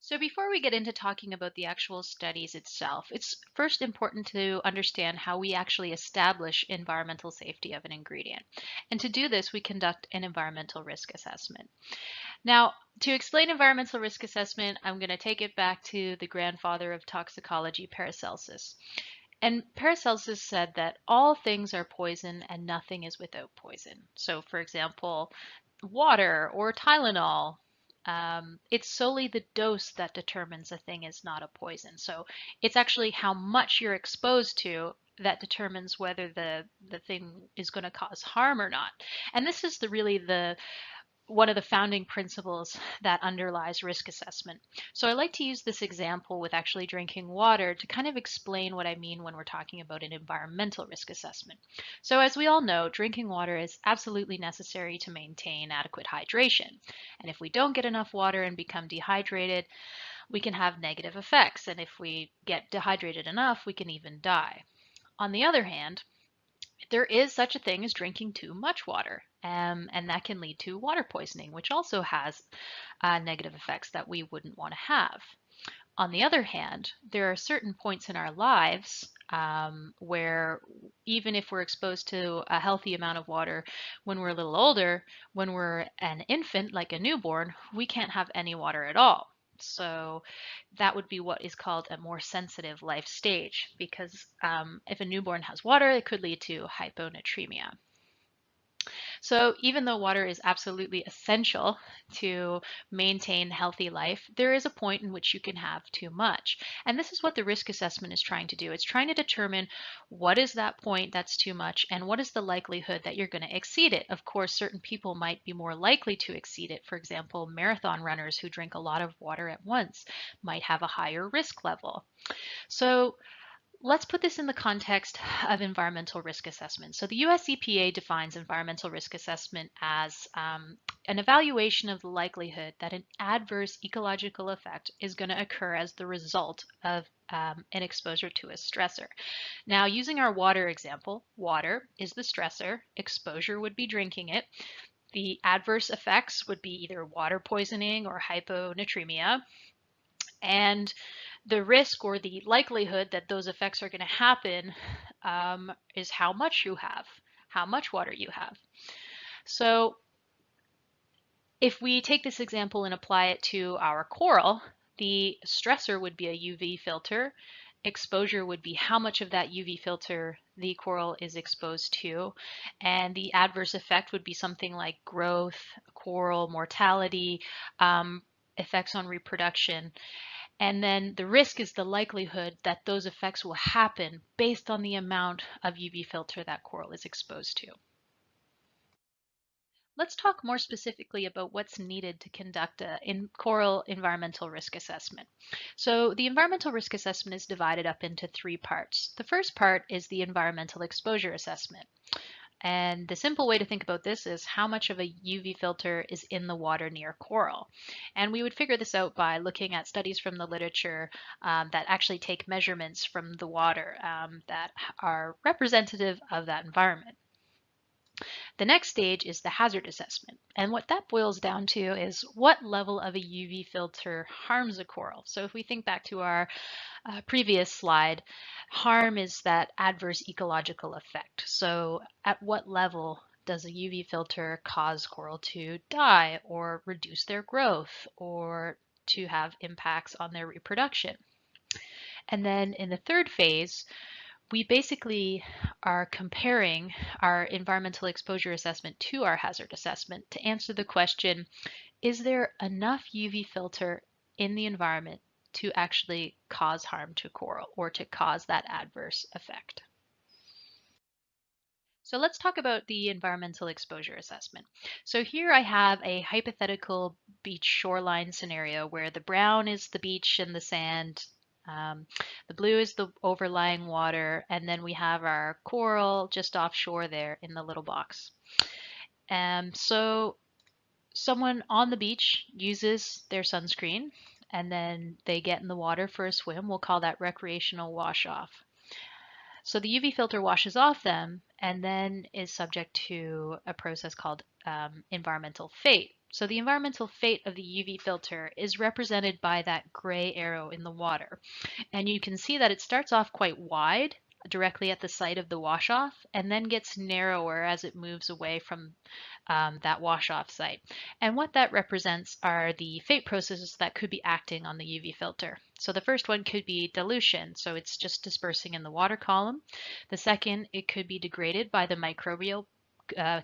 So before we get into talking about the actual studies itself, it's first important to understand how we actually establish environmental safety of an ingredient. And to do this, we conduct an environmental risk assessment. Now, to explain environmental risk assessment, I'm going to take it back to the grandfather of toxicology, Paracelsus. And Paracelsus said that all things are poison and nothing is without poison. So for example, water or Tylenol, it's solely the dose that determines a thing is not a poison. So it's actually how much you're exposed to that determines whether the thing is going to cause harm or not. And this is really one of the founding principles that underlies risk assessment. So I like to use this example with actually drinking water to kind of explain what I mean when we're talking about an environmental risk assessment. So as we all know, drinking water is absolutely necessary to maintain adequate hydration. And if we don't get enough water and become dehydrated, we can have negative effects. And if we get dehydrated enough, we can even die. On the other hand, there is such a thing as drinking too much water, and that can lead to water poisoning, which also has negative effects that we wouldn't want to have. On the other hand, there are certain points in our lives where even if we're exposed to a healthy amount of water when we're a little older, when we're an infant, like a newborn, we can't have any water at all. So that would be what is called a more sensitive life stage, because if a newborn has water, it could lead to hyponatremia. So even though water is absolutely essential to maintain healthy life, there is a point in which you can have too much. And this is what the risk assessment is trying to do. It's trying to determine what is that point that's too much and what is the likelihood that you're going to exceed it. Of course, certain people might be more likely to exceed it. For example, marathon runners who drink a lot of water at once might have a higher risk level. So let's put this in the context of environmental risk assessment. So the US EPA defines environmental risk assessment as an evaluation of the likelihood that an adverse ecological effect is going to occur as the result of an exposure to a stressor. Now, using our water example, water is the stressor, exposure would be drinking it. The adverse effects would be either water poisoning or hyponatremia. And the risk or the likelihood that those effects are going to happen is how much you have, how much water you have. So if we take this example and apply it to our coral, the stressor would be a UV filter. Exposure would be how much of that UV filter the coral is exposed to. And the adverse effect would be something like growth, coral mortality, effects on reproduction. And then the risk is the likelihood that those effects will happen based on the amount of UV filter that coral is exposed to. Let's talk more specifically about what's needed to conduct a coral environmental risk assessment. So the environmental risk assessment is divided up into three parts. The first part is the environmental exposure assessment. And the simple way to think about this is how much of a UV filter is in the water near coral. And we would figure this out by looking at studies from the literature that actually take measurements from the water that are representative of that environment. The next stage is the hazard assessment. And what that boils down to is what level of a UV filter harms a coral. So if we think back to our previous slide, Harm is that adverse ecological effect. So at what level does a UV filter cause coral to die or reduce their growth or to have impacts on their reproduction? And then in the third phase, we basically are comparing our environmental exposure assessment to our hazard assessment to answer the question, is there enough UV filter in the environment to actually cause harm to coral or to cause that adverse effect? So let's talk about the environmental exposure assessment. So here I have a hypothetical beach shoreline scenario where the brown is the beach and the sand, the blue is the overlying water, and then we have our coral just offshore there in the little box. So someone on the beach uses their sunscreen and then they get in the water for a swim. We'll call that recreational wash off. So the UV filter washes off them and then is subject to a process called environmental fate. So the environmental fate of the UV filter is represented by that gray arrow in the water. And you can see that it starts off quite wide directly at the site of the wash-off and then gets narrower as it moves away from that wash-off site. And what that represents are the fate processes that could be acting on the UV filter. So the first one could be dilution, so it's just dispersing in the water column. The second, it could be degraded by the microbial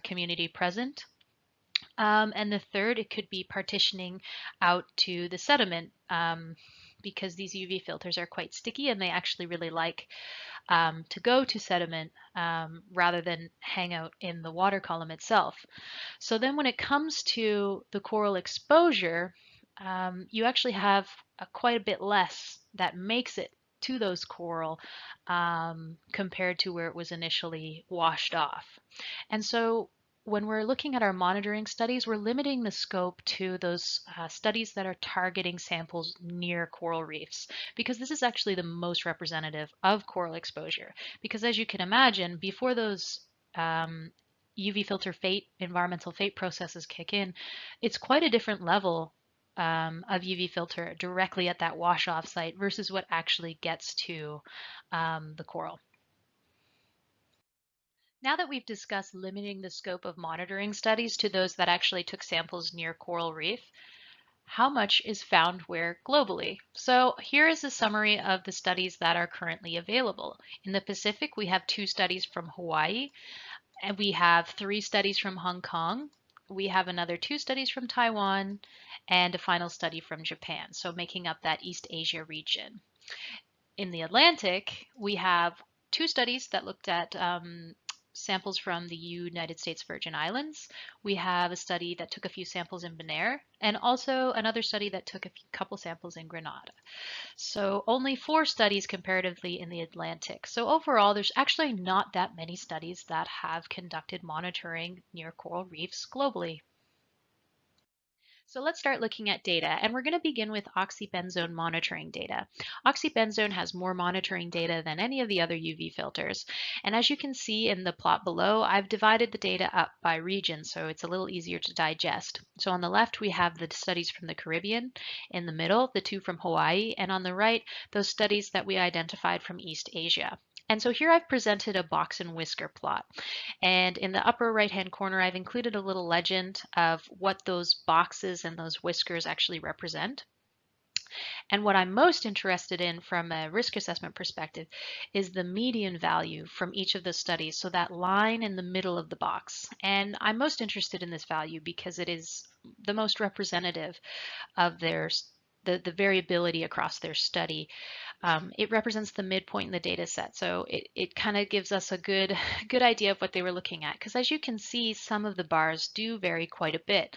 community present. And the third, it could be partitioning out to the sediment because these UV filters are quite sticky and they actually really like to go to sediment rather than hang out in the water column itself. So then when it comes to the coral exposure, you actually have quite a bit less that makes it to those coral compared to where it was initially washed off. And so when we're looking at our monitoring studies, we're limiting the scope to those studies that are targeting samples near coral reefs, because this is actually the most representative of coral exposure. Because as you can imagine, before those UV filter fate, environmental fate processes kick in, it's quite a different level of UV filter directly at that wash-off site versus what actually gets to the coral. Now that we've discussed limiting the scope of monitoring studies to those that actually took samples near coral reef, how much is found where globally? So here is a summary of the studies that are currently available. In the Pacific, we have 2 studies from Hawaii, and we have 3 studies from Hong Kong. We have another 2 studies from Taiwan, and a final study from Japan, so making up that East Asia region. In the Atlantic, we have 2 studies that looked at samples from the United States Virgin Islands. We have a study that took a few samples in Bonaire, and also another study that took a couple samples in Grenada. So only 4 studies comparatively in the Atlantic. So overall, there's actually not that many studies that have conducted monitoring near coral reefs globally. So let's start looking at data, and we're going to begin with oxybenzone monitoring data. Oxybenzone has more monitoring data than any of the other UV filters, and as you can see in the plot below, I've divided the data up by region so it's a little easier to digest. So on the left we have the studies from the Caribbean, in the middle the 2 from Hawaii, and on the right those studies that we identified from East Asia. And so here I've presented a box and whisker plot. And in the upper right-hand corner, I've included a little legend of what those boxes and those whiskers actually represent. And what I'm most interested in from a risk assessment perspective is the median value from each of the studies, so that line in the middle of the box. And I'm most interested in this value because it is the most representative of the variability across their study. It represents the midpoint in the data set, so it kind of gives us a good idea of what they were looking at, because as you can see, some of the bars do vary quite a bit,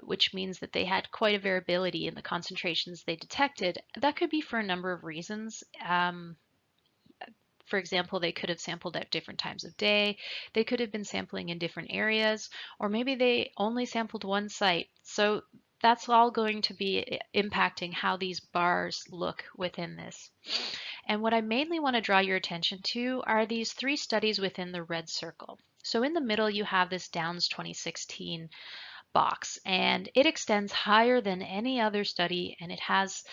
which means that they had quite a variability in the concentrations they detected. That could be for a number of reasons. For example, they could have sampled at different times of day, they could have been sampling in different areas, or maybe they only sampled one site. So that's all going to be impacting how these bars look within this. And what I mainly want to draw your attention to are these 3 studies within the red circle. So in the middle you have this Downs 2016 box, and it extends higher than any other study, and it has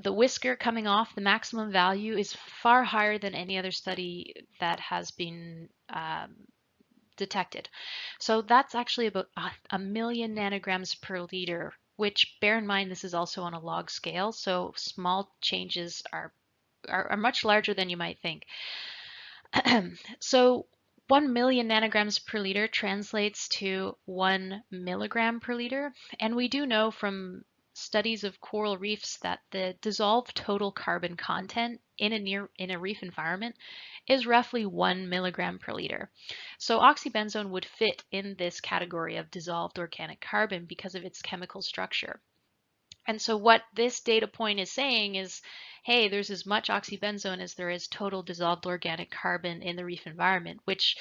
the whisker coming off, the maximum value is far higher than any other study that has been detected. So that's actually about a million nanograms per liter, which, bear in mind, this is also on a log scale, so small changes are much larger than you might think. So 1 million nanograms per liter translates to 1 milligram per liter. And we do know from studies of coral reefs that the dissolved total carbon content in a reef environment is roughly 1 milligram per liter. So oxybenzone would fit in this category of dissolved organic carbon because of its chemical structure. And so what this data point is saying is, hey, there's as much oxybenzone as there is total dissolved organic carbon in the reef environment, which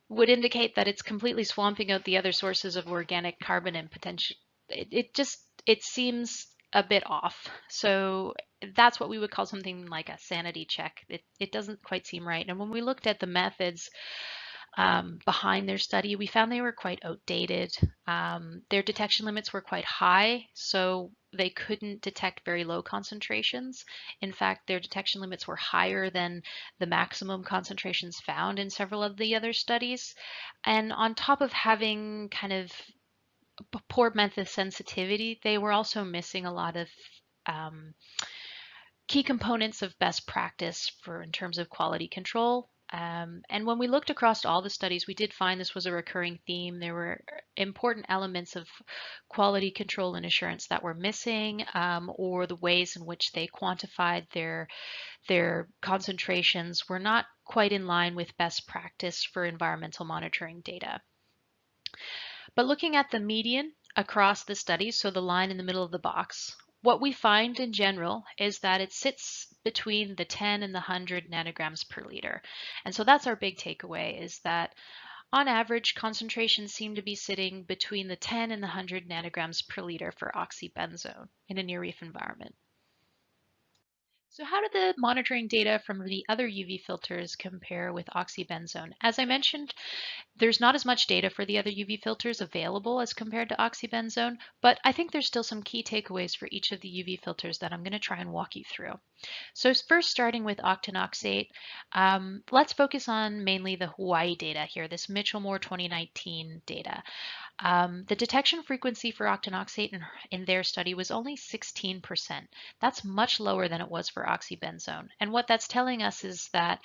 would indicate that it's completely swamping out the other sources of organic carbon and potential. It seems a bit off. So that's what we would call something like a sanity check. It doesn't quite seem right. And when we looked at the methods behind their study, we found they were quite outdated. Their detection limits were quite high, so they couldn't detect very low concentrations. In fact, their detection limits were higher than the maximum concentrations found in several of the other studies. And on top of having kind of poor method sensitivity, they were also missing a lot of key components of best practice in terms of quality control. And when we looked across all the studies, we did find this was a recurring theme. There were important elements of quality control and assurance that were missing, or the ways in which they quantified their concentrations were not quite in line with best practice for environmental monitoring data. But looking at the median across the studies, so the line in the middle of the box, what we find in general is that it sits between the 10 and the 100 nanograms per liter. And so that's our big takeaway, is that on average, concentrations seem to be sitting between the 10 and the 100 nanograms per liter for oxybenzone in a near reef environment. So how do the monitoring data from the other UV filters compare with oxybenzone? As I mentioned, there's not as much data for the other UV filters available as compared to oxybenzone, but I think there's still some key takeaways for each of the UV filters that I'm going to try and walk you through. So first, starting with octinoxate, let's focus on mainly the Hawaii data here, this Mitchell-Moore 2019 data. The detection frequency for octinoxate in their study was only 16%. That's much lower than it was for oxybenzone. And what that's telling us is that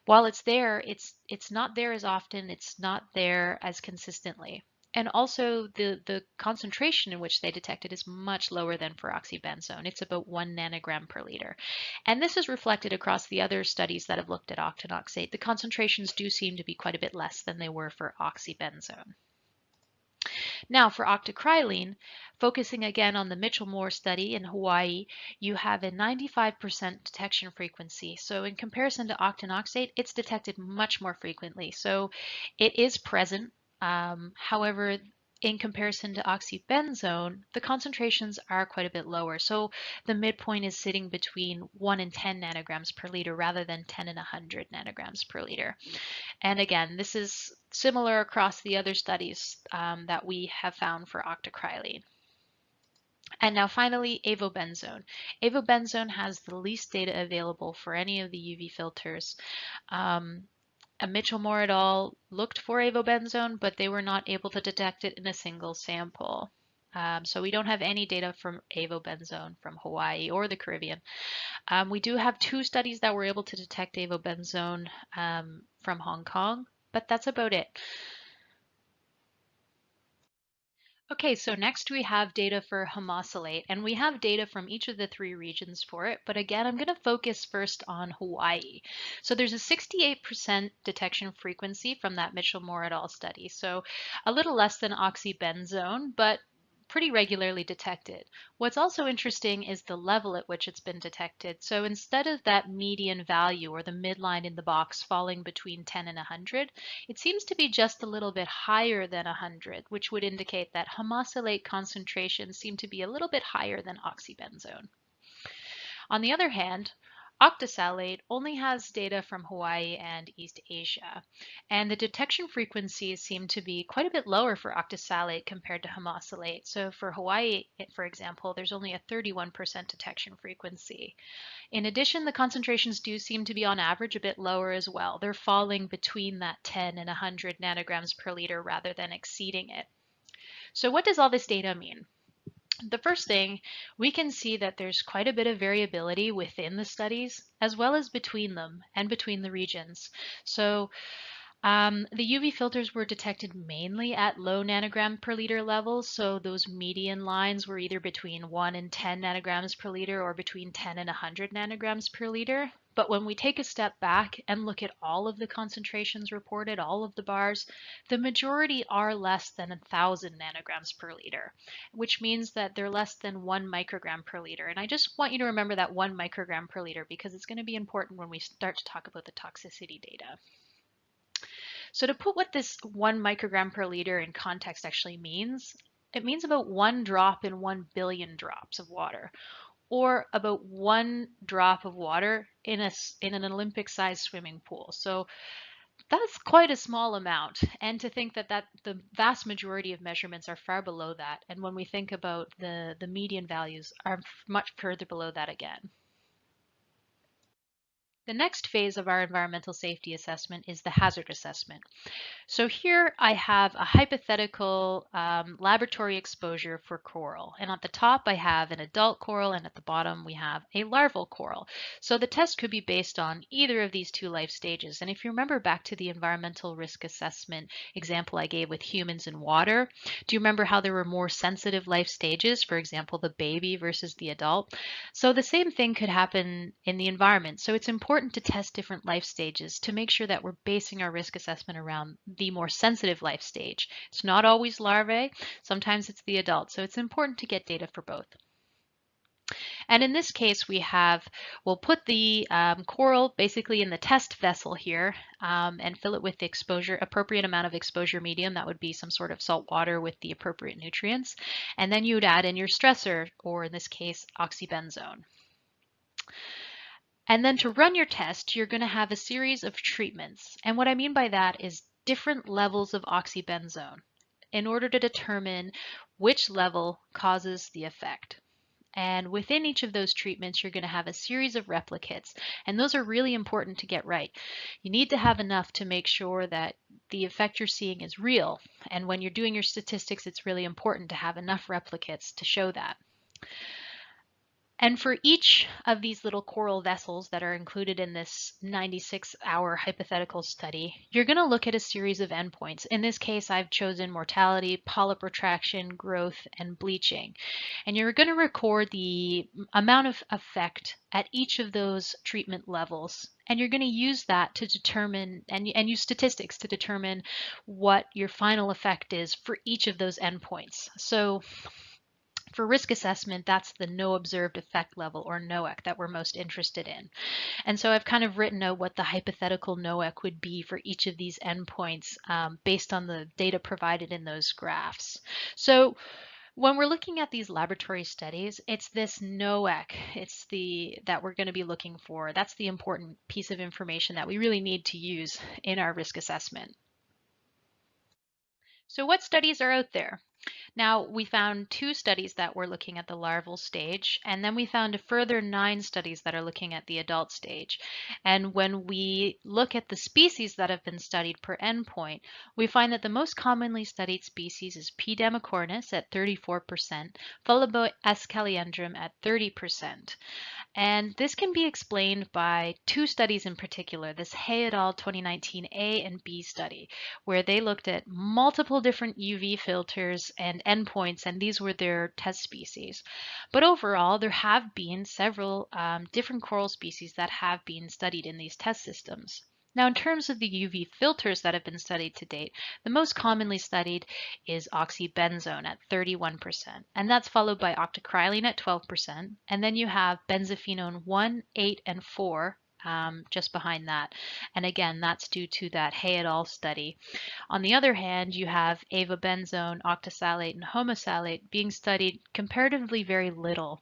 while it's there, it's not there as often, it's not there as consistently. And also the concentration in which they detect it is much lower than for oxybenzone. It's about 1 nanogram per liter. And this is reflected across the other studies that have looked at octinoxate. The concentrations do seem to be quite a bit less than they were for oxybenzone. Now for octocrylene, focusing again on the Mitchell-Moore study in Hawaii, you have a 95% detection frequency. So in comparison to octinoxate, it's detected much more frequently. So it is present. However, in comparison to oxybenzone, the concentrations are quite a bit lower. So the midpoint is sitting between 1 and 10 nanograms per liter rather than 10 and 100 nanograms per liter. And again, this is similar across the other studies that we have found for octocrylene. And now finally, avobenzone. Avobenzone has the least data available for any of the UV filters. Mitchell-Moore et al. Looked for avobenzone, but they were not able to detect it in a single sample. So we don't have any data from avobenzone from Hawaii or the Caribbean. We do have 2 studies that were able to detect avobenzone from Hong Kong, but that's about it. Okay, so next we have data for homosalate, and we have data from each of the 3 regions for it, but again, I'm going to focus first on Hawaii. So there's a 68% detection frequency from that Mitchell-Moore et al. Study, so a little less than oxybenzone, but pretty regularly detected. What's also interesting is the level at which it's been detected. So instead of that median value or the midline in the box falling between 10 and 100, it seems to be just a little bit higher than 100, which would indicate that homosalate concentrations seem to be a little bit higher than oxybenzone. On the other hand, Octosalate only has data from Hawaii and East Asia, and the detection frequencies seem to be quite a bit lower for octosalate compared to homosalate. So for Hawaii, for example, there's only a 31% detection frequency. In addition, the concentrations do seem to be on average a bit lower as well. They're falling between that 10 and 100 nanograms per liter rather than exceeding it. So what does all this data mean? The first thing, we can see that there's quite a bit of variability within the studies, as well as between them and between the regions. So the UV filters were detected mainly at low nanogram per liter levels, so those median lines were either between 1 and 10 nanograms per liter or between 10 and 100 nanograms per liter. But when we take a step back and look at all of the concentrations reported, all of the bars, the majority are less than 1,000 nanograms per liter, which means that they're less than 1 microgram per liter. And I just want you to remember that 1 microgram per liter because it's going to be important when we start to talk about the toxicity data. So to put what this 1 microgram per liter in context actually means, it means about 1 drop in 1 billion drops of water, or about 1 drop of water in an Olympic-sized swimming pool. So that's quite a small amount. And to think that the vast majority of measurements are far below that, and when we think about the median values are much further below that again. The next phase of our environmental safety assessment is the hazard assessment. So here I have a hypothetical laboratory exposure for coral. And at the top I have an adult coral and at the bottom we have a larval coral. So the test could be based on either of these 2 life stages. And if you remember back to the environmental risk assessment example I gave with humans and water, do you remember how there were more sensitive life stages, for example, the baby versus the adult? So the same thing could happen in the environment. So it's important to test different life stages to make sure that we're basing our risk assessment around the more sensitive life stage. It's not always larvae, sometimes it's the adult, so it's important to get data for both. And in this case, we'll put the coral basically in the test vessel here and fill it with the appropriate amount of exposure medium. That would be some sort of salt water with the appropriate nutrients. And then you would add in your stressor, or in this case, oxybenzone. And then to run your test, you're going to have a series of treatments. And what I mean by that is different levels of oxybenzone in order to determine which level causes the effect. And within each of those treatments, you're going to have a series of replicates. And those are really important to get right. You need to have enough to make sure that the effect you're seeing is real. And when you're doing your statistics, it's really important to have enough replicates to show that. And for each of these little coral vessels that are included in this 96-hour hypothetical study, you're going to look at a series of endpoints. In this case, I've chosen mortality, polyp retraction, growth, and bleaching. And you're going to record the amount of effect at each of those treatment levels. And you're going to use that to determine, and use statistics to determine what your final effect is for each of those endpoints. So for risk assessment, that's the no observed effect level, or NOEC, that we're most interested in. And so I've kind of written out what the hypothetical NOEC would be for each of these endpoints based on the data provided in those graphs. So when we're looking at these laboratory studies, it's this NOEC, that we're going to be looking for. That's the important piece of information that we really need to use in our risk assessment. So what studies are out there? Now, we found 2 studies that were looking at the larval stage, and then we found a further 9 studies that are looking at the adult stage. And when we look at the species that have been studied per endpoint, we find that the most commonly studied species is P. demicornis at 34%, followed by S. caliendrum at 30%. And this can be explained by 2 studies in particular, this Hay et al. 2019 A and B study, where they looked at multiple different UV filters and endpoints, and these were their test species. But overall, there have been several different coral species that have been studied in these test systems. Now, in terms of the UV filters that have been studied to date, the most commonly studied is oxybenzone at 31%, and that's followed by octocrylene at 12%, and then you have benzophenone 1, 8, and 4 just behind that. And again, that's due to that Hay et al. Study. On the other hand, you have avobenzone, octosalate, and homosalate being studied comparatively very little.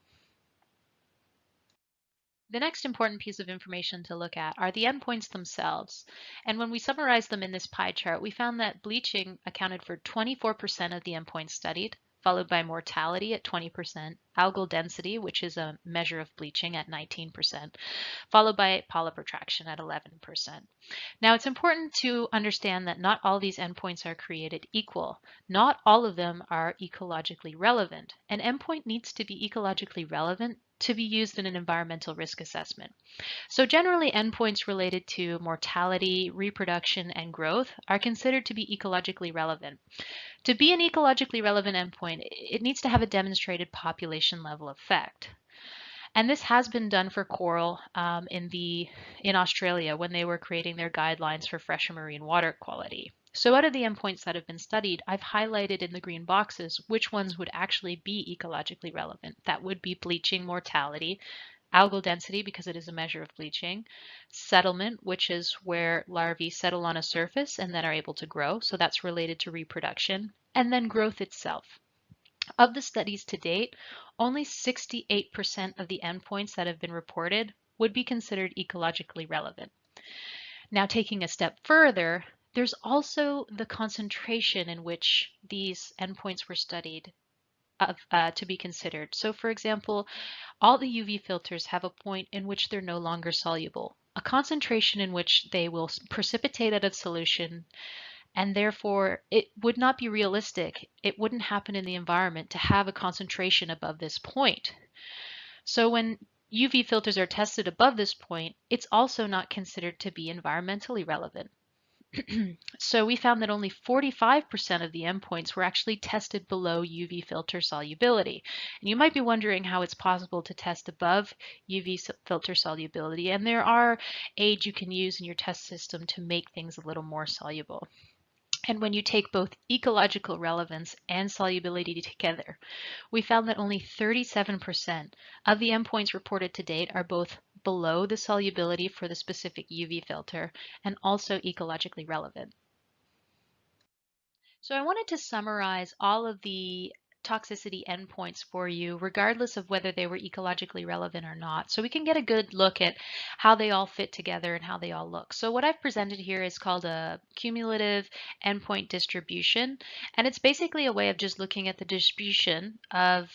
The next important piece of information to look at are the endpoints themselves. And when we summarize them in this pie chart, we found that bleaching accounted for 24% of the endpoints studied, followed by mortality at 20%, algal density, which is a measure of bleaching, at 19%, followed by polyp retraction at 11%. Now, it's important to understand that not all these endpoints are created equal. Not all of them are ecologically relevant. An endpoint needs to be ecologically relevant to be used in an environmental risk assessment. So generally, endpoints related to mortality, reproduction, and growth are considered to be ecologically relevant. To be an ecologically relevant endpoint, it needs to have a demonstrated population level effect. And this has been done for coral in Australia when they were creating their guidelines for fresh marine water quality. So out of the endpoints that have been studied, I've highlighted in the green boxes which ones would actually be ecologically relevant. That would be bleaching mortality, algal density because it is a measure of bleaching, settlement, which is where larvae settle on a surface and then are able to grow, so that's related to reproduction, and then growth itself. Of the studies to date, only 68% of the endpoints that have been reported would be considered ecologically relevant. Now, taking a step further, there's also the concentration in which these endpoints were studied to be considered. So, for example, all the UV filters have a point in which they're no longer soluble, a concentration in which they will precipitate out of solution, and therefore it would not be realistic. It wouldn't happen in the environment to have a concentration above this point. So when UV filters are tested above this point, it's also not considered to be environmentally relevant. So we found that only 45% of the endpoints were actually tested below UV filter solubility. And you might be wondering how it's possible to test above UV filter solubility. And there are aids you can use in your test system to make things a little more soluble. And when you take both ecological relevance and solubility together, we found that only 37% of the endpoints reported to date are both below the solubility for the specific UV filter and also ecologically relevant. So I wanted to summarize all of the toxicity endpoints for you, regardless of whether they were ecologically relevant or not, so we can get a good look at how they all fit together and how they all look. So what I've presented here is called a cumulative endpoint distribution, and it's basically a way of just looking at the distribution of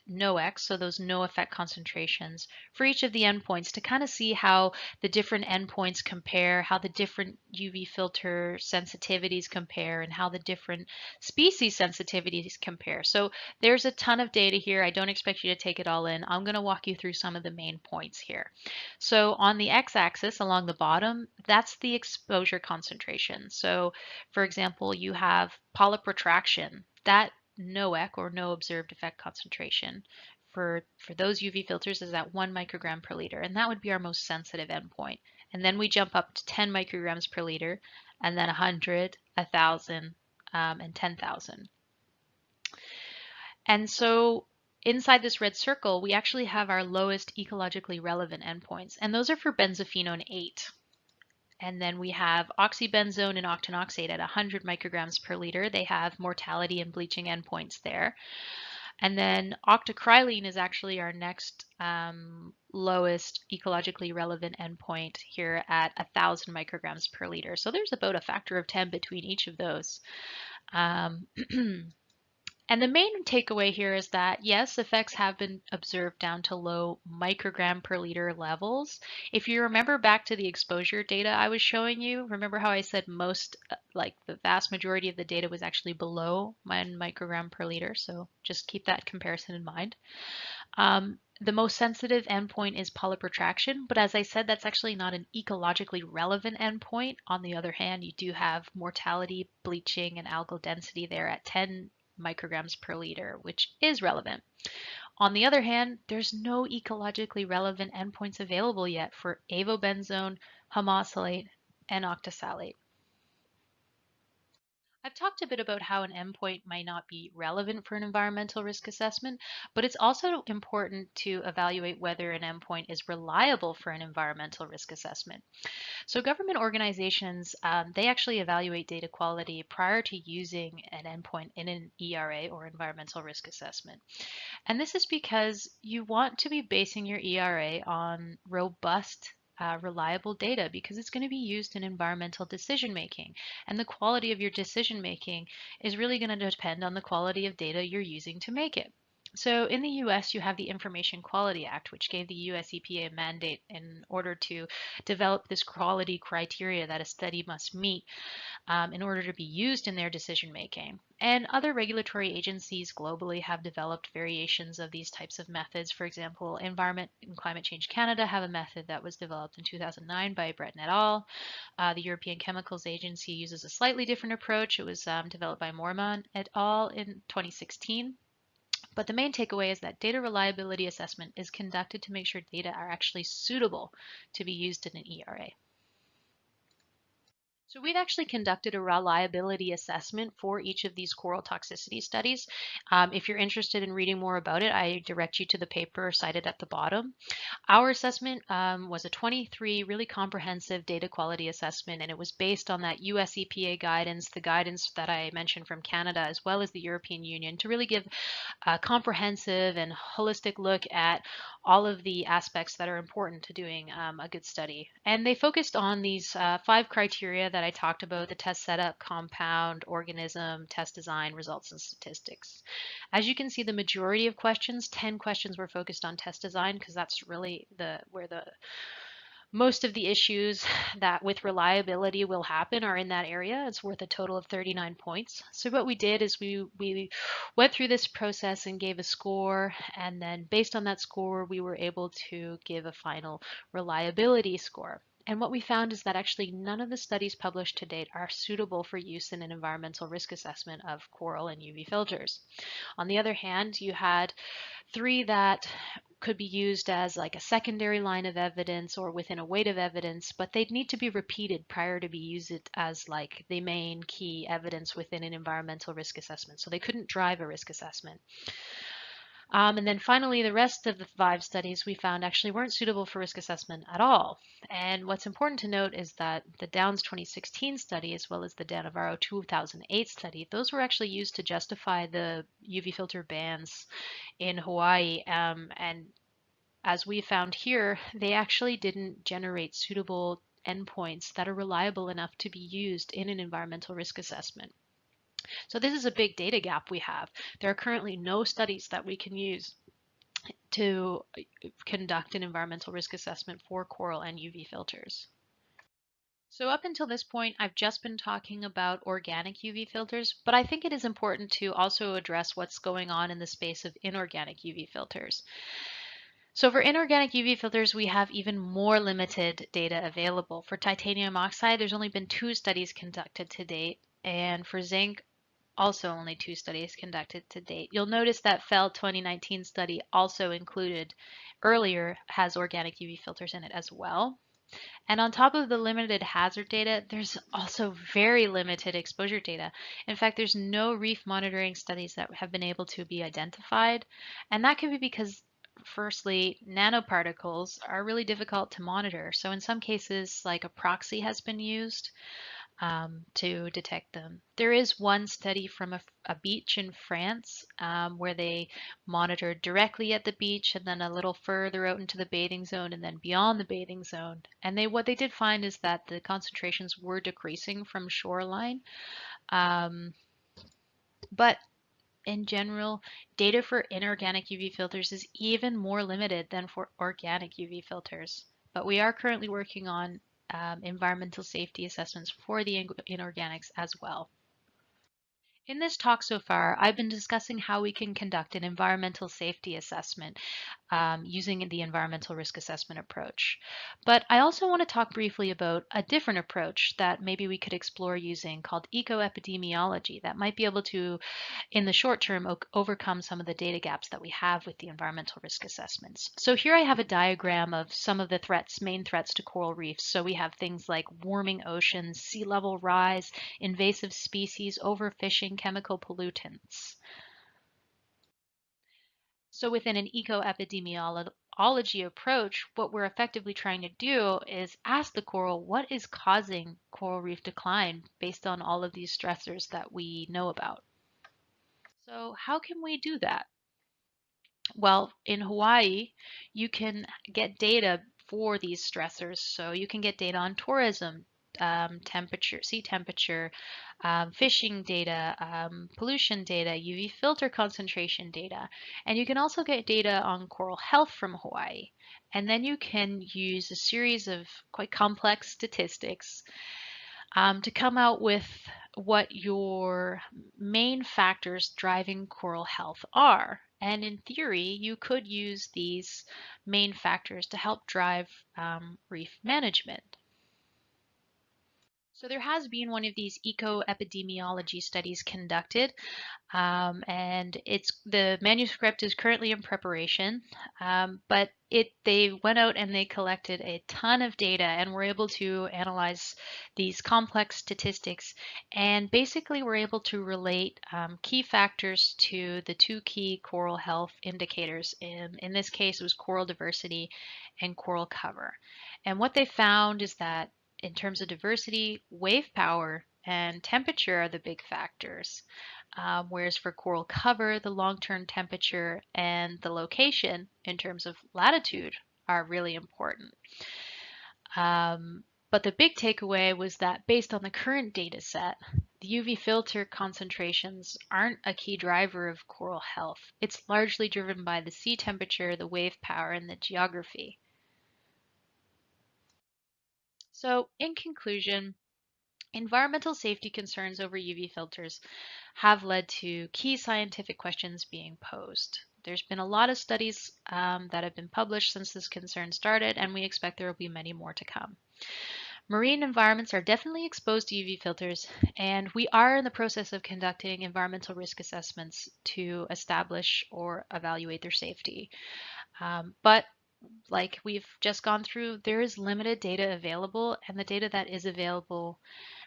NOx, so those no effect concentrations, for each of the endpoints to kind of see how the different endpoints compare, how the different UV filter sensitivities compare, and how the different species sensitivities compare. So there's a ton of data here. I don't expect you to take it all in. I'm going to walk you through some of the main points here. So on the x-axis along the bottom, that's the exposure concentration. So for example, you have polyp retraction. That NOEC, or no observed effect concentration, for those UV filters is at 1 microgram per liter, and that would be our most sensitive endpoint. And then we jump up to 10 micrograms per liter, and then 100, 1,000, and 10,000. And so inside this red circle, we actually have our lowest ecologically relevant endpoints, and those are for benzophenone 8. And then we have oxybenzone and octinoxate at 100 micrograms per liter. They have mortality and bleaching endpoints there. And then octocrylene is actually our next lowest ecologically relevant endpoint here at 1,000 micrograms per liter. So there's about a factor of 10 between each of those. And the main takeaway here is that, yes, effects have been observed down to low microgram per liter levels. If you remember back to the exposure data I was showing you, remember how I said most, like the vast majority of the data was actually below 1 microgram per liter. So just keep that comparison in mind. The most sensitive endpoint is polyp retraction, but as I said, that's actually not an ecologically relevant endpoint. On the other hand, you do have mortality, bleaching, and algal density there at 10 micrograms per liter, which is relevant. On the other hand, there's no ecologically relevant endpoints available yet for avobenzone, homosalate, and octosalate. I've talked a bit about how an endpoint might not be relevant for an environmental risk assessment, but it's also important to evaluate whether an endpoint is reliable for an environmental risk assessment. So government organizations, they actually evaluate data quality prior to using an endpoint in an ERA or environmental risk assessment. And this is because you want to be basing your ERA on robust reliable data because it's going to be used in environmental decision making. And the quality of your decision making is really going to depend on the quality of data you're using to make it. So in the US, you have the Information Quality Act, which gave the US EPA a mandate in order to develop this quality criteria that a study must meet in order to be used in their decision making. And other regulatory agencies globally have developed variations of these types of methods. For example, Environment and Climate Change Canada have a method that was developed in 2009 by Breton et al. The European Chemicals Agency uses a slightly different approach. It was developed by Mormon et al. In 2016. But the main takeaway is that data reliability assessment is conducted to make sure data are actually suitable to be used in an ERA. So we've actually conducted a reliability assessment for each of these coral toxicity studies. If you're interested in reading more about it, I direct you to the paper cited at the bottom. Our assessment was a 23 really comprehensive data quality assessment, and it was based on that US EPA guidance, the guidance that I mentioned from Canada, as well as the European Union, to really give a comprehensive and holistic look at all of the aspects that are important to doing a good study. And they focused on these 5 criteria that I talked about: the test setup, compound, organism, test design, results, and statistics. As you can see, the majority of questions, 10 questions, were focused on test design because that's really where the most of the issues that with reliability will happen are in that area. It's worth a total of 39 points. So what we did is we went through this process and gave a score, and then based on that score, we were able to give a final reliability score. And what we found is that actually none of the studies published to date are suitable for use in an environmental risk assessment of coral and UV filters. On the other hand, you had 3 that could be used as like a secondary line of evidence or within a weight of evidence, but they'd need to be repeated prior to be used as like the main key evidence within an environmental risk assessment. So they couldn't drive a risk assessment. And then finally, the rest of the 5 studies we found actually weren't suitable for risk assessment at all. And what's important to note is that the Downs 2016 study, as well as the Navarro 2008 study, those were actually used to justify the UV filter bans in Hawaii. And as we found here, they actually didn't generate suitable endpoints that are reliable enough to be used in an environmental risk assessment. So this is a big data gap we have. There are currently no studies that we can use to conduct an environmental risk assessment for coral and UV filters. So up until this point, I've just been talking about organic UV filters, but I think it is important to also address what's going on in the space of inorganic UV filters. So for inorganic UV filters, we have even more limited data available. For titanium oxide, there's only been 2 studies conducted to date, and for zinc, also only 2 studies conducted to date. You'll notice that FEL 2019 study also included earlier has organic UV filters in it as well. And on top of the limited hazard data, there's also very limited exposure data. In fact, there's no reef monitoring studies that have been able to be identified. And that could be because, firstly, nanoparticles are really difficult to monitor. So in some cases, like a proxy has been used to detect them. There is one study from a beach in France where they monitored directly at the beach and then a little further out into the bathing zone and then beyond the bathing zone. And what they did find is that the concentrations were decreasing from shoreline. But in general, data for inorganic UV filters is even more limited than for organic UV filters. But we are currently working on environmental safety assessments for the inorganics as well. In this talk so far, I've been discussing how we can conduct an environmental safety assessment using the environmental risk assessment approach. But I also want to talk briefly about a different approach that maybe we could explore using called eco-epidemiology that might be able to, in the short term, overcome some of the data gaps that we have with the environmental risk assessments. So here I have a diagram of some of the main threats to coral reefs. So we have things like warming oceans, sea level rise, invasive species, overfishing, chemical pollutants. So within an eco-epidemiology approach, what we're effectively trying to do is ask the coral what is causing coral reef decline based on all of these stressors that we know about. So how can we do that? Well, in Hawaii, you can get data for these stressors. So you can get data on tourism, temperature, sea temperature, fishing data, pollution data, UV filter concentration data. And you can also get data on coral health from Hawaii. And then you can use a series of quite complex statistics to come out with what your main factors driving coral health are. And in theory, you could use these main factors to help drive reef management. So there has been one of these eco-epidemiology studies conducted, and the manuscript is currently in preparation, but they went out and they collected a ton of data and were able to analyze these complex statistics, and basically were able to relate key factors to the two key coral health indicators. In this case, it was coral diversity and coral cover. And what they found is that in terms of diversity, wave power and temperature are the big factors. Whereas for coral cover, the long-term temperature and the location in terms of latitude are really important. But the big takeaway was that based on the current data set, the UV filter concentrations aren't a key driver of coral health. It's largely driven by the sea temperature, the wave power, and the geography. So in conclusion, environmental safety concerns over UV filters have led to key scientific questions being posed. There's been a lot of studies that have been published since this concern started, and we expect there will be many more to come. Marine environments are definitely exposed to UV filters, and we are in the process of conducting environmental risk assessments to establish or evaluate their safety. But like we've just gone through, there is limited data available, and the data that is available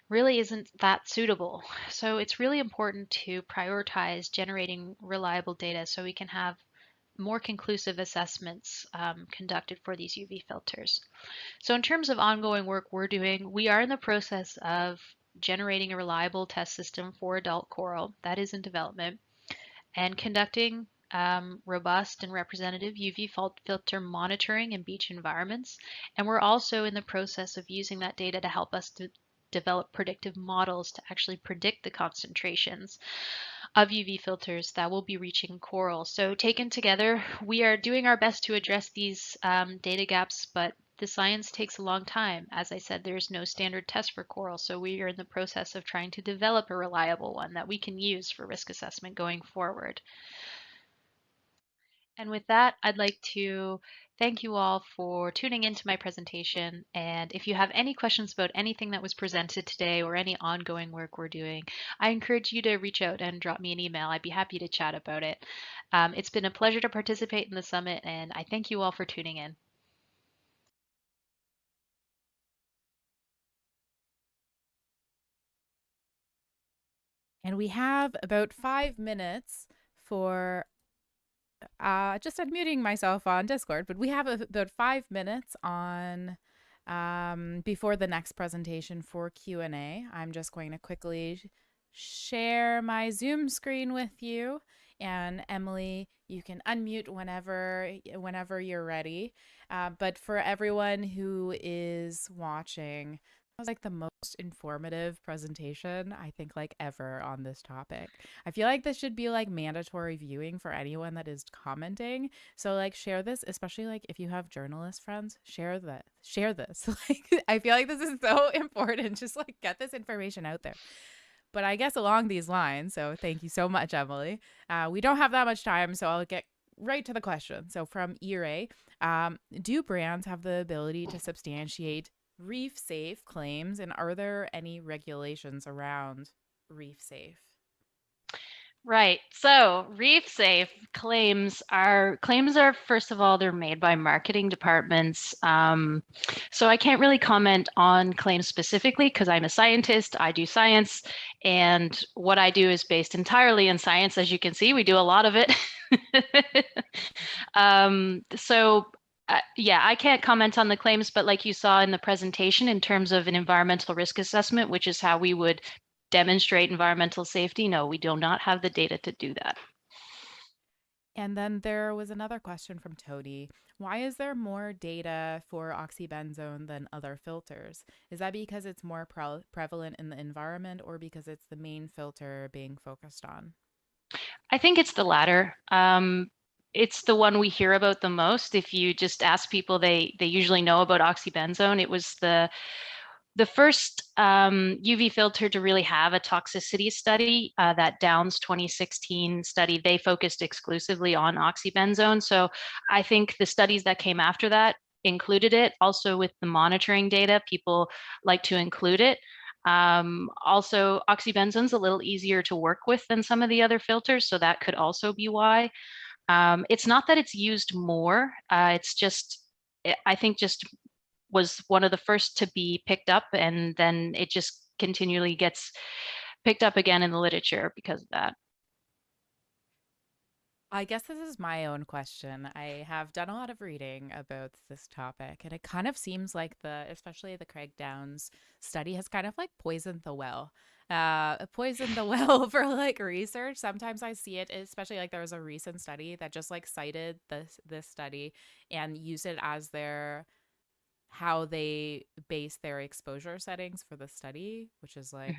really isn't that suitable. So it's really important to prioritize generating reliable data so we can have more conclusive assessments conducted for these UV filters. So in terms of ongoing work we're doing, we are in the process of generating a reliable test system for adult coral that is in development, and conducting robust and representative UV filter monitoring in beach environments. And we're also in the process of using that data to help us to develop predictive models to actually predict the concentrations of UV filters that will be reaching coral. So taken together, we are doing our best to address these data gaps, but the science takes a long time. As I said, there's no standard test for coral, so we are in the process of trying to develop a reliable one that we can use for risk assessment going forward. And with that, I'd like to thank you all for tuning into my presentation. And if you have any questions about anything that was presented today or any ongoing work we're doing, I encourage you to reach out and drop me an email. I'd be happy to chat about it. It's been a pleasure to participate in the summit, and I thank you all for tuning in. And we have about 5 minutes for just unmuting myself on Discord, but we have about 5 minutes on before the next presentation for Q&A. I'm just going to quickly share my Zoom screen with you, and Emily, you can unmute whenever you're ready. But for everyone who is watching, that was like the most informative presentation I think like ever on this topic. I feel like this should be like mandatory viewing for anyone that is commenting. So like share this, especially like if you have journalist friends, share this. Like I feel like this is so important. Just like get this information out there. But I guess along these lines, so thank you so much, Emily. We don't have that much time, so I'll get right to the question. So from ERA, do brands have the ability to substantiate reef safe claims, and are there any regulations around reef safe? Right. So reef safe claims are first of all, they're made by marketing departments. So I can't really comment on claims specifically because I'm a scientist. I do science, and what I do is based entirely in science. As you can see, we do a lot of it. Yeah, I can't comment on the claims, but like you saw in the presentation, in terms of an environmental risk assessment, which is how we would demonstrate environmental safety, no, we do not have the data to do that. And then there was another question from Tony. Why is there more data for oxybenzone than other filters? Is that because it's more prevalent in the environment, or because it's the main filter being focused on? I think it's the latter. It's the one we hear about the most. If you just ask people, they usually know about oxybenzone. It was the first UV filter to really have a toxicity study, that Downs 2016 study. They focused exclusively on oxybenzone. So I think the studies that came after that included it. Also with the monitoring data, people like to include it. Also, oxybenzone's a little easier to work with than some of the other filters, so that could also be why. It's not that it's used more, it's just, I think just was one of the first to be picked up, and then it just continually gets picked up again in the literature because of that. I guess this is my own question. I have done a lot of reading about this topic, and it kind of seems like especially the Craig Downs study has kind of like poisoned the well. Poisoned the well for like research. Sometimes I see it, especially like there was a recent study that just like cited this study and used it as how they base their exposure settings for the study, which is like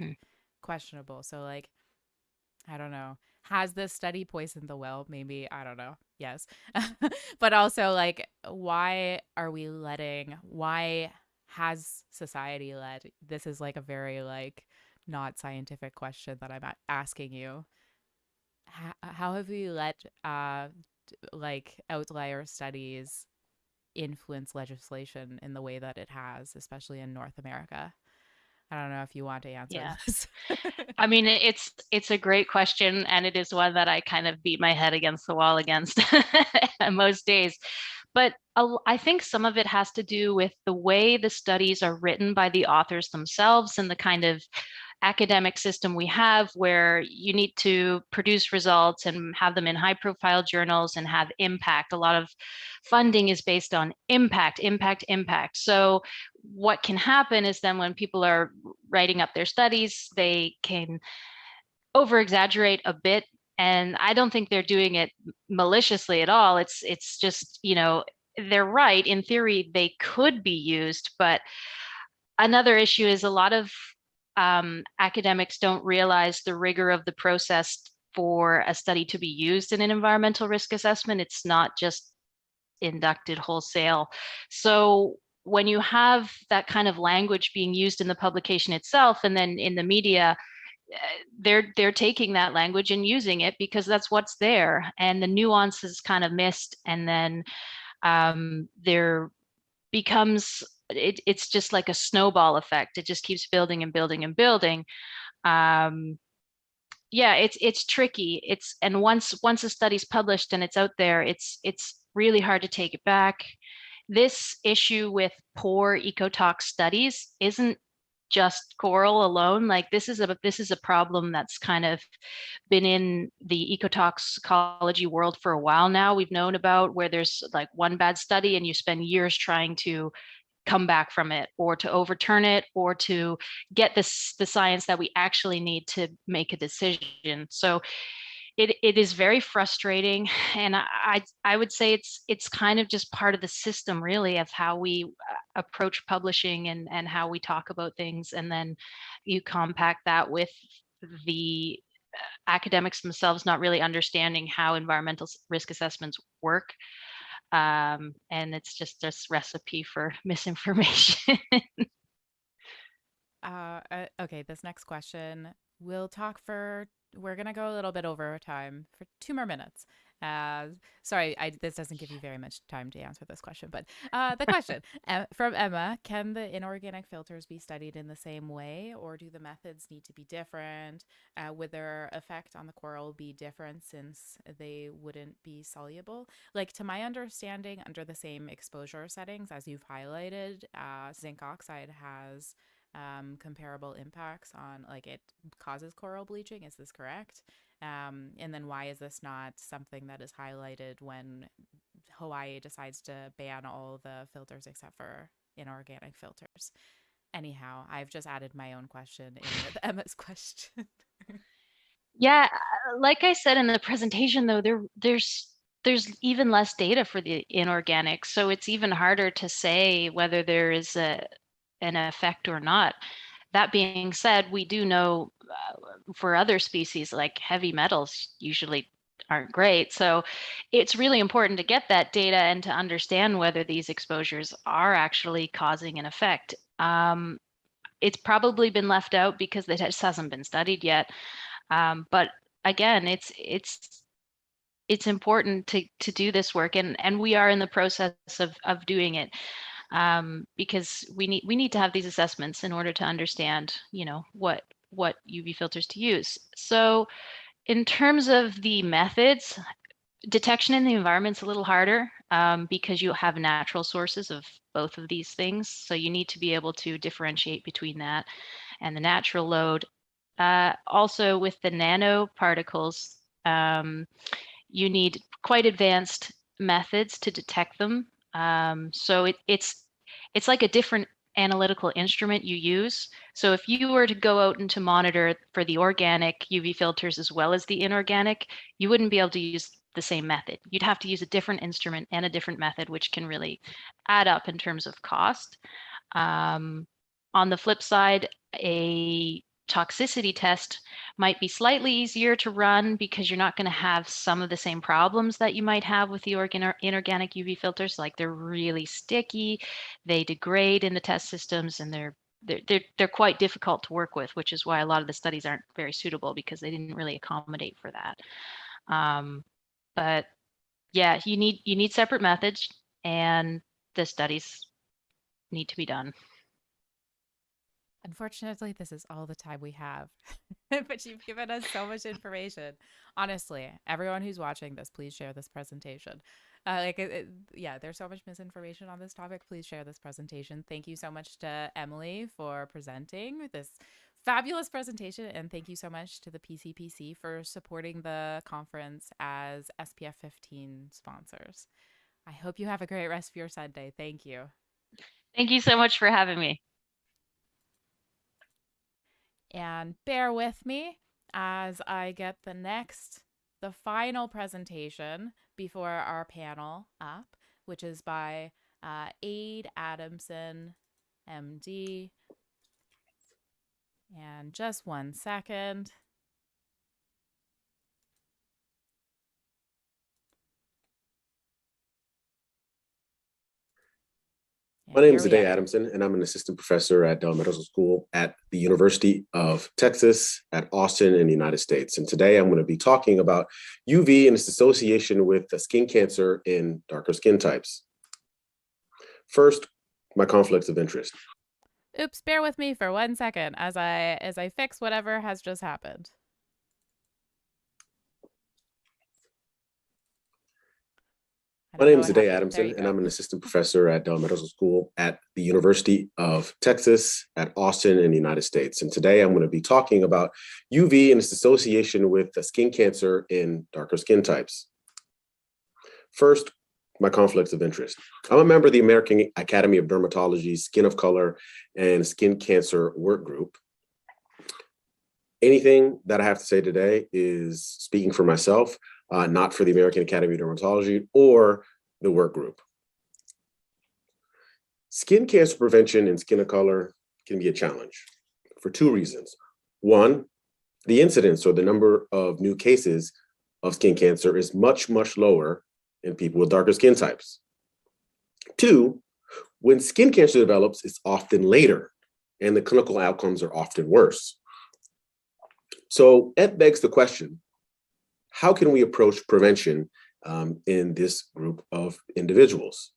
questionable. So like, I don't know. Has this study poisoned the well? Maybe, I don't know. Yes. But also like, why has society led? This is like a very like not scientific question that I'm asking you. How have we let like outlier studies influence legislation in the way that it has, especially in North America? I don't know if you want to answer this. I mean, it's a great question, and it is one that I kind of beat my head against the wall against most days. But I think some of it has to do with the way the studies are written by the authors themselves and the kind of academic system we have, where you need to produce results and have them in high profile journals and have impact. A lot of funding is based on impact. So what can happen is then when people are writing up their studies, they can over exaggerate a bit. And I don't think they're doing it maliciously at all. It's just, they're right. In theory, they could be used. But another issue is a lot of academics don't realize the rigor of the process for a study to be used in an environmental risk assessment. It's not just inducted wholesale. So when you have that kind of language being used in the publication itself, and then in the media, they're taking that language and using it because that's what's there, and the nuance is kind of missed, and then there becomes it's just like a snowball effect. It just keeps building and building and building. Yeah, it's tricky. And once a study's published and it's out there, it's really hard to take it back. This issue with poor ecotox studies isn't just coral alone. Like this is a problem that's kind of been in the ecotoxicology world for a while now. We've known about where there's like one bad study and you spend years trying to come back from it, or to overturn it, or to get the science that we actually need to make a decision. So it is very frustrating, and I would say it's kind of just part of the system, really, of how we approach publishing and how we talk about things, and then you compact that with the academics themselves not really understanding how environmental risk assessments work. And it's just this recipe for misinformation. Okay, this next question, we're going to go a little bit over time for 2 more minutes. Sorry, this doesn't give you very much time to answer this question, but the question from Emma, can the inorganic filters be studied in the same way, or do the methods need to be different? Would their effect on the coral be different since they wouldn't be soluble? Like, to my understanding, under the same exposure settings as you've highlighted, zinc oxide has comparable impacts on, like, it causes coral bleaching. Is this correct? And then why is this not something that is highlighted when Hawaii decides to ban all the filters except for inorganic filters? Anyhow, I've just added my own question in with Emma's question. Yeah, like I said in the presentation, though, there's even less data for the inorganic, so it's even harder to say whether there is an effect or not. That being said, we do know for other species, like heavy metals usually aren't great. So it's really important to get that data and to understand whether these exposures are actually causing an effect. It's probably been left out because it just hasn't been studied yet. But again, it's important to do this work, and we are in the process of doing it. Because we need to have these assessments in order to understand, what UV filters to use. So in terms of the methods, detection in the environment's a little harder because you have natural sources of both of these things. So you need to be able to differentiate between that and the natural load. Also with the nanoparticles, you need quite advanced methods to detect them. So it's like a different analytical instrument you use. So if you were to go out and to monitor for the organic UV filters as well as the inorganic, you wouldn't be able to use the same method. You'd have to use a different instrument and a different method, which can really add up in terms of cost. On the flip side, a toxicity test might be slightly easier to run because you're not going to have some of the same problems that you might have with the inorganic UV filters. Like, they're really sticky, they degrade in the test systems, and they're quite difficult to work with, which is why a lot of the studies aren't very suitable, because they didn't really accommodate for that. But yeah, you need separate methods, and the studies need to be done. Unfortunately, this is all the time we have, but you've given us so much information. Honestly, everyone who's watching this, please share this presentation. Yeah, there's so much misinformation on this topic. Please share this presentation. Thank you so much to Emily for presenting this fabulous presentation, and thank you so much to the PCPC for supporting the conference as SPF 15 sponsors. I hope you have a great rest of your Sunday. Thank you. Thank you so much for having me. And bear with me as I get the final presentation before our panel up, which is by Ade Adamson, MD. And just one second. My name is Ade Adamson, and I'm an assistant professor at Dell Medical School at the University of Texas at Austin in the United States. And today I'm going to be talking about UV and its association with skin cancer in darker skin types. First, my conflicts of interest. Oops, bear with me for 1 second as I fix whatever has just happened. My name is Ade Adamson, and I'm an assistant professor at Dell Medical School at the University of Texas at Austin in the United States. And today I'm going to be talking about UV and its association with skin cancer in darker skin types. First, my conflicts of interest. I'm a member of the American Academy of Dermatology's Skin of Color and Skin Cancer Work Group. Anything that I have to say today is speaking for myself, not for the American Academy of Dermatology or the work group. Skin cancer prevention in Skin of Color can be a challenge for two reasons. One, the incidence or the number of new cases of skin cancer is much, much lower in people with darker skin types. Two, when skin cancer develops, it's often later and the clinical outcomes are often worse. So that begs the question, how can we approach prevention in this group of individuals.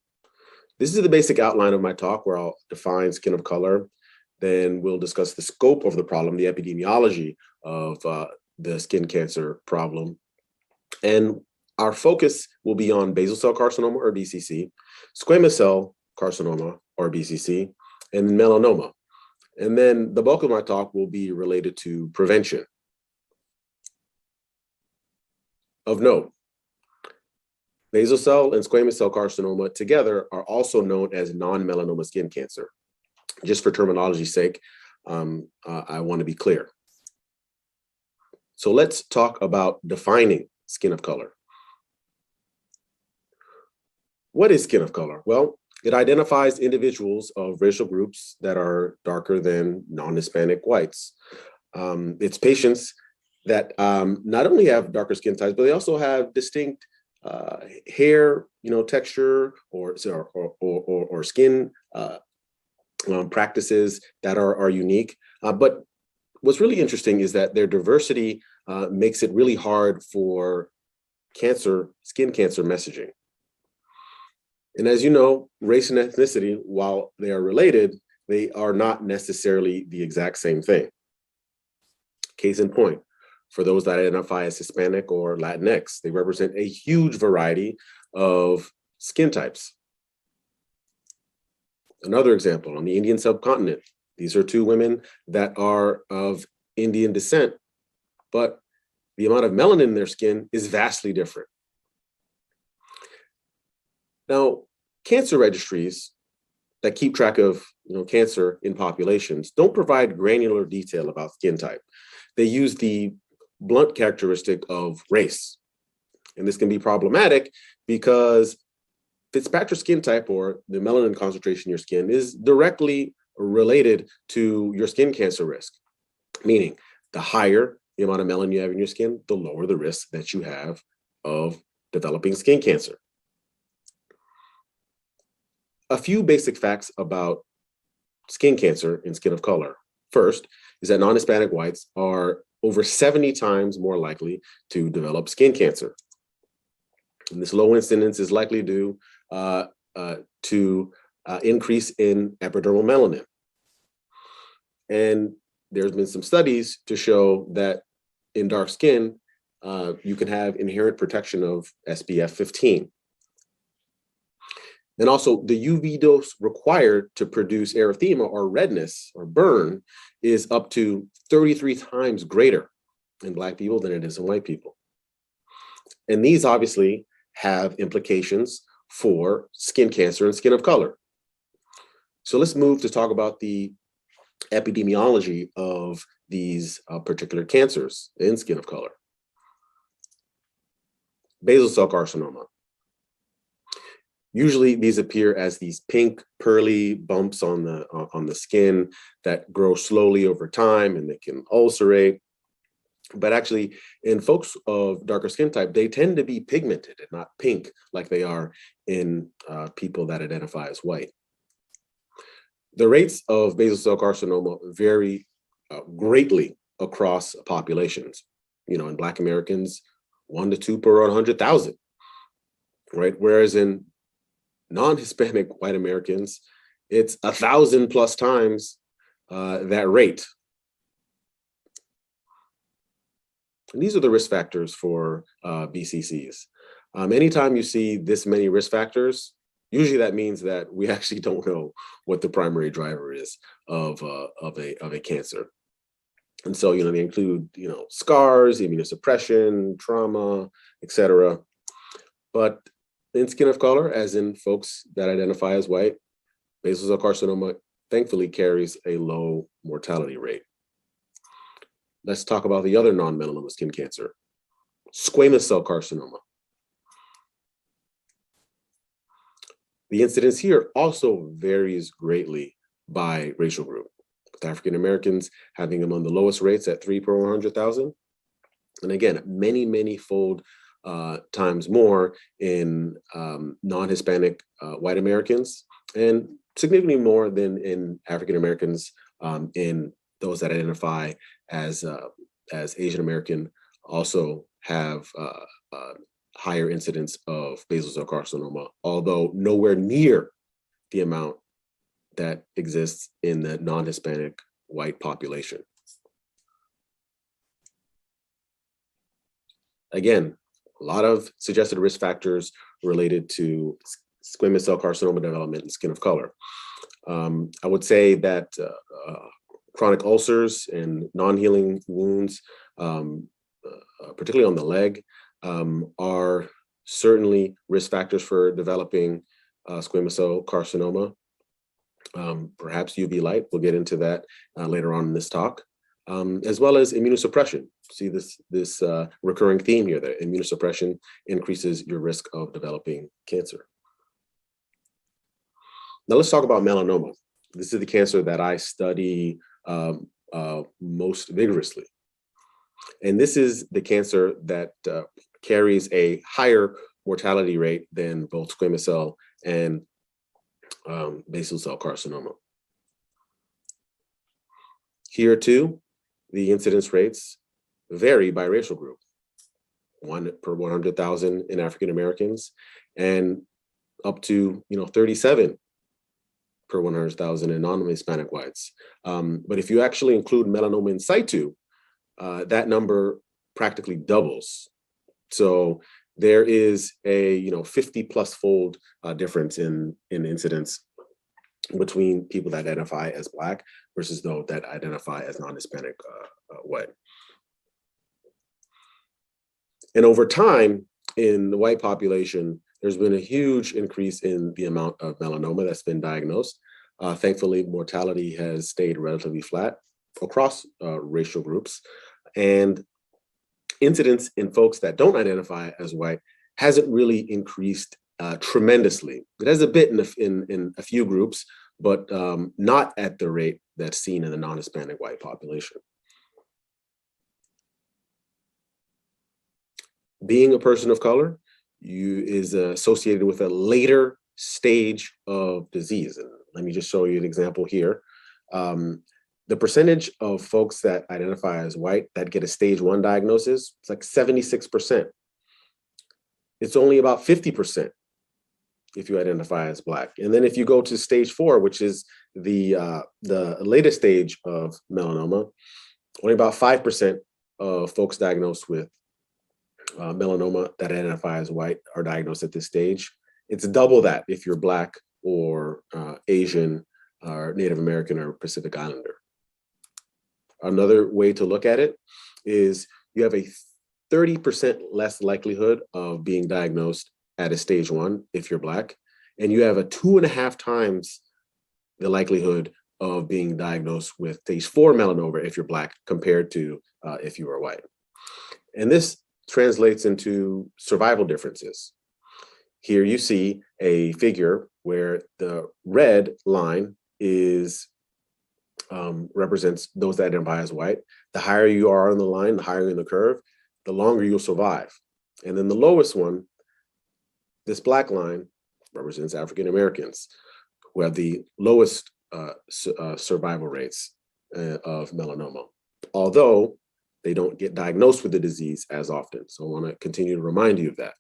This is the basic outline of my talk, where I'll define skin of color. Then we'll discuss the scope of the problem, the epidemiology of the skin cancer problem. And our focus will be on basal cell carcinoma, or BCC, squamous cell carcinoma, or BCC, and melanoma. And then the bulk of my talk will be related to prevention. Of note, basal cell and squamous cell carcinoma together are also known as non-melanoma skin cancer. Just for terminology's sake, I want to be clear. So let's talk about defining skin of color. What is skin of color? Well, it identifies individuals of racial groups that are darker than non-Hispanic whites. It's patients that not only have darker skin types, but they also have distinct hair, texture, or skin practices that are unique. But what's really interesting is that their diversity makes it really hard for skin cancer messaging. And as you know, race and ethnicity, while they are related, they are not necessarily the exact same thing. Case in point, for those that identify as Hispanic or Latinx, they represent a huge variety of skin types. Another example, on the Indian subcontinent, these are two women that are of Indian descent, but the amount of melanin in their skin is vastly different. Now, cancer registries that keep track of cancer in populations don't provide granular detail about skin type. They use the blunt characteristic of race. And this can be problematic because Fitzpatrick skin type, or the melanin concentration in your skin, is directly related to your skin cancer risk, meaning the higher the amount of melanin you have in your skin, the lower the risk that you have of developing skin cancer. A few basic facts about skin cancer and skin of color. First is that non-Hispanic whites are over 70 times more likely to develop skin cancer. And this low incidence is likely due to increase in epidermal melanin. And there's been some studies to show that in dark skin, you can have inherent protection of SPF 15. And also the UV dose required to produce erythema, or redness or burn, is up to 33 times greater in Black people than it is in white people. And these obviously have implications for skin cancer and skin of color. So let's move to talk about the epidemiology of these particular cancers in skin of color. Basal cell carcinoma. Usually these appear as these pink, pearly bumps on the skin that grow slowly over time, and they can ulcerate. But actually, in folks of darker skin type, they tend to be pigmented and not pink like they are in people that identify as white. The rates of basal cell carcinoma vary greatly across populations. In Black Americans, 1 to 2 per 100,000, right? Whereas in non-Hispanic white Americans, it's 1,000 plus times that rate. And these are the risk factors for BCCs. Anytime you see this many risk factors, usually that means that we actually don't know what the primary driver is of a cancer. And so, they include, scars, immunosuppression, trauma, etc. But in skin of color, as in folks that identify as white, basal cell carcinoma thankfully carries a low mortality rate. Let's talk about the other non-melanoma skin cancer, squamous cell carcinoma. The incidence here also varies greatly by racial group, with African Americans having among the lowest rates at 3 per 100,000. And again, many, many fold times more in non-Hispanic white Americans, and significantly more than in African Americans in those that identify as Asian American, also have higher incidence of basal cell carcinoma, although nowhere near the amount that exists in the non-Hispanic white population. Again, a lot of suggested risk factors related to squamous cell carcinoma development and skin of color. I would say that chronic ulcers and non-healing wounds, particularly on the leg, are certainly risk factors for developing squamous cell carcinoma. Perhaps UV light, we'll get into that later on in this talk, as well as immunosuppression. See this recurring theme here, that immunosuppression increases your risk of developing cancer. Now let's talk about melanoma. This is the cancer that I study most vigorously. And this is the cancer that carries a higher mortality rate than both squamous cell and basal cell carcinoma. Here too, the incidence rates vary by racial group. 1 per 100,000 in African Americans, and up to 37 per 100,000 in non-Hispanic whites. But if you actually include melanoma in situ, that number practically doubles. So there is a 50+ fold difference in incidence between people that identify as Black versus those that identify as non-Hispanic white. And over time, in the white population, there's been a huge increase in the amount of melanoma that's been diagnosed. Thankfully, mortality has stayed relatively flat across racial groups. And incidence in folks that don't identify as white hasn't really increased tremendously. It has a bit in a few groups, but not at the rate that's seen in the non-Hispanic white population. Being a person of color is associated with a later stage of disease. And let me just show you an example here. The percentage of folks that identify as white that get a stage 1 diagnosis, it's like 76%. It's only about 50% if you identify as Black. And then if you go to stage 4, which is the latest stage of melanoma, only about 5% of folks diagnosed with melanoma that identify as white are diagnosed at this stage. It's double that if you're Black or Asian or Native American or Pacific Islander. Another way to look at it is you have a 30% less likelihood of being diagnosed at a stage 1 if you're Black, and you have a 2.5 times the likelihood of being diagnosed with stage 4 melanoma if you're Black compared to if you are white. And this translates into survival differences. Here you see a figure where the red line is represents those that identify as white. The higher you are on the line, the higher in the curve, the longer you'll survive. And then the lowest one, this black line, represents African Americans, who have the lowest survival rates of melanoma, although they don't get diagnosed with the disease as often. So I want to continue to remind you of that.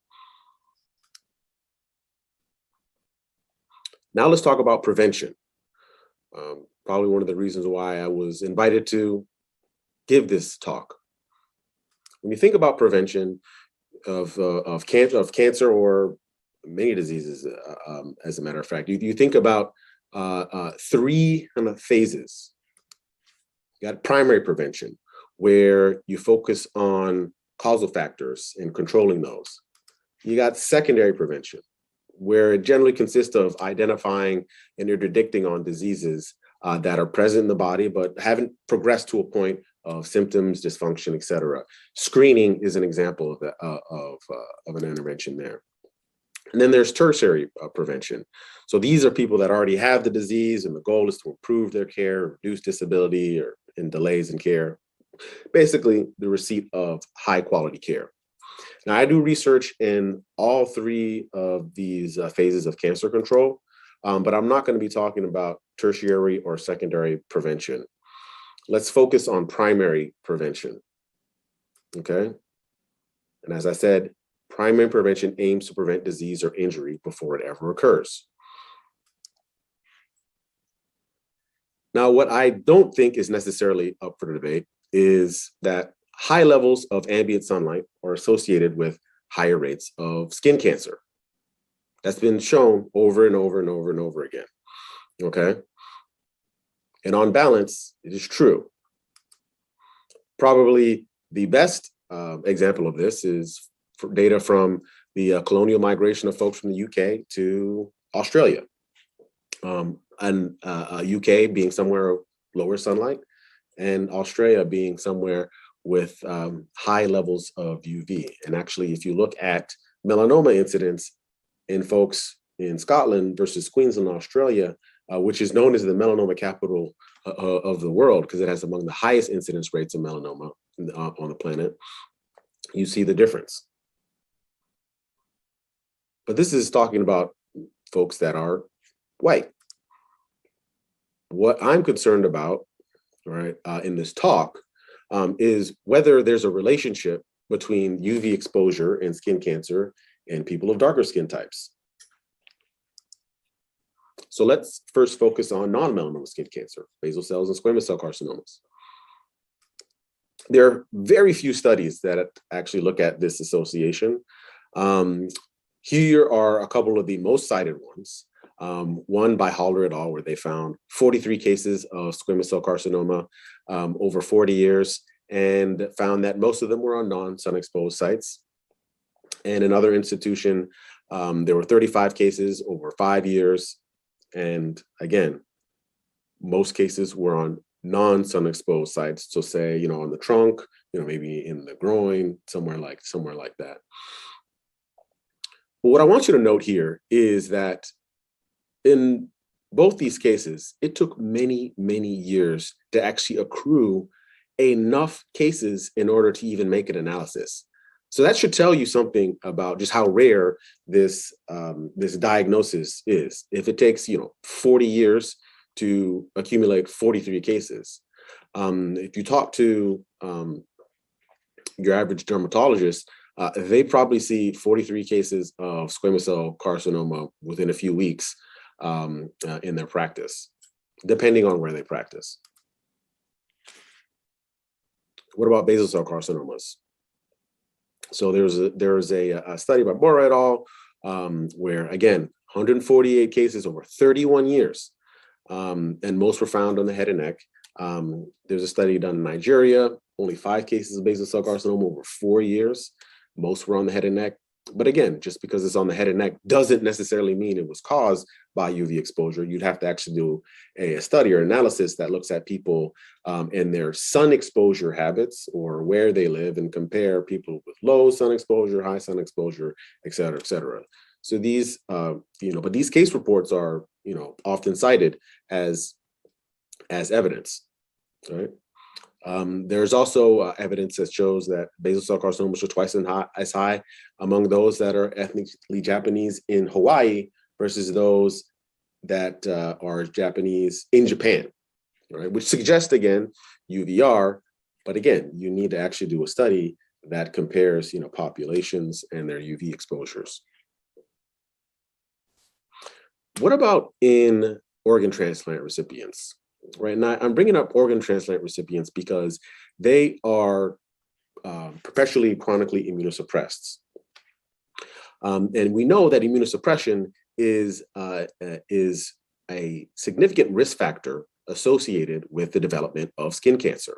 Now let's talk about prevention. Probably one of the reasons why I was invited to give this talk. When you think about prevention of cancer or many diseases, as a matter of fact, you think about 3 kind of phases. You got primary prevention, where you focus on causal factors and controlling those. You got secondary prevention, where it generally consists of identifying and interdicting on diseases that are present in the body but haven't progressed to a point of symptoms, dysfunction, et cetera. Screening is an example of, that, of an intervention there. And then there's tertiary prevention. So these are people that already have the disease, and the goal is to improve their care, reduce disability or in delays in care. Basically, the receipt of high quality care. Now, I do research in all 3 of these phases of cancer control, but I'm not going to be talking about tertiary or secondary prevention. Let's focus on primary prevention, okay? And as I said, Primary prevention aims to prevent disease or injury before it ever occurs. Now, what I don't think is necessarily up for debate is that high levels of ambient sunlight are associated with higher rates of skin cancer. That's been shown over and over and over and over again, okay? And on balance, it is true. Probably the best example of this is data from the colonial migration of folks from the UK to Australia. And UK being somewhere lower sunlight, and Australia being somewhere with high levels of UV. And actually, if you look at melanoma incidence in folks in Scotland versus Queensland, Australia, which is known as the melanoma capital of the world because it has among the highest incidence rates of melanoma on the planet, you see the difference. But this is talking about folks that are white. What I'm concerned about, right, in this talk is whether there's a relationship between UV exposure and skin cancer and people of darker skin types. So let's first focus on non-melanoma skin cancer, basal cells and squamous cell carcinomas. There are very few studies that actually look at this association. Here are a couple of the most cited ones. One by Haller et al., where they found 43 cases of squamous cell carcinoma over 40 years and found that most of them were on non-sun exposed sites. And another institution, there were 35 cases over 5 years. And again, most cases were on non-sun exposed sites. So say, on the trunk, maybe in the groin, somewhere like that. But what I want you to note here is that in both these cases, it took many, many years to actually accrue enough cases in order to even make an analysis. So that should tell you something about just how rare this diagnosis is. If it takes 40 years to accumulate 43 cases, if you talk to your average dermatologist, they probably see 43 cases of squamous cell carcinoma within a few weeks in their practice, depending on where they practice. What about basal cell carcinomas? So there's a study by Bora et al. Where, again, 148 cases over 31 years, and most were found on the head and neck. There's a study done in Nigeria, only 5 cases of basal cell carcinoma over 4 years. Most were on the head and neck. But again, just because it's on the head and neck doesn't necessarily mean it was caused by UV exposure. You'd have to actually do a study or analysis that looks at people and their sun exposure habits or where they live and compare people with low sun exposure, high sun exposure, et cetera, et cetera. So these, but these case reports are, often cited as evidence, right? There's also evidence that shows that basal cell carcinomas are twice as high among those that are ethnically Japanese in Hawaii versus those that are Japanese in Japan, right? Which suggests, again, UVR, but again, you need to actually do a study that compares, populations and their UV exposures. What about in organ transplant recipients? Right now, I'm bringing up organ transplant recipients because they are perpetually chronically immunosuppressed. And we know that immunosuppression is a significant risk factor associated with the development of skin cancer.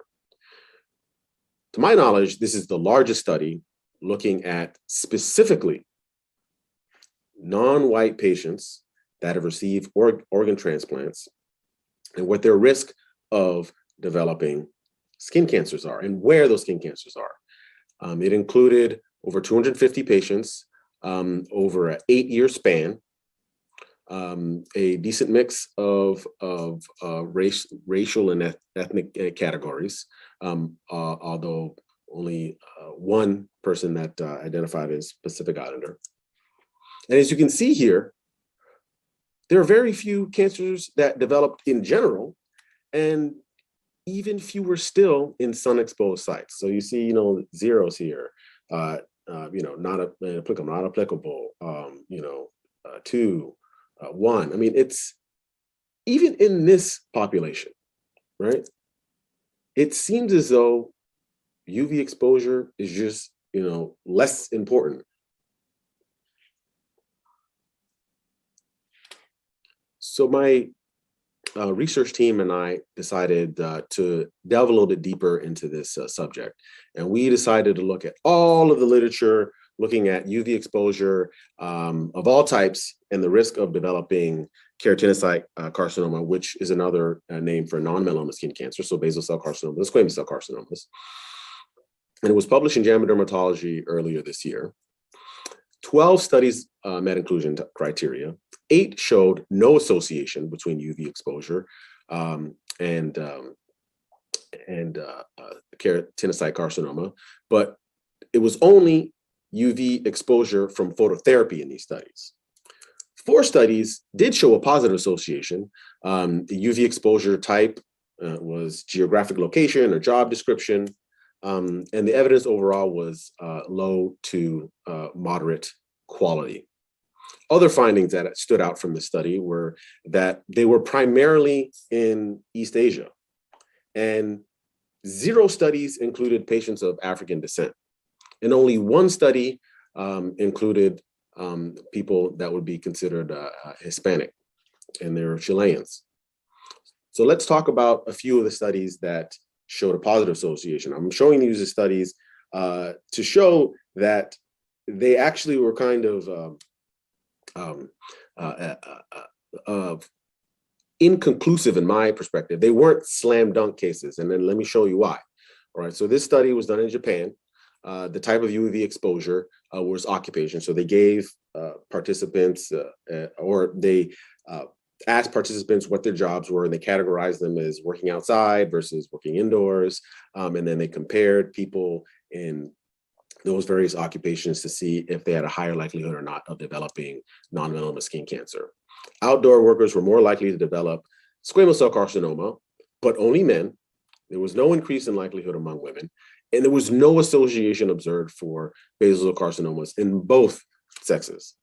To my knowledge, this is the largest study looking at specifically non-white patients that have received organ transplants and what their risk of developing skin cancers are and where those skin cancers are. It included over 250 patients over an 8-year span, a decent mix of racial and ethnic categories, although only one person that identified as Pacific Islander. And as you can see here, there are very few cancers that developed in general, and even fewer still in sun-exposed sites. So you see, zeros here. not applicable, 2, 1. I mean, it's even in this population, right? It seems as though UV exposure is just, less important. So my research team and I decided to delve a little bit deeper into this subject. And we decided to look at all of the literature, looking at UV exposure of all types and the risk of developing keratinocyte carcinoma, which is another name for non-melanoma skin cancer, so basal cell carcinoma, squamous cell carcinomas. And it was published in JAMA Dermatology earlier this year. 12 studies met inclusion criteria. 8 showed no association between UV exposure and keratinocyte carcinoma, but it was only UV exposure from phototherapy in these studies. 4 studies did show a positive association. The UV exposure type was geographic location or job description, and the evidence overall was low to moderate quality. Other findings that stood out from the study were that they were primarily in East Asia, and 0 studies included patients of African descent, and only 1 study included people that would be considered Hispanic, and they're Chileans. So let's talk about a few of the studies that showed a positive association. I'm showing you the studies to show that they actually were kind of inconclusive in my perspective. They weren't slam dunk cases, and then let me show you why. All right, so this study was done in Japan. The type of UV exposure was occupation. So they gave participants, or they asked participants what their jobs were, and they categorized them as working outside versus working indoors. And then they compared people in those various occupations to see if they had a higher likelihood or not of developing non-melanoma skin cancer. Outdoor workers were more likely to develop squamous cell carcinoma, but only men. There was no increase in likelihood among women, and there was no association observed for basal cell carcinomas in both sexes.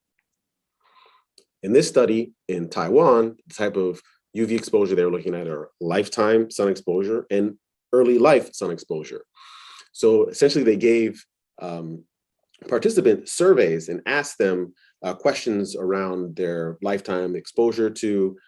In this study in Taiwan, the type of UV exposure they were looking at are lifetime sun exposure and early life sun exposure. So essentially they gave participant surveys and asked them questions around their lifetime exposure to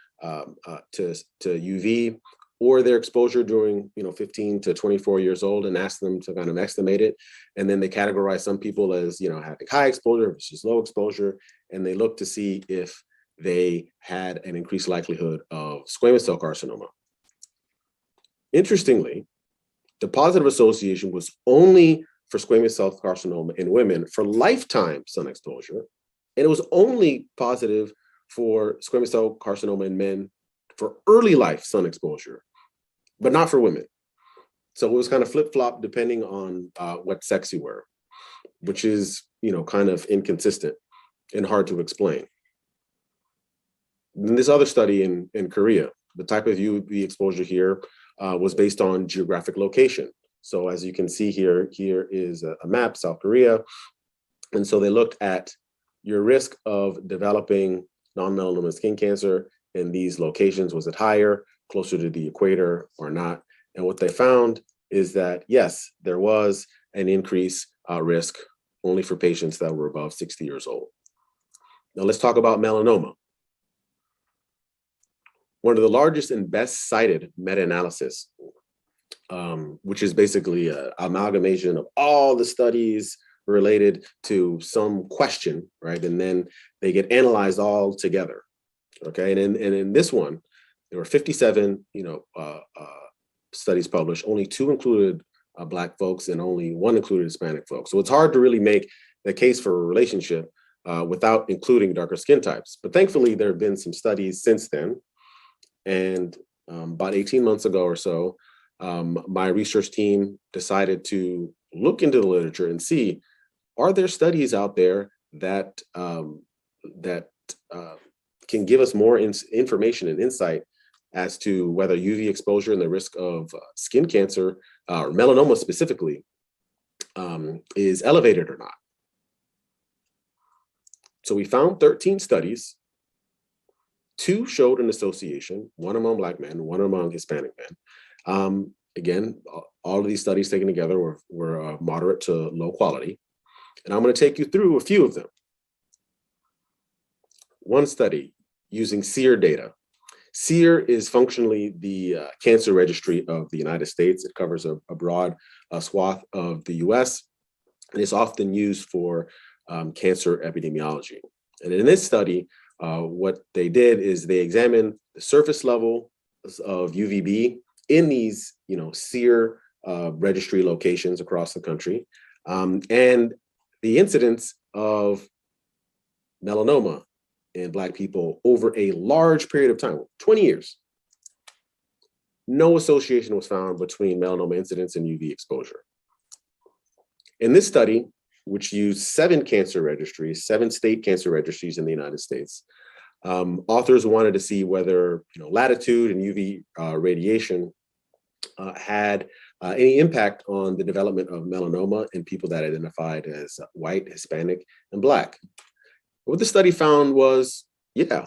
UV, or their exposure during 15 to 24 years old, and asked them to kind of estimate it. And then they categorized some people as having high exposure versus low exposure, and they looked to see if they had an increased likelihood of squamous cell carcinoma. Interestingly, the positive association was only for squamous cell carcinoma in women for lifetime sun exposure, and it was only positive for squamous cell carcinoma in men for early life sun exposure, but not for women. So it was kind of flip-flop depending on what sex you were, which is kind of inconsistent and hard to explain. In this other study in Korea, the type of UV exposure here was based on geographic location. So as you can see here is a map, South Korea. And so they looked at your risk of developing non-melanoma skin cancer in these locations. Was it higher, closer to the equator, or not? And what they found is that, yes, there was an increased risk only for patients that were above 60 years old. Now let's talk about melanoma. One of the largest and best cited meta-analysis, which is basically an amalgamation of all the studies related to some question, right? And then they get analyzed all together, okay? And in this one, there were 57, studies published. Only 2 included Black folks, and only 1 included Hispanic folks. So it's hard to really make the case for a relationship without including darker skin types. But thankfully, there have been some studies since then. And about 18 months ago or so, my research team decided to look into the literature and see, are there studies out there that can give us more information and insight as to whether UV exposure and the risk of skin cancer, or melanoma specifically, is elevated or not. So we found 13 studies. 2 showed an association, one among Black men, one among Hispanic men. Again, all of these studies taken together were moderate to low quality. And I'm going to take you through a few of them. One study using SEER data. SEER is functionally the cancer registry of the United States. It covers a broad swath of the US, and it's often used for cancer epidemiology. And in this study, what they did is they examined the surface level of UVB in these, SEER registry locations across the country, and the incidence of melanoma in Black people over a large period of time, 20 years. No association was found between melanoma incidence and UV exposure. In this study, which used 7 cancer registries, 7 state cancer registries in the United States, authors wanted to see whether latitude and UV radiation had any impact on the development of melanoma in people that identified as white, Hispanic, and Black. What the study found was, yeah,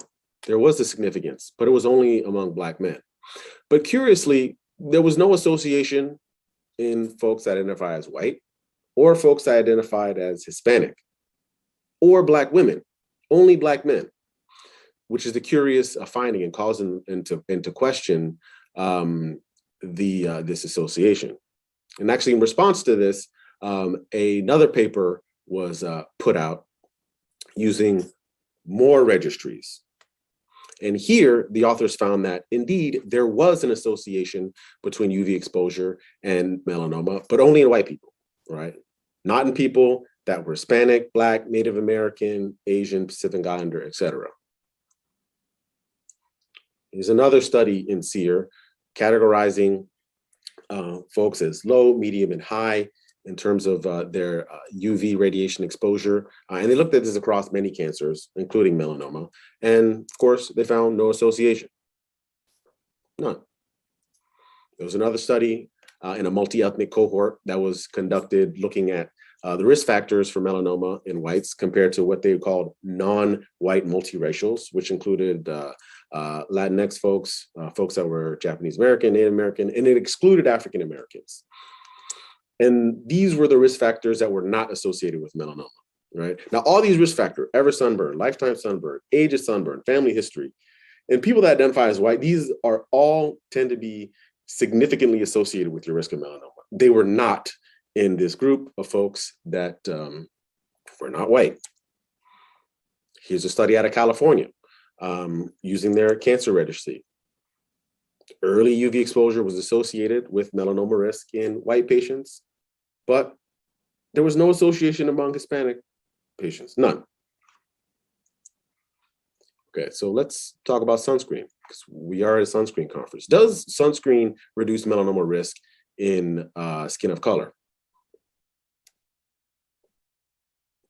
there was a significance, but it was only among Black men. But curiously, there was no association in folks that identify as white, or folks that identified as Hispanic, or Black women, only Black men, which is the curious finding and calls into question this association. And actually, in response to this, another paper was put out using more registries. And here, the authors found that indeed there was an association between UV exposure and melanoma, but only in white people, right? Not in people that were Hispanic, Black, Native American, Asian, Pacific Islander, etc. Here's another study in SEER categorizing folks as low, medium, and high in terms of their UV radiation exposure. And they looked at this across many cancers, including melanoma. And of course, they found no association, none. There was another study in a multi-ethnic cohort that was conducted looking at the risk factors for melanoma in whites compared to what they called non-white multiracials, which included Latinx folks, folks that were Japanese American, Native American, and it excluded African Americans. And these were the risk factors that were not associated with melanoma, right? Now, all these risk factors, ever sunburn, lifetime sunburn, age of sunburn, family history, and people that identify as white, these are all tend to be significantly associated with your risk of melanoma. They were not in this group of folks that were not white. Here's a study out of California using their cancer registry. Early UV exposure was associated with melanoma risk in white patients, but there was no association among Hispanic patients, none. Okay, so let's talk about sunscreen, because we are at a sunscreen conference. Does sunscreen reduce melanoma risk in skin of color?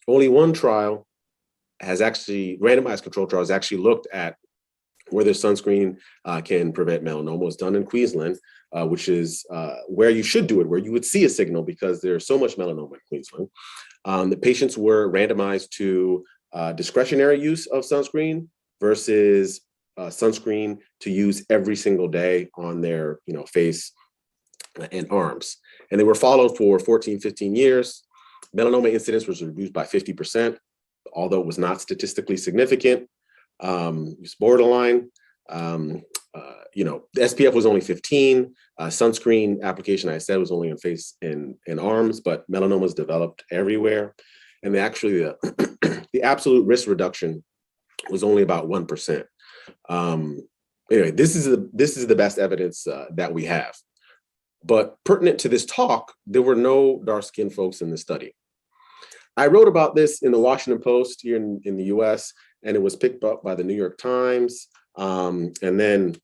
Only one trial has actually, randomized control trial has actually looked at whether sunscreen can prevent melanoma. It was done in Queensland, which is where you should do it, where you would see a signal because there's so much melanoma in Queensland. The patients were randomized to discretionary use of sunscreen versus sunscreen to use every single day on their face and arms. And they were followed for 14, 15 years. Melanoma incidence was reduced by 50%, although it was not statistically significant. It's borderline. The SPF was only 15. Sunscreen application, I said, was only on face and arms, but melanomas developed everywhere. And the absolute risk reduction was only about 1%. Anyway, this is the best evidence that we have. But pertinent to this talk, there were no dark-skinned folks in the study. I wrote about this in the Washington Post here in the US, and it was picked up by the New York Times. And then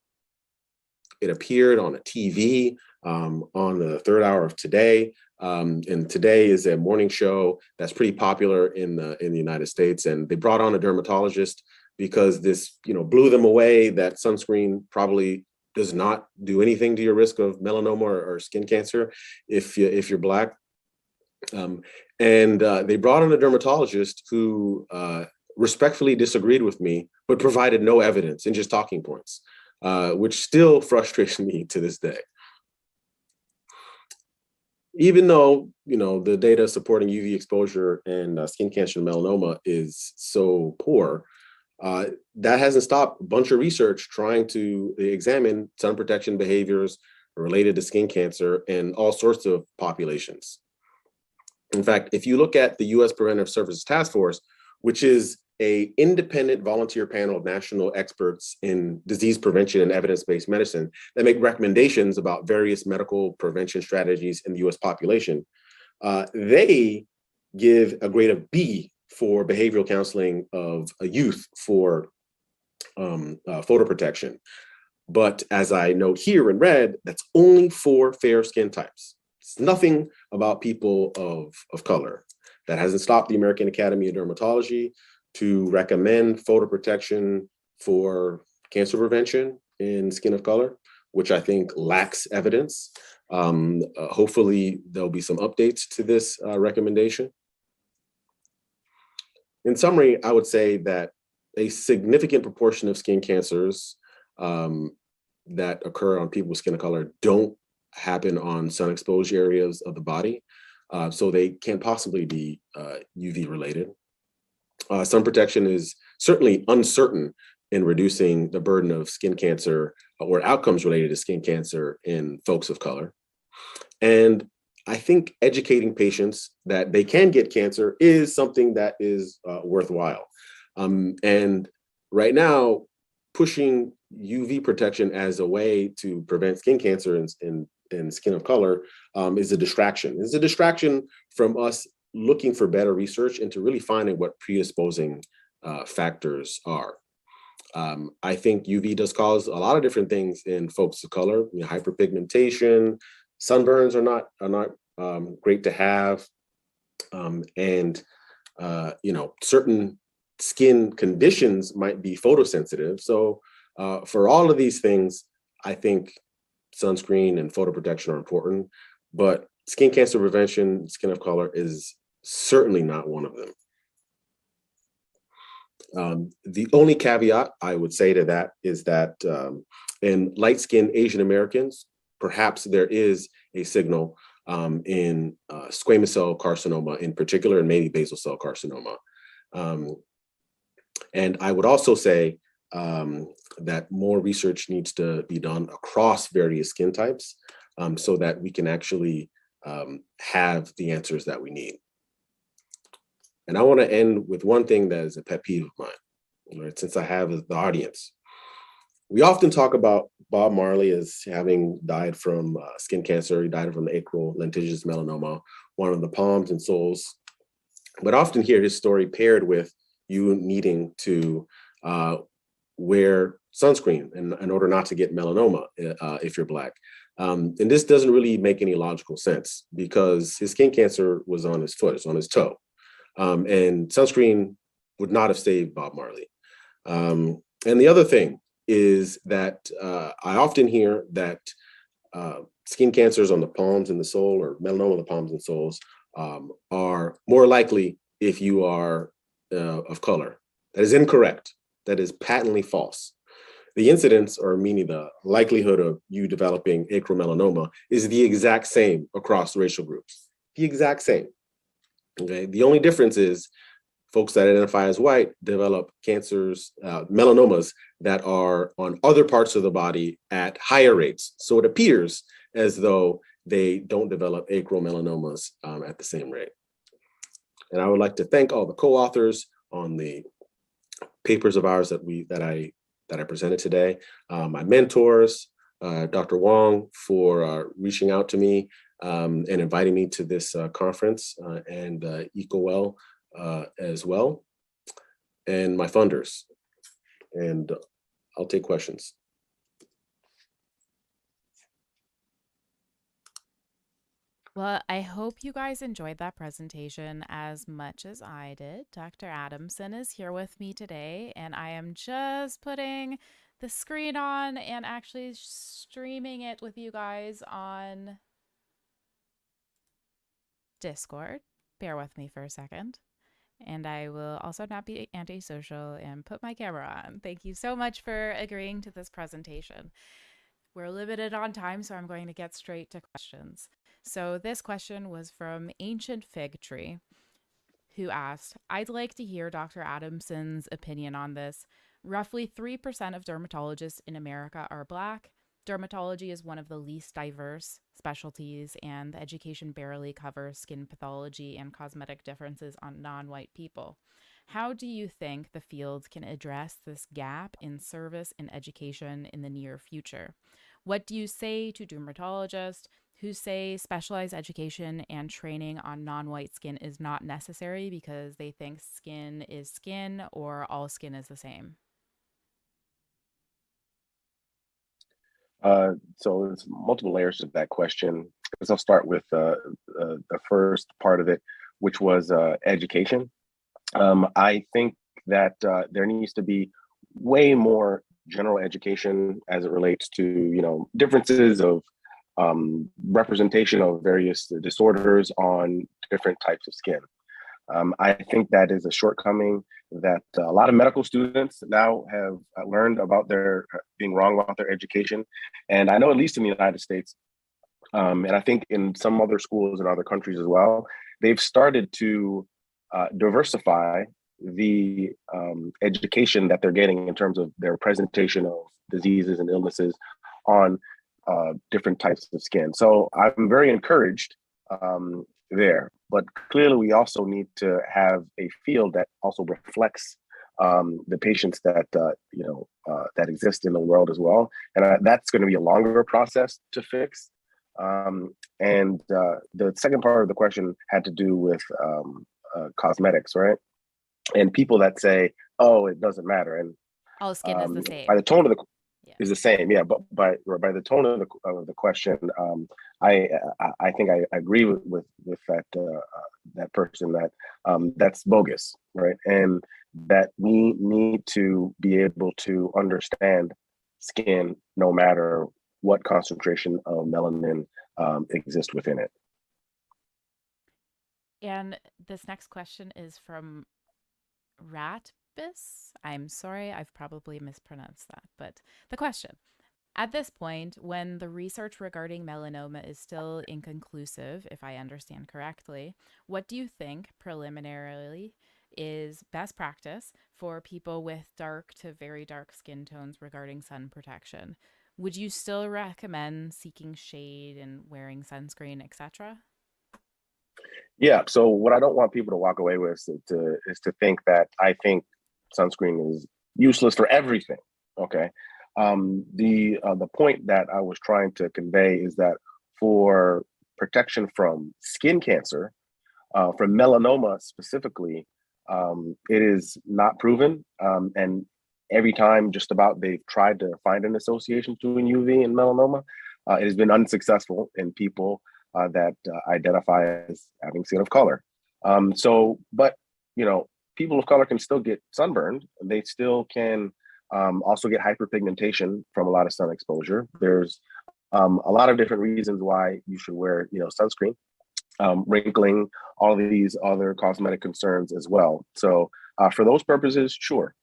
it appeared on a TV on the third hour of Today. And Today is a morning show that's pretty popular in the United States. And they brought on a dermatologist because this blew them away that sunscreen probably does not do anything to your risk of melanoma or skin cancer if you're Black. And they brought in a dermatologist who respectfully disagreed with me, but provided no evidence and just talking points, which still frustrates me to this day. Even though, the data supporting UV exposure and skin cancer and melanoma is so poor, that hasn't stopped a bunch of research trying to examine sun protection behaviors related to skin cancer in all sorts of populations. In fact, if you look at the U.S. Preventive Services Task Force, which is an independent volunteer panel of national experts in disease prevention and evidence-based medicine that make recommendations about various medical prevention strategies in the U.S. population, they give a grade of B for behavioral counseling of youth for photoprotection. But as I note here in red, that's only for fair skin types. It's nothing about people of color. That hasn't stopped the American Academy of Dermatology to recommend photoprotection for cancer prevention in skin of color, which I think lacks evidence. Hopefully there'll be some updates to this recommendation. In summary, I would say that a significant proportion of skin cancers that occur on people with skin of color don't happen on sun exposed areas of the body. So they can't possibly be UV related. Sun protection is certainly uncertain in reducing the burden of skin cancer or outcomes related to skin cancer in folks of color. And I think educating patients that they can get cancer is something that is worthwhile. And right now, pushing UV protection as a way to prevent skin cancer in skin of color is a distraction. It's a distraction from us looking for better research into really finding what predisposing factors are. I think UV does cause a lot of different things in folks of color. Hyperpigmentation, sunburns are not great to have, and certain skin conditions might be photosensitive. So for all of these things, I think sunscreen and photoprotection are important, but skin cancer prevention, skin of color is certainly not one of them. The only caveat I would say to that is that in light-skinned Asian Americans, perhaps there is a signal in squamous cell carcinoma in particular, and maybe basal cell carcinoma. And I would also say that more research needs to be done across various skin types so that we can actually have the answers that we need. And I want to end with one thing that is a pet peeve of mine, right, since I have the audience. We often talk about Bob Marley as having died from skin cancer. He died from acral lentiginous melanoma, one of the palms and soles. But often hear his story paired with you needing to wear sunscreen in order not to get melanoma if you're Black. And this doesn't really make any logical sense because his skin cancer was on his foot, it's on his toe. And sunscreen would not have saved Bob Marley. And the other thing is that I often hear that skin cancers on the palms and the sole, or melanoma on the palms and soles, are more likely if you are of color. That is incorrect. That is patently false. The incidence, or meaning the likelihood of you developing acral melanoma, is the exact same across racial groups. The exact same. Okay. The only difference is folks that identify as white develop cancers, melanomas that are on other parts of the body at higher rates. So it appears as though they don't develop acral melanomas at the same rate. And I would like to thank all the co-authors on the papers of ours that I presented today. My mentors, Dr. Wong, for reaching out to me and inviting me to this conference, and EcoWell as well, and my funders. And I'll take questions. Well, I hope you guys enjoyed that presentation as much as I did. Dr. Adamson is here with me today, and I am just putting the screen on and actually streaming it with you guys on Discord. Bear with me for a second. And I will also not be antisocial and put my camera on. Thank you so much for agreeing to this presentation. We're limited on time, so I'm going to get straight to questions. So this question was from Ancient Fig Tree, who asked, I'd like to hear Dr. Adamson's opinion on this. Roughly 3% of dermatologists in America are Black. Dermatology is one of the least diverse specialties, and the education barely covers skin pathology and cosmetic differences on non-white people. How do you think the field can address this gap in service and education in the near future? What do you say to dermatologists who say specialized education and training on non-white skin is not necessary because they think skin is skin or all skin is the same? So there's multiple layers to that question. I'll start with the first part of it, which was education. I think that there needs to be way more general education as it relates to differences of representation of various disorders on different types of skin. I think that is a shortcoming that a lot of medical students now have learned about their being wrong about their education. And I know at least in the United States, and I think in some other schools in other countries as well, they've started to diversify the education that they're getting in terms of their presentation of diseases and illnesses on different types of skin. So I'm very encouraged there, but clearly we also need to have a field that also reflects the patients that that exist in the world as well, and that's going to be a longer process to fix. And the second part of the question had to do with cosmetics, right? And people that say, "Oh, it doesn't matter," and all skin is the same. By the tone of the is the same, yeah. But by the tone of the question, I think I agree with that that person that that's bogus, right? And that we need to be able to understand skin no matter what concentration of melanin exists within it. And this next question is from Ratbis. I'm sorry, I've probably mispronounced that, but the question. At this point, when the research regarding melanoma is still inconclusive, if I understand correctly, what do you think preliminarily is best practice for people with dark to very dark skin tones regarding sun protection? Would you still recommend seeking shade and wearing sunscreen, etc.? Yeah. So what I don't want people to walk away with is to think that I think sunscreen is useless for everything. Okay. The point that I was trying to convey is that for protection from skin cancer, from melanoma specifically, it is not proven. And every time just about they've tried to find an association between UV and melanoma, it has been unsuccessful in people that identify as having skin of color. But people of color can still get sunburned. They still can also get hyperpigmentation from a lot of sun exposure. There's a lot of different reasons why you should wear, sunscreen, wrinkling, all of these other cosmetic concerns as well. So for those purposes, sure.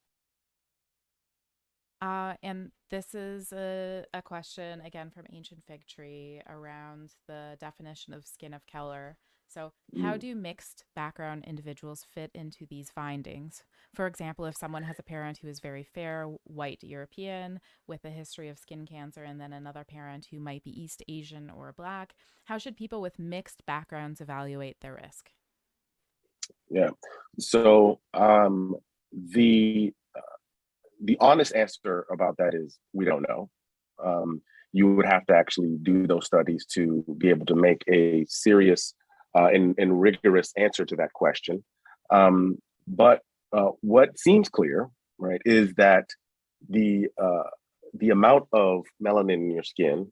And this is a question again from Ancient Fig Tree around the definition of skin of color. So how do mixed background individuals fit into these findings? For example, if someone has a parent who is very fair, white European with a history of skin cancer, and then another parent who might be East Asian or Black, how should people with mixed backgrounds evaluate their risk? Yeah. So the honest answer about that is we don't know. You would have to actually do those studies to be able to make a serious and rigorous answer to that question. But what seems clear, right, is that the amount of melanin in your skin,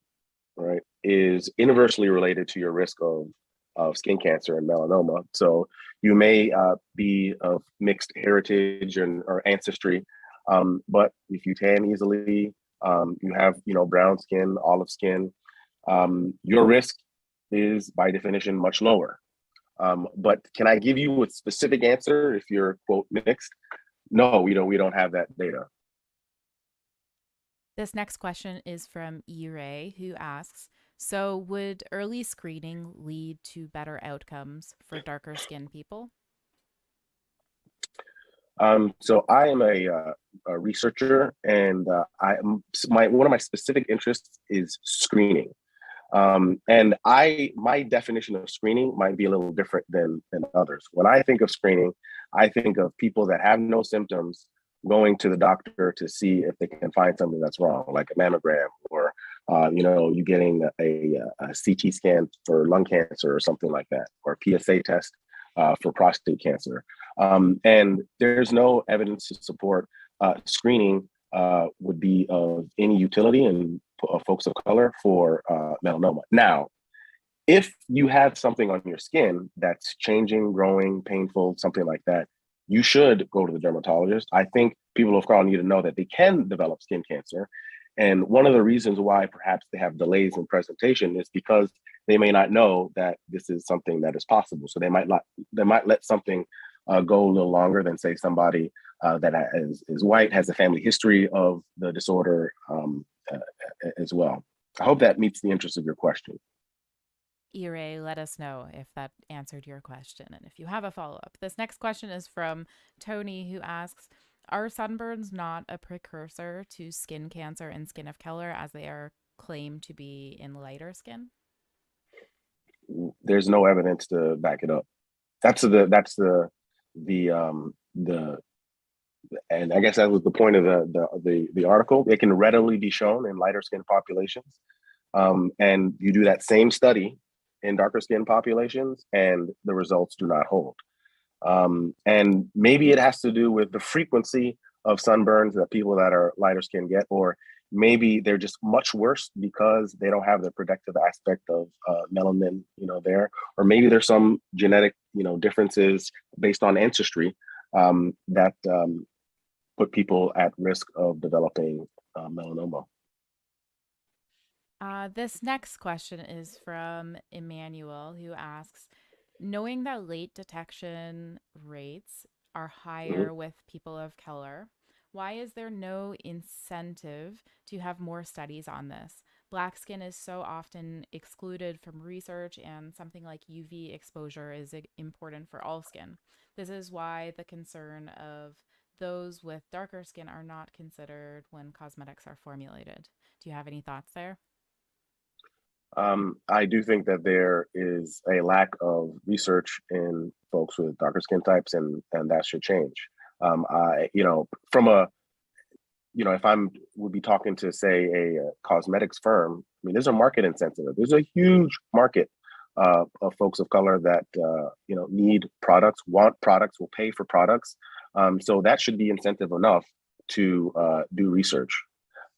right, is inversely related to your risk of skin cancer and melanoma. So you may be of mixed heritage or ancestry, but if you tan easily, you have brown skin, olive skin, your risk is by definition much lower. But can I give you a specific answer if you're, quote, mixed? No, we don't have that data. This next question is from E-Ray, who asks, so would early screening lead to better outcomes for darker skinned people? So I am a researcher, and one of my specific interests is screening. And my definition of screening might be a little different than others. When I think of screening, I think of people that have no symptoms going to the doctor to see if they can find something that's wrong, like a mammogram, or you getting a CT scan for lung cancer or something like that, or a PSA test for prostate cancer. And there's no evidence to support screening would be of any utility in folks of color for melanoma. Now, if you have something on your skin that's changing, growing, painful, something like that, you should go to the dermatologist. I think people of color need to know that they can develop skin cancer. And one of the reasons why perhaps they have delays in presentation is because they may not know that this is something that is possible. So they might let something go a little longer than, say, somebody that is white, has a family history of the disorder as well. I hope that meets the interest of your question. E-Ray, let us know if that answered your question and if you have a follow-up. This next question is from Tony, who asks, are sunburns not a precursor to skin cancer in skin of color as they are claimed to be in lighter skin? There's no evidence to back it up. That's the and I guess that was the point of the article. It can readily be shown in lighter skin populations, and you do that same study in darker skin populations, and the results do not hold. And maybe it has to do with the frequency of sunburns that people that are lighter skin get, or maybe they're just much worse because they don't have the protective aspect of melanin, there, or maybe there's some genetic, differences based on ancestry that put people at risk of developing melanoma. This next question is from Emmanuel, who asks, knowing that late detection rates are higher with people of color, why is there no incentive to have more studies on this? Black skin is so often excluded from research, and something like UV exposure is important for all skin. This is why the concern of those with darker skin are not considered when cosmetics are formulated. Do you have any thoughts there? I do think that there is a lack of research in folks with darker skin types, and that should change. If would be talking to, say, a cosmetics firm, I mean, there's a market incentive. There's a huge market of folks of color that need products, want products, will pay for products. So that should be incentive enough to do research.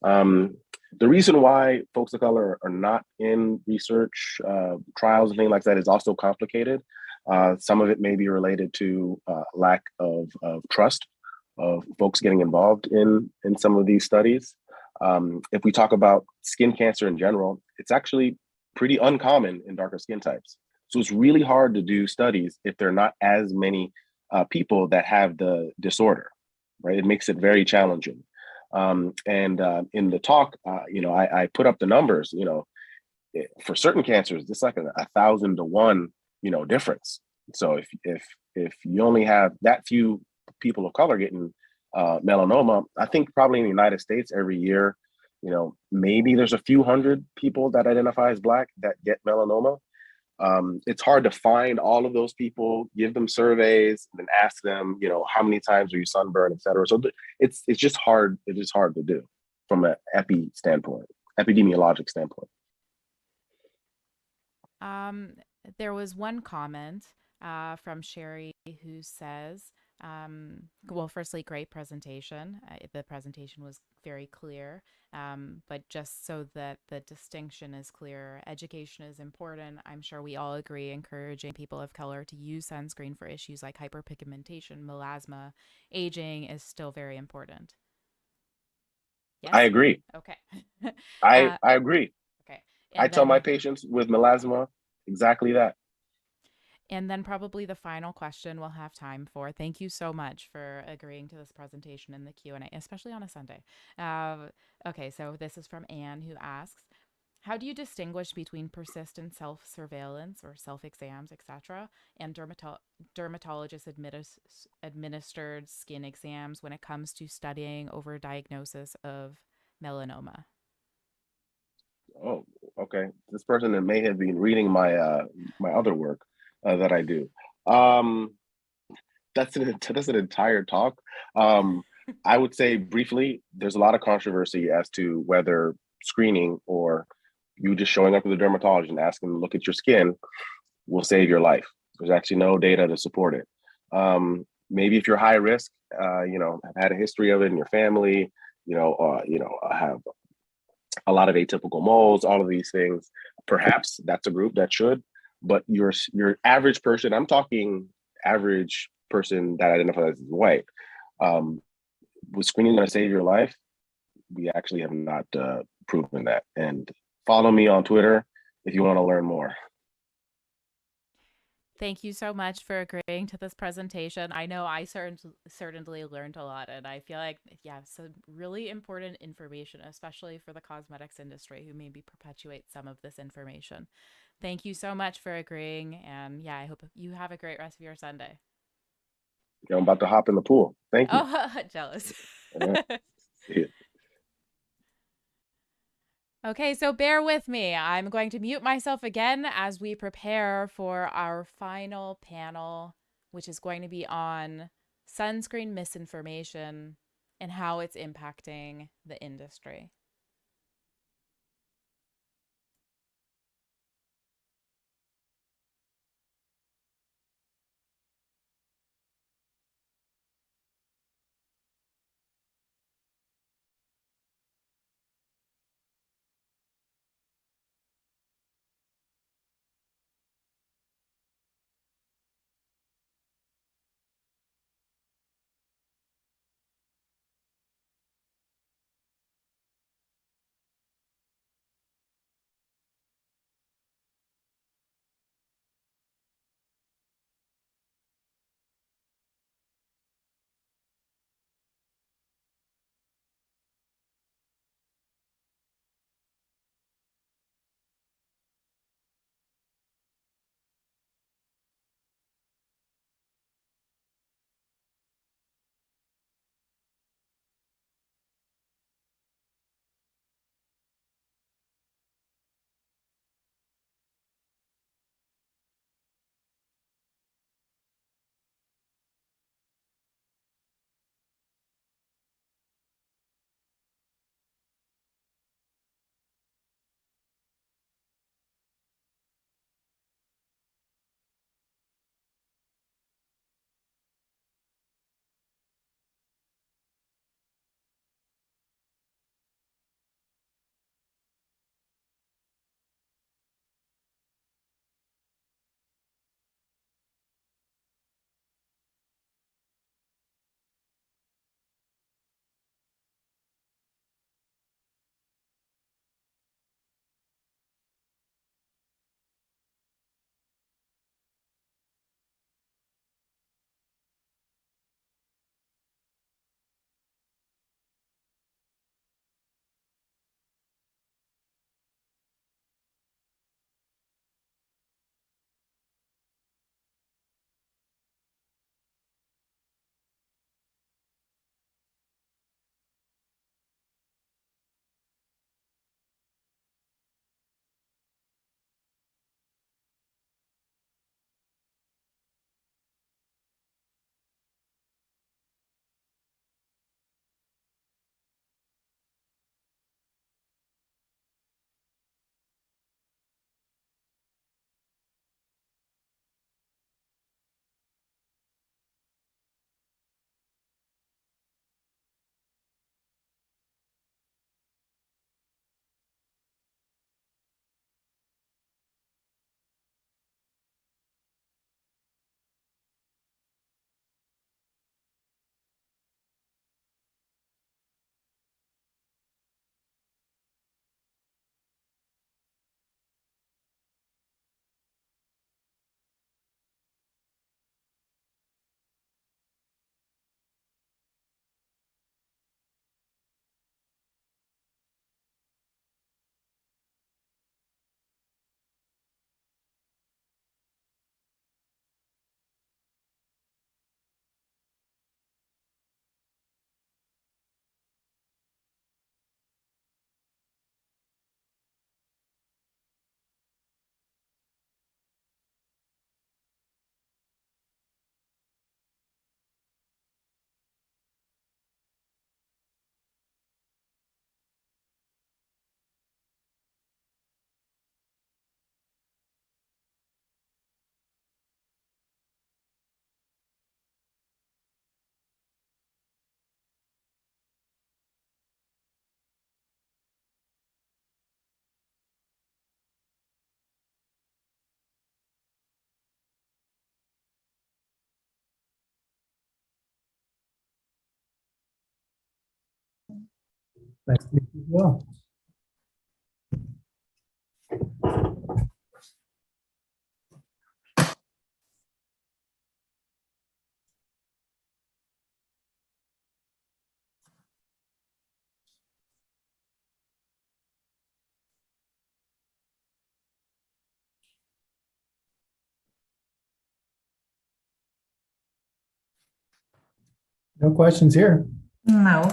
The reason why folks of color are not in research trials and things like that is also complicated. Some of it may be related to lack of trust of folks getting involved in some of these studies. If we talk about skin cancer in general, it's actually pretty uncommon in darker skin types. So it's really hard to do studies if there are not as many people that have the disorder, right? It makes it very challenging. In the talk, I put up the numbers, for certain cancers, it's like 1,000 to 1, difference. So if you only have that few people of color getting melanoma, I think probably in the United States every year, maybe there's a few hundred people that identify as Black that get melanoma. It's hard to find all of those people, give them surveys, and then ask them, how many times are you sunburned, et cetera. So it's just hard. It is hard to do from an epidemiologic standpoint. There was one comment from Sherry who says, well, firstly, great presentation. The presentation was very clear, but just so that the distinction is clear, education is important. I'm sure we all agree encouraging people of color to use sunscreen for issues like hyperpigmentation, melasma, aging is still very important. Yes? I agree. Okay. I agree. Okay. I tell my patients with melasma exactly that. And then probably the final question we'll have time for. Thank you so much for agreeing to this presentation in the Q&A, especially on a Sunday. Okay, so this is from Anne, who asks, how do you distinguish between persistent self-surveillance or self-exams, etc., and dermatologist-administered skin exams when it comes to studying over diagnosis of melanoma? Oh, okay. This person that may have been reading my my other work that I do. That's an entire talk. I would say briefly, there's a lot of controversy as to whether screening or you just showing up to the dermatologist and asking them to look at your skin will save your life. There's actually no data to support it. Maybe if you're high risk, have had a history of it in your family, have a lot of atypical moles, all of these things. Perhaps that's a group that should, but your average person, I'm talking average person that identifies as white, was screening going to save your life? We actually have not proven that. And follow me on Twitter if you want to learn more. Thank you so much for agreeing to this presentation. I know I certainly learned a lot, and I feel like, yeah, some really important information, especially for the cosmetics industry, who maybe perpetuate some of this information. Thank you so much for agreeing, and yeah, I hope you have a great rest of your Sunday. Yeah, I'm about to hop in the pool. Thank you. Oh, jealous. See you. Okay, so bear with me. I'm going to mute myself again as we prepare for our final panel, which is going to be on sunscreen misinformation and how it's impacting the industry. Nice to meet you as well. No questions here. No.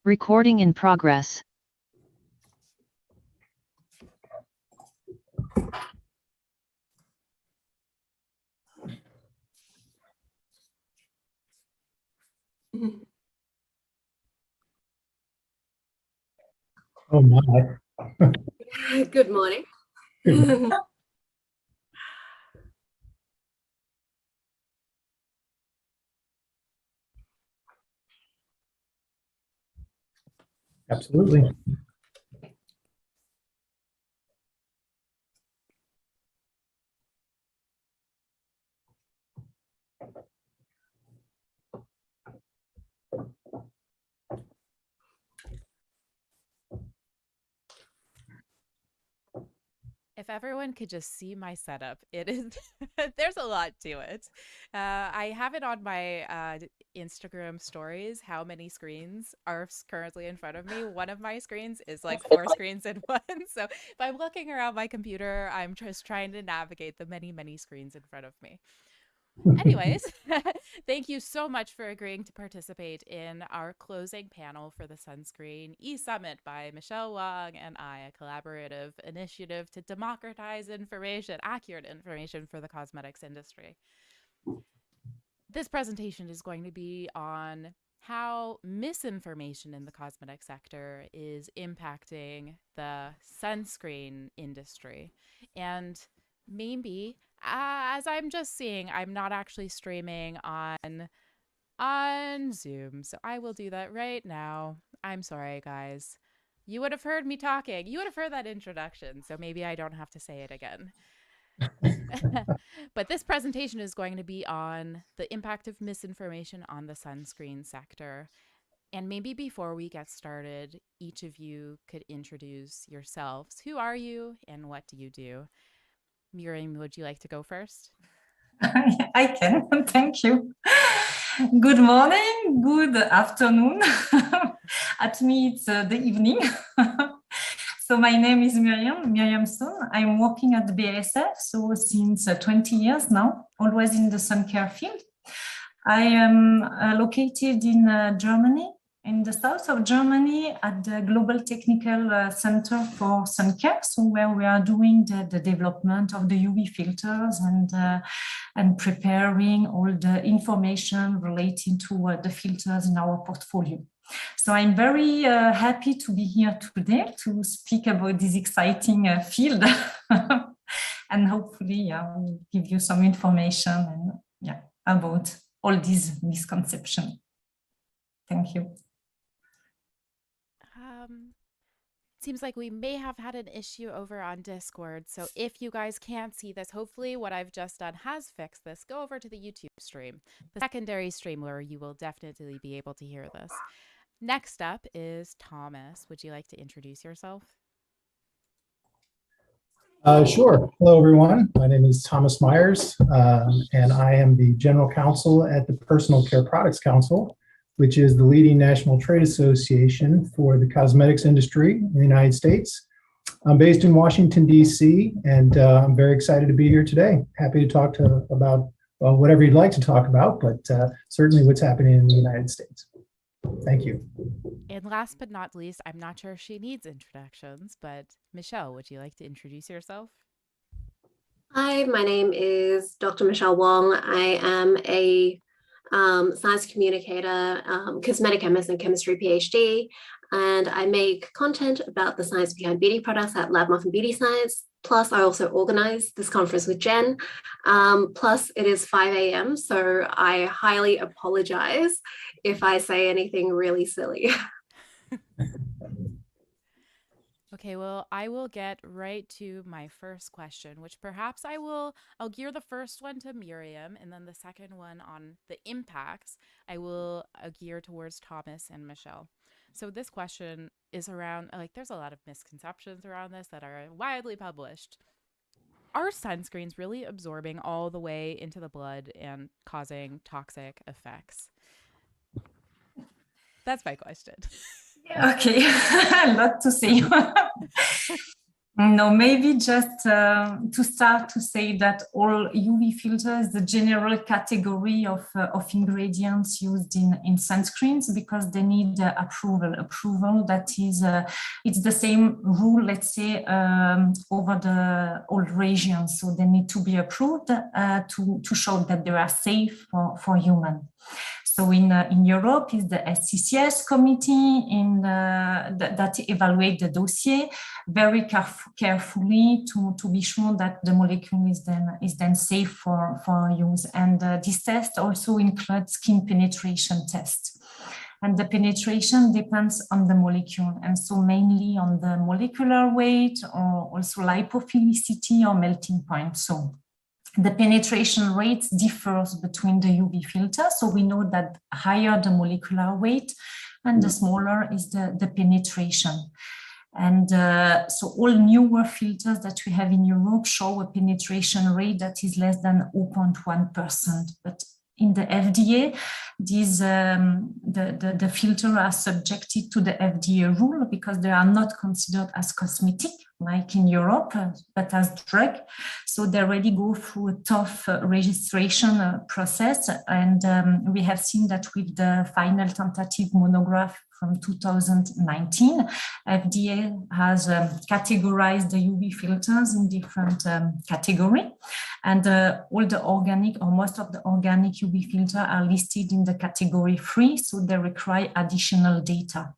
Recording in progress. Oh my. Good morning. Absolutely. If everyone could just see my setup, it is there's a lot to it. I have it on my Instagram stories how many screens are currently in front of me. One of my screens is like 4 screens in one. So if I'm looking around my computer, I'm just trying to navigate the many, many screens in front of me. Anyways, thank you so much for agreeing to participate in our closing panel for the Sunscreen E-Summit by Michelle Wong and I, a collaborative initiative to democratize information, accurate information for the cosmetics industry. This presentation is going to be on how misinformation in the cosmetic sector is impacting the sunscreen industry. And maybe, as I'm just seeing, I'm not actually streaming on Zoom, so I will do that right now. I'm sorry, guys. You would have heard me talking. You would have heard that introduction, so maybe I don't have to say it again. But this presentation is going to be on the impact of misinformation on the sunscreen sector. And maybe before we get started, each of you could introduce yourselves. Who are you and what do you do? Miriam, would you like to go first? I can, thank you. Good morning, good afternoon. At me, it's the evening. So my name is Miriam Stone. I'm working at the BASF, so since 20 years now, always in the sun care field. I am located in Germany, in the south of Germany, at the Global Technical Center for Sun Care, so where we are doing the development of the UV filters and preparing all the information relating to the filters in our portfolio. So I'm very happy to be here today to speak about this exciting field and hopefully we'll give you some information and about all these misconceptions. Thank you. Seems like we may have had an issue over on Discord. So if you guys can't see this, hopefully what I've just done has fixed this. Go over to the YouTube stream, the secondary stream where you will definitely be able to hear this. Next up is Thomas. Would you like to introduce yourself? Sure. Hello, everyone. My name is Thomas Myers, and I am the General Counsel at the Personal Care Products Council, which is the leading national trade association for the cosmetics industry in the United States. I'm based in Washington, D.C., and I'm very excited to be here today. Happy to talk about whatever you'd like to talk about, but certainly what's happening in the United States. Thank you. And last but not least, I'm not sure if she needs introductions, but Michelle, would you like to introduce yourself? Hi, my name is Dr. Michelle Wong. I am a science communicator, cosmetic chemist and chemistry PhD. and I make content about the science behind beauty products at Lab Muffin Beauty Science. Plus, I also organize this conference with Jen. Plus, it is 5 a.m., so I highly apologize if I say anything really silly. Okay, well, I will get right to my first question, which perhaps I'll gear the first one to Miriam, and then the second one on the impacts, I will gear towards Thomas and Michelle. So this question is around, like, there's a lot of misconceptions around this that are widely published. Are sunscreens really absorbing all the way into the blood and causing toxic effects? That's my question. Okay, a lot to say. No, maybe just to start to say that all UV filter is the general category of ingredients used in sunscreens because they need approval. Approval that is, it's the same rule, let's say, over the all regions. So they need to be approved to show that they are safe for human. So in Europe is the SCCS committee that evaluate the dossier very carefully to be sure that the molecule is then safe for use. And this test also includes skin penetration test. And the penetration depends on the molecule, and so mainly on the molecular weight or also lipophilicity or melting point. So the penetration rate differs between the UV filter. So we know that higher the molecular weight and the smaller is the penetration. And so all newer filters that we have in Europe show a penetration rate that is less than 0.1%. But in the FDA, the filters are subjected to the FDA rule because they are not considered as cosmetic, like in Europe, but as drug. So they already go through a tough registration process. And we have seen that with the final tentative monograph from 2019, FDA has categorized the UV filters in different categories. And all the organic or most of the organic UV filters are listed in the category 3, so they require additional data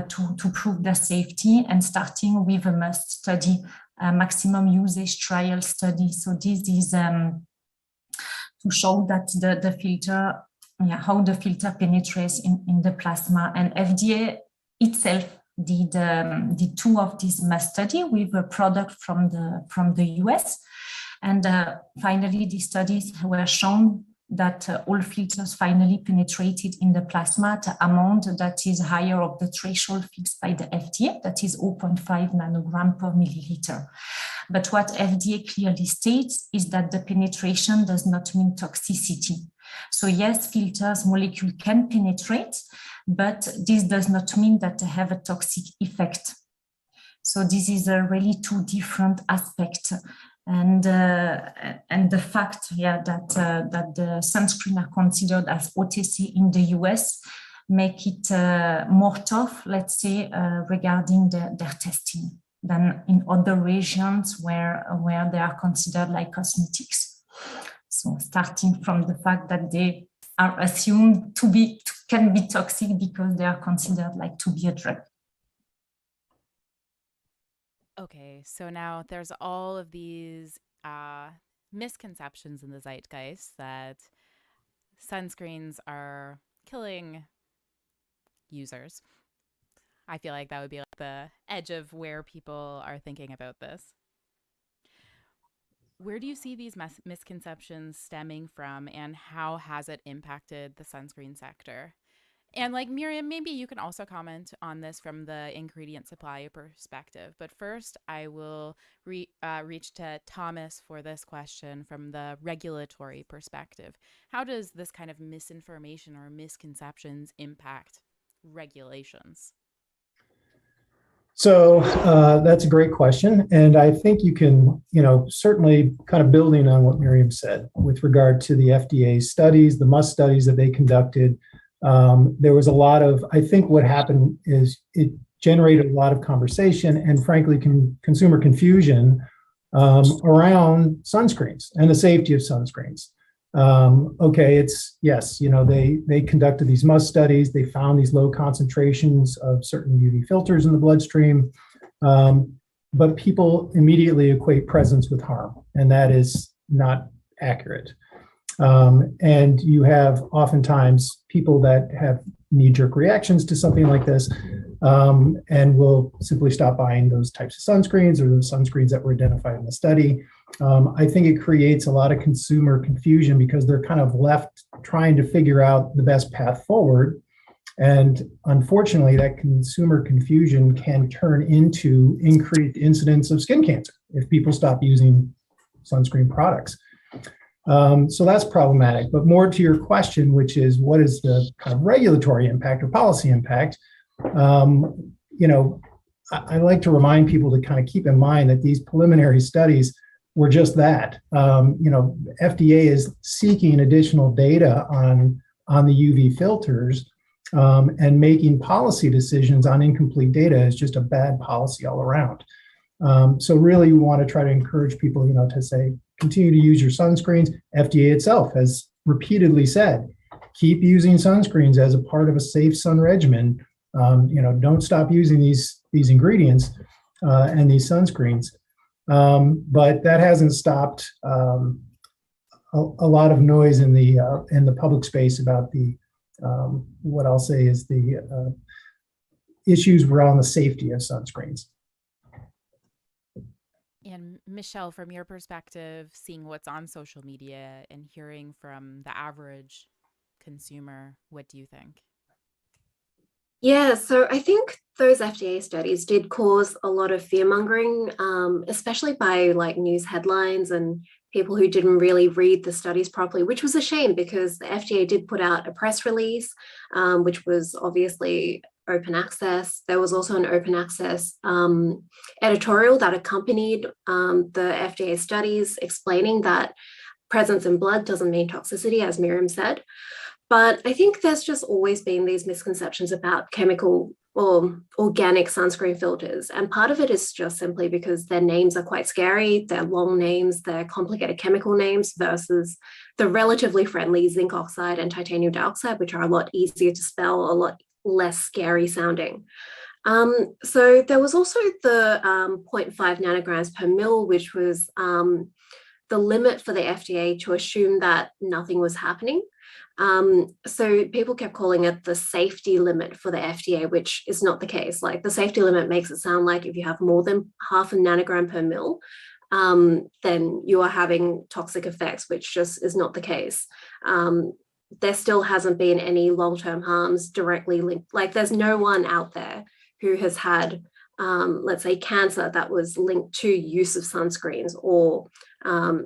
to prove their safety, and starting with a must study, maximum usage trial study. So this is to show that the filter, how the filter penetrates in the plasma. And FDA itself did 2 of these must study with a product from the US. And finally, these studies were shown that all filters finally penetrated in the plasma at an amount that is higher of the threshold fixed by the FDA, that is 0.5 nanogram per milliliter. But what FDA clearly states is that the penetration does not mean toxicity. So yes, filters molecule can penetrate, but this does not mean that they have a toxic effect. So this is really 2 different aspects. And the fact, that the sunscreen are considered as OTC in the US make it more tough, let's say, regarding their testing than in other regions where they are considered like cosmetics. So starting from the fact that they are assumed can be toxic because they are considered like to be a drug. Okay, so now there's all of these misconceptions in the zeitgeist that sunscreens are killing users. I feel like that would be like the edge of where people are thinking about this. Where do you see these misconceptions stemming from, and how has it impacted the sunscreen sector? And like Miriam, maybe you can also comment on this from the ingredient supply perspective. But first, I will reach to Thomas for this question from the regulatory perspective. How does this kind of misinformation or misconceptions impact regulations? So that's a great question. And I think you can, certainly kind of building on what Miriam said with regard to the FDA studies, the must studies that they conducted. There was a lot of, I think what happened is it generated a lot of conversation and frankly, consumer confusion around sunscreens and the safety of sunscreens. Okay, it's yes, they conducted these must studies. They found these low concentrations of certain UV filters in the bloodstream, but people immediately equate presence with harm, and that is not accurate. And you have oftentimes people that have knee-jerk reactions to something like this, and will simply stop buying those types of sunscreens or those sunscreens that were identified in the study. I think it creates a lot of consumer confusion because they're kind of left trying to figure out the best path forward. And unfortunately, that consumer confusion can turn into increased incidence of skin cancer if people stop using sunscreen products. So that's problematic. But more to your question, which is what is the kind of regulatory impact or policy impact? I like to remind people to kind of keep in mind that these preliminary studies were just that. FDA is seeking additional data on the UV filters, and making policy decisions on incomplete data is just a bad policy all around. So really, we want to try to encourage people, to say, continue to use your sunscreens. FDA itself has repeatedly said, keep using sunscreens as a part of a safe sun regimen. Don't stop using these ingredients and these sunscreens. But that hasn't stopped a lot of noise in the public space about the what I'll say is the issues around the safety of sunscreens. And Michelle, from your perspective, seeing what's on social media and hearing from the average consumer, what do you think? Yeah, so I think those FDA studies did cause a lot of fear-mongering, especially by news headlines and people who didn't really read the studies properly, which was a shame because the FDA did put out a press release, which was obviously open access. There was also an open access editorial that accompanied the FDA studies explaining that presence in blood doesn't mean toxicity, as Miriam said. But I think there's just always been these misconceptions about chemical or organic sunscreen filters. And part of it is just simply because their names are quite scary. They're long names, they're complicated chemical names versus the relatively friendly zinc oxide and titanium dioxide, which are a lot easier to spell, a lot less scary sounding. So there was also the 0.5 nanograms per mil, which was the limit for the FDA to assume that nothing was happening. So people kept calling it the safety limit for the FDA, which is not the case. The safety limit makes it sound like if you have more than half a nanogram per mil, then you are having toxic effects, which just is not the case. There still hasn't been any long-term harms directly linked. There's no one out there who has had, let's say, cancer that was linked to use of sunscreens or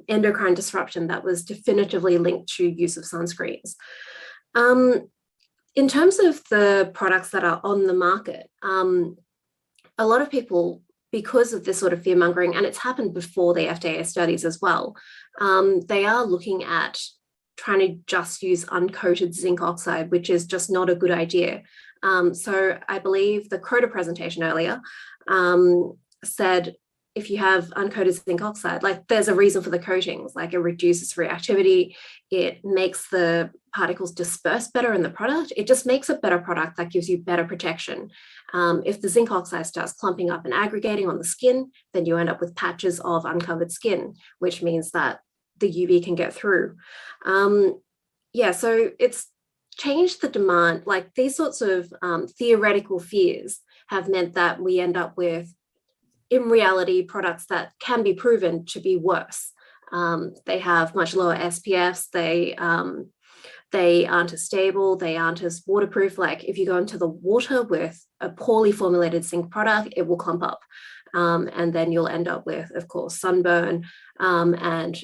endocrine disruption that was definitively linked to use of sunscreens. In terms of the products that are on the market, a lot of people, because of this sort of fear-mongering, and it's happened before the FDA studies as well, they are looking at trying to just use uncoated zinc oxide, which is just not a good idea. So I believe the Crota presentation earlier said if you have uncoated zinc oxide, there's a reason for the coatings, it reduces reactivity, it makes the particles disperse better in the product, it just makes a better product that gives you better protection. If the zinc oxide starts clumping up and aggregating on the skin, then you end up with patches of uncovered skin, which means that the UV can get through. So it's changed the demand. These sorts of theoretical fears have meant that we end up with, in reality, products that can be proven to be worse. They have much lower SPFs. They aren't as stable. They aren't as waterproof. If you go into the water with a poorly formulated zinc product, it will clump up. And then you'll end up with, of course, sunburn and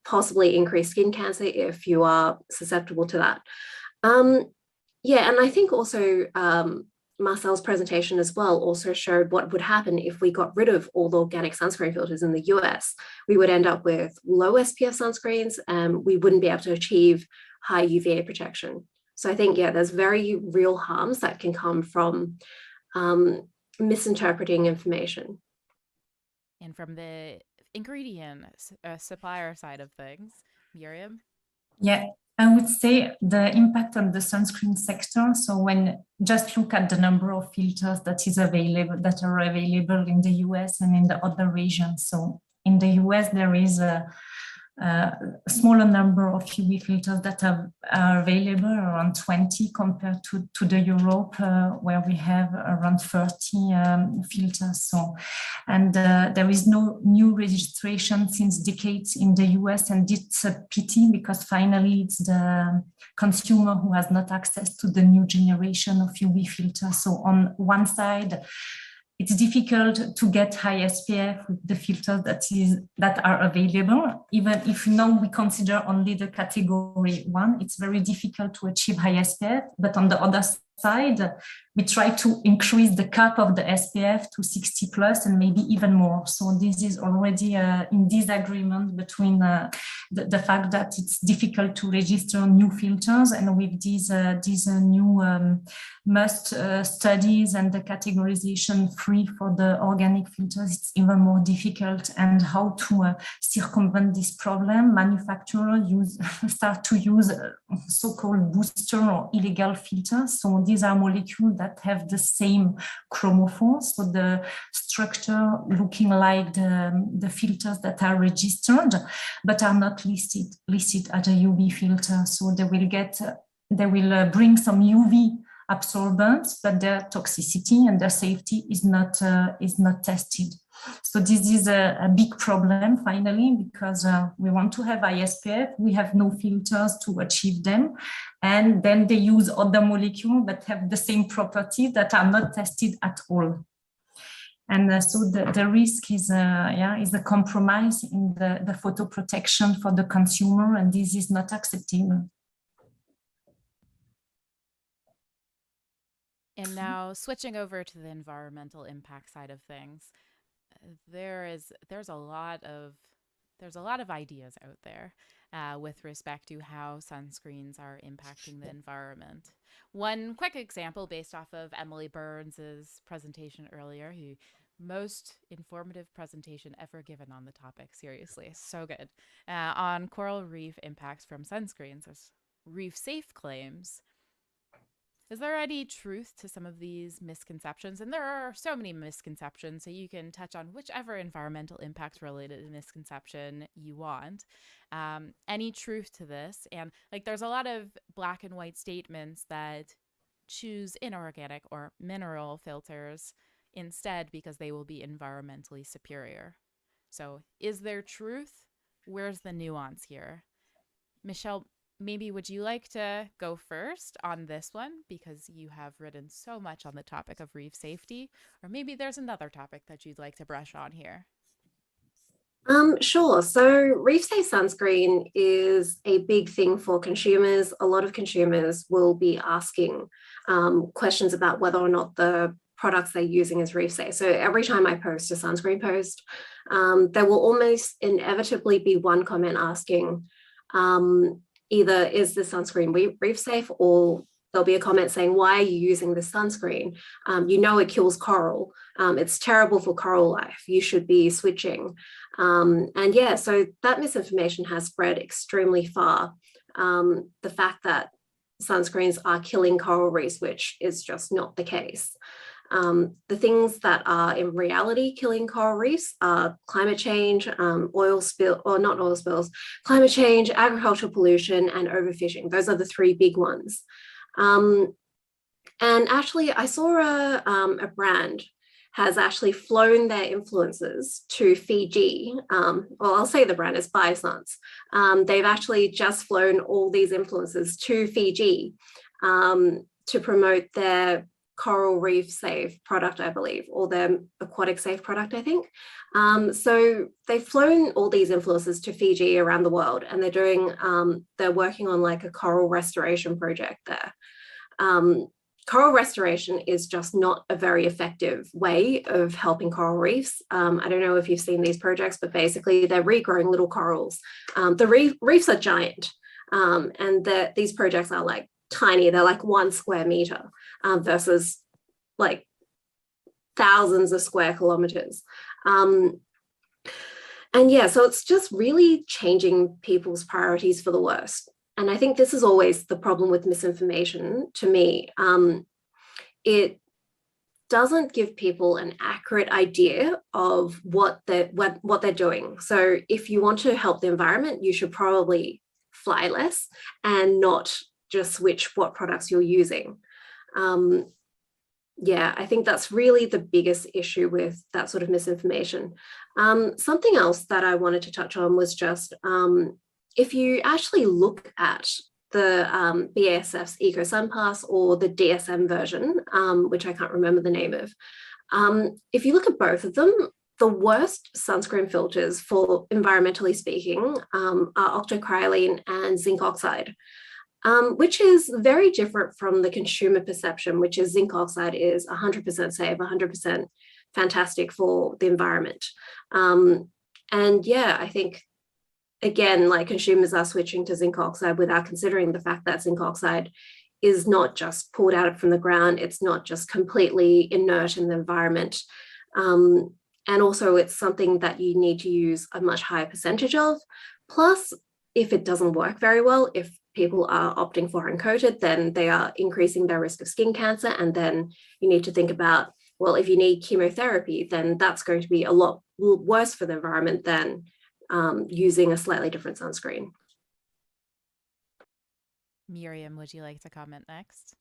possibly increased skin cancer if you are susceptible to that. And I think also Marcel's presentation as well also showed what would happen if we got rid of all the organic sunscreen filters in the US. We would end up with low SPF sunscreens and we wouldn't be able to achieve high UVA protection. So I think, there's very real harms that can come from misinterpreting information. And from the ingredient supplier side of things, Miriam? Yeah, I would say the impact on the sunscreen sector. So when just look at the number of filters that are available in the US and in the other regions. So in the US, there is a smaller number of UV filters that are available, around 20 compared to the Europe, where we have around 30 filters. So, and there is no new registration since decades in the US, and it's a pity because finally it's the consumer who has not access to the new generation of UV filters. So on one side, it's difficult to get high SPF with the filters that are available. Even if now we consider only the category 1, it's very difficult to achieve high SPF. But on the other side, we try to increase the cap of the SPF to 60 plus and maybe even more. So this is already in disagreement between the fact that it's difficult to register new filters, and with these new must studies and the categorization free for the organic filters, it's even more difficult. And how to circumvent this problem, manufacturers start to use so-called booster or illegal filters. So these are molecules that have the same chromophores, so the structure looking like the filters that are registered, but are not listed as a UV filter. So they will bring some UV absorbance, but their toxicity and their safety is not tested. So this is a big problem finally, because we want to have ISPF, we have no filters to achieve them, and then they use other molecules that have the same properties that are not tested at all. And so the risk is a compromise in the photo protection for the consumer, and this is not acceptable. And now switching over to the environmental impact side of things, there's a lot of ideas out there with respect to how sunscreens are impacting the environment. One quick example based off of Emily Burns's presentation earlier, who most informative presentation ever given on the topic, seriously, so good, on coral reef impacts from sunscreens. There's reef safe claims. Is there any truth to some of these misconceptions? And there are so many misconceptions, so you can touch on whichever environmental impact related misconception you want. Any truth to this? And like, there's a lot of black and white statements that choose inorganic or mineral filters instead because they will be environmentally superior. So is there truth? Where's the nuance here? Michelle, maybe would you like to go first on this one, because you have written so much on the topic of reef safety, or maybe there's another topic that you'd like to brush on here. Sure. So reef safe sunscreen is a big thing for consumers. A lot of consumers will be asking questions about whether or not the products they're using is reef safe. So every time I post a sunscreen post, there will almost inevitably be one comment asking, either is the sunscreen reef safe, or there'll be a comment saying, why are you using this sunscreen? You know it kills coral. It's terrible for coral life. You should be switching. And yeah, so that misinformation has spread extremely far. The fact that sunscreens are killing coral reefs, which is just not the case. The things that are in reality killing coral reefs are climate change, climate change, agricultural pollution, and overfishing. Those are the three big ones. And actually, I saw a brand has actually flown their influencers to Fiji. Well, I'll say the brand is Biosuns. They've actually just flown all these influencers to Fiji to promote their coral reef safe product, I believe, or their aquatic safe product, I think. So they've flown all these influencers to Fiji around the world, and they're working on like a coral restoration project there. Coral restoration is just not a very effective way of helping coral reefs. I don't know if you've seen these projects, but basically they're regrowing little corals. The reefs are giant, and these projects are like tiny. They're like 1 square meter versus like thousands of square kilometers. And yeah, so it's just really changing people's priorities for the worst. and I think this is always the problem with misinformation to me. It doesn't give people an accurate idea of what they're doing. So if you want to help the environment, you should probably fly less and not just switch what products you're using. Yeah, I think that's really the biggest issue with that sort of misinformation. Something else that I wanted to touch on was just if you actually look at the BASF's Eco Sun Pass or the DSM version, which I can't remember the name of. If you look at both of them, the worst sunscreen filters for environmentally speaking are octocrylene and zinc oxide, which is very different from the consumer perception, which is zinc oxide is 100% safe, 100% fantastic for the environment. And yeah, I think again, like consumers are switching to zinc oxide without considering the fact that zinc oxide is not just pulled out from the ground. It's not just completely inert in the environment. And also it's something that you need to use a much higher percentage of. Plus, if it doesn't work very well, if people are opting for uncoated, then they are increasing their risk of skin cancer. And then you need to think about, well, if you need chemotherapy, then that's going to be a lot worse for the environment than using a slightly different sunscreen. Miriam, would you like to comment next?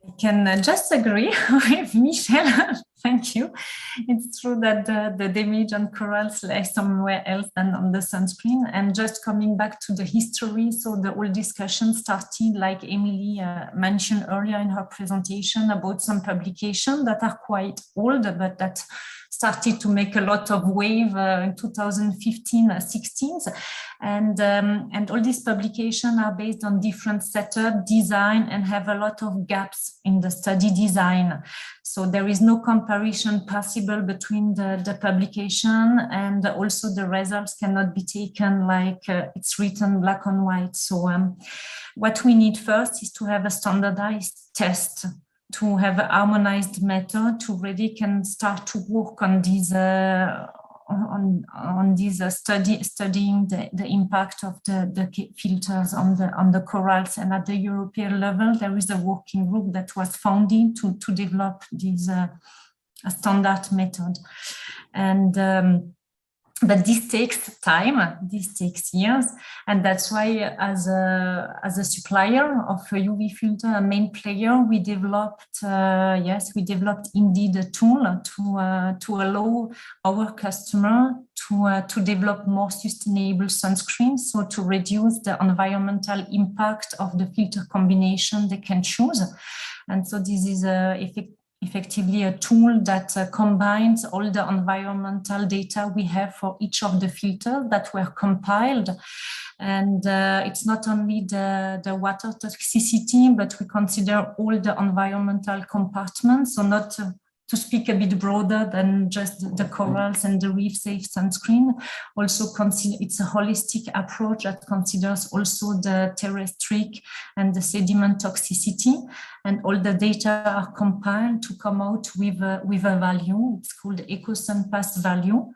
I can just agree with Michelle. Thank you. It's true that the damage on corals lies somewhere else than on the sunscreen. And just coming back to the history, so the whole discussion started, like Emily mentioned earlier in her presentation, about some publications that are quite old, but that started to make a lot of wave in 2015-16. And all these publications are based on different setup, design, and have a lot of gaps in the study design. So there is no comparison possible between the publication, and also the results cannot be taken like it's written black on white. So what we need first is to have a standardized test, to have a harmonized method to really can start to work on these studying the impact of the filters on the corals. And at the European level, there is a working group that was founded to develop this a standard method. And but this takes time, this takes years, and that's why as a supplier of a UV filter, a main player, we developed indeed a tool to allow our customer to develop more sustainable sunscreen, so to reduce the environmental impact of the filter combination they can choose. And so this is effectively a tool that combines all the environmental data we have for each of the filters that were compiled. And it's not only the water toxicity, but we consider all the environmental compartments. So not to speak a bit broader than just the corals and the reef safe sunscreen. Also consider it's a holistic approach that considers also the terrestrial and the sediment toxicity, and all the data are compiled to come out with a value. It's called Eco Sun Pass value.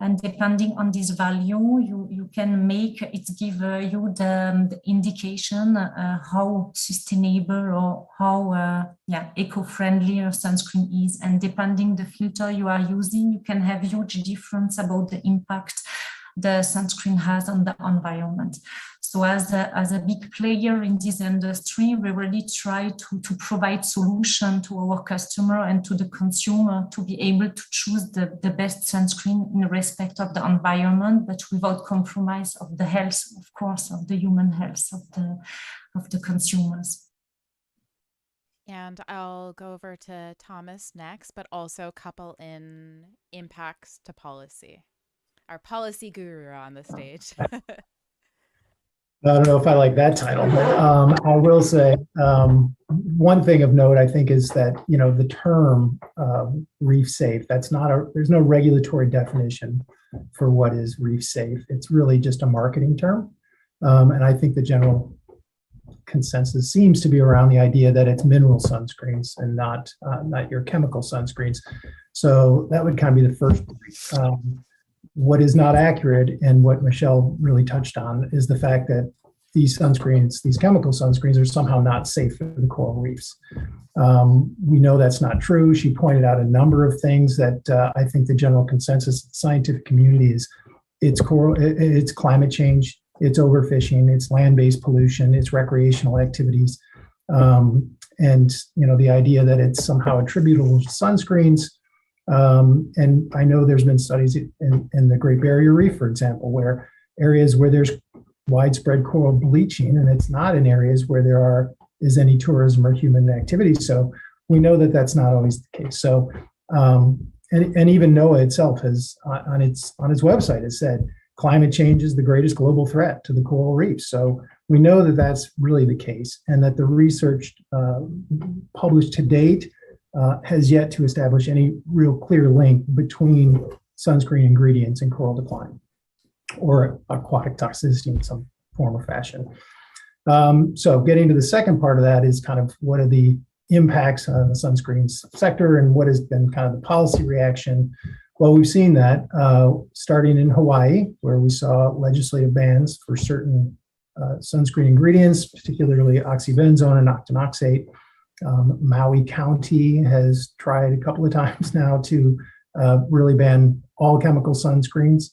And depending on this value, you can make it give you the indication how sustainable or how eco-friendly your sunscreen is. And depending the filter you are using, you can have huge difference about the impact the sunscreen has on the environment. So as a big player in this industry, we really try to provide solution to our customer and to the consumer to be able to choose the best sunscreen in respect of the environment, but without compromise of the health, of course, of the human health of the consumers. And I'll go over to Thomas next, but also couple in impacts to policy. Our policy guru on the stage. I don't know if I like that title. I will say one thing of note, I think, is that, you know, the term reef safe, there's no regulatory definition for what is reef safe. It's really just a marketing term. And I think the general consensus seems to be around the idea that it's mineral sunscreens and not your chemical sunscreens. So that would kind of be the first What is not accurate, and what Michelle really touched on, is the fact that these sunscreens, these chemical sunscreens, are somehow not safe for the coral reefs. We know that's not true. She pointed out a number of things that I think the general consensus of the scientific community is it's climate change, it's overfishing, it's land-based pollution, it's recreational activities. And the idea that it's somehow attributable to sunscreens. And I know there's been studies in the Great Barrier Reef, for example, where areas where there's widespread coral bleaching, and it's not in areas where there is any tourism or human activity. So we know that that's not always the case. So, and even NOAA itself has on its website has said climate change is the greatest global threat to the coral reefs. So we know that that's really the case, and that the research published to date has yet to establish any real clear link between sunscreen ingredients and coral decline or aquatic toxicity in some form or fashion. So getting to the second part of that is kind of what are the impacts on the sunscreen sector and what has been kind of the policy reaction. Well, we've seen that starting in Hawaii, where we saw legislative bans for certain sunscreen ingredients, particularly oxybenzone and octinoxate. Maui County has tried a couple of times now to really ban all chemical sunscreens.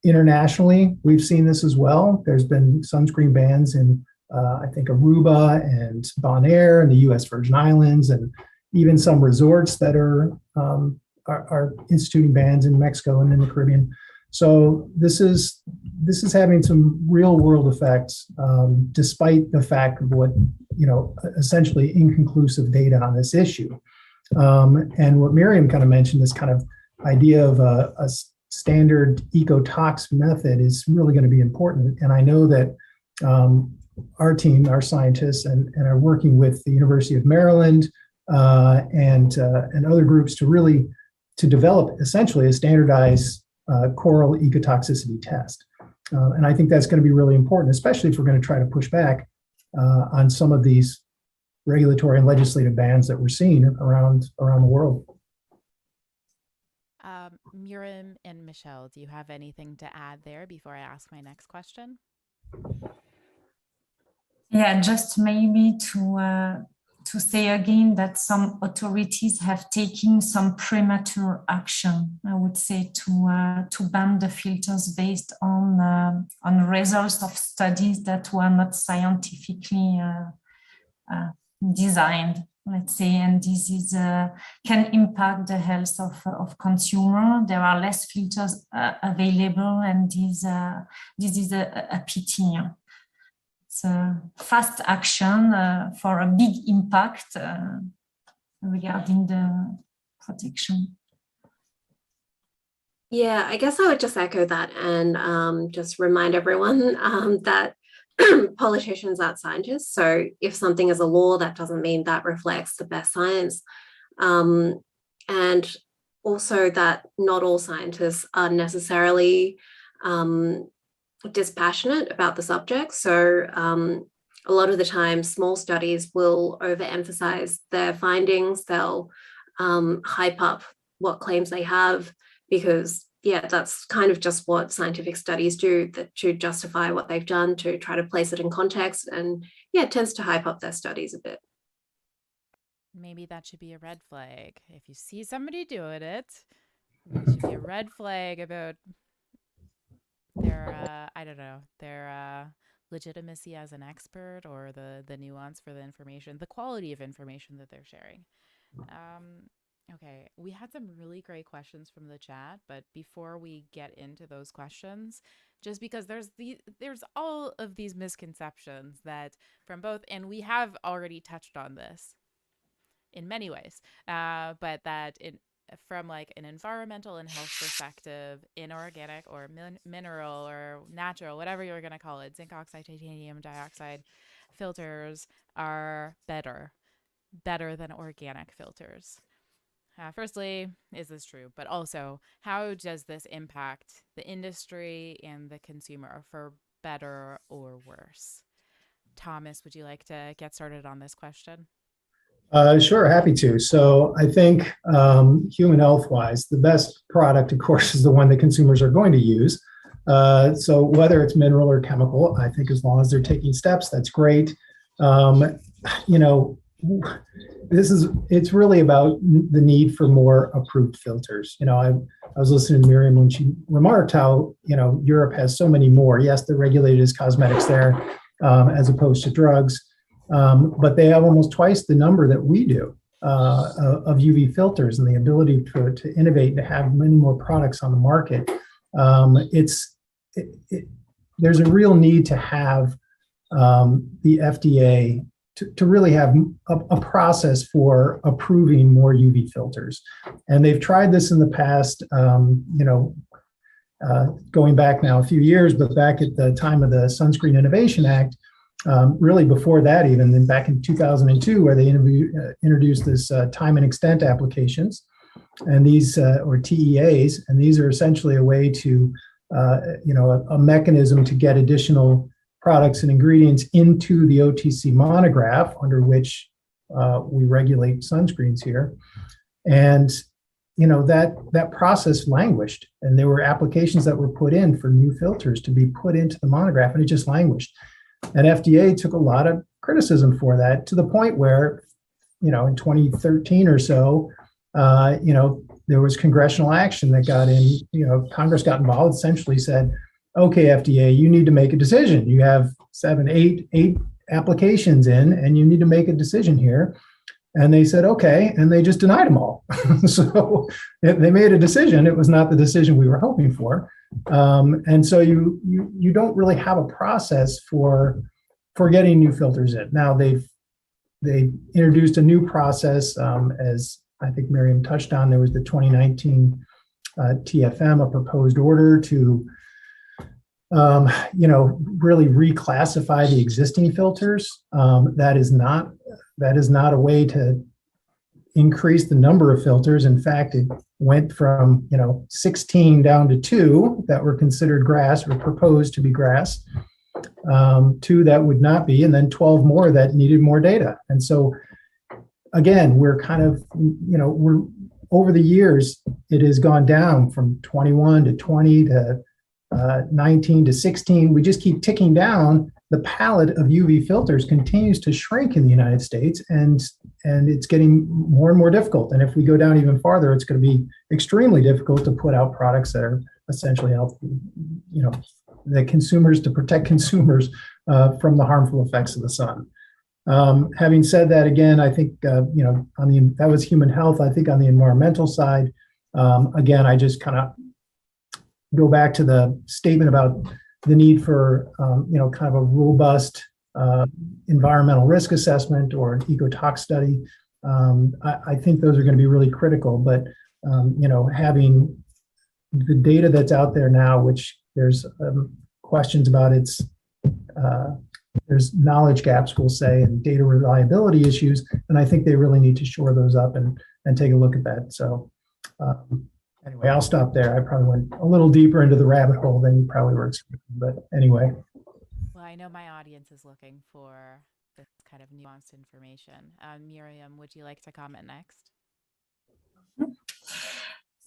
Internationally, we've seen this as well. There's been sunscreen bans in, I think, Aruba and Bonaire and the U.S. Virgin Islands, and even some resorts that are instituting bans in Mexico and in the Caribbean. So this is having some real world effects, despite the fact of what, essentially inconclusive data on this issue. And what Miriam kind of mentioned, this kind of idea of a standard ecotox method is really going to be important. And I know that our team, our scientists, and are working with the University of Maryland and other groups to develop essentially a standardized coral ecotoxicity test. And I think that's going to be really important, especially if we're going to try to push back on some of these regulatory and legislative bans that we're seeing around the world. Miriam and Michelle, do you have anything to add there before I ask my next question? Yeah, just maybe to say again that some authorities have taken some premature action, I would say, to ban the filters based on results of studies that were not scientifically designed, let's say, and this is can impact the health of consumer. There are less filters available, and this is a pity. So fast action for a big impact regarding the protection. Yeah, I guess I would just echo that and just remind everyone that politicians aren't scientists. So if something is a law, that doesn't mean that reflects the best science. And also that not all scientists are necessarily dispassionate about the subject. So a lot of the time, small studies will overemphasize their findings. They'll hype up what claims they have because, yeah, that's kind of just what scientific studies do, that to justify what they've done, to try to place it in context. And yeah, it tends to hype up their studies a bit. Maybe that should be a red flag. If you see somebody doing it, it should be a red flag about their, their legitimacy as an expert, or the nuance for the information, the quality of information that they're sharing. Okay, we had some really great questions from the chat, but before we get into those questions, just because there's all of these misconceptions that from both, and we have already touched on this in many ways, but that from like an environmental and health perspective, inorganic or mineral or natural, whatever you're going to call it, zinc oxide, titanium dioxide filters are better than organic filters. Firstly, is this true? But also, how does this impact the industry and the consumer for better or worse? Thomas, would you like to get started on this question? Sure, happy to. So I think human health-wise, the best product, of course, is the one that consumers are going to use. So whether it's mineral or chemical, I think as long as they're taking steps, that's great. You know, it's really about the need for more approved filters. You know, I was listening to Miriam when she remarked how, you know, Europe has so many more. Yes, they're regulated as cosmetics there as opposed to drugs, but they have almost twice the number that we do of UV filters, and the ability to innovate and to have many more products on the market. There's a real need to have the FDA to really have a process for approving more UV filters. And they've tried this in the past, you know, going back now a few years, but back at the time of the Sunscreen Innovation Act, really before that even, then back in 2002, where they introduced this time and extent applications, and these, or TEAs, and these are essentially a way to, you know, a mechanism to get additional products and ingredients into the Otc Monograph, under which we regulate sunscreens here. And, you know, that process languished, and there were applications that were put in for new filters to be put into the monograph, and it just languished. And FDA took a lot of criticism for that, to the point where, you know, in 2013 or so, you know, there was congressional action that got in, you know, Congress got involved, essentially said, okay, FDA, you need to make a decision. You have 8 applications in, and you need to make a decision here. And they said, okay, and they just denied them all. So they made a decision. It was not the decision we were hoping for. And so you don't really have a process for getting new filters in. Now they introduced a new process, as I think Miriam touched on. There was the 2019 TFM, a proposed order to you know, really reclassify the existing filters. That is not a way to increase the number of filters. In fact, it went from, you know, 16 down to 2 that were considered grass or proposed to be grass, 2 that would not be, and then 12 more that needed more data. And so again, we're kind of, you know, we're over the years, it has gone down from 21 to 20 to 19 to 16. We just keep ticking down. The palette of UV filters continues to shrink in the United States, and it's getting more and more difficult. And if we go down even farther, it's going to be extremely difficult to put out products that are essentially healthy, you know, the consumers, to protect consumers from the harmful effects of the sun. Having said that, again, I think, you know, that was human health. I think on the environmental side, again, I just kind of go back to the statement about the need for, you know, kind of a robust environmental risk assessment or an ecotox study. I think those are going to be really critical, but, you know, having the data that's out there now, which there's questions about there's knowledge gaps, we'll say, and data reliability issues, and I think they really need to shore those up and take a look at that. So anyway, I'll stop there. I probably went a little deeper into the rabbit hole than you probably were expecting, but anyway. Well, I know my audience is looking for this kind of nuanced information. Miriam, would you like to comment next?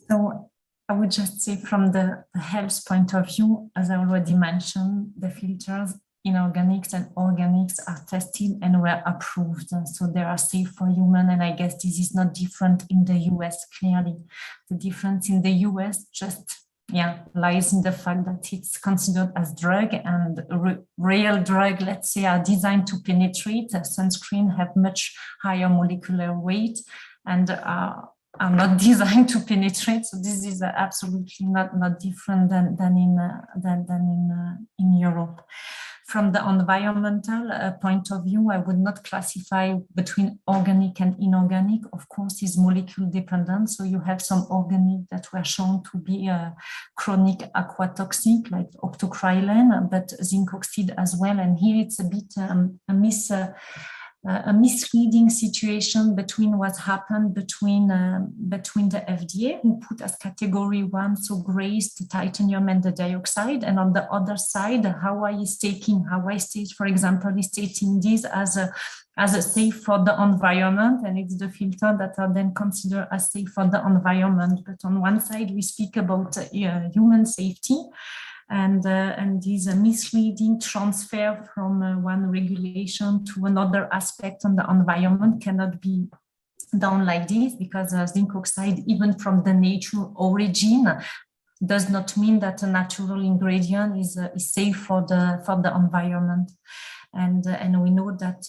So I would just say, from the health point of view, as I already mentioned, the filters, inorganics and organics, are tested and were approved. So they are safe for human. And I guess this is not different in the US, clearly. The difference in the US just lies in the fact that it's considered as drug, and real drug, let's say, are designed to penetrate. Sunscreen have much higher molecular weight and are not designed to penetrate. So this is absolutely not different than in Europe. From the environmental point of view, I would not classify between organic and inorganic. Of course, it's molecule dependent. So you have some organic that were shown to be chronic aquatoxic, like octocrylene, but zinc oxide as well. And here it's a bit a misleading situation between what happened between the FDA, who put as category 1, so grace, the titanium and the dioxide, and on the other side, Hawaii state, for example, is stating this as a safe for the environment, and it's the filter that are then considered as safe for the environment. But on one side, we speak about human safety, and this misleading transfer from one regulation to another aspect on the environment cannot be done like this, because zinc oxide, even from the natural origin, does not mean that a natural ingredient is safe for the environment. And we know that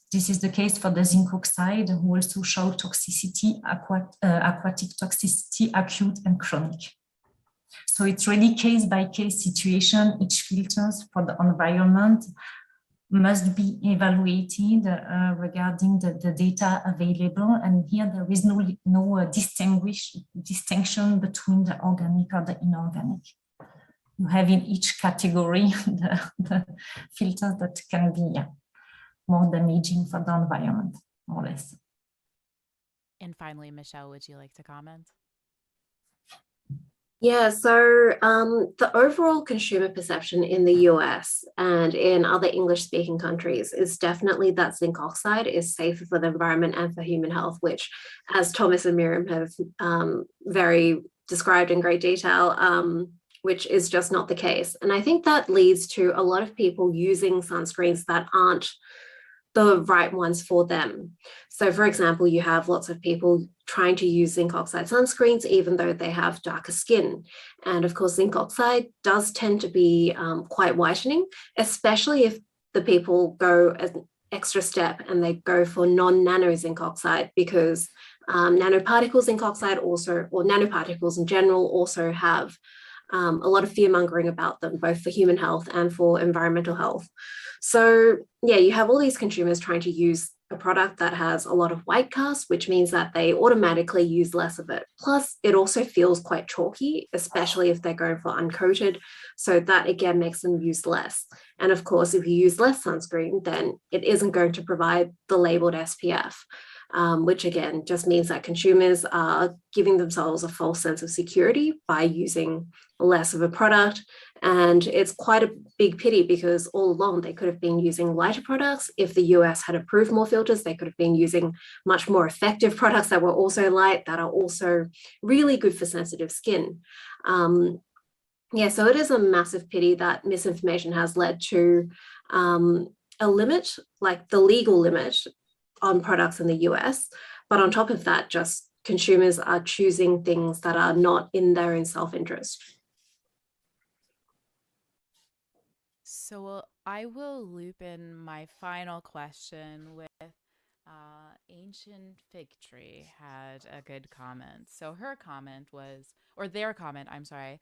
this is the case for the zinc oxide, who also show toxicity, aquatic toxicity, acute and chronic. So it's really case-by-case situation. Each filters for the environment must be evaluated regarding the data available. And here there is no distinction between the organic or the inorganic. You have in each category the filters that can be more damaging for the environment, more or less. And finally, Michelle, would you like to comment? Yeah, so the overall consumer perception in the US and in other English-speaking countries is definitely that zinc oxide is safer for the environment and for human health, which, as Thomas and Miriam have very described in great detail, which is just not the case. And I think that leads to a lot of people using sunscreens that aren't the right ones for them. So for example, you have lots of people trying to use zinc oxide sunscreens, even though they have darker skin. And of course, zinc oxide does tend to be quite whitening, especially if the people go an extra step and they go for non-nano zinc oxide, because nanoparticle zinc oxide also, or nanoparticles in general, also have a lot of fear mongering about them, both for human health and for environmental health. So yeah, you have all these consumers trying to use a product that has a lot of white cast, which means that they automatically use less of it. Plus, it also feels quite chalky, especially if they're going for uncoated. So that again makes them use less. And of course, if you use less sunscreen, then it isn't going to provide the labeled SPF. Which again just means that consumers are giving themselves a false sense of security by using less of a product. And it's quite a big pity, because all along they could have been using lighter products. If the US had approved more filters, they could have been using much more effective products that were also light, that are also really good for sensitive skin. Yeah, so it is a massive pity that misinformation has led to a limit, like the legal limit on products in the US, but on top of that, just consumers are choosing things that are not in their own self-interest. So I will loop in my final question with Ancient Fig Tree had a good comment. So her comment was, or their comment, I'm sorry,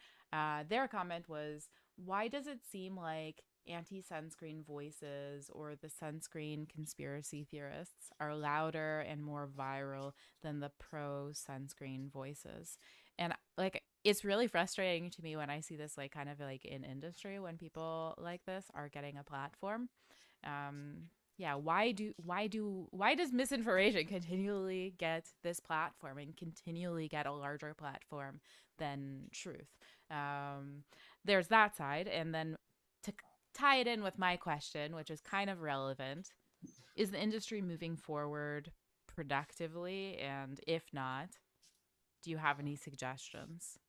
their comment was, why does it seem like anti-sunscreen voices or the sunscreen conspiracy theorists are louder and more viral than the pro-sunscreen voices? And like, it's really frustrating to me when I see this, like, kind of like in industry, when people like this are getting a platform. Yeah, why does misinformation continually get this platform and continually get a larger platform than truth? There's that side. And then to tie it in with my question, which is kind of relevant, is the industry moving forward productively? And if not, do you have any suggestions?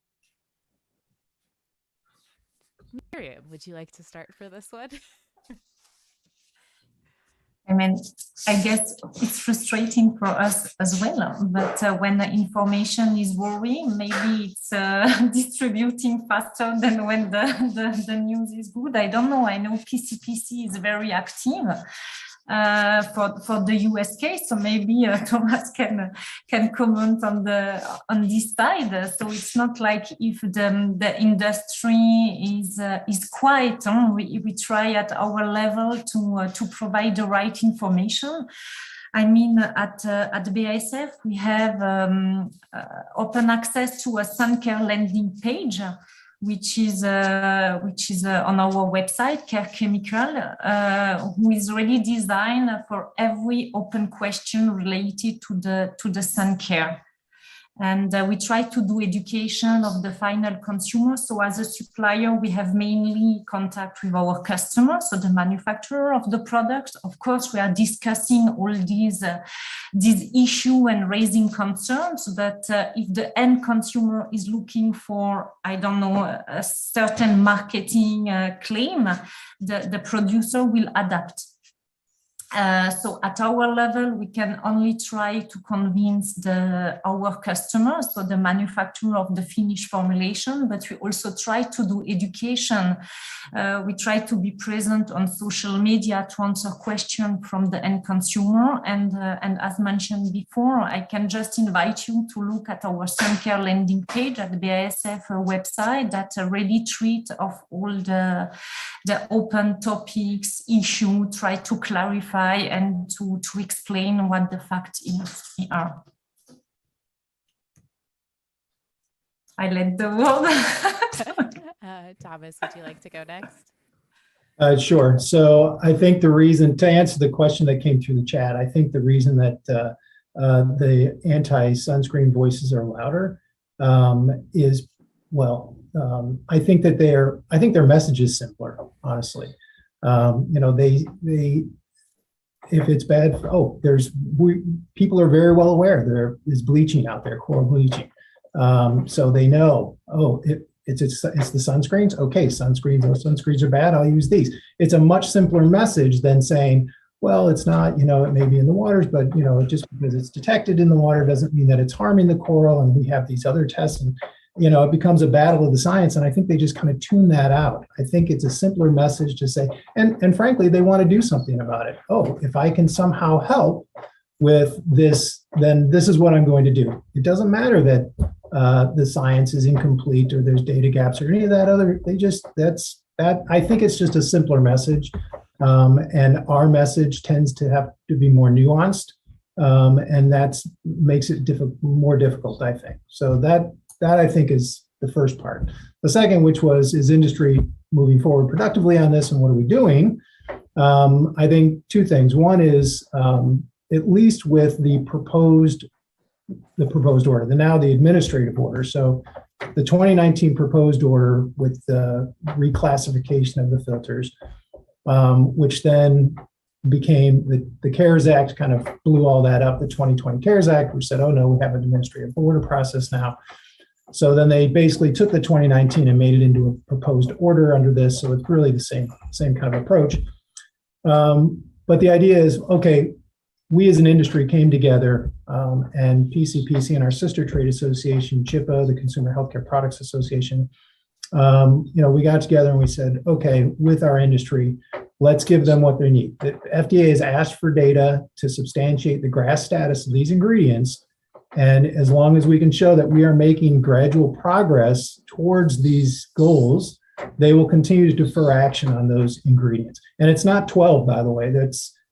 Miriam, would you like to start for this one? I mean, I guess it's frustrating for us as well, but when the information is worrying, maybe it's distributing faster than when the news is good. I don't know. I know PCPC is very active for the US case, so maybe Thomas can comment on this side. So it's not like if the industry is quiet. We try at our level to provide the right information. I mean, at BASF we have open access to a sun care landing page, which is on our website, Care Chemical, who is really designed for every open question related to the sun care. And we try to do education of the final consumer. So as a supplier, we have mainly contact with our customers, so the manufacturer of the product. Of course, we are discussing all these issues and raising concerns. But if the end consumer is looking for, I don't know, a certain marketing claim, the producer will adapt. So at our level, we can only try to convince our customers, so the manufacturer of the finished formulation, but we also try to do education. We try to be present on social media to answer questions from the end consumer. And as mentioned before, I can just invite you to look at our sun care landing page at the BASF website that really treat of all the open topics, issue, try to clarify and to explain what the facts are. I let the word. Thomas, would you like to go next? Sure. So I think the reason, to answer the question that came through the chat, I think the reason that the anti-sunscreen voices are louder is, well, I think that their message is simpler, honestly. You know, they if it's bad, people are very well aware there is bleaching out there, coral bleaching. So they know, it's the sunscreens. Okay, sunscreens are bad. I'll use these. It's a much simpler message than saying, well, it's not, you know, it may be in the waters, but, you know, just because it's detected in the water doesn't mean that it's harming the coral. And we have these other tests, and, you know, it becomes a battle of the science. And I think they just kind of tune that out. I think it's a simpler message to say, and frankly, they want to do something about it. Oh, if I can somehow help with this, then this is what I'm going to do. It doesn't matter that the science is incomplete or there's data gaps or any of that other, I think it's just a simpler message. And our message tends to have to be more nuanced. And that makes it more difficult, I think. So that I think is the first part. The second, which is industry moving forward productively on this and what are we doing? I think two things. One is, at least with the proposed order, now the administrative order. So the 2019 proposed order with the reclassification of the filters, which then became the CARES Act, kind of blew all that up, the 2020 CARES Act, which said, oh no, we have an administrative order process now. So then they basically took the 2019 and made it into a proposed order under this. So it's really the same kind of approach. But the idea is, okay, we as an industry came together, and PCPC and our sister trade association, CHIPA, the Consumer Healthcare Products Association, we got together and we said, okay, with our industry, let's give them what they need. The FDA has asked for data to substantiate the GRAS status of these ingredients. And as long as we can show that we are making gradual progress towards these goals, they will continue to defer action on those ingredients. And it's not 12, by the way.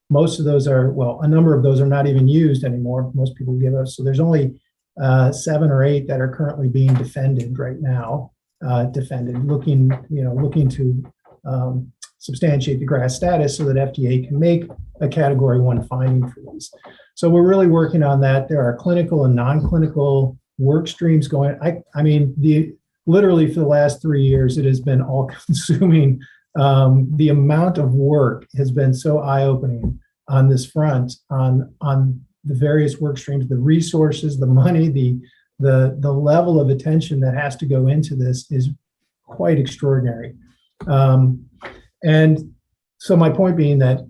Most of those are, well, a number of those are not even used anymore. Most people give us. So there's only 7 or 8 that are currently being defended right now, looking to substantiate the GRAS status so that FDA can make a Category 1 finding for these. So we're really working on that. There are clinical and non-clinical work streams going. I mean, literally for the last 3 years, it has been all-consuming. The amount of work has been so eye-opening on this front, on the various work streams, the resources, the money, the level of attention that has to go into this is quite extraordinary. And so my point being that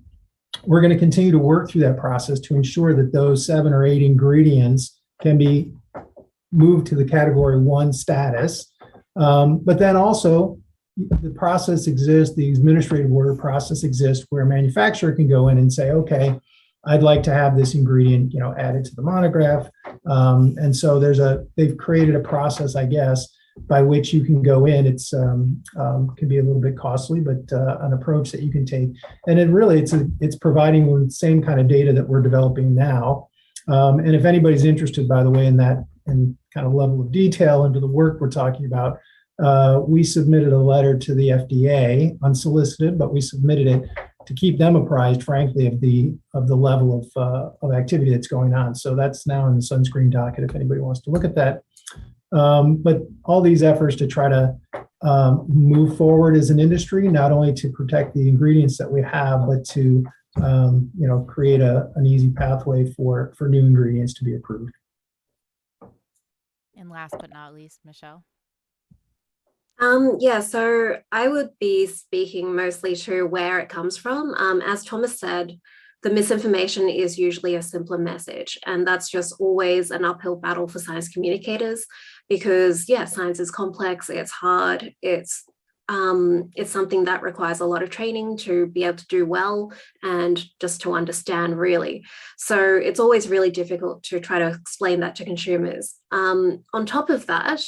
we're going to continue to work through that process to ensure that those 7 or 8 ingredients can be moved to the Category 1 status. But then also, the process exists, the administrative order process exists where a manufacturer can go in and say, okay, I'd like to have this ingredient, added to the monograph. And so they've created a process, I guess, by which you can go in. It's can be a little bit costly, but an approach that you can take. And it's providing the same kind of data that we're developing now. And if anybody's interested, by the way, in that and kind of level of detail into the work we're talking about, we submitted a letter to the FDA, unsolicited, but we submitted it to keep them apprised, frankly, of the level of activity that's going on. So that's now in the sunscreen docket if anybody wants to look at that. But all these efforts to try to move forward as an industry, not only to protect the ingredients that we have, but to create an easy pathway for new ingredients to be approved. And last but not least, Michelle. Yeah, so I would be speaking mostly to where it comes from. As Thomas said, the misinformation is usually a simpler message, and that's just always an uphill battle for science communicators because, yeah, science is complex, it's hard, it's something that requires a lot of training to be able to do well and just to understand really. So it's always really difficult to try to explain that to consumers. On top of that,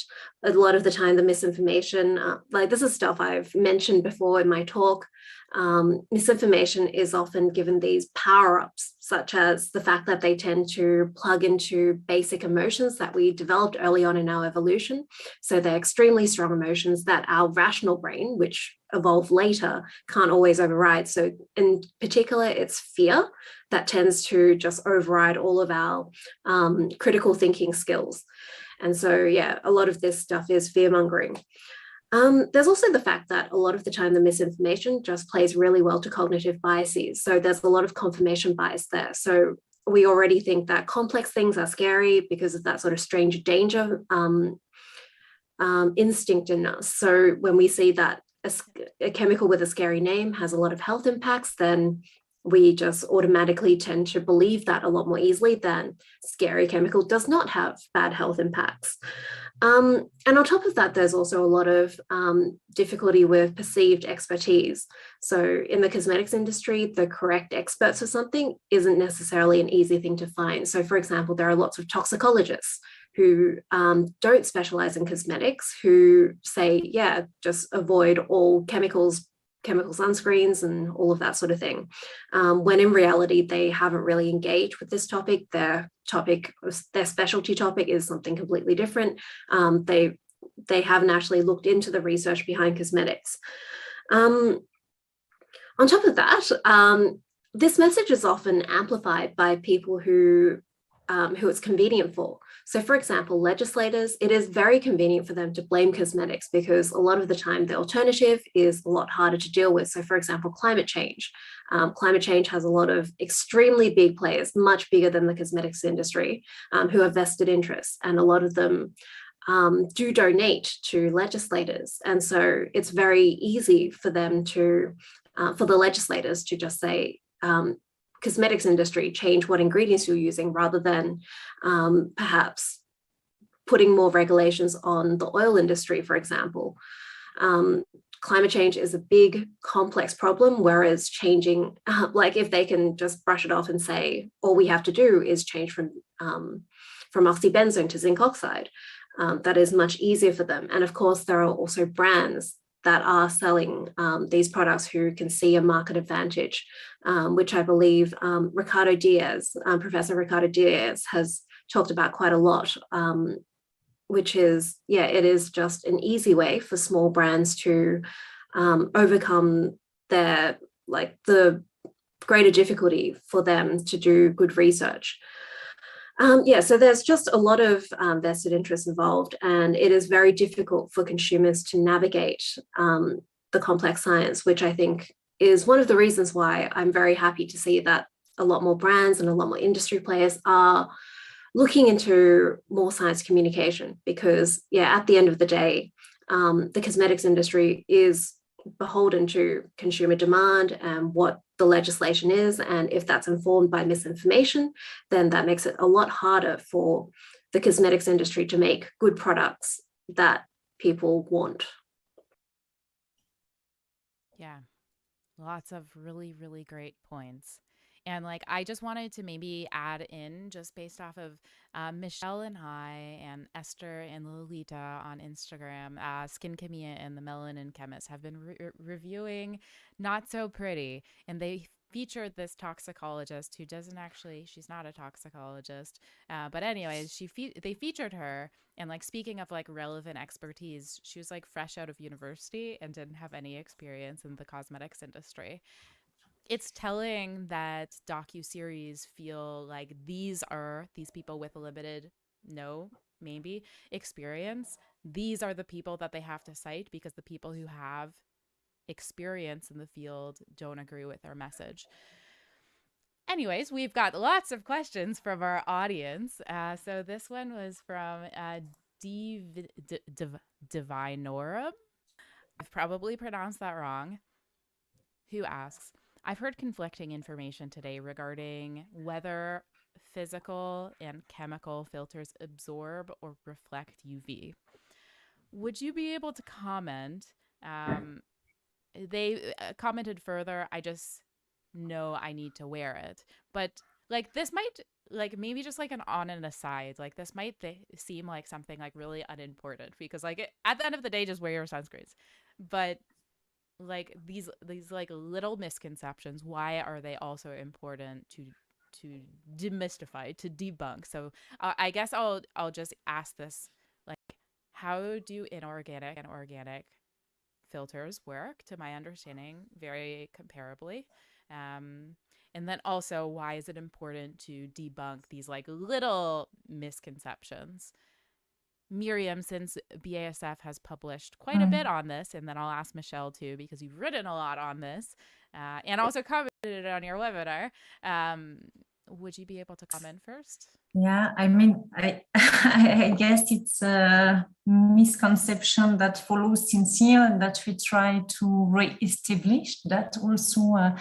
a lot of the time the misinformation, like this is stuff I've mentioned before in my talk, misinformation is often given these power-ups, such as the fact that they tend to plug into basic emotions that we developed early on in our evolution. So they're extremely strong emotions that our rational brain, which evolved later, can't always override. So in particular, it's fear that tends to just override all of our critical thinking skills. And so, yeah, a lot of this stuff is fear-mongering. There's also the fact that a lot of the time the misinformation just plays really well to cognitive biases. So there's a lot of confirmation bias there. So we already think that complex things are scary because of that sort of strange danger instinct in us. So when we see that a chemical with a scary name has a lot of health impacts, then we just automatically tend to believe that a lot more easily than scary chemical does not have bad health impacts. And on top of that, there's also a lot of difficulty with perceived expertise. So in the cosmetics industry, the correct experts for something isn't necessarily an easy thing to find. So for example, there are lots of toxicologists who don't specialize in cosmetics, who say, yeah, just avoid all chemical sunscreens and all of that sort of thing. When in reality, they haven't really engaged with this topic. Their specialty topic is something completely different. They haven't actually looked into the research behind cosmetics. On top of that, this message is often amplified by people who it's convenient for. So for example, legislators, it is very convenient for them to blame cosmetics because a lot of the time the alternative is a lot harder to deal with. So for example, climate change. Climate change has a lot of extremely big players, much bigger than the cosmetics industry, who have vested interests. And a lot of them do donate to legislators. And so it's very easy for them to, for the legislators to just say, cosmetics industry, change what ingredients you're using rather than perhaps putting more regulations on the oil industry, for example. Climate change is a big, complex problem, whereas changing, like if they can just brush it off and say, all we have to do is change from oxybenzone to zinc oxide, that is much easier for them. And of course, there are also brands that are selling these products who can see a market advantage, which I believe Ricardo Diaz, Professor Ricardo Diaz has talked about quite a lot, which is, yeah, it is just an easy way for small brands to overcome their, like the greater difficulty for them to do good research. Yeah, so there's just a lot of vested interests involved, and it is very difficult for consumers to navigate the complex science, which I think is one of the reasons why I'm very happy to see that a lot more brands and a lot more industry players are looking into more science communication, because, yeah, at the end of the day, the cosmetics industry is beholden to consumer demand and what the legislation is. And if that's informed by misinformation, then that makes it a lot harder for the cosmetics industry to make good products that people want. Yeah, lots of really, really great points. And like, I just wanted to maybe add in, just based off of Michelle and I and Esther and Lolita on Instagram, Skin Camilla and the Melanin Chemist have been reviewing Not So Pretty. And they featured this toxicologist who doesn't actually, she's not a toxicologist, but anyways, they featured her, and like speaking of like relevant expertise, she was like fresh out of university and didn't have any experience in the cosmetics industry. It's telling that docuseries feel like these people with limited, maybe experience. These are the people that they have to cite because the people who have experience in the field don't agree with their message. Anyways, we've got lots of questions from our audience. So this one was from Divinorum. I've probably pronounced that wrong. Who asks, I've heard conflicting information today regarding whether physical and chemical filters absorb or reflect UV. Would you be able to comment? They commented further, I just know I need to wear it. But like this might, like maybe just like on an aside, like this might seem like something like really unimportant because like at the end of the day, just wear your sunscreens. But like these like little misconceptions, why are they also important to demystify, to debunk? So I guess I'll just ask this, like, how do inorganic and organic filters work? To my understanding, very comparably. And then also, why is it important to debunk these like little misconceptions? Miriam, since BASF has published quite a bit on this, and then I'll ask Michelle too, because you've written a lot on this and also commented on your webinar. Would you be able to comment first? Yeah, I mean, I guess it's a misconception that follows since here and that we try to re-establish, that also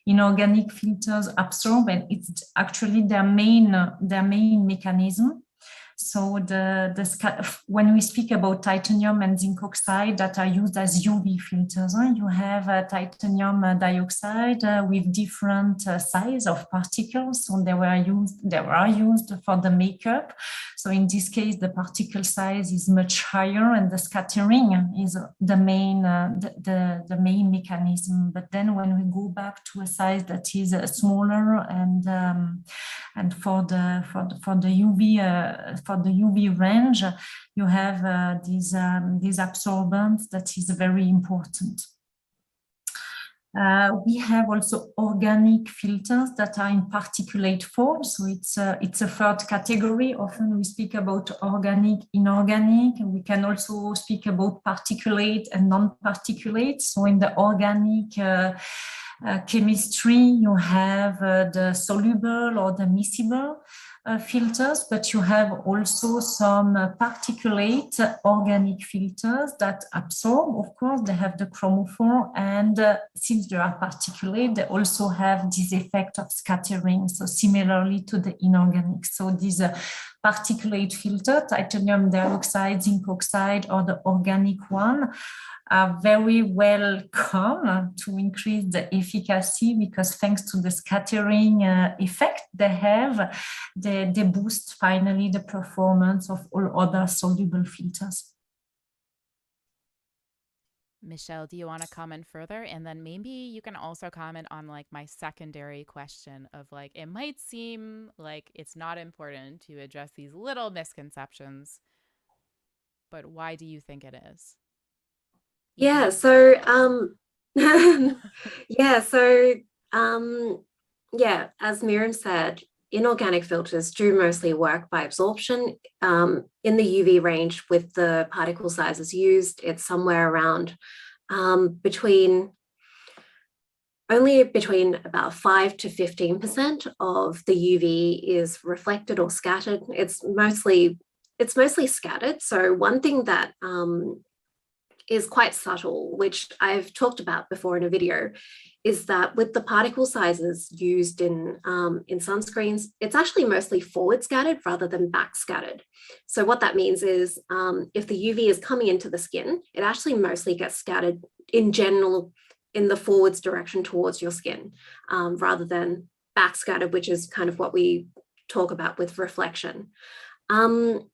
inorganic filters absorb, and it's actually their main mechanism. So when we speak about titanium and zinc oxide that are used as UV filters, you have titanium dioxide with different size of particles. So they are used for the makeup. So in this case, the particle size is much higher, and the scattering is the main mechanism. But then when we go back to a size that is smaller, and for the UV range, you have these absorbents that is very important. We have also organic filters that are in particulate form. So it's a third category. Often we speak about organic, inorganic. We can also speak about particulate and non-particulate. So in the organic chemistry, you have the soluble or the miscible filters, but you have also some particulate organic filters that absorb. Of course, they have the chromophore, and since they are particulate, they also have this effect of scattering. So similarly to the inorganic. So these particulate filter, titanium dioxide, zinc oxide, or the organic one, are very welcome to increase the efficacy, because thanks to the scattering effect they have, they boost finally the performance of all other soluble filters. Michelle, do you want to comment further? And then maybe you can also comment on like my secondary question of like, it might seem like it's not important to address these little misconceptions, but why do you think it is? Yeah, so as Miriam said, inorganic filters do mostly work by absorption. In the UV range with the particle sizes used, it's somewhere around between about 5 to 15% of the UV is reflected or scattered. It's mostly scattered. So one thing that is quite subtle, which I've talked about before in a video, is that with the particle sizes used in sunscreens, it's actually mostly forward scattered rather than back scattered. So what that means is if the UV is coming into the skin, it actually mostly gets scattered in general in the forwards direction towards your skin, rather than back scattered, which is kind of what we talk about with reflection. So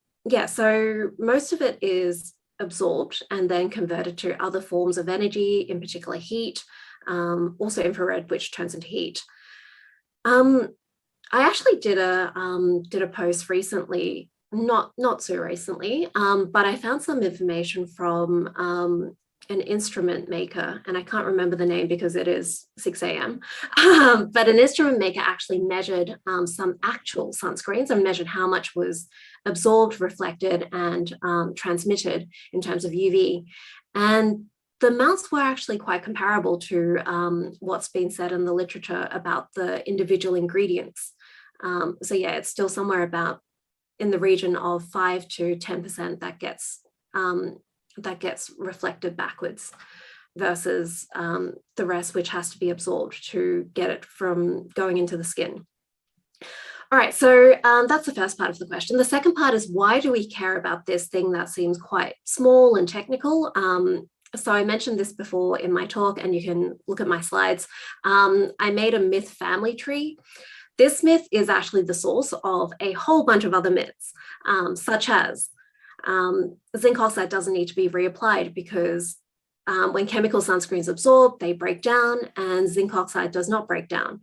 most of it is absorbed and then converted to other forms of energy, in particular heat, also infrared, which turns into heat. I actually did a post recently, not so recently, but I found some information from an instrument maker, and I can't remember the name because it is 6 a.m. But an instrument maker actually measured some actual sunscreens and measured how much was absorbed, reflected, and transmitted in terms of UV. And the amounts were actually quite comparable to what's been said in the literature about the individual ingredients. So yeah, it's still somewhere about in the region of 5 to 10% that gets reflected backwards versus the rest, which has to be absorbed to get it from going into the skin. All right, so that's the first part of the question. The second part is, why do we care about this thing that seems quite small and technical? So I mentioned this before in my talk, and you can look at my slides. I made a myth family tree. This myth is actually the source of a whole bunch of other myths, such as zinc oxide doesn't need to be reapplied because when chemical sunscreens absorb, they break down, and zinc oxide does not break down.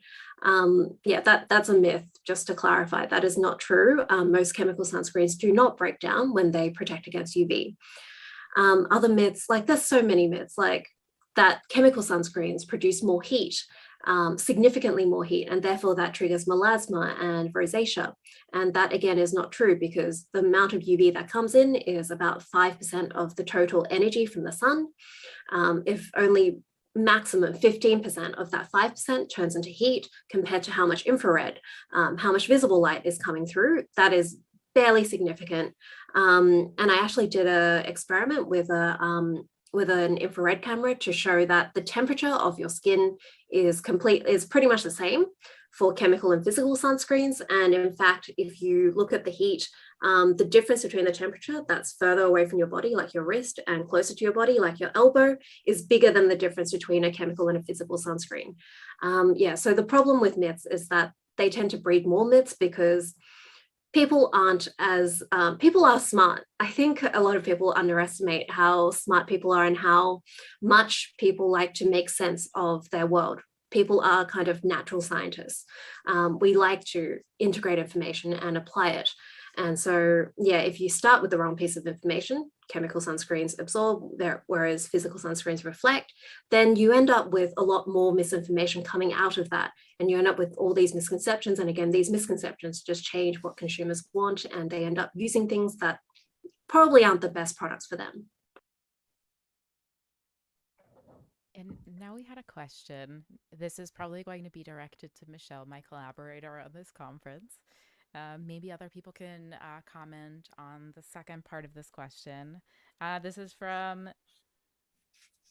Yeah, that's a myth, just to clarify. That is not true. Most chemical sunscreens do not break down when they protect against UV. Other myths, like there's so many myths, like that chemical sunscreens produce more heat, significantly more heat, and therefore that triggers melasma and rosacea. And that again is not true, because the amount of UV that comes in is about 5% of the total energy from the sun. If only maximum 15% of that 5% turns into heat compared to how much infrared, how much visible light is coming through, that is barely significant. And I actually did an experiment with an infrared camera to show that the temperature of your skin is pretty much the same for chemical and physical sunscreens. And in fact, if you look at the heat, the difference between the temperature that's further away from your body, like your wrist, and closer to your body, like your elbow, is bigger than the difference between a chemical and a physical sunscreen. Yeah, so the problem with myths is that they tend to breed more myths because people are smart. I think a lot of people underestimate how smart people are and how much people like to make sense of their world. People are kind of natural scientists. We like to integrate information and apply it. And so, yeah, if you start with the wrong piece of information, chemical sunscreens absorb, whereas physical sunscreens reflect, then you end up with a lot more misinformation coming out of that. And you end up with all these misconceptions. And again, these misconceptions just change what consumers want, and they end up using things that probably aren't the best products for them. And now we had a question. This is probably going to be directed to Michelle, my collaborator on this conference. Maybe other people can comment on the second part of this question. This is from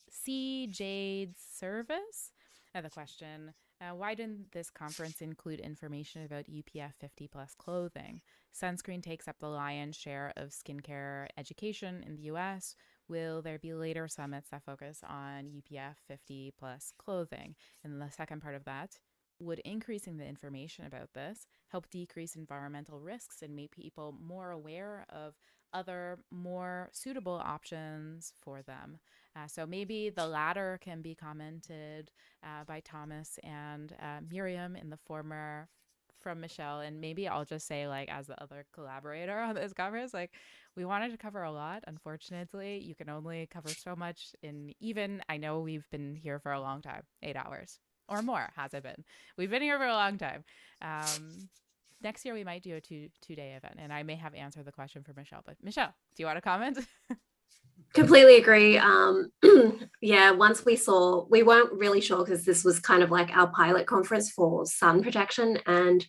C. Jade's Service. The question, why didn't this conference include information about UPF 50 plus clothing? Sunscreen takes up the lion's share of skincare education in the US. Will there be later summits that focus on UPF 50 plus clothing? And the second part of that, would increasing the information about this help decrease environmental risks and make people more aware of other more suitable options for them? So maybe the latter can be commented by Thomas and Miriam in the former from Michelle. And maybe I'll just say, like, as the other collaborator on this conference, like, we wanted to cover a lot. Unfortunately, you can only cover so much I know we've been here for a long time, 8 hours. Or more, has it been? We've been here for a long time. Next year, we might do a two-day event, and I may have answered the question for Michelle. But Michelle, do you want to comment? Completely agree. Yeah, once we weren't really sure, because this was kind of like our pilot conference for sun protection. And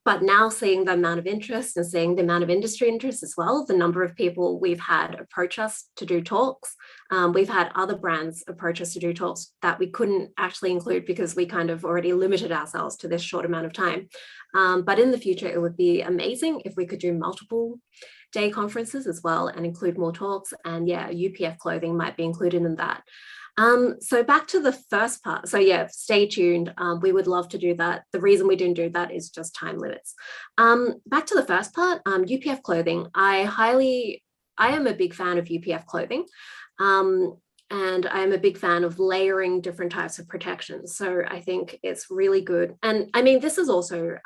but now seeing the amount of interest and seeing the amount of industry interest as well, the number of people we've had approach us to do talks, we've had other brands approach us to do talks that we couldn't actually include because we kind of already limited ourselves to this short amount of time. But in the future, it would be amazing if we could do multiple day conferences as well and include more talks. And yeah, UPF clothing might be included in that. So back to the first part. So yeah, stay tuned. We would love to do that. The reason we didn't do that is just time limits. Back to the first part, UPF clothing. I am a big fan of UPF clothing. And I'm a big fan of layering different types of protections. So I think it's really good. And I mean, this is also,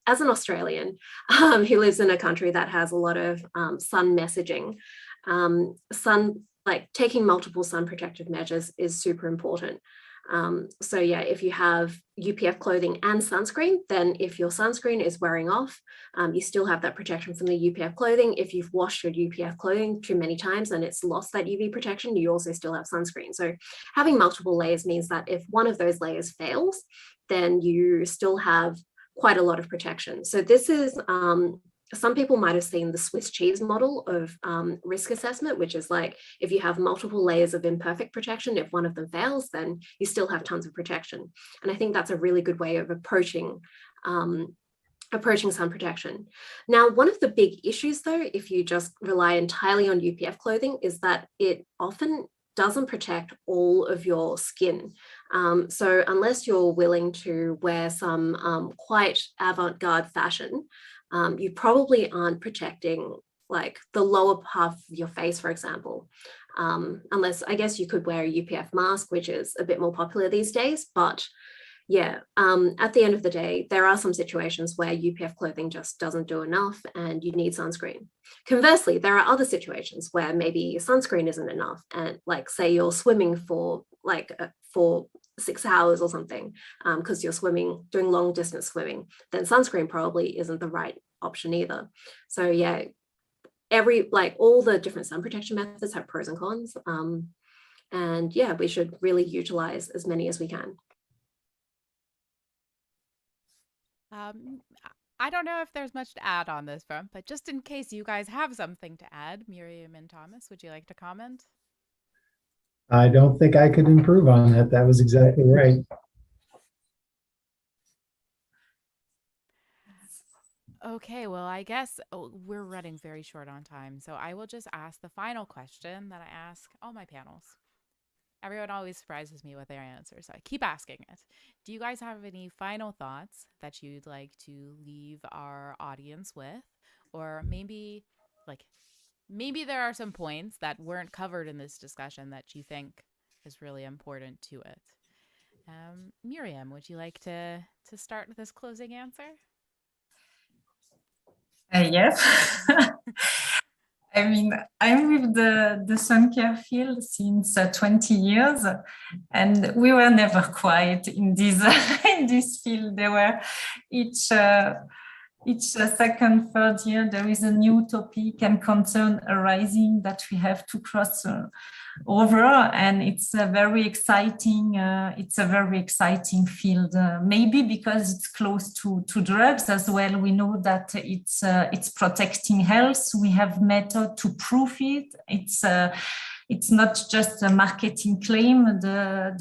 as an Australian who lives in a country that has a lot of sun messaging, like taking multiple sun protective measures is super important. So yeah, if you have UPF clothing and sunscreen, then if your sunscreen is wearing off, you still have that protection from the UPF clothing. If you've washed your UPF clothing too many times and it's lost that UV protection, you also still have sunscreen. So having multiple layers means that if one of those layers fails, then you still have quite a lot of protection. So this is, some people might have seen the Swiss cheese model of risk assessment, which is like, if you have multiple layers of imperfect protection, if one of them fails, then you still have tons of protection. And I think that's a really good way of approaching sun protection. Now, one of the big issues though, if you just rely entirely on UPF clothing, is that it often doesn't protect all of your skin. So unless you're willing to wear some quite avant-garde fashion, you probably aren't protecting like the lower half of your face, for example, unless I guess you could wear a UPF mask, which is a bit more popular these days. But yeah, at the end of the day, there are some situations where UPF clothing just doesn't do enough and you need sunscreen. Conversely, there are other situations where maybe sunscreen isn't enough, and like say you're swimming for 6 hours or something, because you're doing long distance swimming, then sunscreen probably isn't the right option either. So yeah, all the different sun protection methods have pros and cons. And yeah, we should really utilize as many as we can. I don't know if there's much to add on this front, but just in case you guys have something to add, Miriam and Thomas, would you like to comment? I don't think I could improve on that. That was exactly right. Okay, well, I guess we're running very short on time, so I will just ask the final question that I ask all my panels. Everyone always surprises me with their answers, so I keep asking it. Do you guys have any final thoughts that you'd like to leave our audience with? Or maybe there are some points that weren't covered in this discussion that you think is really important to it. Miriam, would you like to start with this closing answer? Yes. I mean, I'm with the sun care field since 20 years, and we were never quiet in this in this field. There were each second, third year, there is a new topic and concern arising that we have to cross over, and it's a very exciting. It's a very exciting field. Maybe because it's close to drugs as well. We know that it's protecting health. We have method to prove it. It's not just a marketing claim, the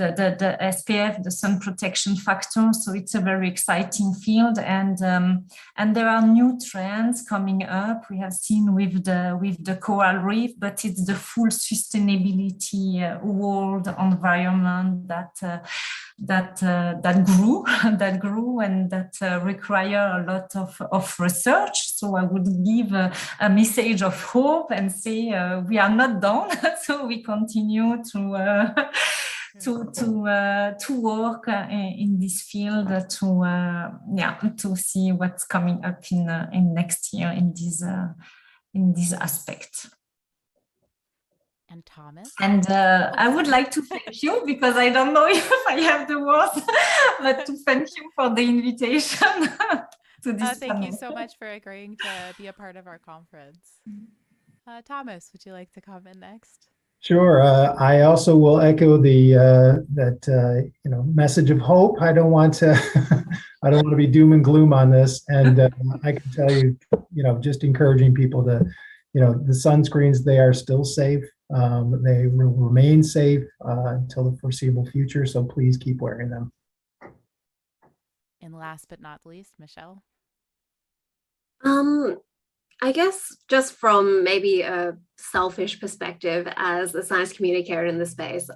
SPF, the sun protection factor. So it's a very exciting field, and there are new trends coming up. We have seen with the coral reef, but it's the full sustainability world environment that grew and that require a lot of research. So I would give a message of hope and say we are not done. So we continue to work in this field to see what's coming up in next year in this aspect. And Thomas? And I would like to thank you, because I don't know if I have the words, but to thank you for the invitation to this Thank panel. you so much for agreeing to be a part of our conference. Thomas, would you like to comment next? Sure. I also will echo the message of hope. I don't want to I don't want to be doom and gloom on this, and I can tell you, just encouraging people to, the sunscreens, they are still safe. They will remain safe until the foreseeable future. So please keep wearing them. And last but not least, Michelle. I guess just from maybe a selfish perspective as a science communicator in the space,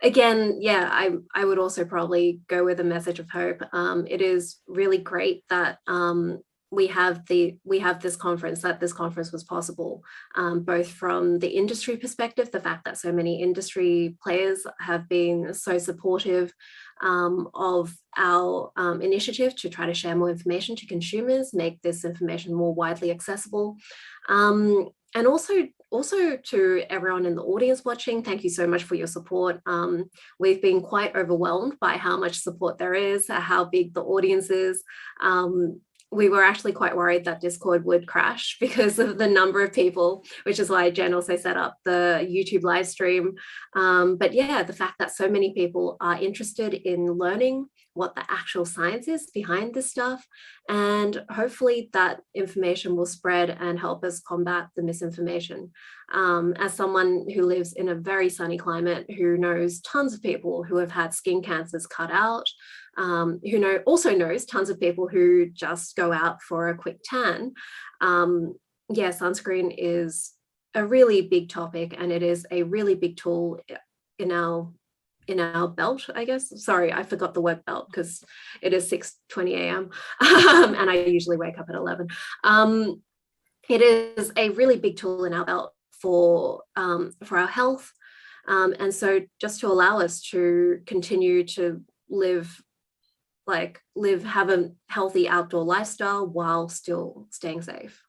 again, yeah, I would also probably go with a message of hope. It is really great that we have this conference, that this conference was possible, both from the industry perspective, the fact that so many industry players have been so supportive of our initiative to try to share more information to consumers, make this information more widely accessible. And also to everyone in the audience watching, thank you so much for your support. We've been quite overwhelmed by how much support there is, how big the audience is. We were actually quite worried that Discord would crash because of the number of people, which is why Jen also set up the YouTube live stream. But yeah, the fact that so many people are interested in learning what the actual science is behind this stuff, and hopefully that information will spread and help us combat the misinformation. As someone who lives in a very sunny climate, who knows tons of people who have had skin cancers cut out, who also knows tons of people who just go out for a quick tan. Yeah, sunscreen is a really big topic, and it is a really big tool in our belt, I guess. Sorry, I forgot the word belt because it is 6:20 a.m. and I usually wake up at 11. It is a really big tool in our belt for our health, and so just to allow us to continue to have a healthy outdoor lifestyle while still staying safe.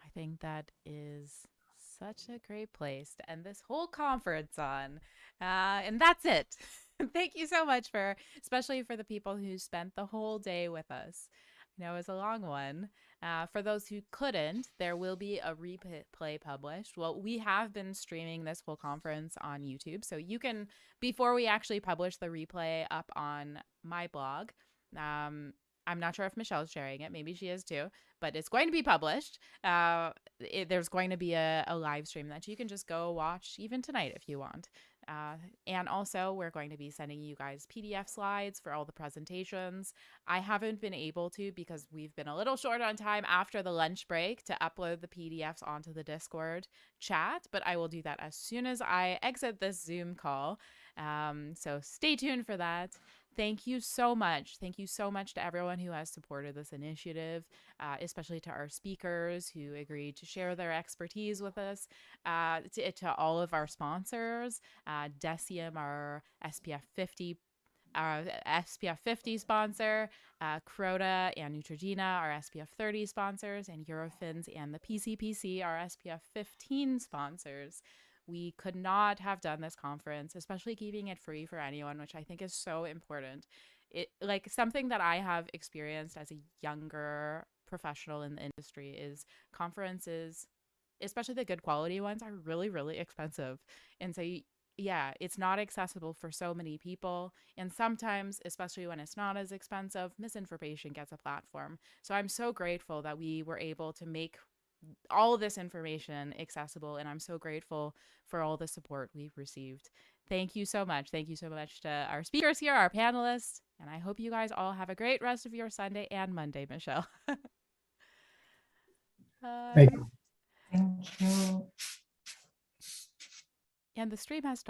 I think that is such a great place to end this whole conference on. And that's it. Thank you so much especially for the people who spent the whole day with us. I know it was a long one. For those who couldn't, there will be a replay published. Well, we have been streaming this whole conference on YouTube, so you can, before we actually publish the replay up on my blog, I'm not sure if Michelle's sharing it. Maybe she is too, but it's going to be published. There's going to be a live stream that you can just go watch even tonight if you want. And also, we're going to be sending you guys PDF slides for all the presentations. I haven't been able to because we've been a little short on time after the lunch break to upload the PDFs onto the Discord chat, but I will do that as soon as I exit this Zoom call. So stay tuned for that. Thank you so much. Thank you so much to everyone who has supported this initiative, especially to our speakers who agreed to share their expertise with us, to all of our sponsors, Decium, our SPF 50 sponsor, Crota and Neutrogena, our SPF 30 sponsors, and Eurofins and the PCPC, our SPF 15 sponsors. We could not have done this conference, especially keeping it free for anyone, which I think is so important. Something that I have experienced as a younger professional in the industry is conferences, especially the good quality ones, are really, really expensive. And so, yeah, it's not accessible for so many people. And sometimes, especially when it's not as expensive, misinformation gets a platform. So I'm so grateful that we were able to make all of this information accessible, and I'm so grateful for all the support we've received. Thank you so much. Thank you so much to our speakers here, our panelists, and I hope you guys all have a great rest of your Sunday and Monday, Michelle. Thank you. Thank you. And the stream has stopped.